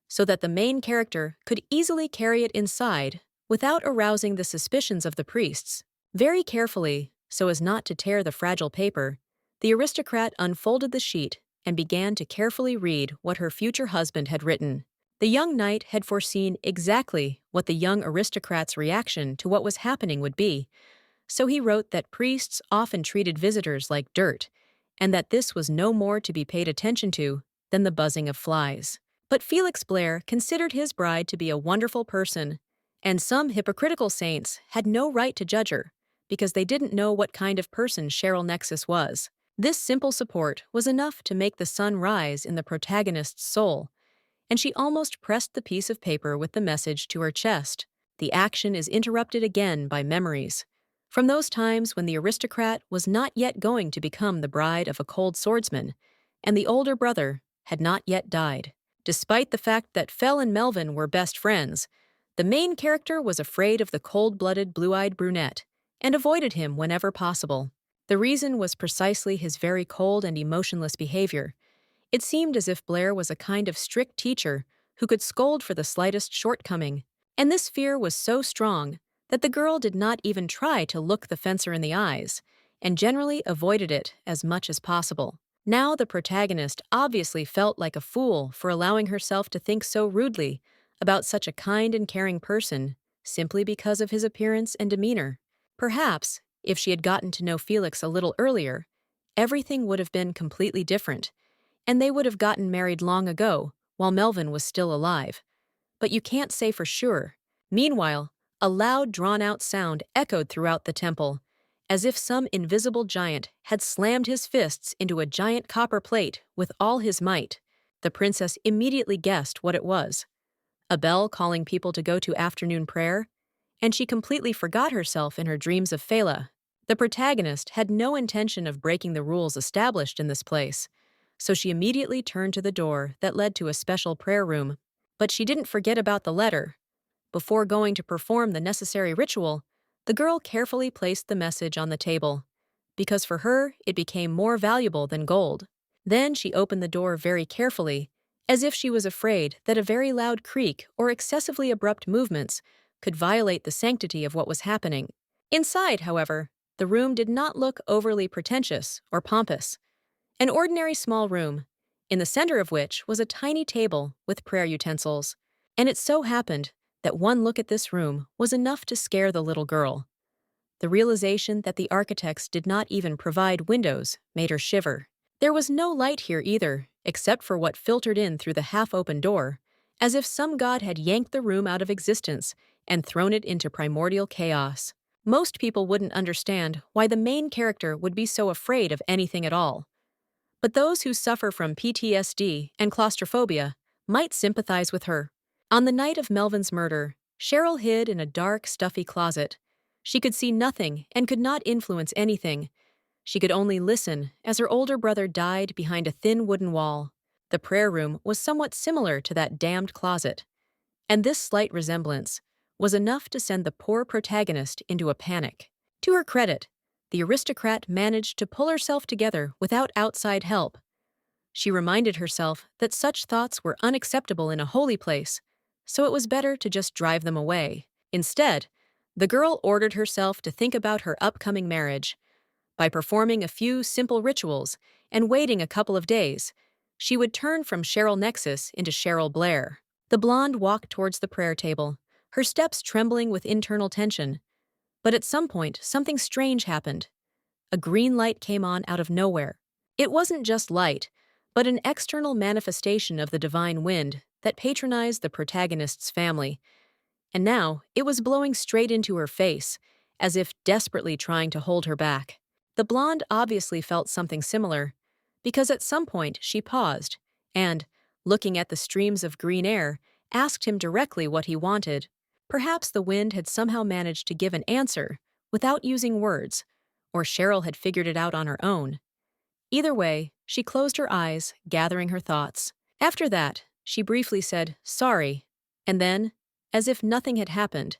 so that the main character could easily carry it inside without arousing the suspicions of the priests. Very carefully, so as not to tear the fragile paper, the aristocrat unfolded the sheet and began to carefully read what her future husband had written. The young knight had foreseen exactly what the young aristocrat's reaction to what was happening would be, so he wrote that priests often treated visitors like dirt, and that this was no more to be paid attention to than the buzzing of flies. But Felix Blair considered his bride to be a wonderful person, and some hypocritical saints had no right to judge her, because they didn't know what kind of person Cheryl Nexus was. This simple support was enough to make the sun rise in the protagonist's soul, and she almost pressed the piece of paper with the message to her chest. The action is interrupted again by memories, from those times when the aristocrat was not yet going to become the bride of a cold swordsman, and the older brother had not yet died. Despite the fact that Fell and Melvin were best friends, the main character was afraid of the cold-blooded, blue-eyed brunette and avoided him whenever possible. The reason was precisely his very cold and emotionless behavior. It seemed as if Blair was a kind of strict teacher who could scold for the slightest shortcoming, and this fear was so strong that the girl did not even try to look the fencer in the eyes, and generally avoided it as much as possible. Now the protagonist obviously felt like a fool for allowing herself to think so rudely about such a kind and caring person simply because of his appearance and demeanor. Perhaps, if she had gotten to know Felix a little earlier, everything would have been completely different, and they would have gotten married long ago while Melvin was still alive. But you can't say for sure. Meanwhile, a loud, drawn-out sound echoed throughout the temple, as if some invisible giant had slammed his fists into a giant copper plate with all his might. The princess immediately guessed what it was. A bell calling people to go to afternoon prayer, and she completely forgot herself in her dreams of Fela. The protagonist had no intention of breaking the rules established in this place, so she immediately turned to the door that led to a special prayer room. But she didn't forget about the letter. Before going to perform the necessary ritual, the girl carefully placed the message on the table, because for her it became more valuable than gold. Then she opened the door very carefully, as if she was afraid that a very loud creak or excessively abrupt movements could violate the sanctity of what was happening. Inside, however, the room did not look overly pretentious or pompous. An ordinary small room, in the center of which was a tiny table with prayer utensils. And it so happened that one look at this room was enough to scare the little girl. The realization that the architects did not even provide windows made her shiver. There was no light here either, except for what filtered in through the half-open door, as if some god had yanked the room out of existence and thrown it into primordial chaos. Most people wouldn't understand why the main character would be so afraid of anything at all. But those who suffer from PTSD and claustrophobia might sympathize with her. On the night of Melvin's murder, Cheryl hid in a dark, stuffy closet. She could see nothing and could not influence anything. She could only listen as her older brother died behind a thin wooden wall. The prayer room was somewhat similar to that damned closet, and this slight resemblance was enough to send the poor protagonist into a panic. To her credit, the aristocrat managed to pull herself together without outside help. She reminded herself that such thoughts were unacceptable in a holy place, so it was better to just drive them away. Instead, the girl ordered herself to think about her upcoming marriage. By performing a few simple rituals and waiting a couple of days, she would turn from Cheryl Nexus into Cheryl Blair. The blonde walked towards the prayer table, her steps trembling with internal tension. But at some point, something strange happened. A green light came on out of nowhere. It wasn't just light, but an external manifestation of the divine wind that patronized the protagonist's family. And now it was blowing straight into her face, as if desperately trying to hold her back. The blonde obviously felt something similar, because at some point she paused and, looking at the streams of green air, asked him directly what he wanted. Perhaps the wind had somehow managed to give an answer without using words, or Cheryl had figured it out on her own. Either way, she closed her eyes, gathering her thoughts. After that, she briefly said, "Sorry," and then, as if nothing had happened,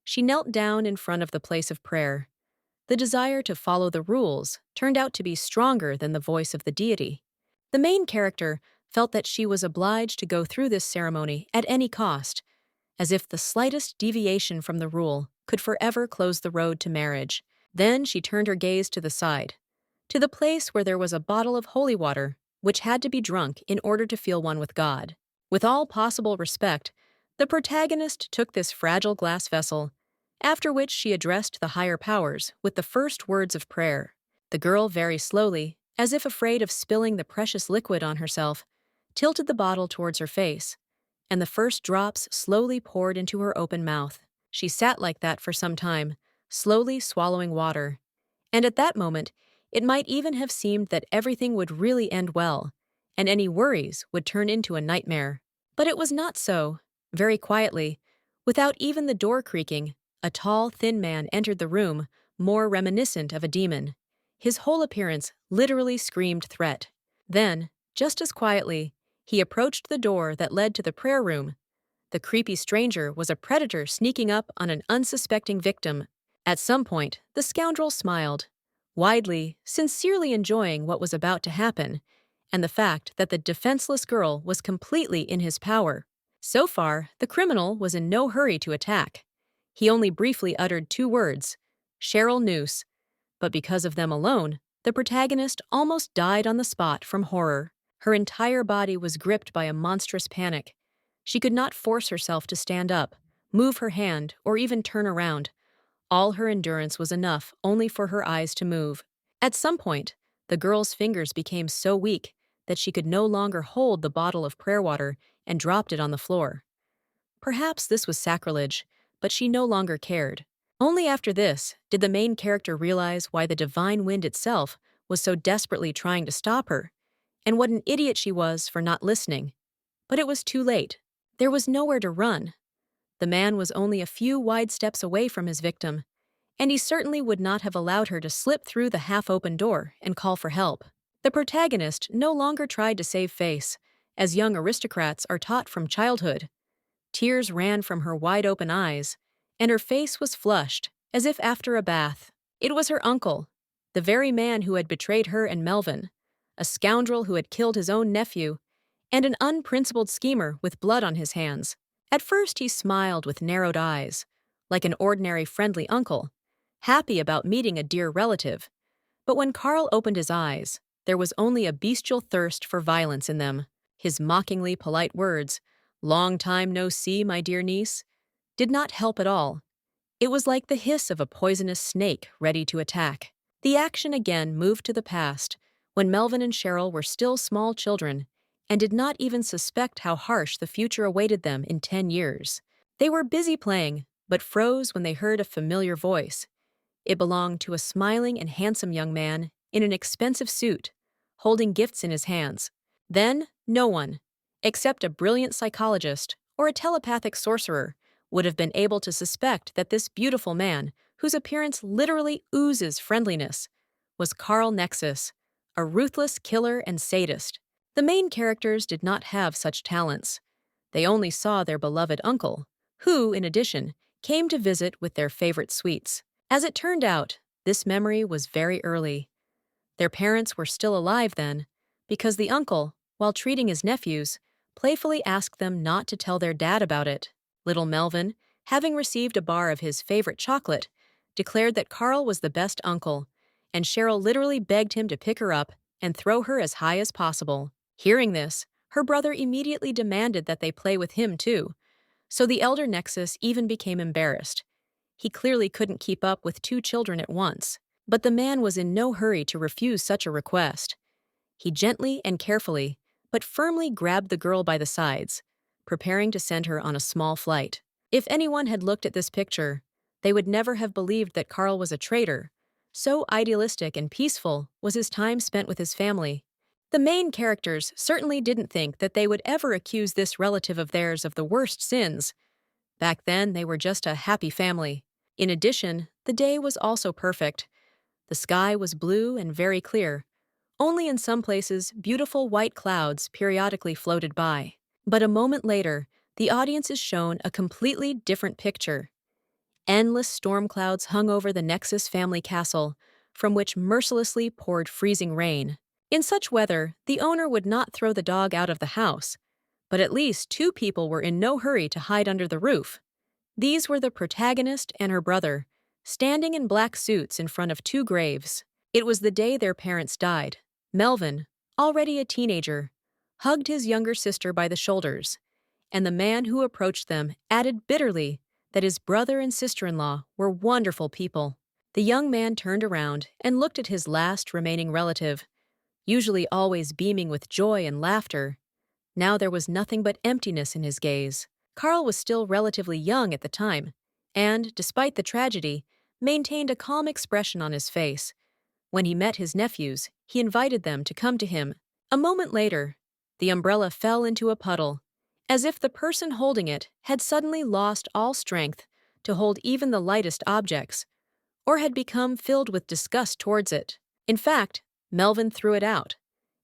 she knelt down in front of the place of prayer. The desire to follow the rules turned out to be stronger than the voice of the deity. The main character felt that she was obliged to go through this ceremony at any cost, as if the slightest deviation from the rule could forever close the road to marriage. Then she turned her gaze to the side, to the place where there was a bottle of holy water, which had to be drunk in order to feel one with God. With all possible respect, the protagonist took this fragile glass vessel, after which she addressed the higher powers with the first words of prayer. The girl very slowly, as if afraid of spilling the precious liquid on herself, tilted the bottle towards her face, and the first drops slowly poured into her open mouth. She sat like that for some time, slowly swallowing water. And at that moment, it might even have seemed that everything would really end well, and any worries would turn into a nightmare. But it was not so. Very quietly, without even the door creaking, a tall, thin man entered the room, more reminiscent of a demon. His whole appearance literally screamed threat. Then, just as quietly, he approached the door that led to the prayer room. The creepy stranger was a predator sneaking up on an unsuspecting victim. At some point, the scoundrel smiled, widely, sincerely enjoying what was about to happen, and the fact that the defenseless girl was completely in his power. So far, the criminal was in no hurry to attack. He only briefly uttered 2 words, "Cheryl Noose," but because of them alone, the protagonist almost died on the spot from horror. Her entire body was gripped by a monstrous panic. She could not force herself to stand up, move her hand, or even turn around. All her endurance was enough only for her eyes to move. At some point, the girl's fingers became so weak that she could no longer hold the bottle of prayer water and dropped it on the floor. Perhaps this was sacrilege, but she no longer cared. Only after this did the main character realize why the divine wind itself was so desperately trying to stop her, and what an idiot she was for not listening. But it was too late. There was nowhere to run. The man was only a few wide steps away from his victim, and he certainly would not have allowed her to slip through the half-open door and call for help. The protagonist no longer tried to save face, as young aristocrats are taught from childhood. Tears ran from her wide-open eyes, and her face was flushed, as if after a bath. It was her uncle, the very man who had betrayed her and Melvin, a scoundrel who had killed his own nephew, and an unprincipled schemer with blood on his hands. At first he smiled with narrowed eyes, like an ordinary friendly uncle, happy about meeting a dear relative. But when Carl opened his eyes, there was only a bestial thirst for violence in them. His mockingly polite words, "Long time no see, my dear niece," did not help at all. It was like the hiss of a poisonous snake ready to attack. The action again moved to the past, when Melvin and Cheryl were still small children and did not even suspect how harsh the future awaited them in 10 years. They were busy playing, but froze when they heard a familiar voice. It belonged to a smiling and handsome young man in an expensive suit, holding gifts in his hands. Then, no one, except a brilliant psychologist or a telepathic sorcerer, would have been able to suspect that this beautiful man, whose appearance literally oozes friendliness, was Carl Nexus, a ruthless killer and sadist. The main characters did not have such talents. They only saw their beloved uncle, who, in addition, came to visit with their favorite sweets. As it turned out, this memory was very early. Their parents were still alive then, because the uncle, while treating his nephews, playfully asked them not to tell their dad about it. Little Melvin, having received a bar of his favorite chocolate, declared that Carl was the best uncle, and Cheryl literally begged him to pick her up and throw her as high as possible. Hearing this, her brother immediately demanded that they play with him too, so the elder Nexus even became embarrassed. He clearly couldn't keep up with 2 children at once, but the man was in no hurry to refuse such a request. He gently and carefully, but firmly grabbed the girl by the sides, preparing to send her on a small flight. If anyone had looked at this picture, they would never have believed that Carl was a traitor. So idealistic and peaceful was his time spent with his family. The main characters certainly didn't think that they would ever accuse this relative of theirs of the worst sins. Back then, they were just a happy family. In addition, the day was also perfect. The sky was blue and very clear. Only in some places, beautiful white clouds periodically floated by. But a moment later, the audience is shown a completely different picture. Endless storm clouds hung over the Nexus family castle, from which mercilessly poured freezing rain. In such weather, the owner would not throw the dog out of the house, but at least 2 people were in no hurry to hide under the roof. These were the protagonist and her brother, standing in black suits in front of 2 graves. It was the day their parents died. Melvin, already a teenager, hugged his younger sister by the shoulders, and the man who approached them added bitterly that his brother and sister-in-law were wonderful people. The young man turned around and looked at his last remaining relative, usually always beaming with joy and laughter. Now there was nothing but emptiness in his gaze. Carl was still relatively young at the time, and, despite the tragedy, maintained a calm expression on his face. When he met his nephews, he invited them to come to him. A moment later, the umbrella fell into a puddle, as if the person holding it had suddenly lost all strength to hold even the lightest objects, or had become filled with disgust towards it. In fact, Melvin threw it out,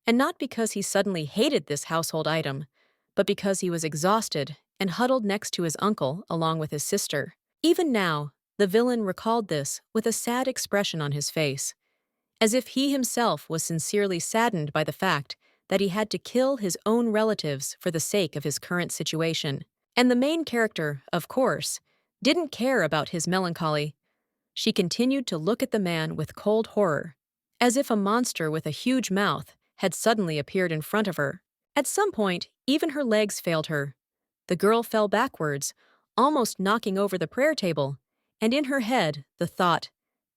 and not because he suddenly hated this household item, but because he was exhausted and huddled next to his uncle along with his sister. Even now, the villain recalled this with a sad expression on his face, as if he himself was sincerely saddened by the fact that he had to kill his own relatives for the sake of his current situation. And the main character, of course, didn't care about his melancholy. She continued to look at the man with cold horror, as if a monster with a huge mouth had suddenly appeared in front of her. At some point, even her legs failed her. The girl fell backwards, almost knocking over the prayer table, and in her head, the thought,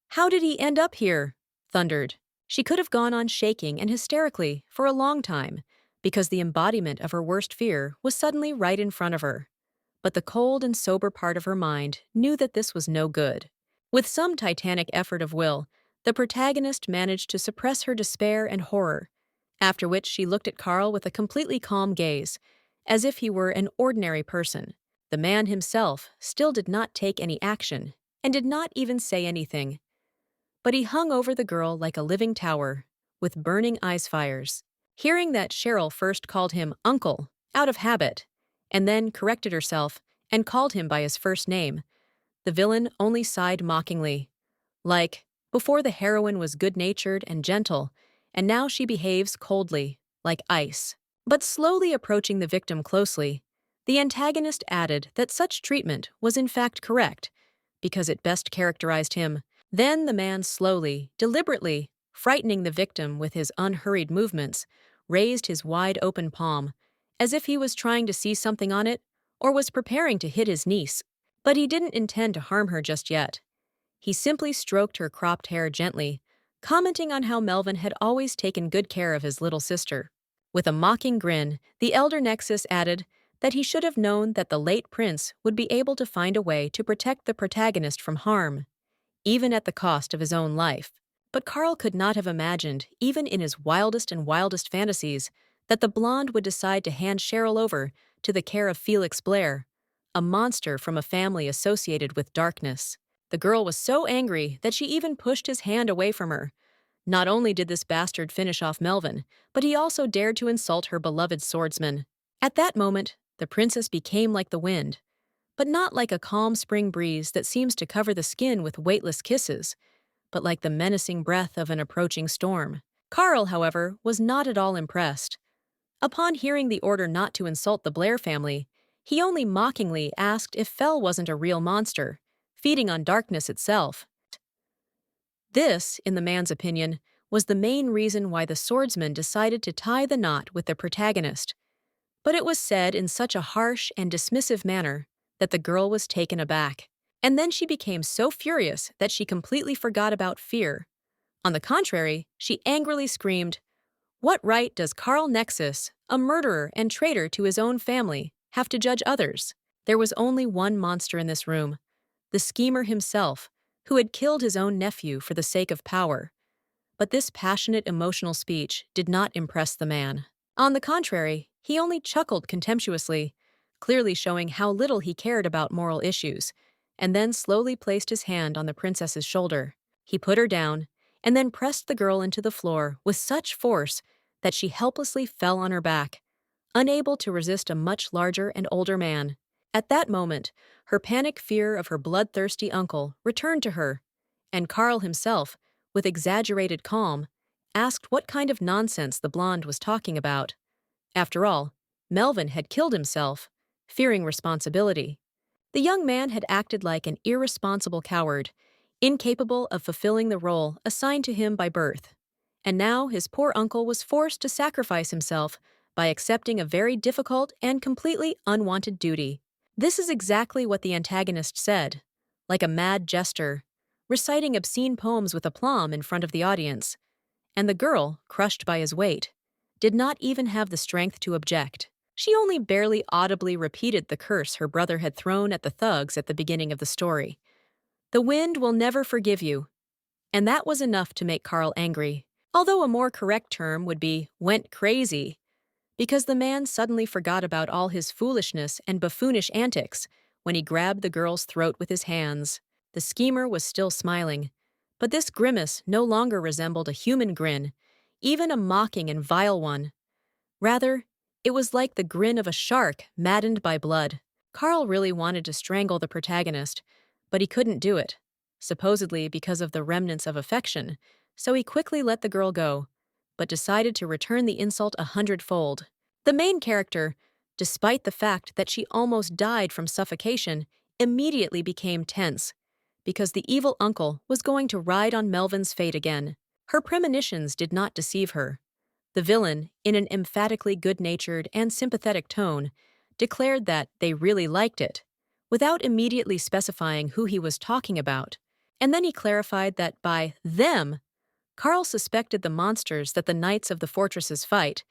"How did he end up here?" thundered. She could have gone on shaking and hysterically for a long time, because the embodiment of her worst fear was suddenly right in front of her. But the cold and sober part of her mind knew that this was no good. With some titanic effort of will, the protagonist managed to suppress her despair and horror, after which she looked at Carl with a completely calm gaze, as if he were an ordinary person. The man himself still did not take any action, and did not even say anything. But he hung over the girl like a living tower, with burning eyes fires. Hearing that Cheryl first called him uncle, out of habit, and then corrected herself and called him by his first name, the villain only sighed mockingly. Like, before the heroine was good-natured and gentle, and now she behaves coldly, like ice. But slowly approaching the victim closely, the antagonist added that such treatment was in fact correct, because it best characterized him. Then the man slowly, deliberately, frightening the victim with his unhurried movements, raised his wide-open palm, as if he was trying to see something on it, or was preparing to hit his niece. But he didn't intend to harm her just yet. He simply stroked her cropped hair gently, commenting on how Melvin had always taken good care of his little sister. With a mocking grin, the elder Nexus added that he should have known that the late prince would be able to find a way to protect the protagonist from harm, even at the cost of his own life. But Carl could not have imagined, even in his wildest and wildest fantasies, that the blonde would decide to hand Cheryl over to the care of Felix Blair, a monster from a family associated with darkness. The girl was so angry that she even pushed his hand away from her. Not only did this bastard finish off Melvin, but he also dared to insult her beloved swordsman. At that moment, the princess became like the wind, but not like a calm spring breeze that seems to cover the skin with weightless kisses, but like the menacing breath of an approaching storm. Carl, however, was not at all impressed. Upon hearing the order not to insult the Blair family, he only mockingly asked if Fel wasn't a real monster, feeding on darkness itself. This, in the man's opinion, was the main reason why the swordsman decided to tie the knot with the protagonist. But it was said in such a harsh and dismissive manner that the girl was taken aback. And then she became so furious that she completely forgot about fear. On the contrary, she angrily screamed, "What right does Carl Nexus, a murderer and traitor to his own family, have to judge others?" There was only one monster in this room, the schemer himself, who had killed his own nephew for the sake of power. But this passionate emotional speech did not impress the man. On the contrary, he only chuckled contemptuously, clearly showing how little he cared about moral issues, and then slowly placed his hand on the princess's shoulder. He put her down, and then pressed the girl into the floor with such force that she helplessly fell on her back, unable to resist a much larger and older man. At that moment, her panic fear of her bloodthirsty uncle returned to her, and Carl himself, with exaggerated calm, asked what kind of nonsense the blonde was talking about. After all, Melvin had killed himself, fearing responsibility. The young man had acted like an irresponsible coward, incapable of fulfilling the role assigned to him by birth. And now his poor uncle was forced to sacrifice himself by accepting a very difficult and completely unwanted duty. This is exactly what the antagonist said, like a mad jester, reciting obscene poems with aplomb in front of the audience. And the girl, crushed by his weight, did not even have the strength to object. She only barely audibly repeated the curse her brother had thrown at the thugs at the beginning of the story. "The wind will never forgive you." And that was enough to make Carl angry. Although a more correct term would be "went crazy," because the man suddenly forgot about all his foolishness and buffoonish antics when he grabbed the girl's throat with his hands. The schemer was still smiling, but this grimace no longer resembled a human grin, even a mocking and vile one. Rather, it was like the grin of a shark maddened by blood. Carl really wanted to strangle the protagonist, but he couldn't do it, supposedly because of the remnants of affection, so he quickly let the girl go, but decided to return the insult 100-fold. The main character, despite the fact that she almost died from suffocation, immediately became tense, because the evil uncle was going to ride on Melvin's fate again. Her premonitions did not deceive her. The villain, in an emphatically good-natured and sympathetic tone, declared that they really liked it, without immediately specifying who he was talking about. And then he clarified that by them, Carl suspected the monsters that the knights of the fortresses fight,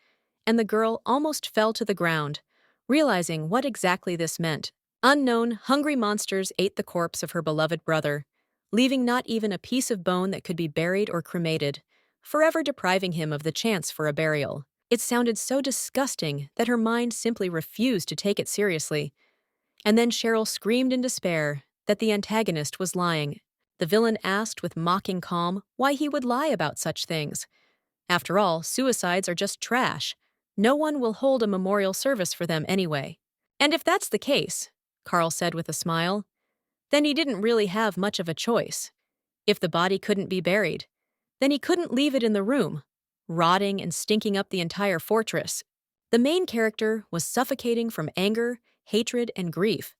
and the girl almost fell to the ground, realizing what exactly this meant. Unknown, hungry monsters ate the corpse of her beloved brother, leaving not even a piece of bone that could be buried or cremated, forever depriving him of the chance for a burial. It sounded so disgusting that her mind simply refused to take it seriously. And then Cheryl screamed in despair that the antagonist was lying. The villain asked with mocking calm why he would lie about such things. After all, suicides are just trash. No one will hold a memorial service for them anyway. And if that's the case, Carl said with a smile, then he didn't really have much of a choice. If the body couldn't be buried, then he couldn't leave it in the room, rotting and stinking up the entire fortress. The main character was suffocating from anger, hatred, and grief.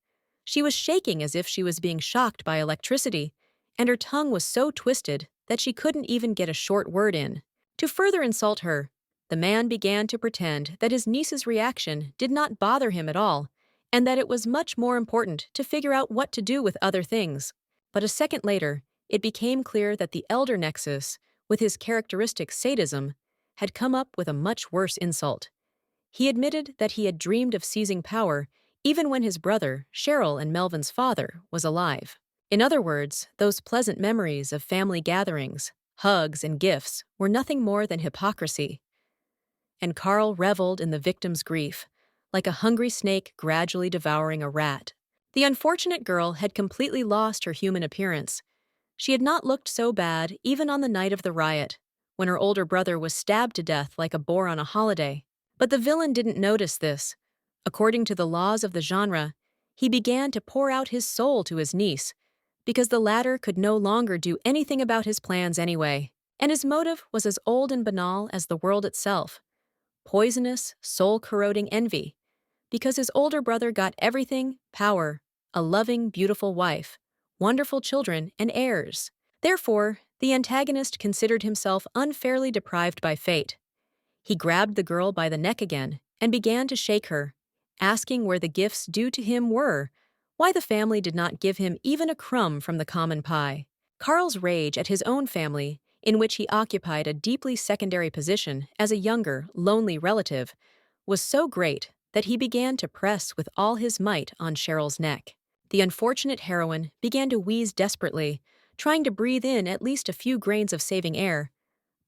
She was shaking as if she was being shocked by electricity, and her tongue was so twisted that she couldn't even get a short word in. To further insult her, the man began to pretend that his niece's reaction did not bother him at all, and that it was much more important to figure out what to do with other things. But a second later, it became clear that the elder Nexus, with his characteristic sadism, had come up with a much worse insult. He admitted that he had dreamed of seizing power even when his brother, Cheryl and Melvin's father, was alive. In other words, those pleasant memories of family gatherings, hugs, and gifts were nothing more than hypocrisy. And Carl reveled in the victim's grief, like a hungry snake gradually devouring a rat. The unfortunate girl had completely lost her human appearance. She had not looked so bad even on the night of the riot, when her older brother was stabbed to death like a boar on a holiday. But the villain didn't notice this. According to the laws of the genre, he began to pour out his soul to his niece, because the latter could no longer do anything about his plans anyway. And his motive was as old and banal as the world itself: poisonous, soul-corroding envy. Because his older brother got everything: power, a loving, beautiful wife, wonderful children, and heirs. Therefore, the antagonist considered himself unfairly deprived by fate. He grabbed the girl by the neck again and began to shake her, asking where the gifts due to him were, why the family did not give him even a crumb from the common pie. Carl's rage at his own family, in which he occupied a deeply secondary position as a younger, lonely relative, was so great that he began to press with all his might on Cheryl's neck. The unfortunate heroine began to wheeze desperately, trying to breathe in at least a few grains of saving air.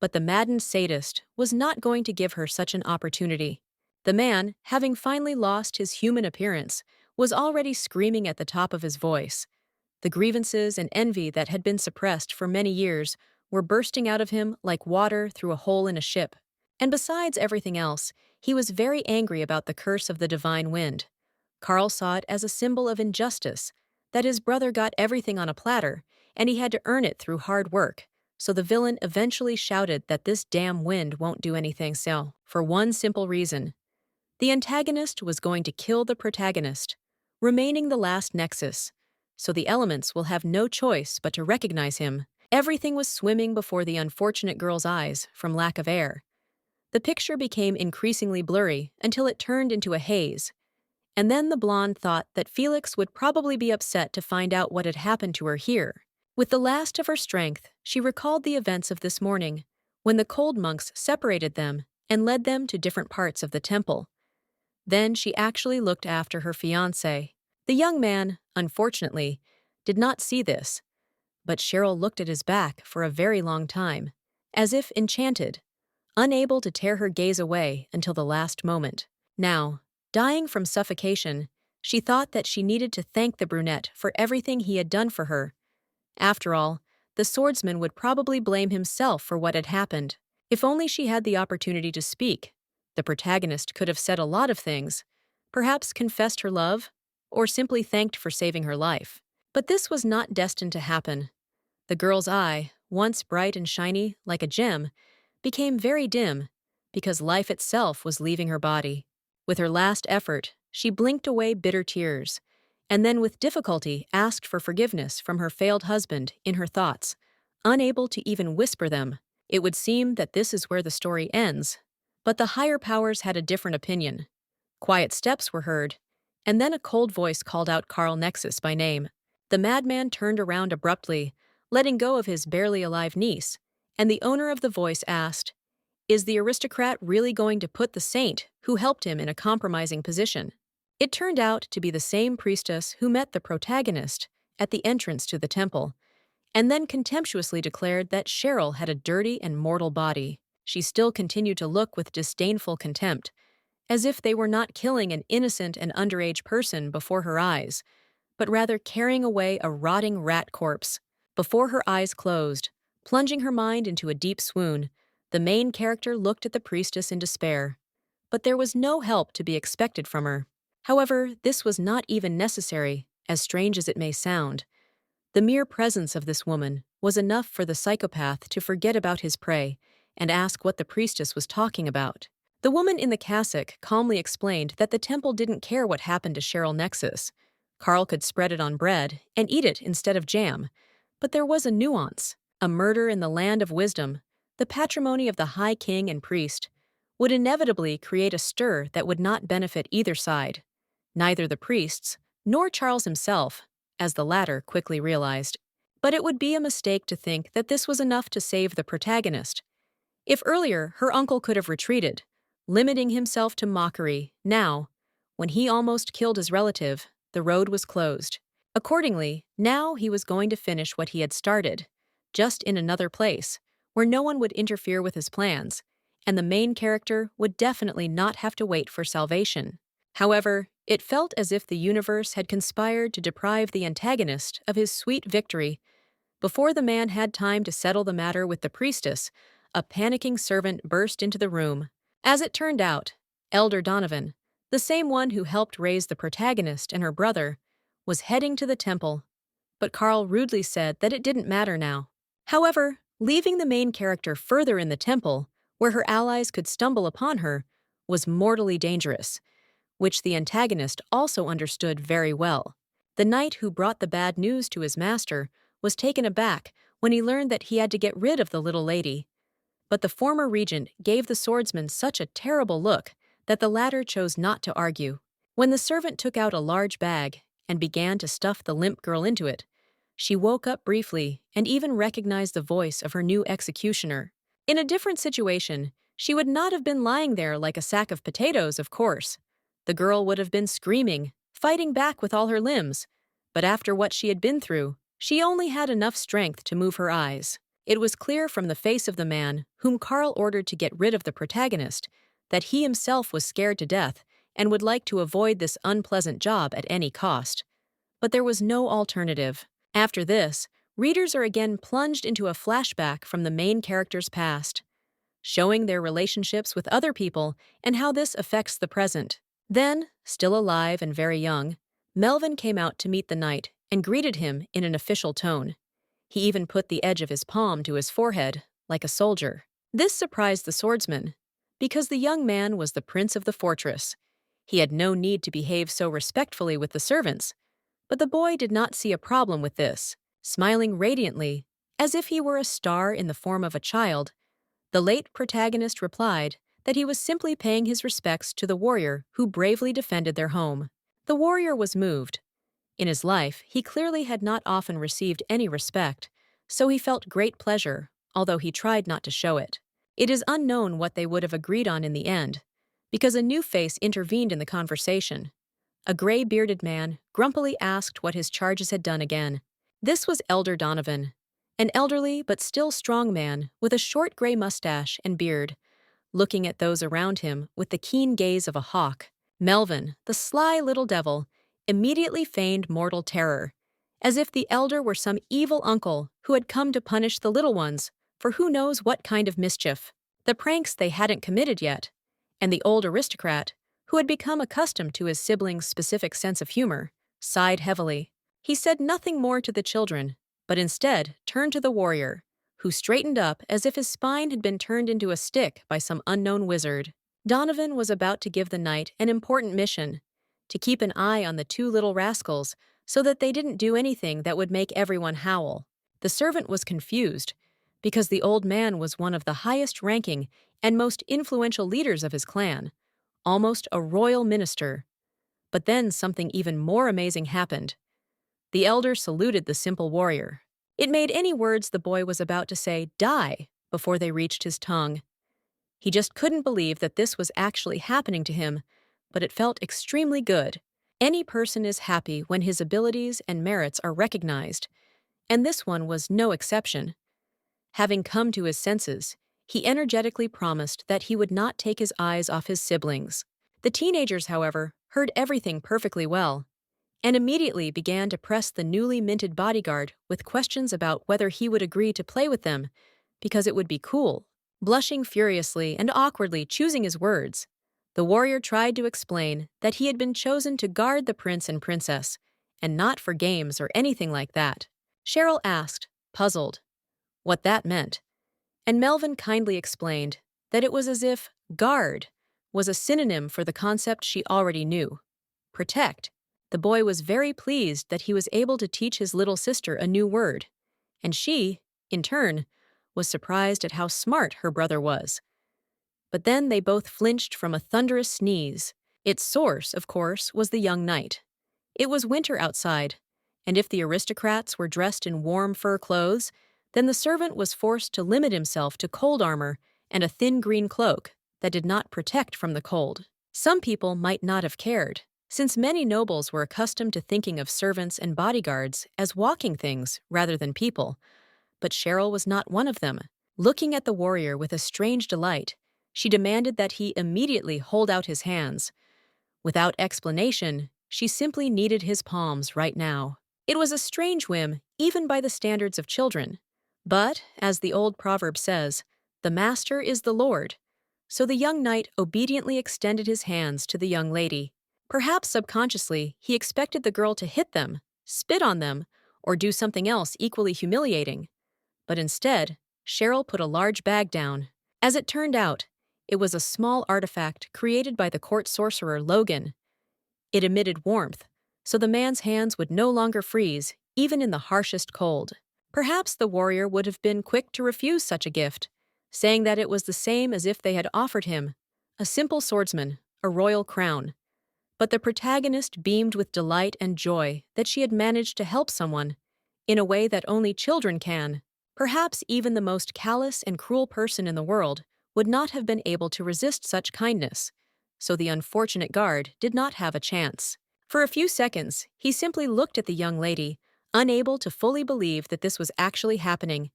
But the maddened sadist was not going to give her such an opportunity. The man, having finally lost his human appearance, was already screaming at the top of his voice. The grievances and envy that had been suppressed for many years were bursting out of him like water through a hole in a ship. And besides everything else, he was very angry about the curse of the divine wind. Carl saw it as a symbol of injustice, that his brother got everything on a platter, and he had to earn it through hard work. So the villain eventually shouted that this damn wind won't do anything, so, for one simple reason. The antagonist was going to kill the protagonist, remaining the last nexus, so the elements will have no choice but to recognize him. Everything was swimming before the unfortunate girl's eyes from lack of air. The picture became increasingly blurry until it turned into a haze. And then the blonde thought that Felix would probably be upset to find out what had happened to her here. With the last of her strength, she recalled the events of this morning, when the cold monks separated them and led them to different parts of the temple. Then she actually looked after her fiancé. The young man, unfortunately, did not see this, but Cheryl looked at his back for a very long time, as if enchanted, unable to tear her gaze away until the last moment. Now, dying from suffocation, she thought that she needed to thank the brunette for everything he had done for her. After all, the swordsman would probably blame himself for what had happened. If only she had the opportunity to speak, the protagonist could have said a lot of things, perhaps confessed her love, or simply thanked for saving her life. But this was not destined to happen. The girl's eye, once bright and shiny like a gem, became very dim because life itself was leaving her body. With her last effort, she blinked away bitter tears, and then with difficulty asked for forgiveness from her failed husband in her thoughts, unable to even whisper them. It would seem that this is where the story ends, but the higher powers had a different opinion. Quiet steps were heard, And then a cold voice called out Carl Nexus by name. The madman turned around abruptly, letting go of his barely alive niece, and the owner of the voice asked, "Is the aristocrat really going to put the saint who helped him in a compromising position?" It turned out to be the same priestess who met the protagonist at the entrance to the temple, and then contemptuously declared that Cheryl had a dirty and mortal body. She still continued to look with disdainful contempt, as if they were not killing an innocent and underage person before her eyes, but rather carrying away a rotting rat corpse. Before her eyes closed, plunging her mind into a deep swoon, the main character looked at the priestess in despair. But there was no help to be expected from her. However, this was not even necessary, as strange as it may sound. The mere presence of this woman was enough for the psychopath to forget about his prey and ask what the priestess was talking about. The woman in the cassock calmly explained that the temple didn't care what happened to Cheryl Nexus. Carl could spread it on bread and eat it instead of jam. But there was a nuance. A murder in the land of wisdom, the patrimony of the high king and priest, would inevitably create a stir that would not benefit either side. Neither the priests, nor Charles himself, as the latter quickly realized. But it would be a mistake to think that this was enough to save the protagonist. If earlier her uncle could have retreated, limiting himself to mockery, now, when he almost killed his relative, the road was closed. Accordingly, now he was going to finish what he had started, just in another place, where no one would interfere with his plans, and the main character would definitely not have to wait for salvation. However, it felt as if the universe had conspired to deprive the antagonist of his sweet victory. Before the man had time to settle the matter with the priestess, a panicking servant burst into the room. As it turned out, Elder Donovan, the same one who helped raise the protagonist and her brother, was heading to the temple, but Carl rudely said that it didn't matter now. However, leaving the main character further in the temple, where her allies could stumble upon her, was mortally dangerous, which the antagonist also understood very well. The knight who brought the bad news to his master was taken aback when he learned that he had to get rid of the little lady. But the former regent gave the swordsman such a terrible look that the latter chose not to argue. When the servant took out a large bag and began to stuff the limp girl into it, she woke up briefly and even recognized the voice of her new executioner. In a different situation, she would not have been lying there like a sack of potatoes, of course. The girl would have been screaming, fighting back with all her limbs. But after what she had been through, she only had enough strength to move her eyes. It was clear from the face of the man, whom Carl ordered to get rid of the protagonist, that he himself was scared to death and would like to avoid this unpleasant job at any cost. But there was no alternative. After this, readers are again plunged into a flashback from the main character's past, showing their relationships with other people and how this affects the present. Then, still alive and very young, Melvin came out to meet the knight and greeted him in an official tone. He even put the edge of his palm to his forehead, like a soldier. This surprised the swordsman, because the young man was the prince of the fortress. He had no need to behave so respectfully with the servants, but the boy did not see a problem with this. Smiling radiantly, as if he were a star in the form of a child, the late protagonist replied that he was simply paying his respects to the warrior who bravely defended their home. The warrior was moved. In his life, he clearly had not often received any respect, so he felt great pleasure, although he tried not to show it. It is unknown what they would have agreed on in the end, because a new face intervened in the conversation. A gray-bearded man grumpily asked what his charges had done again. This was Elder Donovan, an elderly but still strong man with a short gray mustache and beard, looking at those around him with the keen gaze of a hawk. Melvin, the sly little devil, immediately feigned mortal terror, as if the elder were some evil uncle who had come to punish the little ones for who knows what kind of mischief. The pranks they hadn't committed yet, and the old aristocrat, who had become accustomed to his siblings' specific sense of humor, sighed heavily. He said nothing more to the children, but instead turned to the warrior, who straightened up as if his spine had been turned into a stick by some unknown wizard. Donovan was about to give the knight an important mission, to keep an eye on the two little rascals so that they didn't do anything that would make everyone howl. The servant was confused, because the old man was one of the highest-ranking and most influential leaders of his clan, almost a royal minister. But then something even more amazing happened. The elder saluted the simple warrior. It made any words the boy was about to say die before they reached his tongue. He just couldn't believe that this was actually happening to him, but it felt extremely good. Any person is happy when his abilities and merits are recognized, and this one was no exception. Having come to his senses, he energetically promised that he would not take his eyes off his siblings. The teenagers, however, heard everything perfectly well, and immediately began to press the newly minted bodyguard with questions about whether he would agree to play with them, because it would be cool. Blushing furiously and awkwardly choosing his words, the warrior tried to explain that he had been chosen to guard the prince and princess, and not for games or anything like that. Cheryl asked, puzzled, what that meant, and Melvin kindly explained that it was as if guard was a synonym for the concept she already knew: protect. The boy was very pleased that he was able to teach his little sister a new word, and she, in turn, was surprised at how smart her brother was. But then they both flinched from a thunderous sneeze. Its source, of course, was the young knight. It was winter outside, and if the aristocrats were dressed in warm fur clothes, then the servant was forced to limit himself to cold armor and a thin green cloak that did not protect from the cold. Some people might not have cared, since many nobles were accustomed to thinking of servants and bodyguards as walking things rather than people. But Cheryl was not one of them. Looking at the warrior with a strange delight, she demanded that he immediately hold out his hands. Without explanation, she simply needed his palms right now. It was a strange whim, even by the standards of children. But, as the old proverb says, the master is the lord. So the young knight obediently extended his hands to the young lady. Perhaps subconsciously, he expected the girl to hit them, spit on them, or do something else equally humiliating. But instead, Cheryl put a large bag down. As it turned out, it was a small artifact created by the court sorcerer Logan. It emitted warmth, so the man's hands would no longer freeze, even in the harshest cold. Perhaps the warrior would have been quick to refuse such a gift, saying that it was the same as if they had offered him a simple swordsman, a royal crown. But the protagonist beamed with delight and joy that she had managed to help someone, in a way that only children can. Perhaps even the most callous and cruel person in the world would not have been able to resist such kindness, so the unfortunate guard did not have a chance. For a few seconds, he simply looked at the young lady, unable to fully believe that this was actually happening,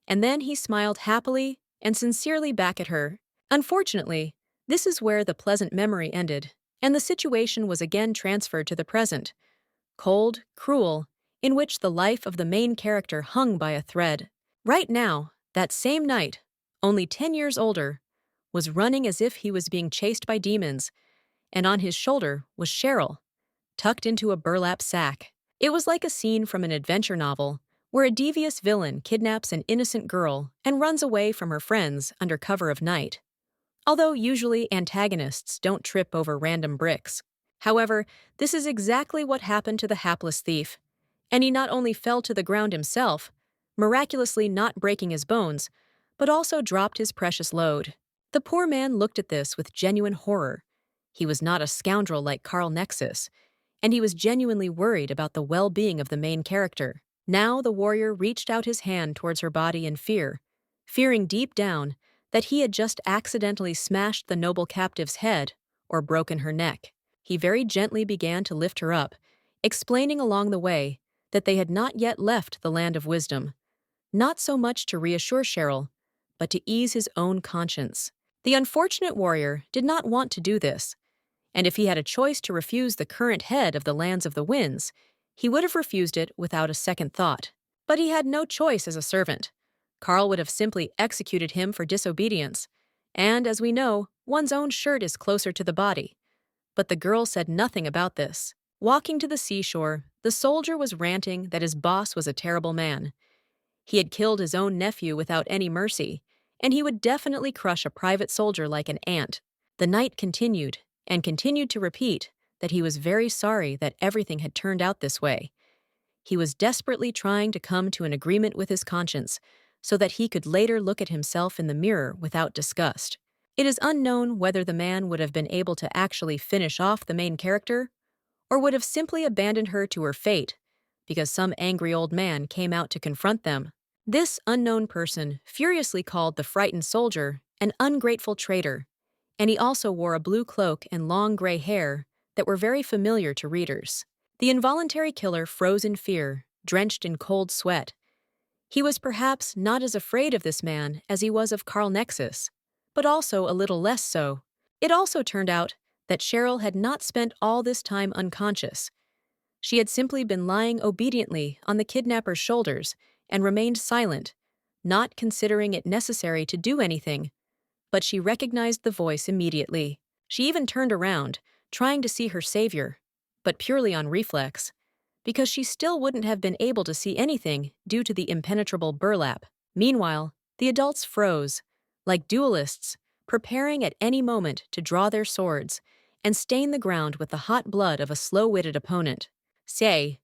and then he smiled happily and sincerely back at her. Unfortunately, this is where the pleasant memory ended, and the situation was again transferred to the present, cold, cruel, in which the life of the main character hung by a thread. Right now, that same knight, only 10 years older, was running as if he was being chased by demons, and on his shoulder was Cheryl, tucked into a burlap sack. It was like a scene from an adventure novel, where a devious villain kidnaps an innocent girl and runs away from her friends under cover of night. Although usually antagonists don't trip over random bricks. However, this is exactly what happened to the hapless thief, and he not only fell to the ground himself, miraculously not breaking his bones, but also dropped his precious load. The poor man looked at this with genuine horror. He was not a scoundrel like Carl Nexus, and he was genuinely worried about the well-being of the main character. Now the warrior reached out his hand towards her body in fear, fearing deep down that he had just accidentally smashed the noble captive's head or broken her neck. He very gently began to lift her up, explaining along the way that they had not yet left the land of wisdom, not so much to reassure Cheryl, but to ease his own conscience. The unfortunate warrior did not want to do this, and if he had a choice to refuse the current head of the lands of the winds, he would have refused it without a second thought. But he had no choice as a servant. Carl would have simply executed him for disobedience, and as we know, one's own shirt is closer to the body. But the girl said nothing about this. Walking to the seashore, the soldier was ranting that his boss was a terrible man. He had killed his own nephew without any mercy, and he would definitely crush a private soldier like an ant. The knight continued, and continued to repeat, that he was very sorry that everything had turned out this way. He was desperately trying to come to an agreement with his conscience, so that he could later look at himself in the mirror without disgust. It is unknown whether the man would have been able to actually finish off the main character, or would have simply abandoned her to her fate because some angry old man came out to confront them. This unknown person furiously called the frightened soldier an ungrateful traitor, and he also wore a blue cloak and long gray hair that were very familiar to readers. The involuntary killer froze in fear, drenched in cold sweat. He was perhaps not as afraid of this man as he was of Carl Nexus, but also a little less so. It also turned out that Cheryl had not spent all this time unconscious. She had simply been lying obediently on the kidnapper's shoulders and remained silent, not considering it necessary to do anything. But she recognized the voice immediately. She even turned around, trying to see her savior, but purely on reflex, because she still wouldn't have been able to see anything due to the impenetrable burlap. Meanwhile, the adults froze, like duelists, preparing at any moment to draw their swords and stain the ground with the hot blood of a slow-witted opponent. Say,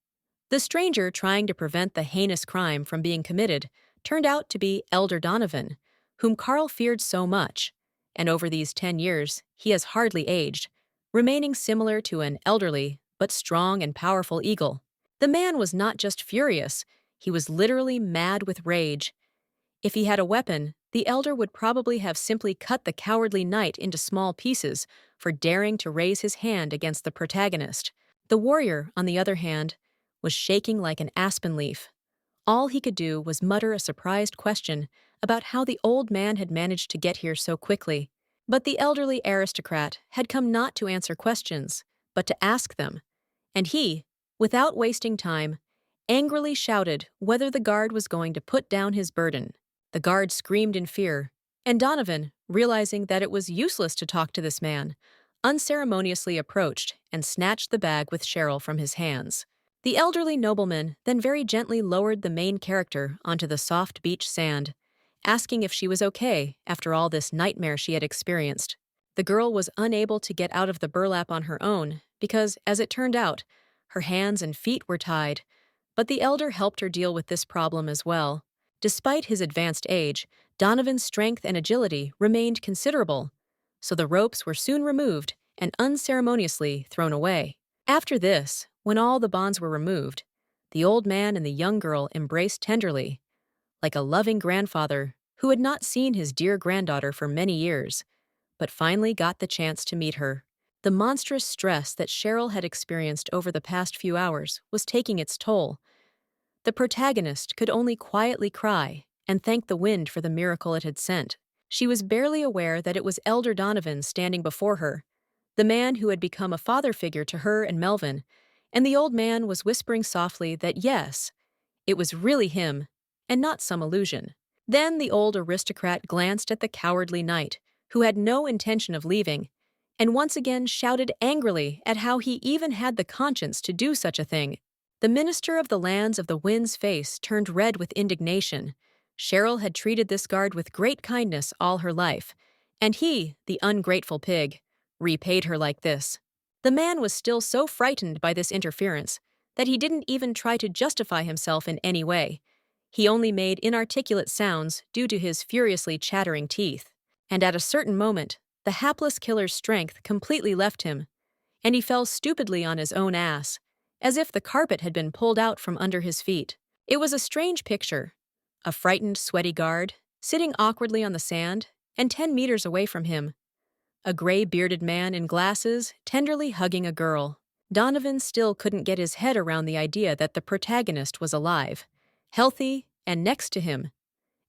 the stranger trying to prevent the heinous crime from being committed turned out to be Elder Donovan, whom Carl feared so much, and over these 10 years he has hardly aged, remaining similar to an elderly but strong and powerful eagle. The man was not just furious, he was literally mad with rage. If he had a weapon, the elder would probably have simply cut the cowardly knight into small pieces for daring to raise his hand against the protagonist. The warrior, on the other hand, was shaking like an aspen leaf. All he could do was mutter a surprised question about how the old man had managed to get here so quickly. But the elderly aristocrat had come not to answer questions, but to ask them, and he, without wasting time, angrily shouted whether the guard was going to put down his burden. The guard screamed in fear, and Donovan, realizing that it was useless to talk to this man, unceremoniously approached and snatched the bag with Cheryl from his hands. The elderly nobleman then very gently lowered the main character onto the soft beach sand, asking if she was okay after all this nightmare she had experienced. The girl was unable to get out of the burlap on her own because, as it turned out, her hands and feet were tied, but the elder helped her deal with this problem as well. Despite his advanced age, Donovan's strength and agility remained considerable, so the ropes were soon removed and unceremoniously thrown away. After this, when all the bonds were removed, the old man and the young girl embraced tenderly, like a loving grandfather who had not seen his dear granddaughter for many years, but finally got the chance to meet her. The monstrous stress that Cheryl had experienced over the past few hours was taking its toll. The protagonist could only quietly cry and thank the wind for the miracle it had sent. She was barely aware that it was Elder Donovan standing before her, the man who had become a father figure to her and Melvin, and the old man was whispering softly that yes, it was really him, and not some illusion. Then the old aristocrat glanced at the cowardly knight, who had no intention of leaving, and once again shouted angrily at how he even had the conscience to do such a thing. The minister of the lands of the wind's face turned red with indignation. Cheryl had treated this guard with great kindness all her life, and he, the ungrateful pig, repaid her like this. The man was still so frightened by this interference that he didn't even try to justify himself in any way. He only made inarticulate sounds due to his furiously chattering teeth. And at a certain moment, the hapless killer's strength completely left him, and he fell stupidly on his own ass, as if the carpet had been pulled out from under his feet. It was a strange picture. A frightened, sweaty guard, sitting awkwardly on the sand, and 10 meters away from him, a gray-bearded man in glasses tenderly hugging a girl. Donovan still couldn't get his head around the idea that the protagonist was alive, healthy, and next to him,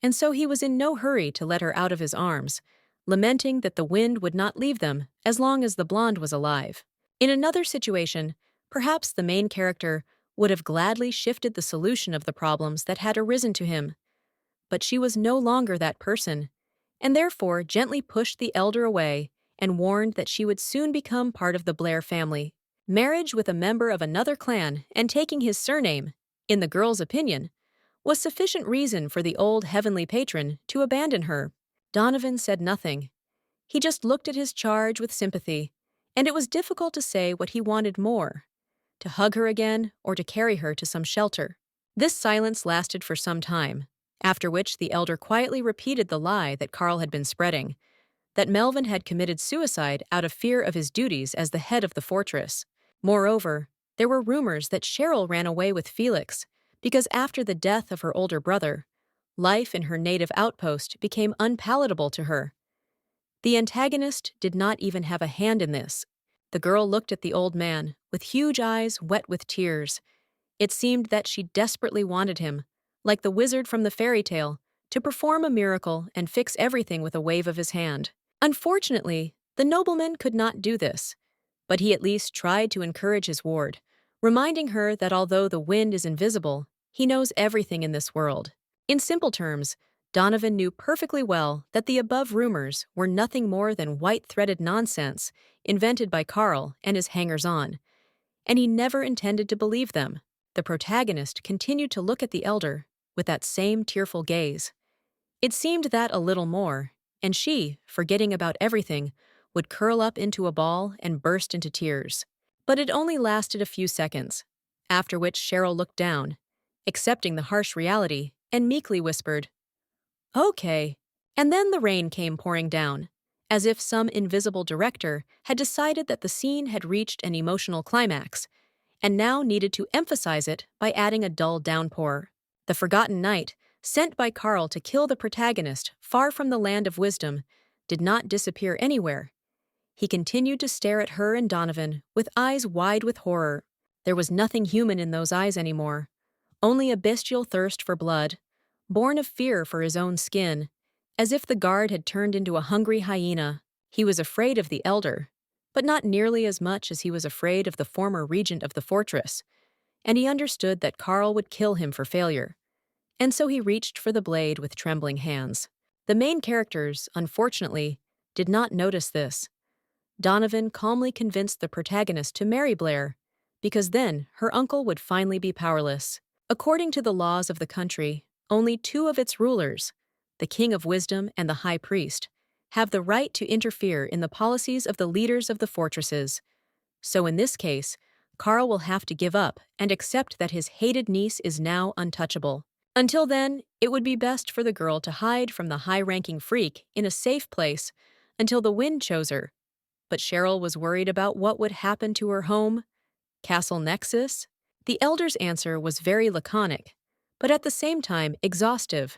and so he was in no hurry to let her out of his arms, lamenting that the wind would not leave them as long as the blonde was alive. In another situation, perhaps the main character would have gladly shifted the solution of the problems that had arisen to him. But she was no longer that person, and therefore gently pushed the elder away and warned that she would soon become part of the Blair family. Marriage with a member of another clan and taking his surname, in the girl's opinion, was sufficient reason for the old heavenly patron to abandon her. Donovan said nothing. He just looked at his charge with sympathy, and it was difficult to say what he wanted more, to hug her again or to carry her to some shelter. This silence lasted for some time, after which the elder quietly repeated the lie that Carl had been spreading, that Melvin had committed suicide out of fear of his duties as the head of the fortress. Moreover, there were rumors that Cheryl ran away with Felix because after the death of her older brother, life in her native outpost became unpalatable to her. The antagonist did not even have a hand in this. The girl looked at the old man, with huge eyes wet with tears. It seemed that she desperately wanted him, like the wizard from the fairy tale, to perform a miracle and fix everything with a wave of his hand. Unfortunately, the nobleman could not do this, but he at least tried to encourage his ward, reminding her that although the wind is invisible, he knows everything in this world. In simple terms, Donovan knew perfectly well that the above rumors were nothing more than white-threaded nonsense invented by Carl and his hangers-on, and he never intended to believe them. The protagonist continued to look at the elder with that same tearful gaze. It seemed that a little more, and she, forgetting about everything, would curl up into a ball and burst into tears. But it only lasted a few seconds, after which Cheryl looked down, accepting the harsh reality, and meekly whispered, "Okay." And then the rain came pouring down, as if some invisible director had decided that the scene had reached an emotional climax, and now needed to emphasize it by adding a dull downpour. The forgotten night, sent by Carl to kill the protagonist far from the land of wisdom, did not disappear anywhere. He continued to stare at her and Donovan with eyes wide with horror. There was nothing human in those eyes anymore, only a bestial thirst for blood, born of fear for his own skin, as if the guard had turned into a hungry hyena. He was afraid of the elder, but not nearly as much as he was afraid of the former regent of the fortress, and he understood that Carl would kill him for failure, and so he reached for the blade with trembling hands. The main characters, unfortunately, did not notice this. Donovan calmly convinced the protagonist to marry Blair, because then her uncle would finally be powerless. According to the laws of the country, only two of its rulers, the King of Wisdom and the High Priest, have the right to interfere in the policies of the leaders of the fortresses. So in this case, Carl will have to give up and accept that his hated niece is now untouchable. Until then, it would be best for the girl to hide from the high-ranking freak in a safe place until the wind chose her. But Cheryl was worried about what would happen to her home. Castle Nexus? The elder's answer was very laconic, but at the same time exhaustive.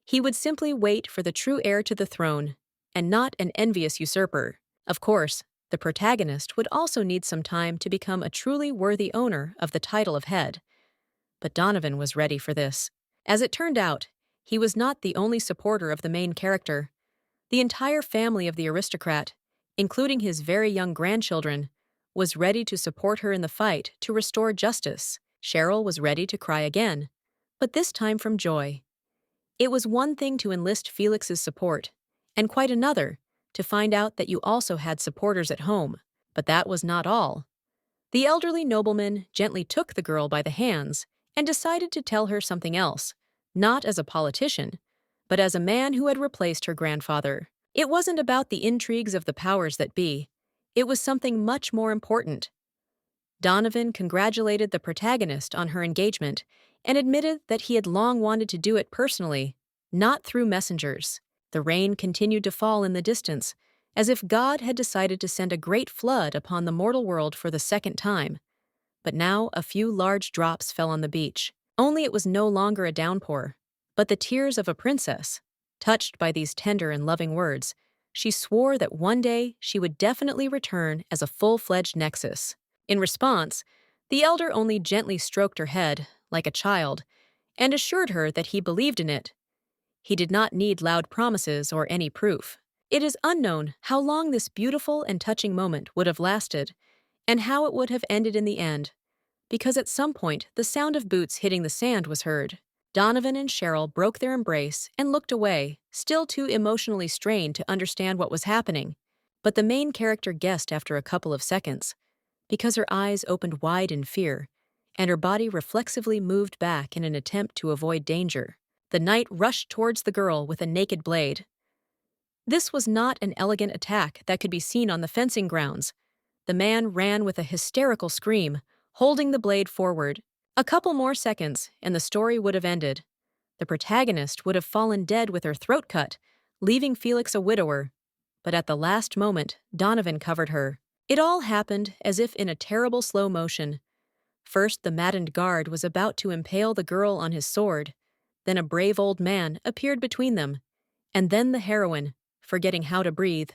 He would simply wait for the true heir to the throne, and not an envious usurper. Of course, the protagonist would also need some time to become a truly worthy owner of the title of head. But Donovan was ready for this. As it turned out, he was not the only supporter of the main character. The entire family of the aristocrat, including his very young grandchildren, was ready to support her in the fight to restore justice. Cheryl was ready to cry again, but this time from joy. It was one thing to enlist Felix's support, and quite another to find out that you also had supporters at home. But that was not all. The elderly nobleman gently took the girl by the hands and decided to tell her something else, not as a politician, but as a man who had replaced her grandfather. It wasn't about the intrigues of the powers that be. It was something much more important. Donovan congratulated the protagonist on her engagement and admitted that he had long wanted to do it personally, not through messengers. The rain continued to fall in the distance, as if God had decided to send a great flood upon the mortal world for the second time. But now a few large drops fell on the beach. Only it was no longer a downpour, but the tears of a princess. Touched by these tender and loving words, she swore that one day she would definitely return as a full-fledged Nexus. In response, the elder only gently stroked her head, like a child, and assured her that he believed in it. He did not need loud promises or any proof. It is unknown how long this beautiful and touching moment would have lasted, and how it would have ended in the end, because at some point the sound of boots hitting the sand was heard. Donovan and Cheryl broke their embrace and looked away, still too emotionally strained to understand what was happening. But the main character guessed after a couple of seconds, because her eyes opened wide in fear, and her body reflexively moved back in an attempt to avoid danger. The knight rushed towards the girl with a naked blade. This was not an elegant attack that could be seen on the fencing grounds. The man ran with a hysterical scream, holding the blade forward. A couple more seconds, and the story would have ended. The protagonist would have fallen dead with her throat cut, leaving Felix a widower. But at the last moment, Donovan covered her. It all happened as if in a terrible slow motion. First, the maddened guard was about to impale the girl on his sword. Then a brave old man appeared between them. And then the heroine, forgetting how to breathe,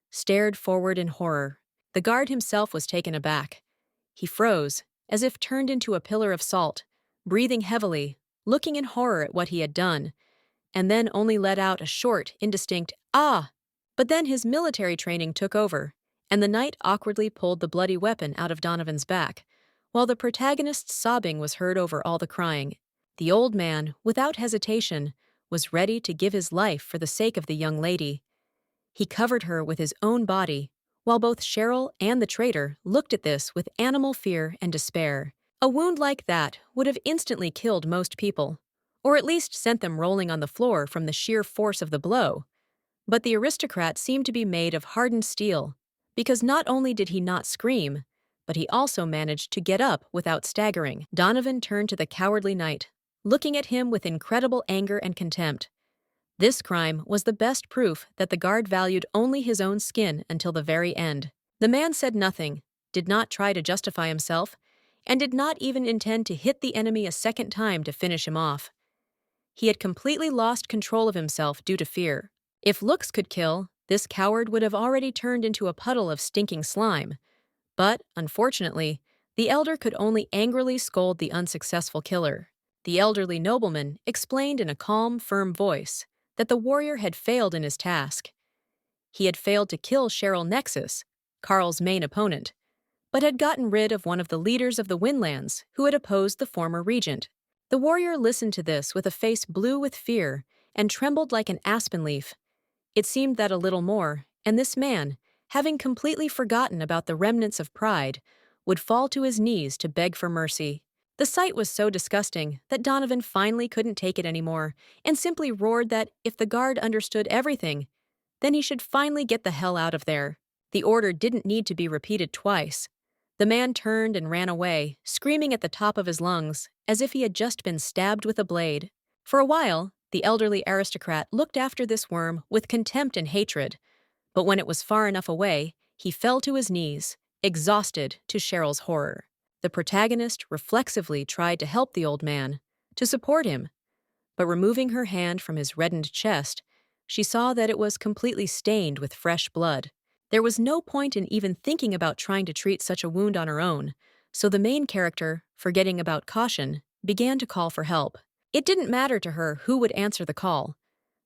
stared forward in horror. The guard himself was taken aback. He froze, as if turned into a pillar of salt, breathing heavily, looking in horror at what he had done, and then only let out a short, indistinct, "Ah!" But then his military training took over, and the knight awkwardly pulled the bloody weapon out of Donovan's back, while the protagonist's sobbing was heard over all the crying. The old man, without hesitation, was ready to give his life for the sake of the young lady. He covered her with his own body, while both Cheryl and the traitor looked at this with animal fear and despair. A wound like that would have instantly killed most people, or at least sent them rolling on the floor from the sheer force of the blow. But the aristocrat seemed to be made of hardened steel, because not only did he not scream, but he also managed to get up without staggering. Donovan turned to the cowardly knight, looking at him with incredible anger and contempt. This crime was the best proof that the guard valued only his own skin until the very end. The man said nothing, did not try to justify himself, and did not even intend to hit the enemy a second time to finish him off. He had completely lost control of himself due to fear. If looks could kill, this coward would have already turned into a puddle of stinking slime. But, unfortunately, the elder could only angrily scold the unsuccessful killer. The elderly nobleman explained in a calm, firm voice that the warrior had failed in his task. He had failed to kill Cheryl Nexus, Carl's main opponent, but had gotten rid of one of the leaders of the Windlands who had opposed the former regent. The warrior listened to this with a face blue with fear and trembled like an aspen leaf. It seemed that a little more, and this man, having completely forgotten about the remnants of pride, would fall to his knees to beg for mercy. The sight was so disgusting that Donovan finally couldn't take it anymore and simply roared that if the guard understood everything, then he should finally get the hell out of there. The order didn't need to be repeated twice. The man turned and ran away, screaming at the top of his lungs, as if he had just been stabbed with a blade. For a while, the elderly aristocrat looked after this worm with contempt and hatred, but when it was far enough away, he fell to his knees, exhausted to Cheryl's horror. The protagonist reflexively tried to help the old man, to support him, but removing her hand from his reddened chest, she saw that it was completely stained with fresh blood. There was no point in even thinking about trying to treat such a wound on her own, so the main character, forgetting about caution, began to call for help. It didn't matter to her who would answer the call.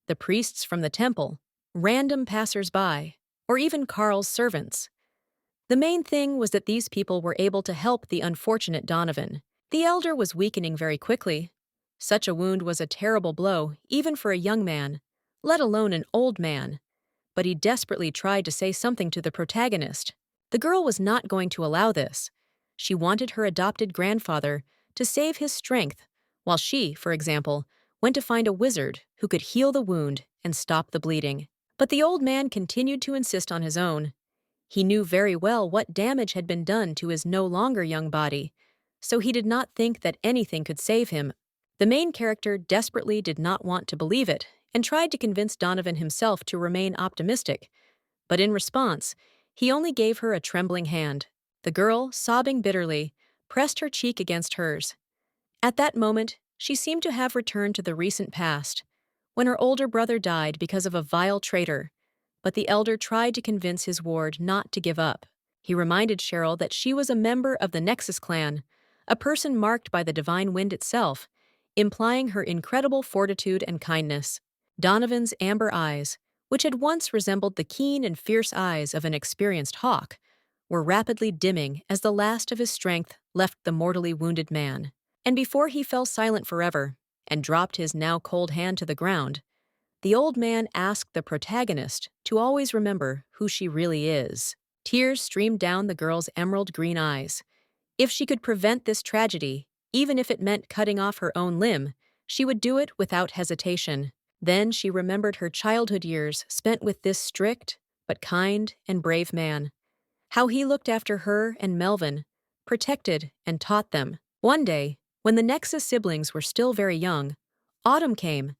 The priests from the temple, random passers-by, or even Carl's servants. The main thing was that these people were able to help the unfortunate Donovan. The elder was weakening very quickly. Such a wound was a terrible blow, even for a young man, let alone an old man. But he desperately tried to say something to the protagonist. The girl was not going to allow this. She wanted her adopted grandfather to save his strength, while she, for example, went to find a wizard who could heal the wound and stop the bleeding. But the old man continued to insist on his own. He knew very well what damage had been done to his no longer young body, so he did not think that anything could save him. The main character desperately did not want to believe it and tried to convince Donovan himself to remain optimistic, but in response, he only gave her a trembling hand. The girl, sobbing bitterly, pressed her cheek against hers. At that moment, she seemed to have returned to the recent past, when her older brother died because of a vile traitor, but the elder tried to convince his ward not to give up. He reminded Cheryl that she was a member of the Nexus clan, a person marked by the divine wind itself, implying her incredible fortitude and kindness. Donovan's amber eyes, which had once resembled the keen and fierce eyes of an experienced hawk, were rapidly dimming as the last of his strength left the mortally wounded man. And before he fell silent forever and dropped his now cold hand to the ground, the old man asked the protagonist to always remember who she really is. Tears streamed down the girl's emerald green eyes. If she could prevent this tragedy, even if it meant cutting off her own limb, she would do it without hesitation. Then she remembered her childhood years spent with this strict, but kind and brave man. How he looked after her and Melvin, protected and taught them. One day, when the Nexus siblings were still very young, autumn came,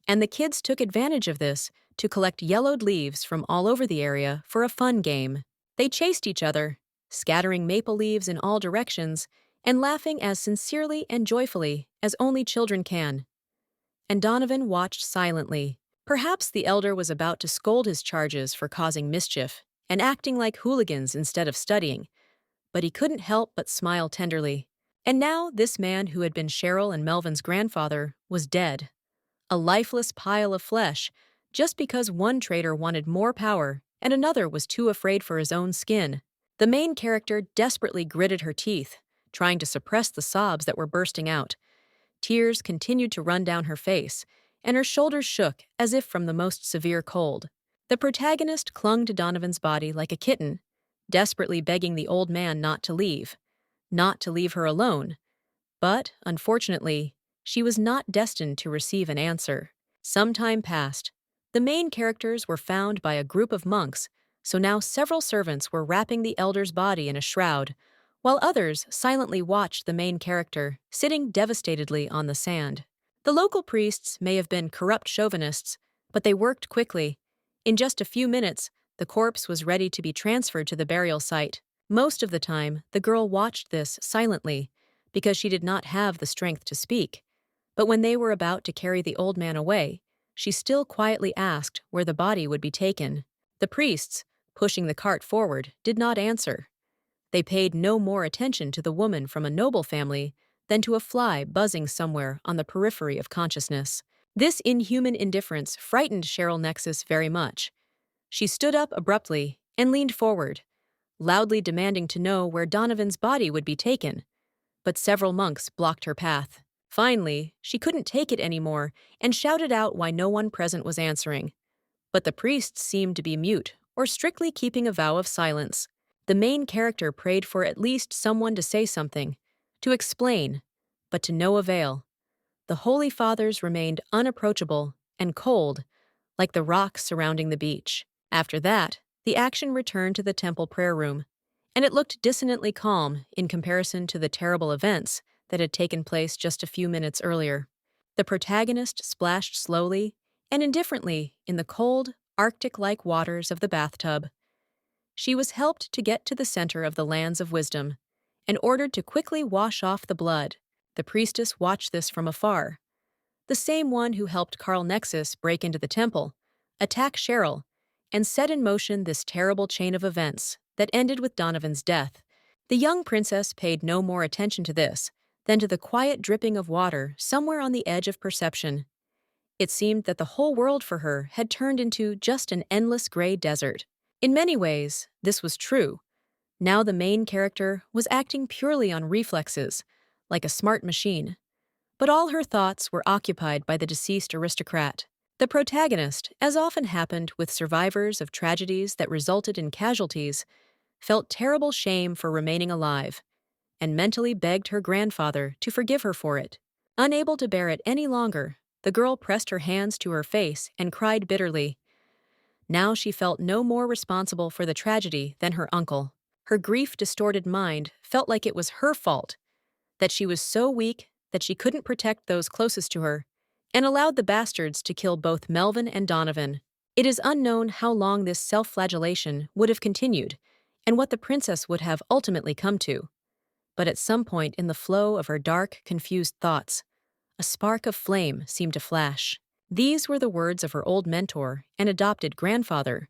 and the kids took advantage of this to collect yellowed leaves from all over the area for a fun game. They chased each other, scattering maple leaves in all directions and laughing as sincerely and joyfully as only children can. And Donovan watched silently. Perhaps the elder was about to scold his charges for causing mischief and acting like hooligans instead of studying, but he couldn't help but smile tenderly. And now this man who had been Cheryl and Melvin's grandfather was dead, a lifeless pile of flesh, just because one traitor wanted more power and another was too afraid for his own skin. The main character desperately gritted her teeth, trying to suppress the sobs that were bursting out. Tears continued to run down her face, and her shoulders shook as if from the most severe cold. The protagonist clung to Donovan's body like a kitten, desperately begging the old man not to leave her alone. But, unfortunately, she was not destined to receive an answer. Some time passed. The main characters were found by a group of monks, so now several servants were wrapping the elder's body in a shroud, while others silently watched the main character, sitting devastatedly on the sand. The local priests may have been corrupt chauvinists, but they worked quickly. In just a few minutes, the corpse was ready to be transferred to the burial site. Most of the time, the girl watched this silently, because she did not have the strength to speak. But when they were about to carry the old man away, she still quietly asked where the body would be taken. The priests, pushing the cart forward, did not answer. They paid no more attention to the woman from a noble family than to a fly buzzing somewhere on the periphery of consciousness. This inhuman indifference frightened Cheryl Nexus very much. She stood up abruptly and leaned forward, loudly demanding to know where Donovan's body would be taken. But several monks blocked her path. Finally, she couldn't take it anymore and shouted out why no one present was answering. But the priests seemed to be mute or strictly keeping a vow of silence. The main character prayed for at least someone to say something, to explain, but to no avail. The Holy Fathers remained unapproachable and cold, like the rocks surrounding the beach. After that, the action returned to the temple prayer room, and it looked dissonantly calm in comparison to the terrible events that had taken place just a few minutes earlier. The protagonist splashed slowly and indifferently in the cold, Arctic-like waters of the bathtub. She was helped to get to the center of the lands of wisdom and ordered to quickly wash off the blood. The priestess watched this from afar. The same one who helped Carl Nexus break into the temple, attack Cheryl, and set in motion this terrible chain of events that ended with Donovan's death. The young princess paid no more attention to this than to the quiet dripping of water somewhere on the edge of perception. It seemed that the whole world for her had turned into just an endless gray desert. In many ways, this was true. Now the main character was acting purely on reflexes, like a smart machine. But all her thoughts were occupied by the deceased aristocrat. The protagonist, as often happened with survivors of tragedies that resulted in casualties, felt terrible shame for remaining alive, and mentally begged her grandfather to forgive her for it. Unable to bear it any longer, the girl pressed her hands to her face and cried bitterly. Now she felt no more responsible for the tragedy than her uncle. Her grief-distorted mind felt like it was her fault, that she was so weak that she couldn't protect those closest to her, and allowed the bastards to kill both Melvin and Donovan. It is unknown how long this self-flagellation would have continued, and what the princess would have ultimately come to. But at some point in the flow of her dark, confused thoughts, a spark of flame seemed to flash. These were the words of her old mentor and adopted grandfather,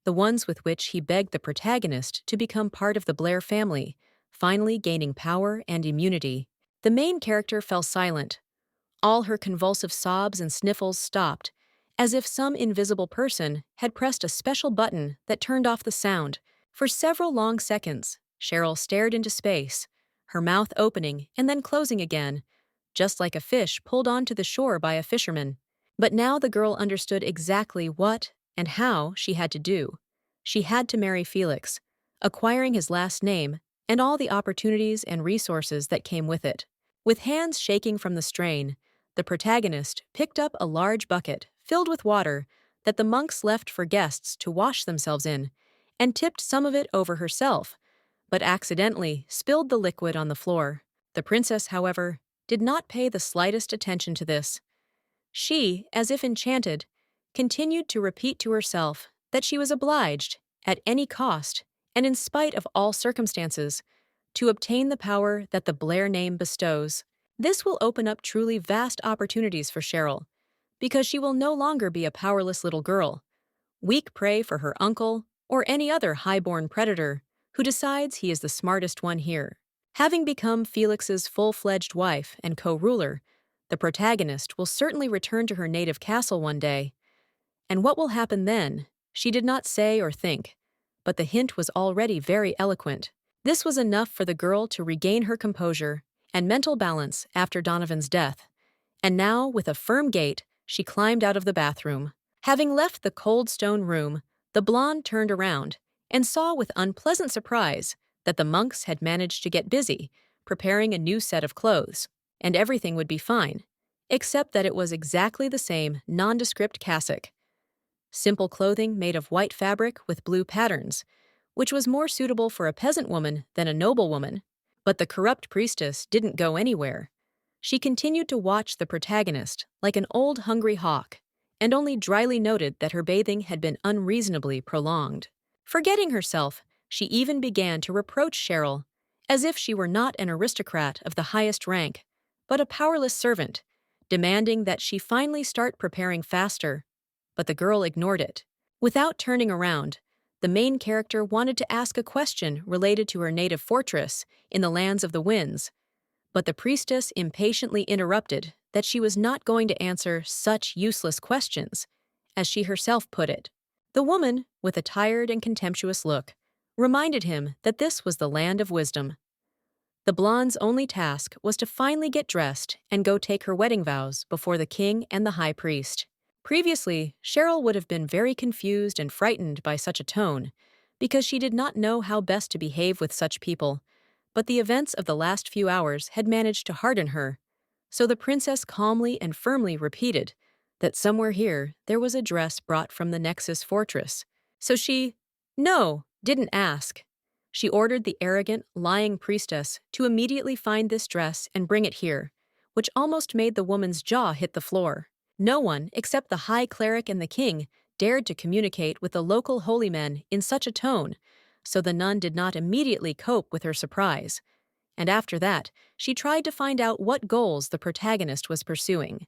the ones with which he begged the protagonist to become part of the Blair family, finally gaining power and immunity. The main character fell silent. All her convulsive sobs and sniffles stopped, as if some invisible person had pressed a special button that turned off the sound. For several long seconds, Cheryl stared into space, her mouth opening and then closing again, just like a fish pulled onto the shore by a fisherman. But now the girl understood exactly what and how she had to do. She had to marry Felix, acquiring his last name and all the opportunities and resources that came with it. With hands shaking from the strain, the protagonist picked up a large bucket filled with water that the monks left for guests to wash themselves in, and tipped some of it over herself, but accidentally spilled the liquid on the floor. The princess, however, did not pay the slightest attention to this. She, as if enchanted, continued to repeat to herself that she was obliged, at any cost, and in spite of all circumstances, to obtain the power that the Blair name bestows. This will open up truly vast opportunities for Cheryl, because she will no longer be a powerless little girl, weak prey for her uncle or any other highborn predator who decides he is the smartest one here. Having become Felix's full-fledged wife and co-ruler, the protagonist will certainly return to her native castle one day. And what will happen then, she did not say or think, but the hint was already very eloquent. This was enough for the girl to regain her composure and mental balance after Donovan's death. And now, with a firm gait, she climbed out of the bathroom. Having left the cold stone room, the blonde turned around and saw with unpleasant surprise that the monks had managed to get busy, preparing a new set of clothes, and everything would be fine, except that it was exactly the same nondescript cassock. Simple clothing made of white fabric with blue patterns, which was more suitable for a peasant woman than a noble woman. But the corrupt priestess didn't go anywhere. She continued to watch the protagonist like an old hungry hawk, and only dryly noted that her bathing had been unreasonably prolonged. Forgetting herself, she even began to reproach Cheryl, as if she were not an aristocrat of the highest rank, but a powerless servant, demanding that she finally start preparing faster. But the girl ignored it. Without turning around, the main character wanted to ask a question related to her native fortress in the lands of the winds, but the priestess impatiently interrupted that she was not going to answer such useless questions, as she herself put it. The woman, with a tired and contemptuous look, reminded him that this was the land of wisdom. The blonde's only task was to finally get dressed and go take her wedding vows before the king and the high priest. Previously, Cheryl would have been very confused and frightened by such a tone, because she did not know how best to behave with such people, but the events of the last few hours had managed to harden her. So the princess calmly and firmly repeated that somewhere here there was a dress brought from the Nexus fortress. So she, didn't ask. She ordered the arrogant, lying priestess to immediately find this dress and bring it here, which almost made the woman's jaw hit the floor. No one, except the high cleric and the king, dared to communicate with the local holy men in such a tone, so the nun did not immediately cope with her surprise. And after that, she tried to find out what goals the protagonist was pursuing.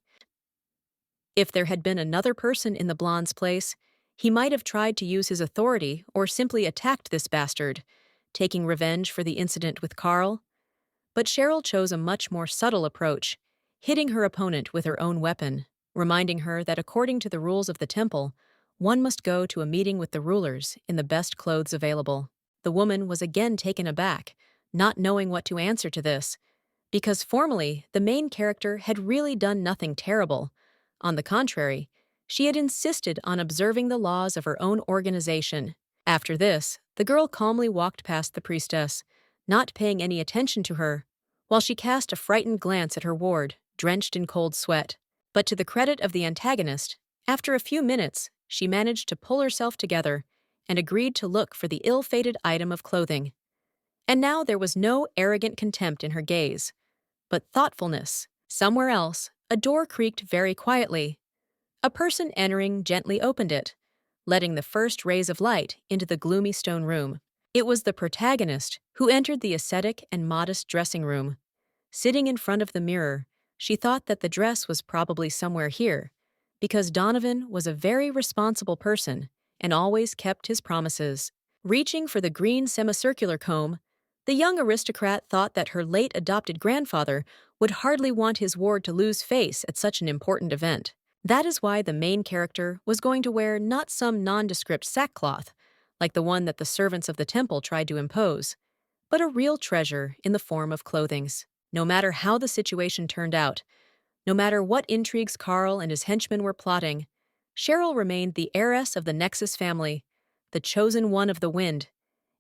If there had been another person in the blonde's place, he might have tried to use his authority or simply attacked this bastard, taking revenge for the incident with Carl. But Cheryl chose a much more subtle approach, hitting her opponent with her own weapon, reminding her that according to the rules of the temple, one must go to a meeting with the rulers in the best clothes available. The woman was again taken aback, not knowing what to answer to this, because formally the main character had really done nothing terrible. On the contrary, she had insisted on observing the laws of her own organization. After this, the girl calmly walked past the priestess, not paying any attention to her, while she cast a frightened glance at her ward, drenched in cold sweat. But to the credit of the antagonist, after a few minutes, she managed to pull herself together and agreed to look for the ill-fated item of clothing. And now there was no arrogant contempt in her gaze, but thoughtfulness. Somewhere else, a door creaked very quietly. A person entering gently opened it, letting the first rays of light into the gloomy stone room. It was the protagonist who entered the ascetic and modest dressing room. Sitting in front of the mirror, she thought that the dress was probably somewhere here, because Donovan was a very responsible person and always kept his promises. Reaching for the green semicircular comb, the young aristocrat thought that her late adopted grandfather would hardly want his ward to lose face at such an important event. That is why the main character was going to wear not some nondescript sackcloth, like the one that the servants of the temple tried to impose, but a real treasure in the form of clothings. No matter how the situation turned out, no matter what intrigues Carl and his henchmen were plotting, Cheryl remained the heiress of the Nexus family, the chosen one of the wind,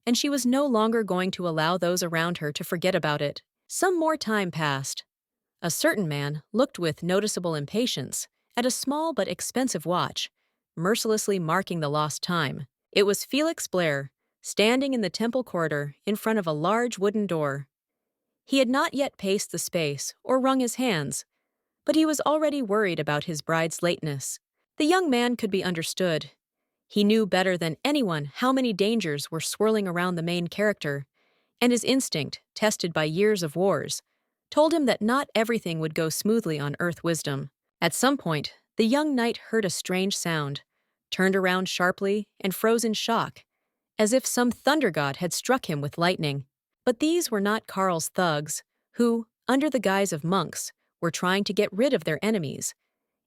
and she was no longer going to allow those around her to forget about it. Some more time passed. A certain man looked with noticeable impatience at a small but expensive watch, mercilessly marking the lost time. It was Felix Blair, standing in the temple corridor in front of a large wooden door. He had not yet paced the space or wrung his hands, but he was already worried about his bride's lateness. The young man could be understood. He knew better than anyone how many dangers were swirling around the main character, and his instinct, tested by years of wars, told him that not everything would go smoothly on Earth Wisdom. At some point, the young knight heard a strange sound, turned around sharply, and froze in shock, as if some thunder god had struck him with lightning. But these were not Karl's thugs, who, under the guise of monks, were trying to get rid of their enemies.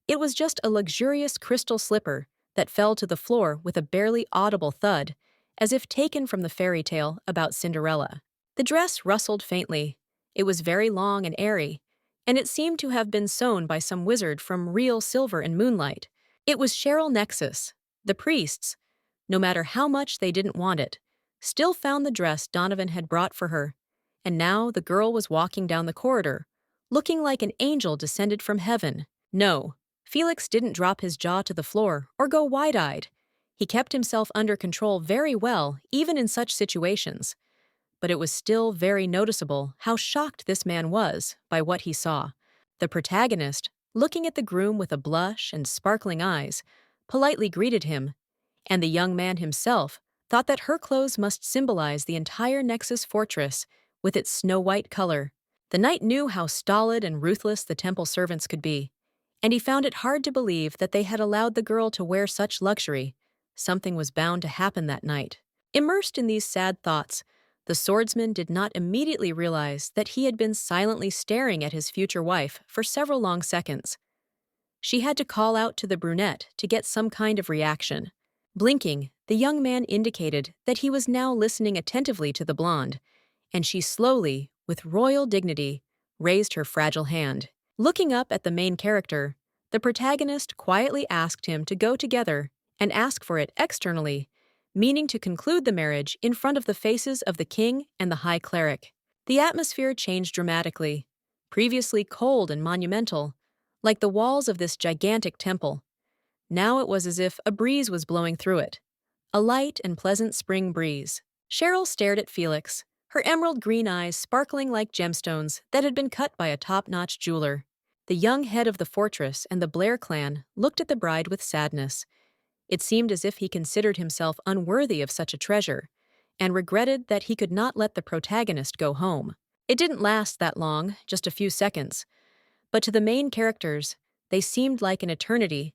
It was just a luxurious crystal slipper that fell to the floor with a barely audible thud, as if taken from the fairy tale about Cinderella. The dress rustled faintly. It was very long and airy, and it seemed to have been sewn by some wizard from real silver and moonlight. It was Cheryl Nexus. The priests, no matter how much they didn't want it, still found the dress Donovan had brought for her, and now the girl was walking down the corridor, looking like an angel descended from heaven. No, Felix didn't drop his jaw to the floor or go wide-eyed. He kept himself under control very well, even in such situations. But it was still very noticeable how shocked this man was by what he saw. The protagonist, looking at the groom with a blush and sparkling eyes, politely greeted him, and the young man himself thought that her clothes must symbolize the entire Nexus fortress with its snow-white color. The knight knew how stolid and ruthless the temple servants could be, and he found it hard to believe that they had allowed the girl to wear such luxury. Something was bound to happen that night. Immersed in these sad thoughts, the swordsman did not immediately realize that he had been silently staring at his future wife for several long seconds. She had to call out to the brunette to get some kind of reaction. Blinking, the young man indicated that he was now listening attentively to the blonde, and she slowly, with royal dignity, raised her fragile hand. Looking up at the main character, the protagonist quietly asked him to go together and ask for it externally, meaning to conclude the marriage in front of the faces of the king and the high cleric. The atmosphere changed dramatically, previously cold and monumental, like the walls of this gigantic temple. Now it was as if a breeze was blowing through it, a light and pleasant spring breeze. Cheryl stared at Felix, her emerald green eyes sparkling like gemstones that had been cut by a top-notch jeweler. The young head of the fortress and the Blair clan looked at the bride with sadness. It seemed as if he considered himself unworthy of such a treasure, and regretted that he could not let the protagonist go home. It didn't last that long, just a few seconds, but to the main characters, they seemed like an eternity,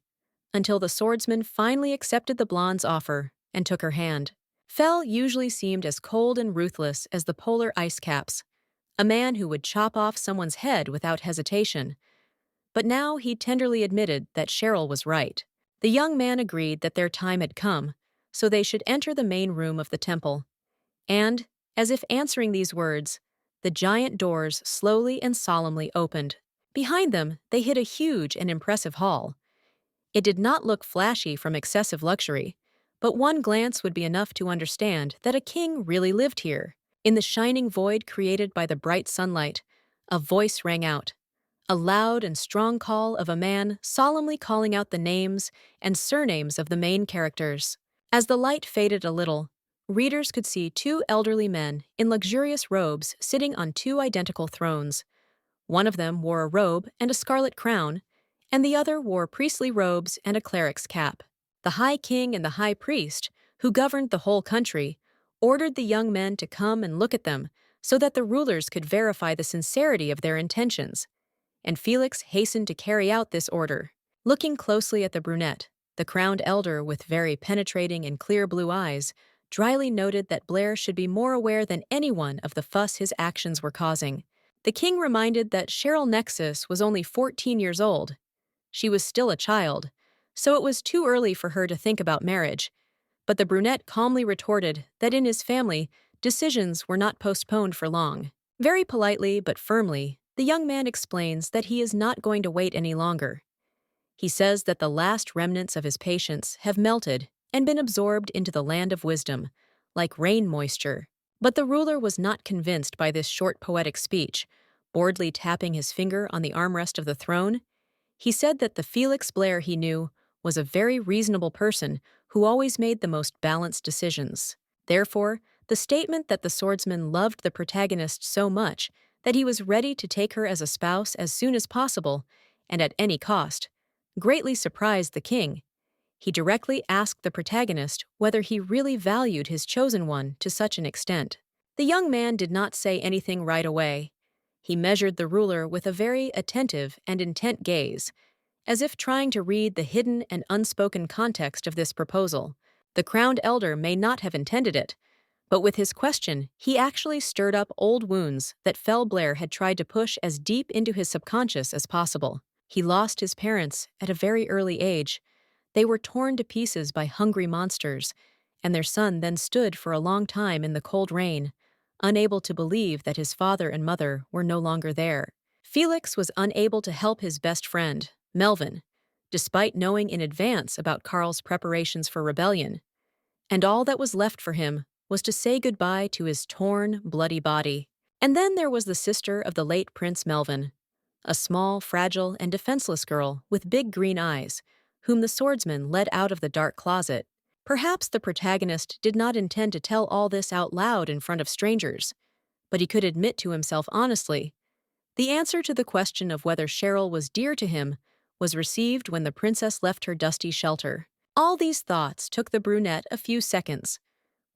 until the swordsman finally accepted the blonde's offer and took her hand. Fel usually seemed as cold and ruthless as the polar ice caps, a man who would chop off someone's head without hesitation. But now he tenderly admitted that Cheryl was right. The young man agreed that their time had come, so they should enter the main room of the temple. And, as if answering these words, the giant doors slowly and solemnly opened. Behind them, they hit a huge and impressive hall. It did not look flashy from excessive luxury, but one glance would be enough to understand that a king really lived here. In the shining void created by the bright sunlight, a voice rang out, a loud and strong call of a man solemnly calling out the names and surnames of the main characters. As the light faded a little, readers could see two elderly men in luxurious robes sitting on two identical thrones. One of them wore a robe and a scarlet crown, and the other wore priestly robes and a cleric's cap. The High King and the High Priest, who governed the whole country, ordered the young men to come and look at them so that the rulers could verify the sincerity of their intentions. And Felix hastened to carry out this order. Looking closely at the brunette, the crowned elder with very penetrating and clear blue eyes dryly noted that Blair should be more aware than anyone of the fuss his actions were causing. The king reminded that Cheryl Nexus was only 14 years old. She was still a child, so it was too early for her to think about marriage, but the brunette calmly retorted that in his family, decisions were not postponed for long. Very politely but firmly, the young man explains that he is not going to wait any longer. He says that the last remnants of his patience have melted and been absorbed into the land of wisdom, like rain moisture. But the ruler was not convinced by this short poetic speech. Boredly tapping his finger on the armrest of the throne, he said that the Felix Blair he knew was a very reasonable person who always made the most balanced decisions. Therefore, the statement that the swordsman loved the protagonist so much that he was ready to take her as a spouse as soon as possible, and at any cost, greatly surprised the king. He directly asked the protagonist whether he really valued his chosen one to such an extent. The young man did not say anything right away. He measured the ruler with a very attentive and intent gaze, as if trying to read the hidden and unspoken context of this proposal. The crowned elder may not have intended it, but with his question, he actually stirred up old wounds that Fell Blair had tried to push as deep into his subconscious as possible. He lost his parents at a very early age. They were torn to pieces by hungry monsters, and their son then stood for a long time in the cold rain, unable to believe that his father and mother were no longer there. Felix was unable to help his best friend, Melvin, despite knowing in advance about Carl's preparations for rebellion, and all that was left for him was to say goodbye to his torn, bloody body. And then there was the sister of the late Prince Melvin, a small, fragile, and defenseless girl with big green eyes, whom the swordsman led out of the dark closet. Perhaps the protagonist did not intend to tell all this out loud in front of strangers, but he could admit to himself honestly. The answer to the question of whether Cheryl was dear to him was received when the princess left her dusty shelter. All these thoughts took the brunette a few seconds.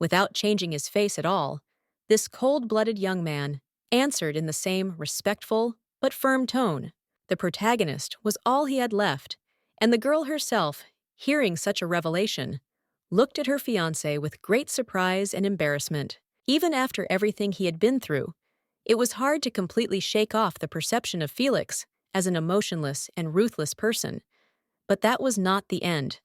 Without changing his face at all, this cold-blooded young man answered in the same respectful but firm tone. The protagonist was all he had left, and the girl herself, hearing such a revelation, looked at her fiancé with great surprise and embarrassment. Even after everything he had been through, it was hard to completely shake off the perception of Felix as an emotionless and ruthless person. But that was not the end.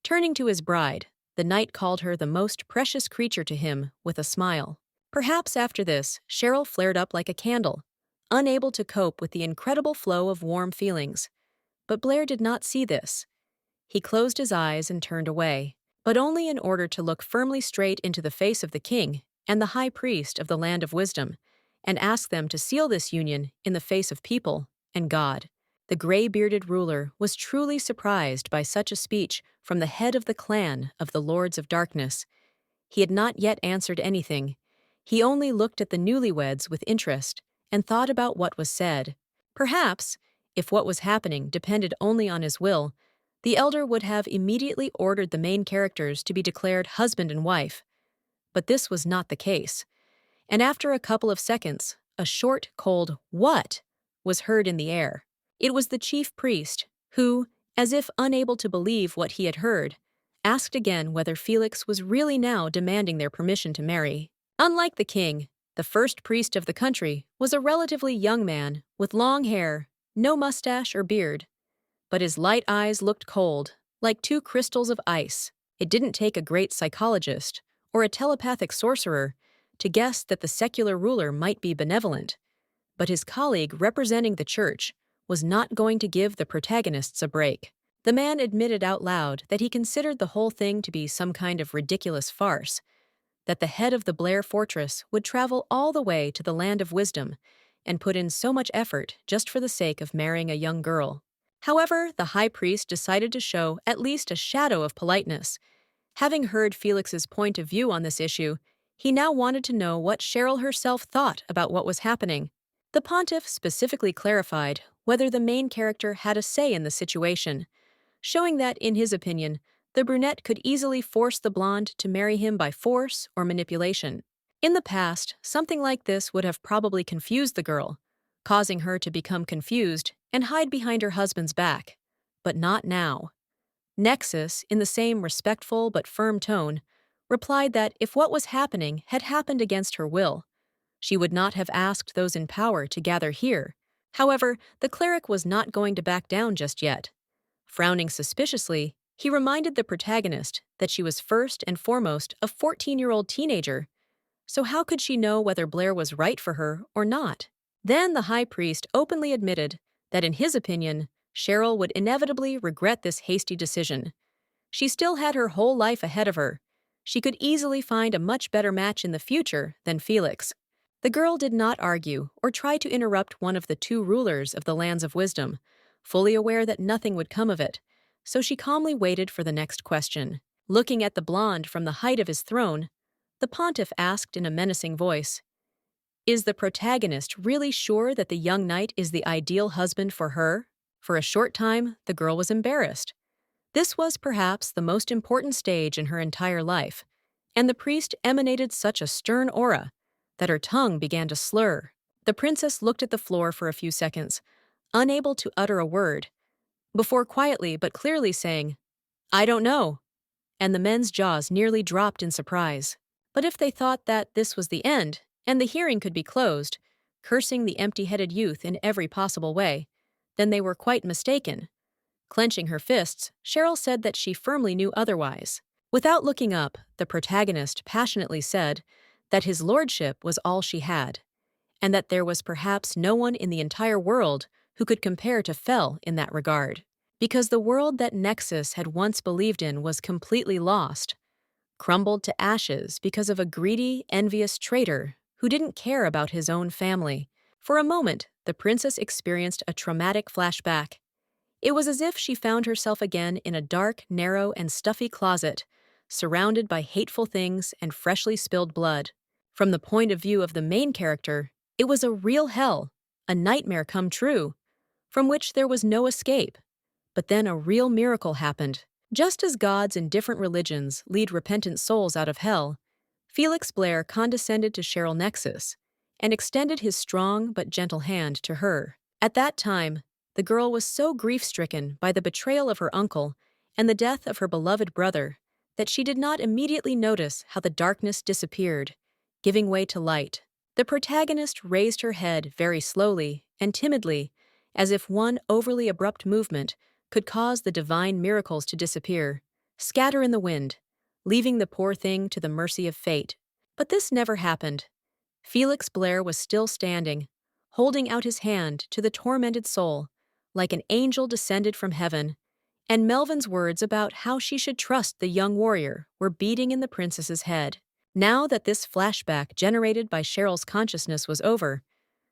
Turning to his bride, the knight called her the most precious creature to him with a smile. Perhaps after this, Cheryl flared up like a candle, unable to cope with the incredible flow of warm feelings. But Blair did not see this. He closed his eyes and turned away, but only in order to look firmly straight into the face of the king and the high priest of the land of wisdom, and ask them to seal this union in the face of people and God. The gray-bearded ruler was truly surprised by such a speech from the head of the clan of the Lords of Darkness. He had not yet answered anything. He only looked at the newlyweds with interest and thought about what was said. Perhaps, if what was happening depended only on his will, the elder would have immediately ordered the main characters to be declared husband and wife. But this was not the case. And after a couple of seconds, a short, cold "what" was heard in the air. It was the chief priest, who, as if unable to believe what he had heard, asked again whether Felix was really now demanding their permission to marry. Unlike the king, the first priest of the country was a relatively young man with long hair, no mustache or beard. But his light eyes looked cold, like two crystals of ice. It didn't take a great psychologist or a telepathic sorcerer to guess that the secular ruler might be benevolent. But his colleague representing the church was not going to give the protagonists a break. The man admitted out loud that he considered the whole thing to be some kind of ridiculous farce, that the head of the Blair fortress would travel all the way to the land of wisdom and put in so much effort just for the sake of marrying a young girl. However, the high priest decided to show at least a shadow of politeness. Having heard Felix's point of view on this issue, he now wanted to know what Cheryl herself thought about what was happening. The pontiff specifically clarified whether the main character had a say in the situation, showing that, in his opinion, the brunette could easily force the blonde to marry him by force or manipulation. In the past, something like this would have probably confused the girl, causing her to become confused and hide behind her husband's back. But not now. Nexus, in the same respectful but firm tone, replied that if what was happening had happened against her will, she would not have asked those in power to gather here. However, the cleric was not going to back down just yet. Frowning suspiciously, he reminded the protagonist that she was first and foremost a 14-year-old teenager, so how could she know whether Blair was right for her or not? Then the high priest openly admitted that in his opinion, Cheryl would inevitably regret this hasty decision. She still had her whole life ahead of her. She could easily find a much better match in the future than Felix. The girl did not argue or try to interrupt one of the two rulers of the lands of wisdom, fully aware that nothing would come of it, so she calmly waited for the next question. Looking at the blonde from the height of his throne, the pontiff asked in a menacing voice, "Is the protagonist really sure that the young knight is the ideal husband for her?" For a short time, the girl was embarrassed. This was perhaps the most important stage in her entire life, and the priest emanated such a stern aura that her tongue began to slur. The princess looked at the floor for a few seconds, unable to utter a word, before quietly but clearly saying, "I don't know," and the men's jaws nearly dropped in surprise. But if they thought that this was the end, and the hearing could be closed, cursing the empty-headed youth in every possible way, then they were quite mistaken. Clenching her fists, Cheryl said that she firmly knew otherwise. Without looking up, the protagonist passionately said that his lordship was all she had, and that there was perhaps no one in the entire world who could compare to Fel in that regard. Because the world that Nexus had once believed in was completely lost, crumbled to ashes because of a greedy, envious traitor who didn't care about his own family. For a moment, the princess experienced a traumatic flashback. It was as if she found herself again in a dark, narrow, and stuffy closet, surrounded by hateful things and freshly spilled blood. From the point of view of the main character, it was a real hell, a nightmare come true, from which there was no escape. But then a real miracle happened. Just as gods in different religions lead repentant souls out of hell, Felix Blair condescended to Cheryl Nexus and extended his strong but gentle hand to her. At that time, the girl was so grief-stricken by the betrayal of her uncle and the death of her beloved brother that she did not immediately notice how the darkness disappeared, giving way to light. The protagonist raised her head very slowly and timidly, as if one overly abrupt movement could cause the divine miracles to disappear, scatter in the wind, leaving the poor thing to the mercy of fate. But this never happened. Felix Blair was still standing, holding out his hand to the tormented soul, like an angel descended from heaven, and Melvin's words about how she should trust the young warrior were beating in the princess's head. Now that this flashback generated by Cheryl's consciousness was over,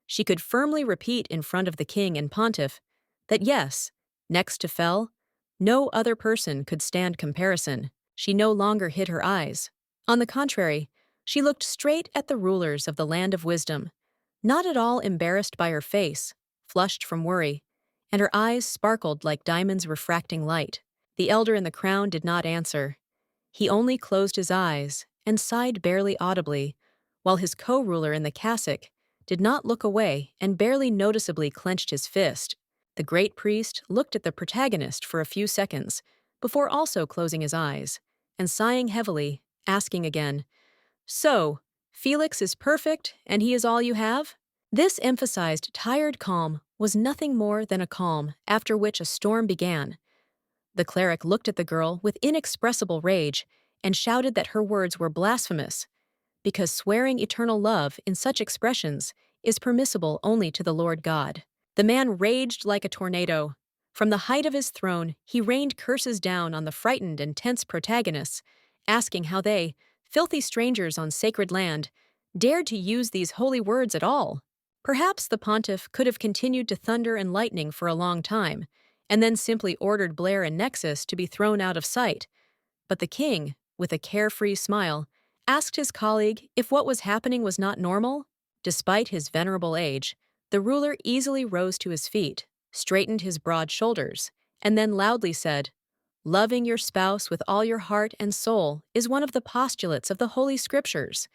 she could firmly repeat in front of the king and pontiff that yes, next to Fel, no other person could stand comparison. She no longer hid her eyes. On the contrary, she looked straight at the rulers of the land of wisdom, not at all embarrassed by her face, flushed from worry, and her eyes sparkled like diamonds refracting light. The elder in the crown did not answer. He only closed his eyes and sighed barely audibly, while his co-ruler in the cassock did not look away and barely noticeably clenched his fist. The great priest looked at the protagonist for a few seconds, before also closing his eyes, and sighing heavily, asking again, "So, Felix is perfect, and he is all you have?" This emphasized tired calm was nothing more than a calm after which a storm began. The cleric looked at the girl with inexpressible rage and shouted that her words were blasphemous, because swearing eternal love in such expressions is permissible only to the Lord God. The man raged like a tornado. From the height of his throne, he rained curses down on the frightened and tense protagonists, asking how they, filthy strangers on sacred land, dared to use these holy words at all. Perhaps the pontiff could have continued to thunder and lightning for a long time, and then simply ordered Blair and Nexus to be thrown out of sight. But the king, with a carefree smile, asked his colleague if what was happening was not normal. Despite his venerable age, the ruler easily rose to his feet, straightened his broad shoulders, and then loudly said, "Loving your spouse with all your heart and soul is one of the postulates of the Holy Scriptures.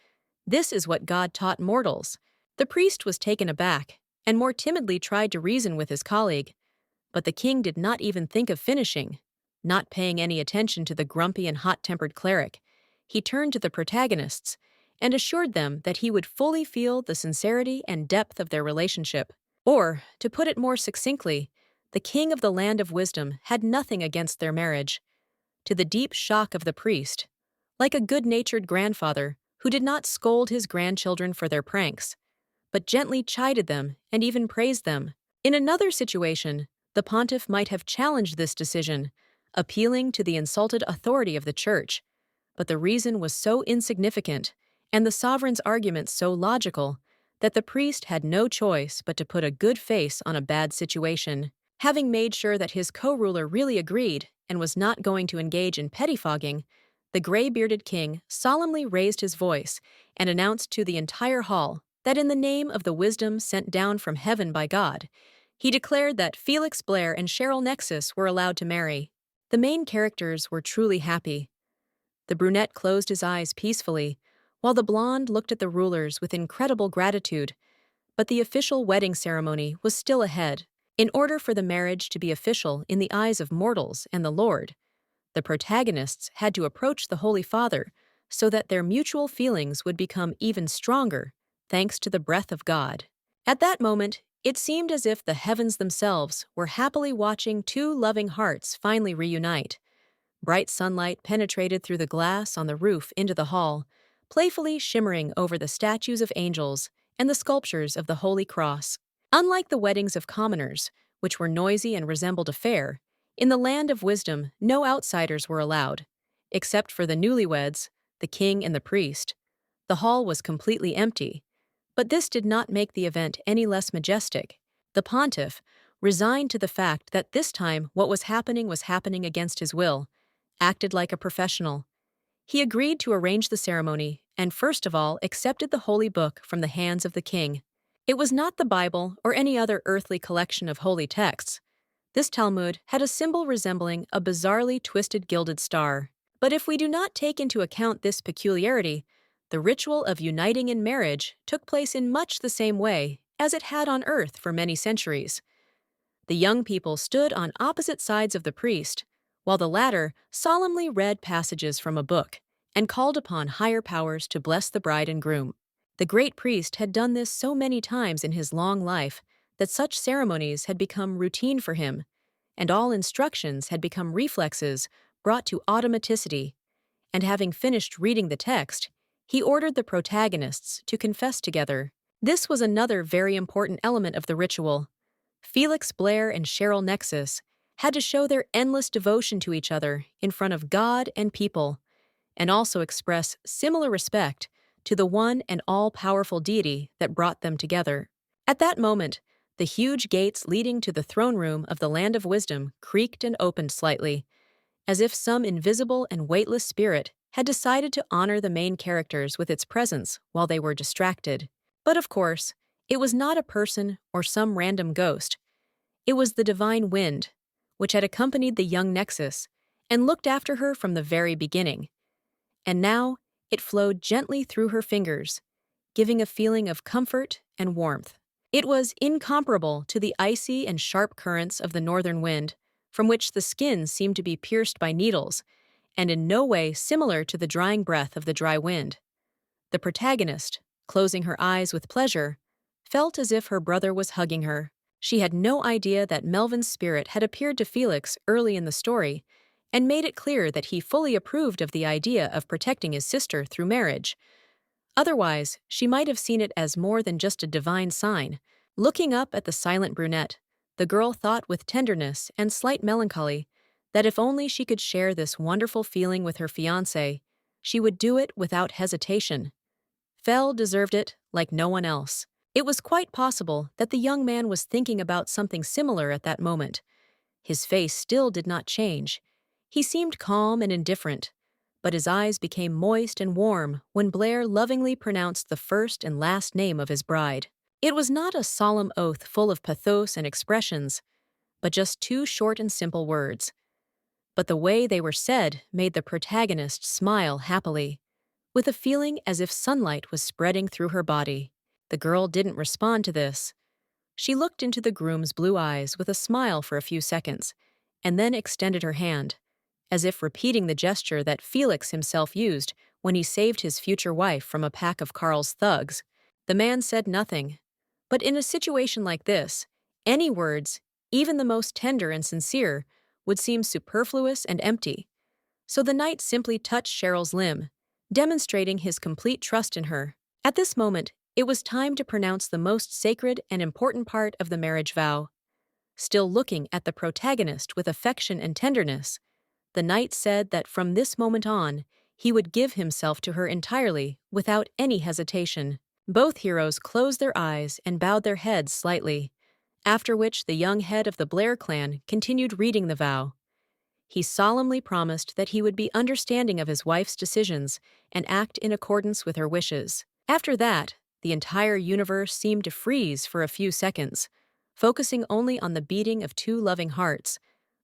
This is what God taught mortals." The priest was taken aback and more timidly tried to reason with his colleague, but the king did not even think of finishing. Not paying any attention to the grumpy and hot-tempered cleric, he turned to the protagonists and assured them that he would fully feel the sincerity and depth of their relationship. Or, to put it more succinctly, the king of the land of wisdom had nothing against their marriage. To the deep shock of the priest, like a good-natured grandfather who did not scold his grandchildren for their pranks, but gently chided them and even praised them. In another situation, the pontiff might have challenged this decision, appealing to the insulted authority of the church, but the reason was so insignificant and the sovereign's arguments so logical that the priest had no choice but to put a good face on a bad situation. Having made sure that his co-ruler really agreed and was not going to engage in pettifogging, the gray-bearded king solemnly raised his voice and announced to the entire hall that in the name of the wisdom sent down from heaven by God, he declared that Felix Blair and Cheryl Nexus were allowed to marry. The main characters were truly happy. The brunette closed his eyes peacefully, while the blonde looked at the rulers with incredible gratitude. But the official wedding ceremony was still ahead. In order for the marriage to be official in the eyes of mortals and the Lord, the protagonists had to approach the Holy Father so that their mutual feelings would become even stronger, thanks to the breath of God. At that moment, it seemed as if the heavens themselves were happily watching two loving hearts finally reunite. Bright sunlight penetrated through the glass on the roof into the hall, playfully shimmering over the statues of angels and the sculptures of the Holy Cross. Unlike the weddings of commoners, which were noisy and resembled a fair, in the land of wisdom no outsiders were allowed. Except for the newlyweds, the king and the priest. The hall was completely empty. But this did not make the event any less majestic. The pontiff, resigned to the fact that this time what was happening against his will, acted like a professional. He agreed to arrange the ceremony and first of all accepted the holy book from the hands of the king. It was not the Bible or any other earthly collection of holy texts. This Talmud had a symbol resembling a bizarrely twisted gilded star. But if we do not take into account this peculiarity, the ritual of uniting in marriage took place in much the same way as it had on earth for many centuries. The young people stood on opposite sides of the priest, while the latter solemnly read passages from a book and called upon higher powers to bless the bride and groom. The great priest had done this so many times in his long life that such ceremonies had become routine for him, and all instructions had become reflexes brought to automaticity. And having finished reading the text, he ordered the protagonists to confess together. This was another very important element of the ritual. Felix Blair and Cheryl Nexus had to show their endless devotion to each other in front of God and people, and also express similar respect to the one and all-powerful deity that brought them together. At that moment, the huge gates leading to the throne room of the Land of Wisdom creaked and opened slightly, as if some invisible and weightless spirit had decided to honor the main characters with its presence while they were distracted. But of course, it was not a person or some random ghost. It was the divine wind, which had accompanied the young Nexus and looked after her from the very beginning. And now it flowed gently through her fingers, giving a feeling of comfort and warmth. It was incomparable to the icy and sharp currents of the northern wind, from which the skin seemed to be pierced by needles, and in no way similar to the drying breath of the dry wind. The protagonist, closing her eyes with pleasure, felt as if her brother was hugging her. She had no idea that Melvin's spirit had appeared to Felix early in the story and made it clear that he fully approved of the idea of protecting his sister through marriage. Otherwise, she might have seen it as more than just a divine sign. Looking up at the silent brunette, the girl thought with tenderness and slight melancholy that if only she could share this wonderful feeling with her fiancé, she would do it without hesitation. Fel deserved it like no one else. It was quite possible that the young man was thinking about something similar at that moment. His face still did not change. He seemed calm and indifferent, but his eyes became moist and warm when Blair lovingly pronounced the first and last name of his bride. It was not a solemn oath full of pathos and expressions, but just two short and simple words. But the way they were said made the protagonist smile happily, with a feeling as if sunlight was spreading through her body. The girl didn't respond to this. She looked into the groom's blue eyes with a smile for a few seconds, and then extended her hand, as if repeating the gesture that Felix himself used when he saved his future wife from a pack of Carl's thugs. The man said nothing, but in a situation like this, any words, even the most tender and sincere, would seem superfluous and empty. So the knight simply touched Cheryl's limb, demonstrating his complete trust in her. At this moment, it was time to pronounce the most sacred and important part of the marriage vow. Still looking at the protagonist with affection and tenderness, the knight said that from this moment on, he would give himself to her entirely, without any hesitation. Both heroes closed their eyes and bowed their heads slightly, after which the young head of the Blair clan continued reading the vow. He solemnly promised that he would be understanding of his wife's decisions and act in accordance with her wishes. After that, the entire universe seemed to freeze for a few seconds, focusing only on the beating of two loving hearts,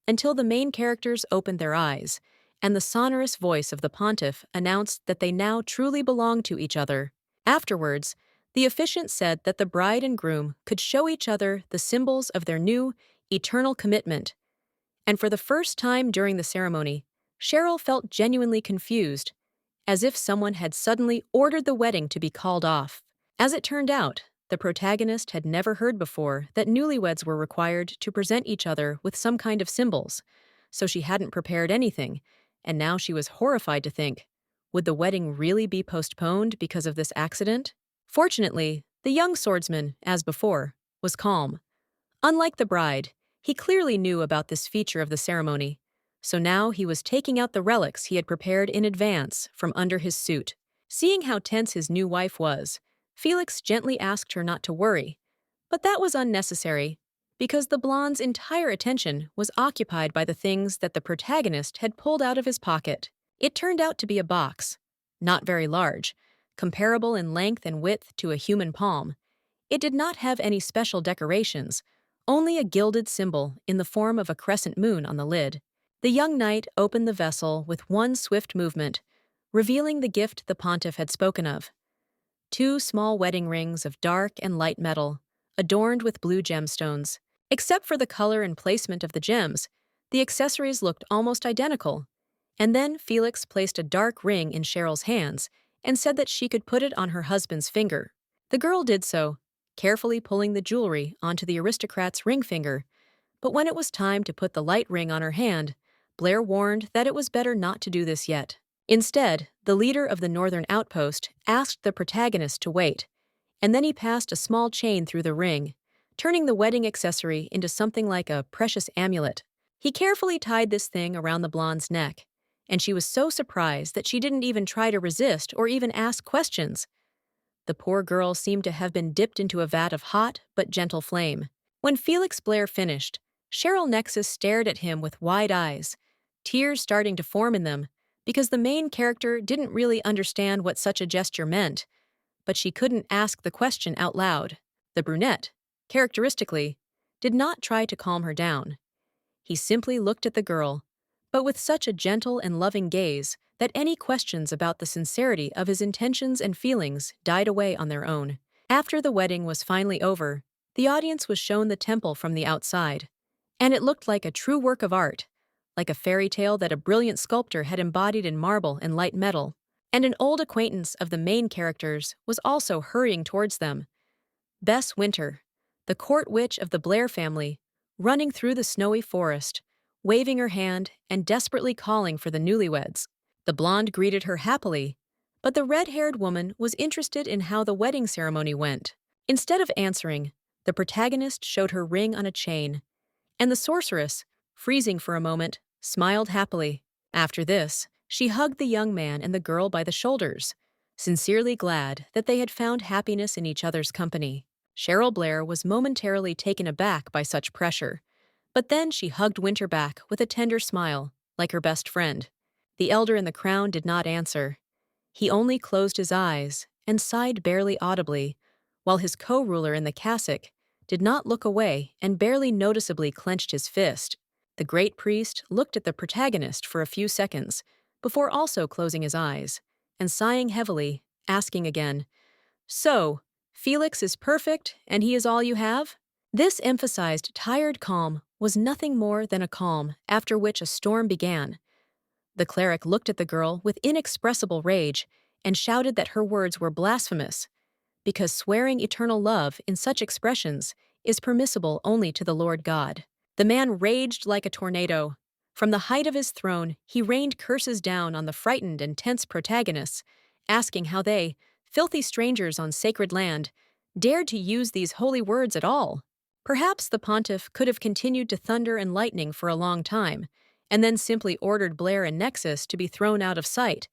until the main characters opened their eyes, and the sonorous voice of the pontiff announced that they now truly belonged to each other. Afterwards, the officiant said that the bride and groom could show each other the symbols of their new, eternal commitment. And for the first time during the ceremony, Cheryl felt genuinely confused, as if someone had suddenly ordered the wedding to be called off. As it turned out, the protagonist had never heard before that newlyweds were required to present each other with some kind of symbols, so she hadn't prepared anything, and now she was horrified to think, would the wedding really be postponed because of this accident? Fortunately, the young swordsman, as before, was calm. Unlike the bride, he clearly knew about this feature of the ceremony, so now he was taking out the relics he had prepared in advance from under his suit. Seeing how tense his new wife was, Felix gently asked her not to worry, but that was unnecessary, because the blonde's entire attention was occupied by the things that the protagonist had pulled out of his pocket. It turned out to be a box, not very large, comparable in length and width to a human palm. It did not have any special decorations, only a gilded symbol in the form of a crescent moon on the lid. The young knight opened the vessel with one swift movement, revealing the gift the pontiff had spoken of. 2 small wedding rings of dark and light metal, adorned with blue gemstones. Except for the color and placement of the gems, the accessories looked almost identical. And then Felix placed a dark ring in Cheryl's hands and said that she could put it on her husband's finger. The girl did so, carefully pulling the jewelry onto the aristocrat's ring finger. But when it was time to put the light ring on her hand, Blair warned that it was better not to do this yet. Instead, the leader of the northern outpost asked the protagonist to wait, and then he passed a small chain through the ring, turning the wedding accessory into something like a precious amulet. He carefully tied this thing around the blonde's neck, and she was so surprised that she didn't even try to resist or even ask questions. The poor girl seemed to have been dipped into a vat of hot but gentle flame. When Felix Blair finished, Cheryl Nexus stared at him with wide eyes, tears starting to form in them, because the main character didn't really understand what such a gesture meant, but she couldn't ask the question out loud. The brunette, characteristically, did not try to calm her down. He simply looked at the girl, but with such a gentle and loving gaze that any questions about the sincerity of his intentions and feelings died away on their own. After the wedding was finally over, the audience was shown the temple from the outside, and it looked like a true work of art, like a fairy tale that a brilliant sculptor had embodied in marble and light metal. And an old acquaintance of the main characters was also hurrying towards them. Bess Winter, the court witch of the Blair family, running through the snowy forest, waving her hand and desperately calling for the newlyweds. The blonde greeted her happily, but the red-haired woman was interested in how the wedding ceremony went. Instead of answering, the protagonist showed her ring on a chain, and the sorceress, freezing for a moment, smiled happily. After this, she hugged the young man and the girl by the shoulders, sincerely glad that they had found happiness in each other's company. Cheryl Blair was momentarily taken aback by such pressure, but then she hugged Winter back with a tender smile, like her best friend. The elder in the crown did not answer. He only closed his eyes and sighed barely audibly, while his co-ruler in the cassock did not look away and barely noticeably clenched his fist. The great priest looked at the protagonist for a few seconds, before also closing his eyes, and sighing heavily, asking again, "So, Felix is perfect, and he is all you have?" This emphasized tired calm was nothing more than a calm after which a storm began. The cleric looked at the girl with inexpressible rage and shouted that her words were blasphemous, because swearing eternal love in such expressions is permissible only to the Lord God. The man raged like a tornado. From the height of his throne, he rained curses down on the frightened and tense protagonists, asking how they, filthy strangers on sacred land, dared to use these holy words at all. Perhaps the pontiff could have continued to thunder and lightning for a long time, and then simply ordered Blair and Nexus to be thrown out of sight.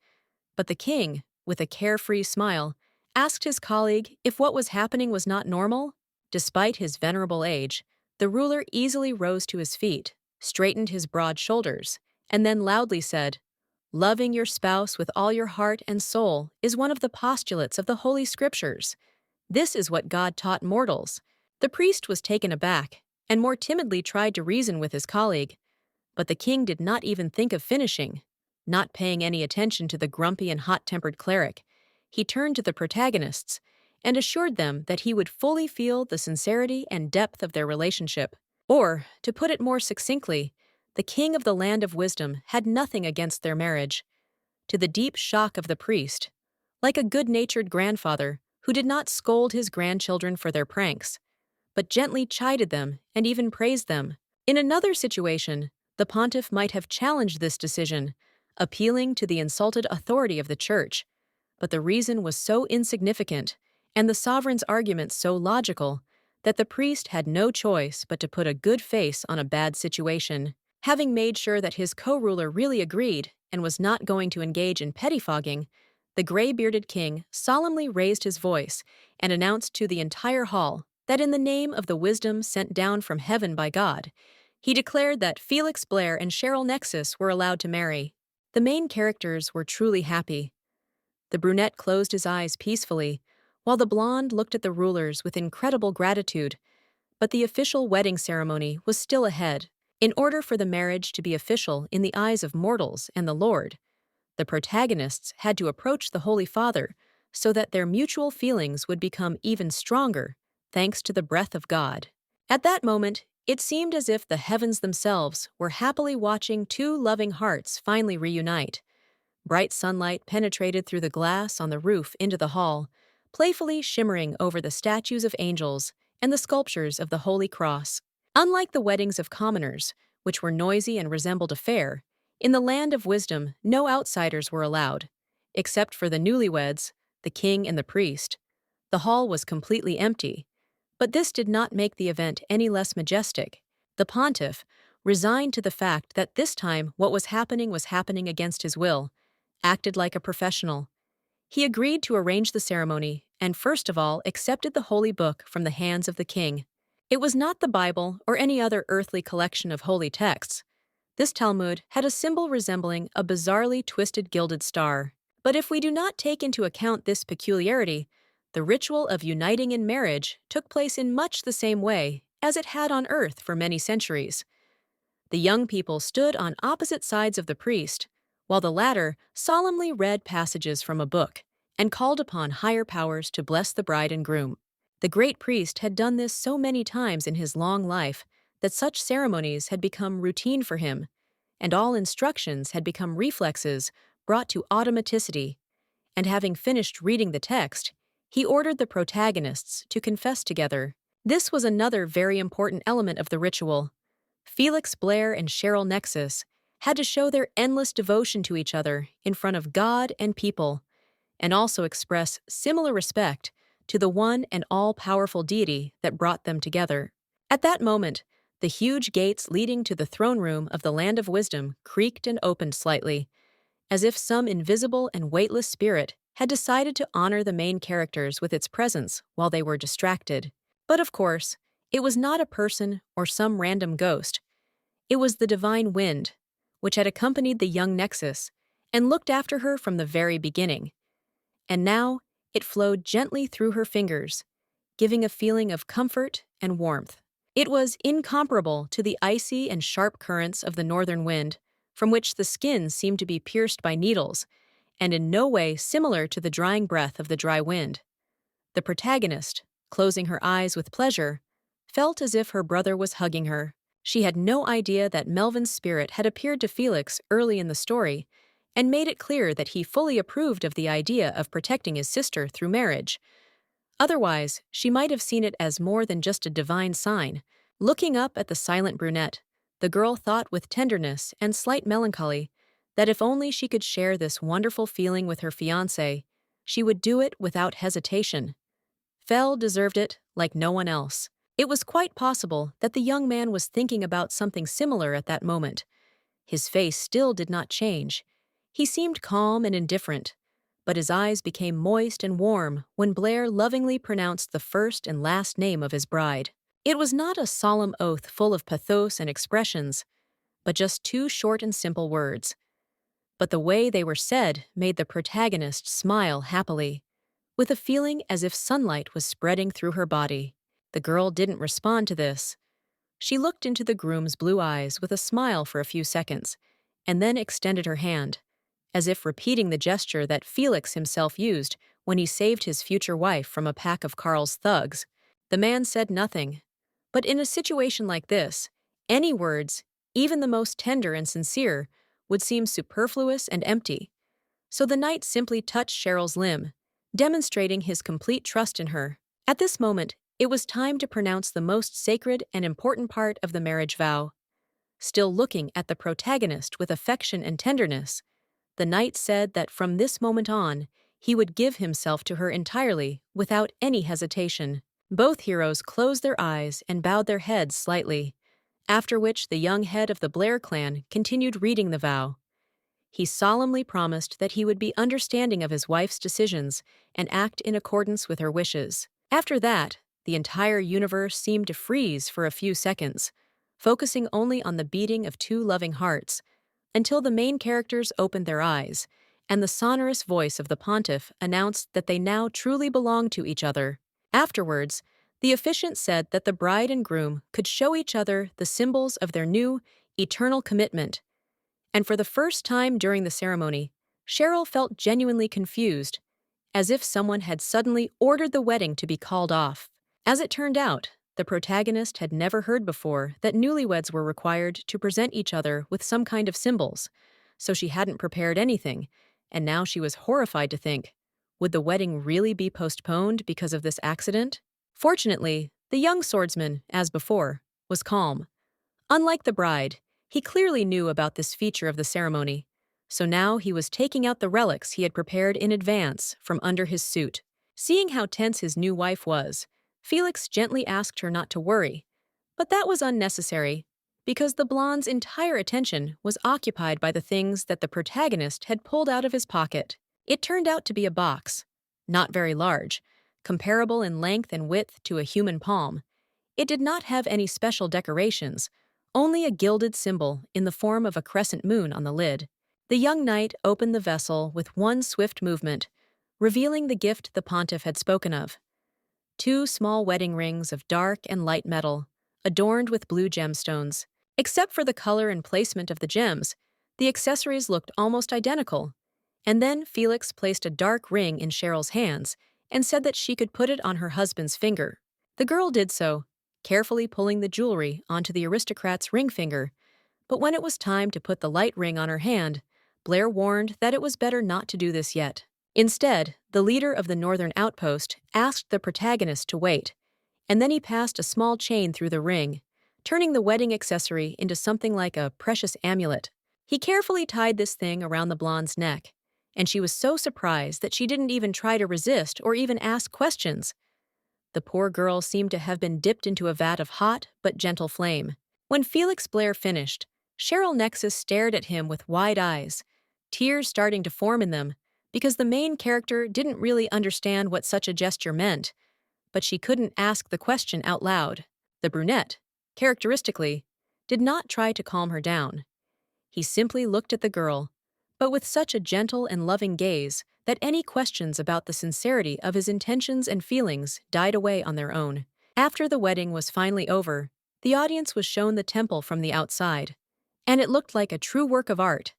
But the king, with a carefree smile, asked his colleague if what was happening was not normal. Despite his venerable age, the ruler easily rose to his feet, straightened his broad shoulders, and then loudly said, "Loving your spouse with all your heart and soul is one of the postulates of the Holy Scriptures. This is what God taught mortals." The priest was taken aback and more timidly tried to reason with his colleague, But the king did not even think of finishing. Not paying any attention to the grumpy and hot-tempered cleric, he turned to the protagonists and assured them that he would fully feel the sincerity and depth of their relationship. Or, to put it more succinctly, the king of the land of wisdom had nothing against their marriage. To the deep shock of the priest, like a good-natured grandfather who did not scold his grandchildren for their pranks, but gently chided them and even praised them. In another situation, the pontiff might have challenged this decision, appealing to the insulted authority of the church, but the reason was so insignificant and the sovereign's arguments so logical that the priest had no choice but to put a good face on a bad situation. Having made sure that his co-ruler really agreed and was not going to engage in pettifogging, the gray-bearded king solemnly raised his voice and announced to the entire hall that in the name of the wisdom sent down from heaven by God, he declared that Felix Blair and Cheryl Nexus were allowed to marry. The main characters were truly happy. The brunette closed his eyes peacefully, while the blonde looked at the rulers with incredible gratitude. But the official wedding ceremony was still ahead. In order for the marriage to be official in the eyes of mortals and the Lord, the protagonists had to approach the Holy Father so that their mutual feelings would become even stronger, thanks to the breath of God. At that moment, it seemed as if the heavens themselves were happily watching two loving hearts finally reunite. Bright sunlight penetrated through the glass on the roof into the hall, playfully shimmering over the statues of angels and the sculptures of the Holy Cross. Unlike the weddings of commoners, which were noisy and resembled a fair, in the land of wisdom no outsiders were allowed. Except for the newlyweds, the king and the priest. The hall was completely empty. But this did not make the event any less majestic. The pontiff, resigned to the fact that this time what was happening against his will, acted like a professional. He agreed to arrange the ceremony and first of all accepted the holy book from the hands of the king. It was not the Bible or any other earthly collection of holy texts. This Talmud had a symbol resembling a bizarrely twisted gilded star. But if we do not take into account this peculiarity, the ritual of uniting in marriage took place in much the same way as it had on earth for many centuries. The young people stood on opposite sides of the priest, while the latter solemnly read passages from a book and called upon higher powers to bless the bride and groom. The great priest had done this so many times in his long life that such ceremonies had become routine for him, and all instructions had become reflexes brought to automaticity. And having finished reading the text, he ordered the protagonists to confess together. This was another very important element of the ritual. Felix Blair and Cheryl Nexus had to show their endless devotion to each other in front of God and people, and also express similar respect to the one and all-powerful deity that brought them together. At that moment, the huge gates leading to the throne room of the Land of Wisdom creaked and opened slightly, as if some invisible and weightless spirit had decided to honor the main characters with its presence while they were distracted. But of course, it was not a person or some random ghost. It was the divine wind, which had accompanied the young Nexus and looked after her from the very beginning. And now it flowed gently through her fingers, giving a feeling of comfort and warmth. It was incomparable to the icy and sharp currents of the northern wind, from which the skin seemed to be pierced by needles, and in no way similar to the drying breath of the dry wind. The protagonist, closing her eyes with pleasure, felt as if her brother was hugging her. She had no idea that Melvin's spirit had appeared to Felix early in the story and made it clear that he fully approved of the idea of protecting his sister through marriage. Otherwise, she might have seen it as more than just a divine sign. Looking up at the silent brunette, the girl thought with tenderness and slight melancholy that if only she could share this wonderful feeling with her fiancé, she would do it without hesitation. Fel deserved it like no one else. It was quite possible that the young man was thinking about something similar at that moment. His face still did not change. He seemed calm and indifferent, but his eyes became moist and warm when Blair lovingly pronounced the first and last name of his bride. It was not a solemn oath full of pathos and expressions, but just two short and simple words. But the way they were said made the protagonist smile happily, with a feeling as if sunlight was spreading through her body. The girl didn't respond to this. She looked into the groom's blue eyes with a smile for a few seconds, and then extended her hand, as if repeating the gesture that Felix himself used when he saved his future wife from a pack of Carl's thugs. The man said nothing, but in a situation like this, any words, even the most tender and sincere, would seem superfluous and empty. So the knight simply touched Cheryl's limb, demonstrating his complete trust in her. At this moment, it was time to pronounce the most sacred and important part of the marriage vow. Still looking at the protagonist with affection and tenderness, the knight said that from this moment on, he would give himself to her entirely, without any hesitation. Both heroes closed their eyes and bowed their heads slightly, after which the young head of the Blair clan continued reading the vow. He solemnly promised that he would be understanding of his wife's decisions and act in accordance with her wishes. After that, the entire universe seemed to freeze for a few seconds, focusing only on the beating of two loving hearts, until the main characters opened their eyes, and the sonorous voice of the pontiff announced that they now truly belonged to each other. Afterwards, the officiant said that the bride and groom could show each other the symbols of their new, eternal commitment. And for the first time during the ceremony, Cheryl felt genuinely confused, as if someone had suddenly ordered the wedding to be called off. As it turned out, the protagonist had never heard before that newlyweds were required to present each other with some kind of symbols, so she hadn't prepared anything, and now she was horrified to think, would the wedding really be postponed because of this accident? Fortunately, the young swordsman, as before, was calm. Unlike the bride, he clearly knew about this feature of the ceremony, so now he was taking out the relics he had prepared in advance from under his suit. Seeing how tense his new wife was, Felix gently asked her not to worry, but that was unnecessary, because the blonde's entire attention was occupied by the things that the protagonist had pulled out of his pocket. It turned out to be a box, not very large, comparable in length and width to a human palm. It did not have any special decorations, only a gilded symbol in the form of a crescent moon on the lid. The young knight opened the vessel with one swift movement, revealing the gift the pontiff had spoken of. Two small wedding rings of dark and light metal, adorned with blue gemstones. Except for the color and placement of the gems, the accessories looked almost identical. And then Felix placed a dark ring in Cheryl's hands and said that she could put it on her husband's finger. The girl did so, carefully pulling the jewelry onto the aristocrat's ring finger. But when it was time to put the light ring on her hand, Blair warned that it was better not to do this yet. Instead, the leader of the northern outpost asked the protagonist to wait, and then he passed a small chain through the ring, turning the wedding accessory into something like a precious amulet. He carefully tied this thing around the blonde's neck, and she was so surprised that she didn't even try to resist or even ask questions. The poor girl seemed to have been dipped into a vat of hot but gentle flame. When Felix Blair finished, Cheryl Nexus stared at him with wide eyes, tears starting to form in them, because the main character didn't really understand what such a gesture meant, but she couldn't ask the question out loud. The brunette, characteristically, did not try to calm her down. He simply looked at the girl, but with such a gentle and loving gaze that any questions about the sincerity of his intentions and feelings died away on their own. After the wedding was finally over, the audience was shown the temple from the outside, and it looked like a true work of art,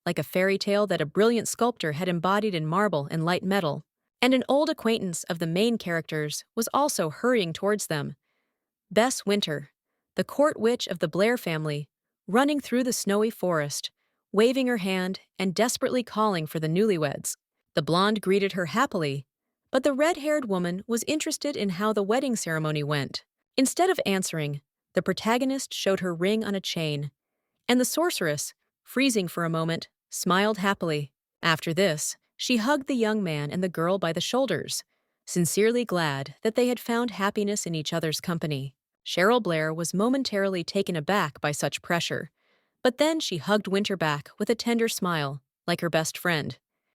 like a fairy tale that a brilliant sculptor had embodied in marble and light metal. And an old acquaintance of the main characters was also hurrying towards them. Bess Winter, the court witch of the Blair family, running through the snowy forest, waving her hand and desperately calling for the newlyweds. The blonde greeted her happily, but the red-haired woman was interested in how the wedding ceremony went. Instead of answering, the protagonist showed her ring on a chain, and the sorceress, freezing for a moment, smiled happily. After this, she hugged the young man and the girl by the shoulders, sincerely glad that they had found happiness in each other's company. Cheryl Blair was momentarily taken aback by such pressure, but then she hugged Winter back with a tender smile, like her best friend.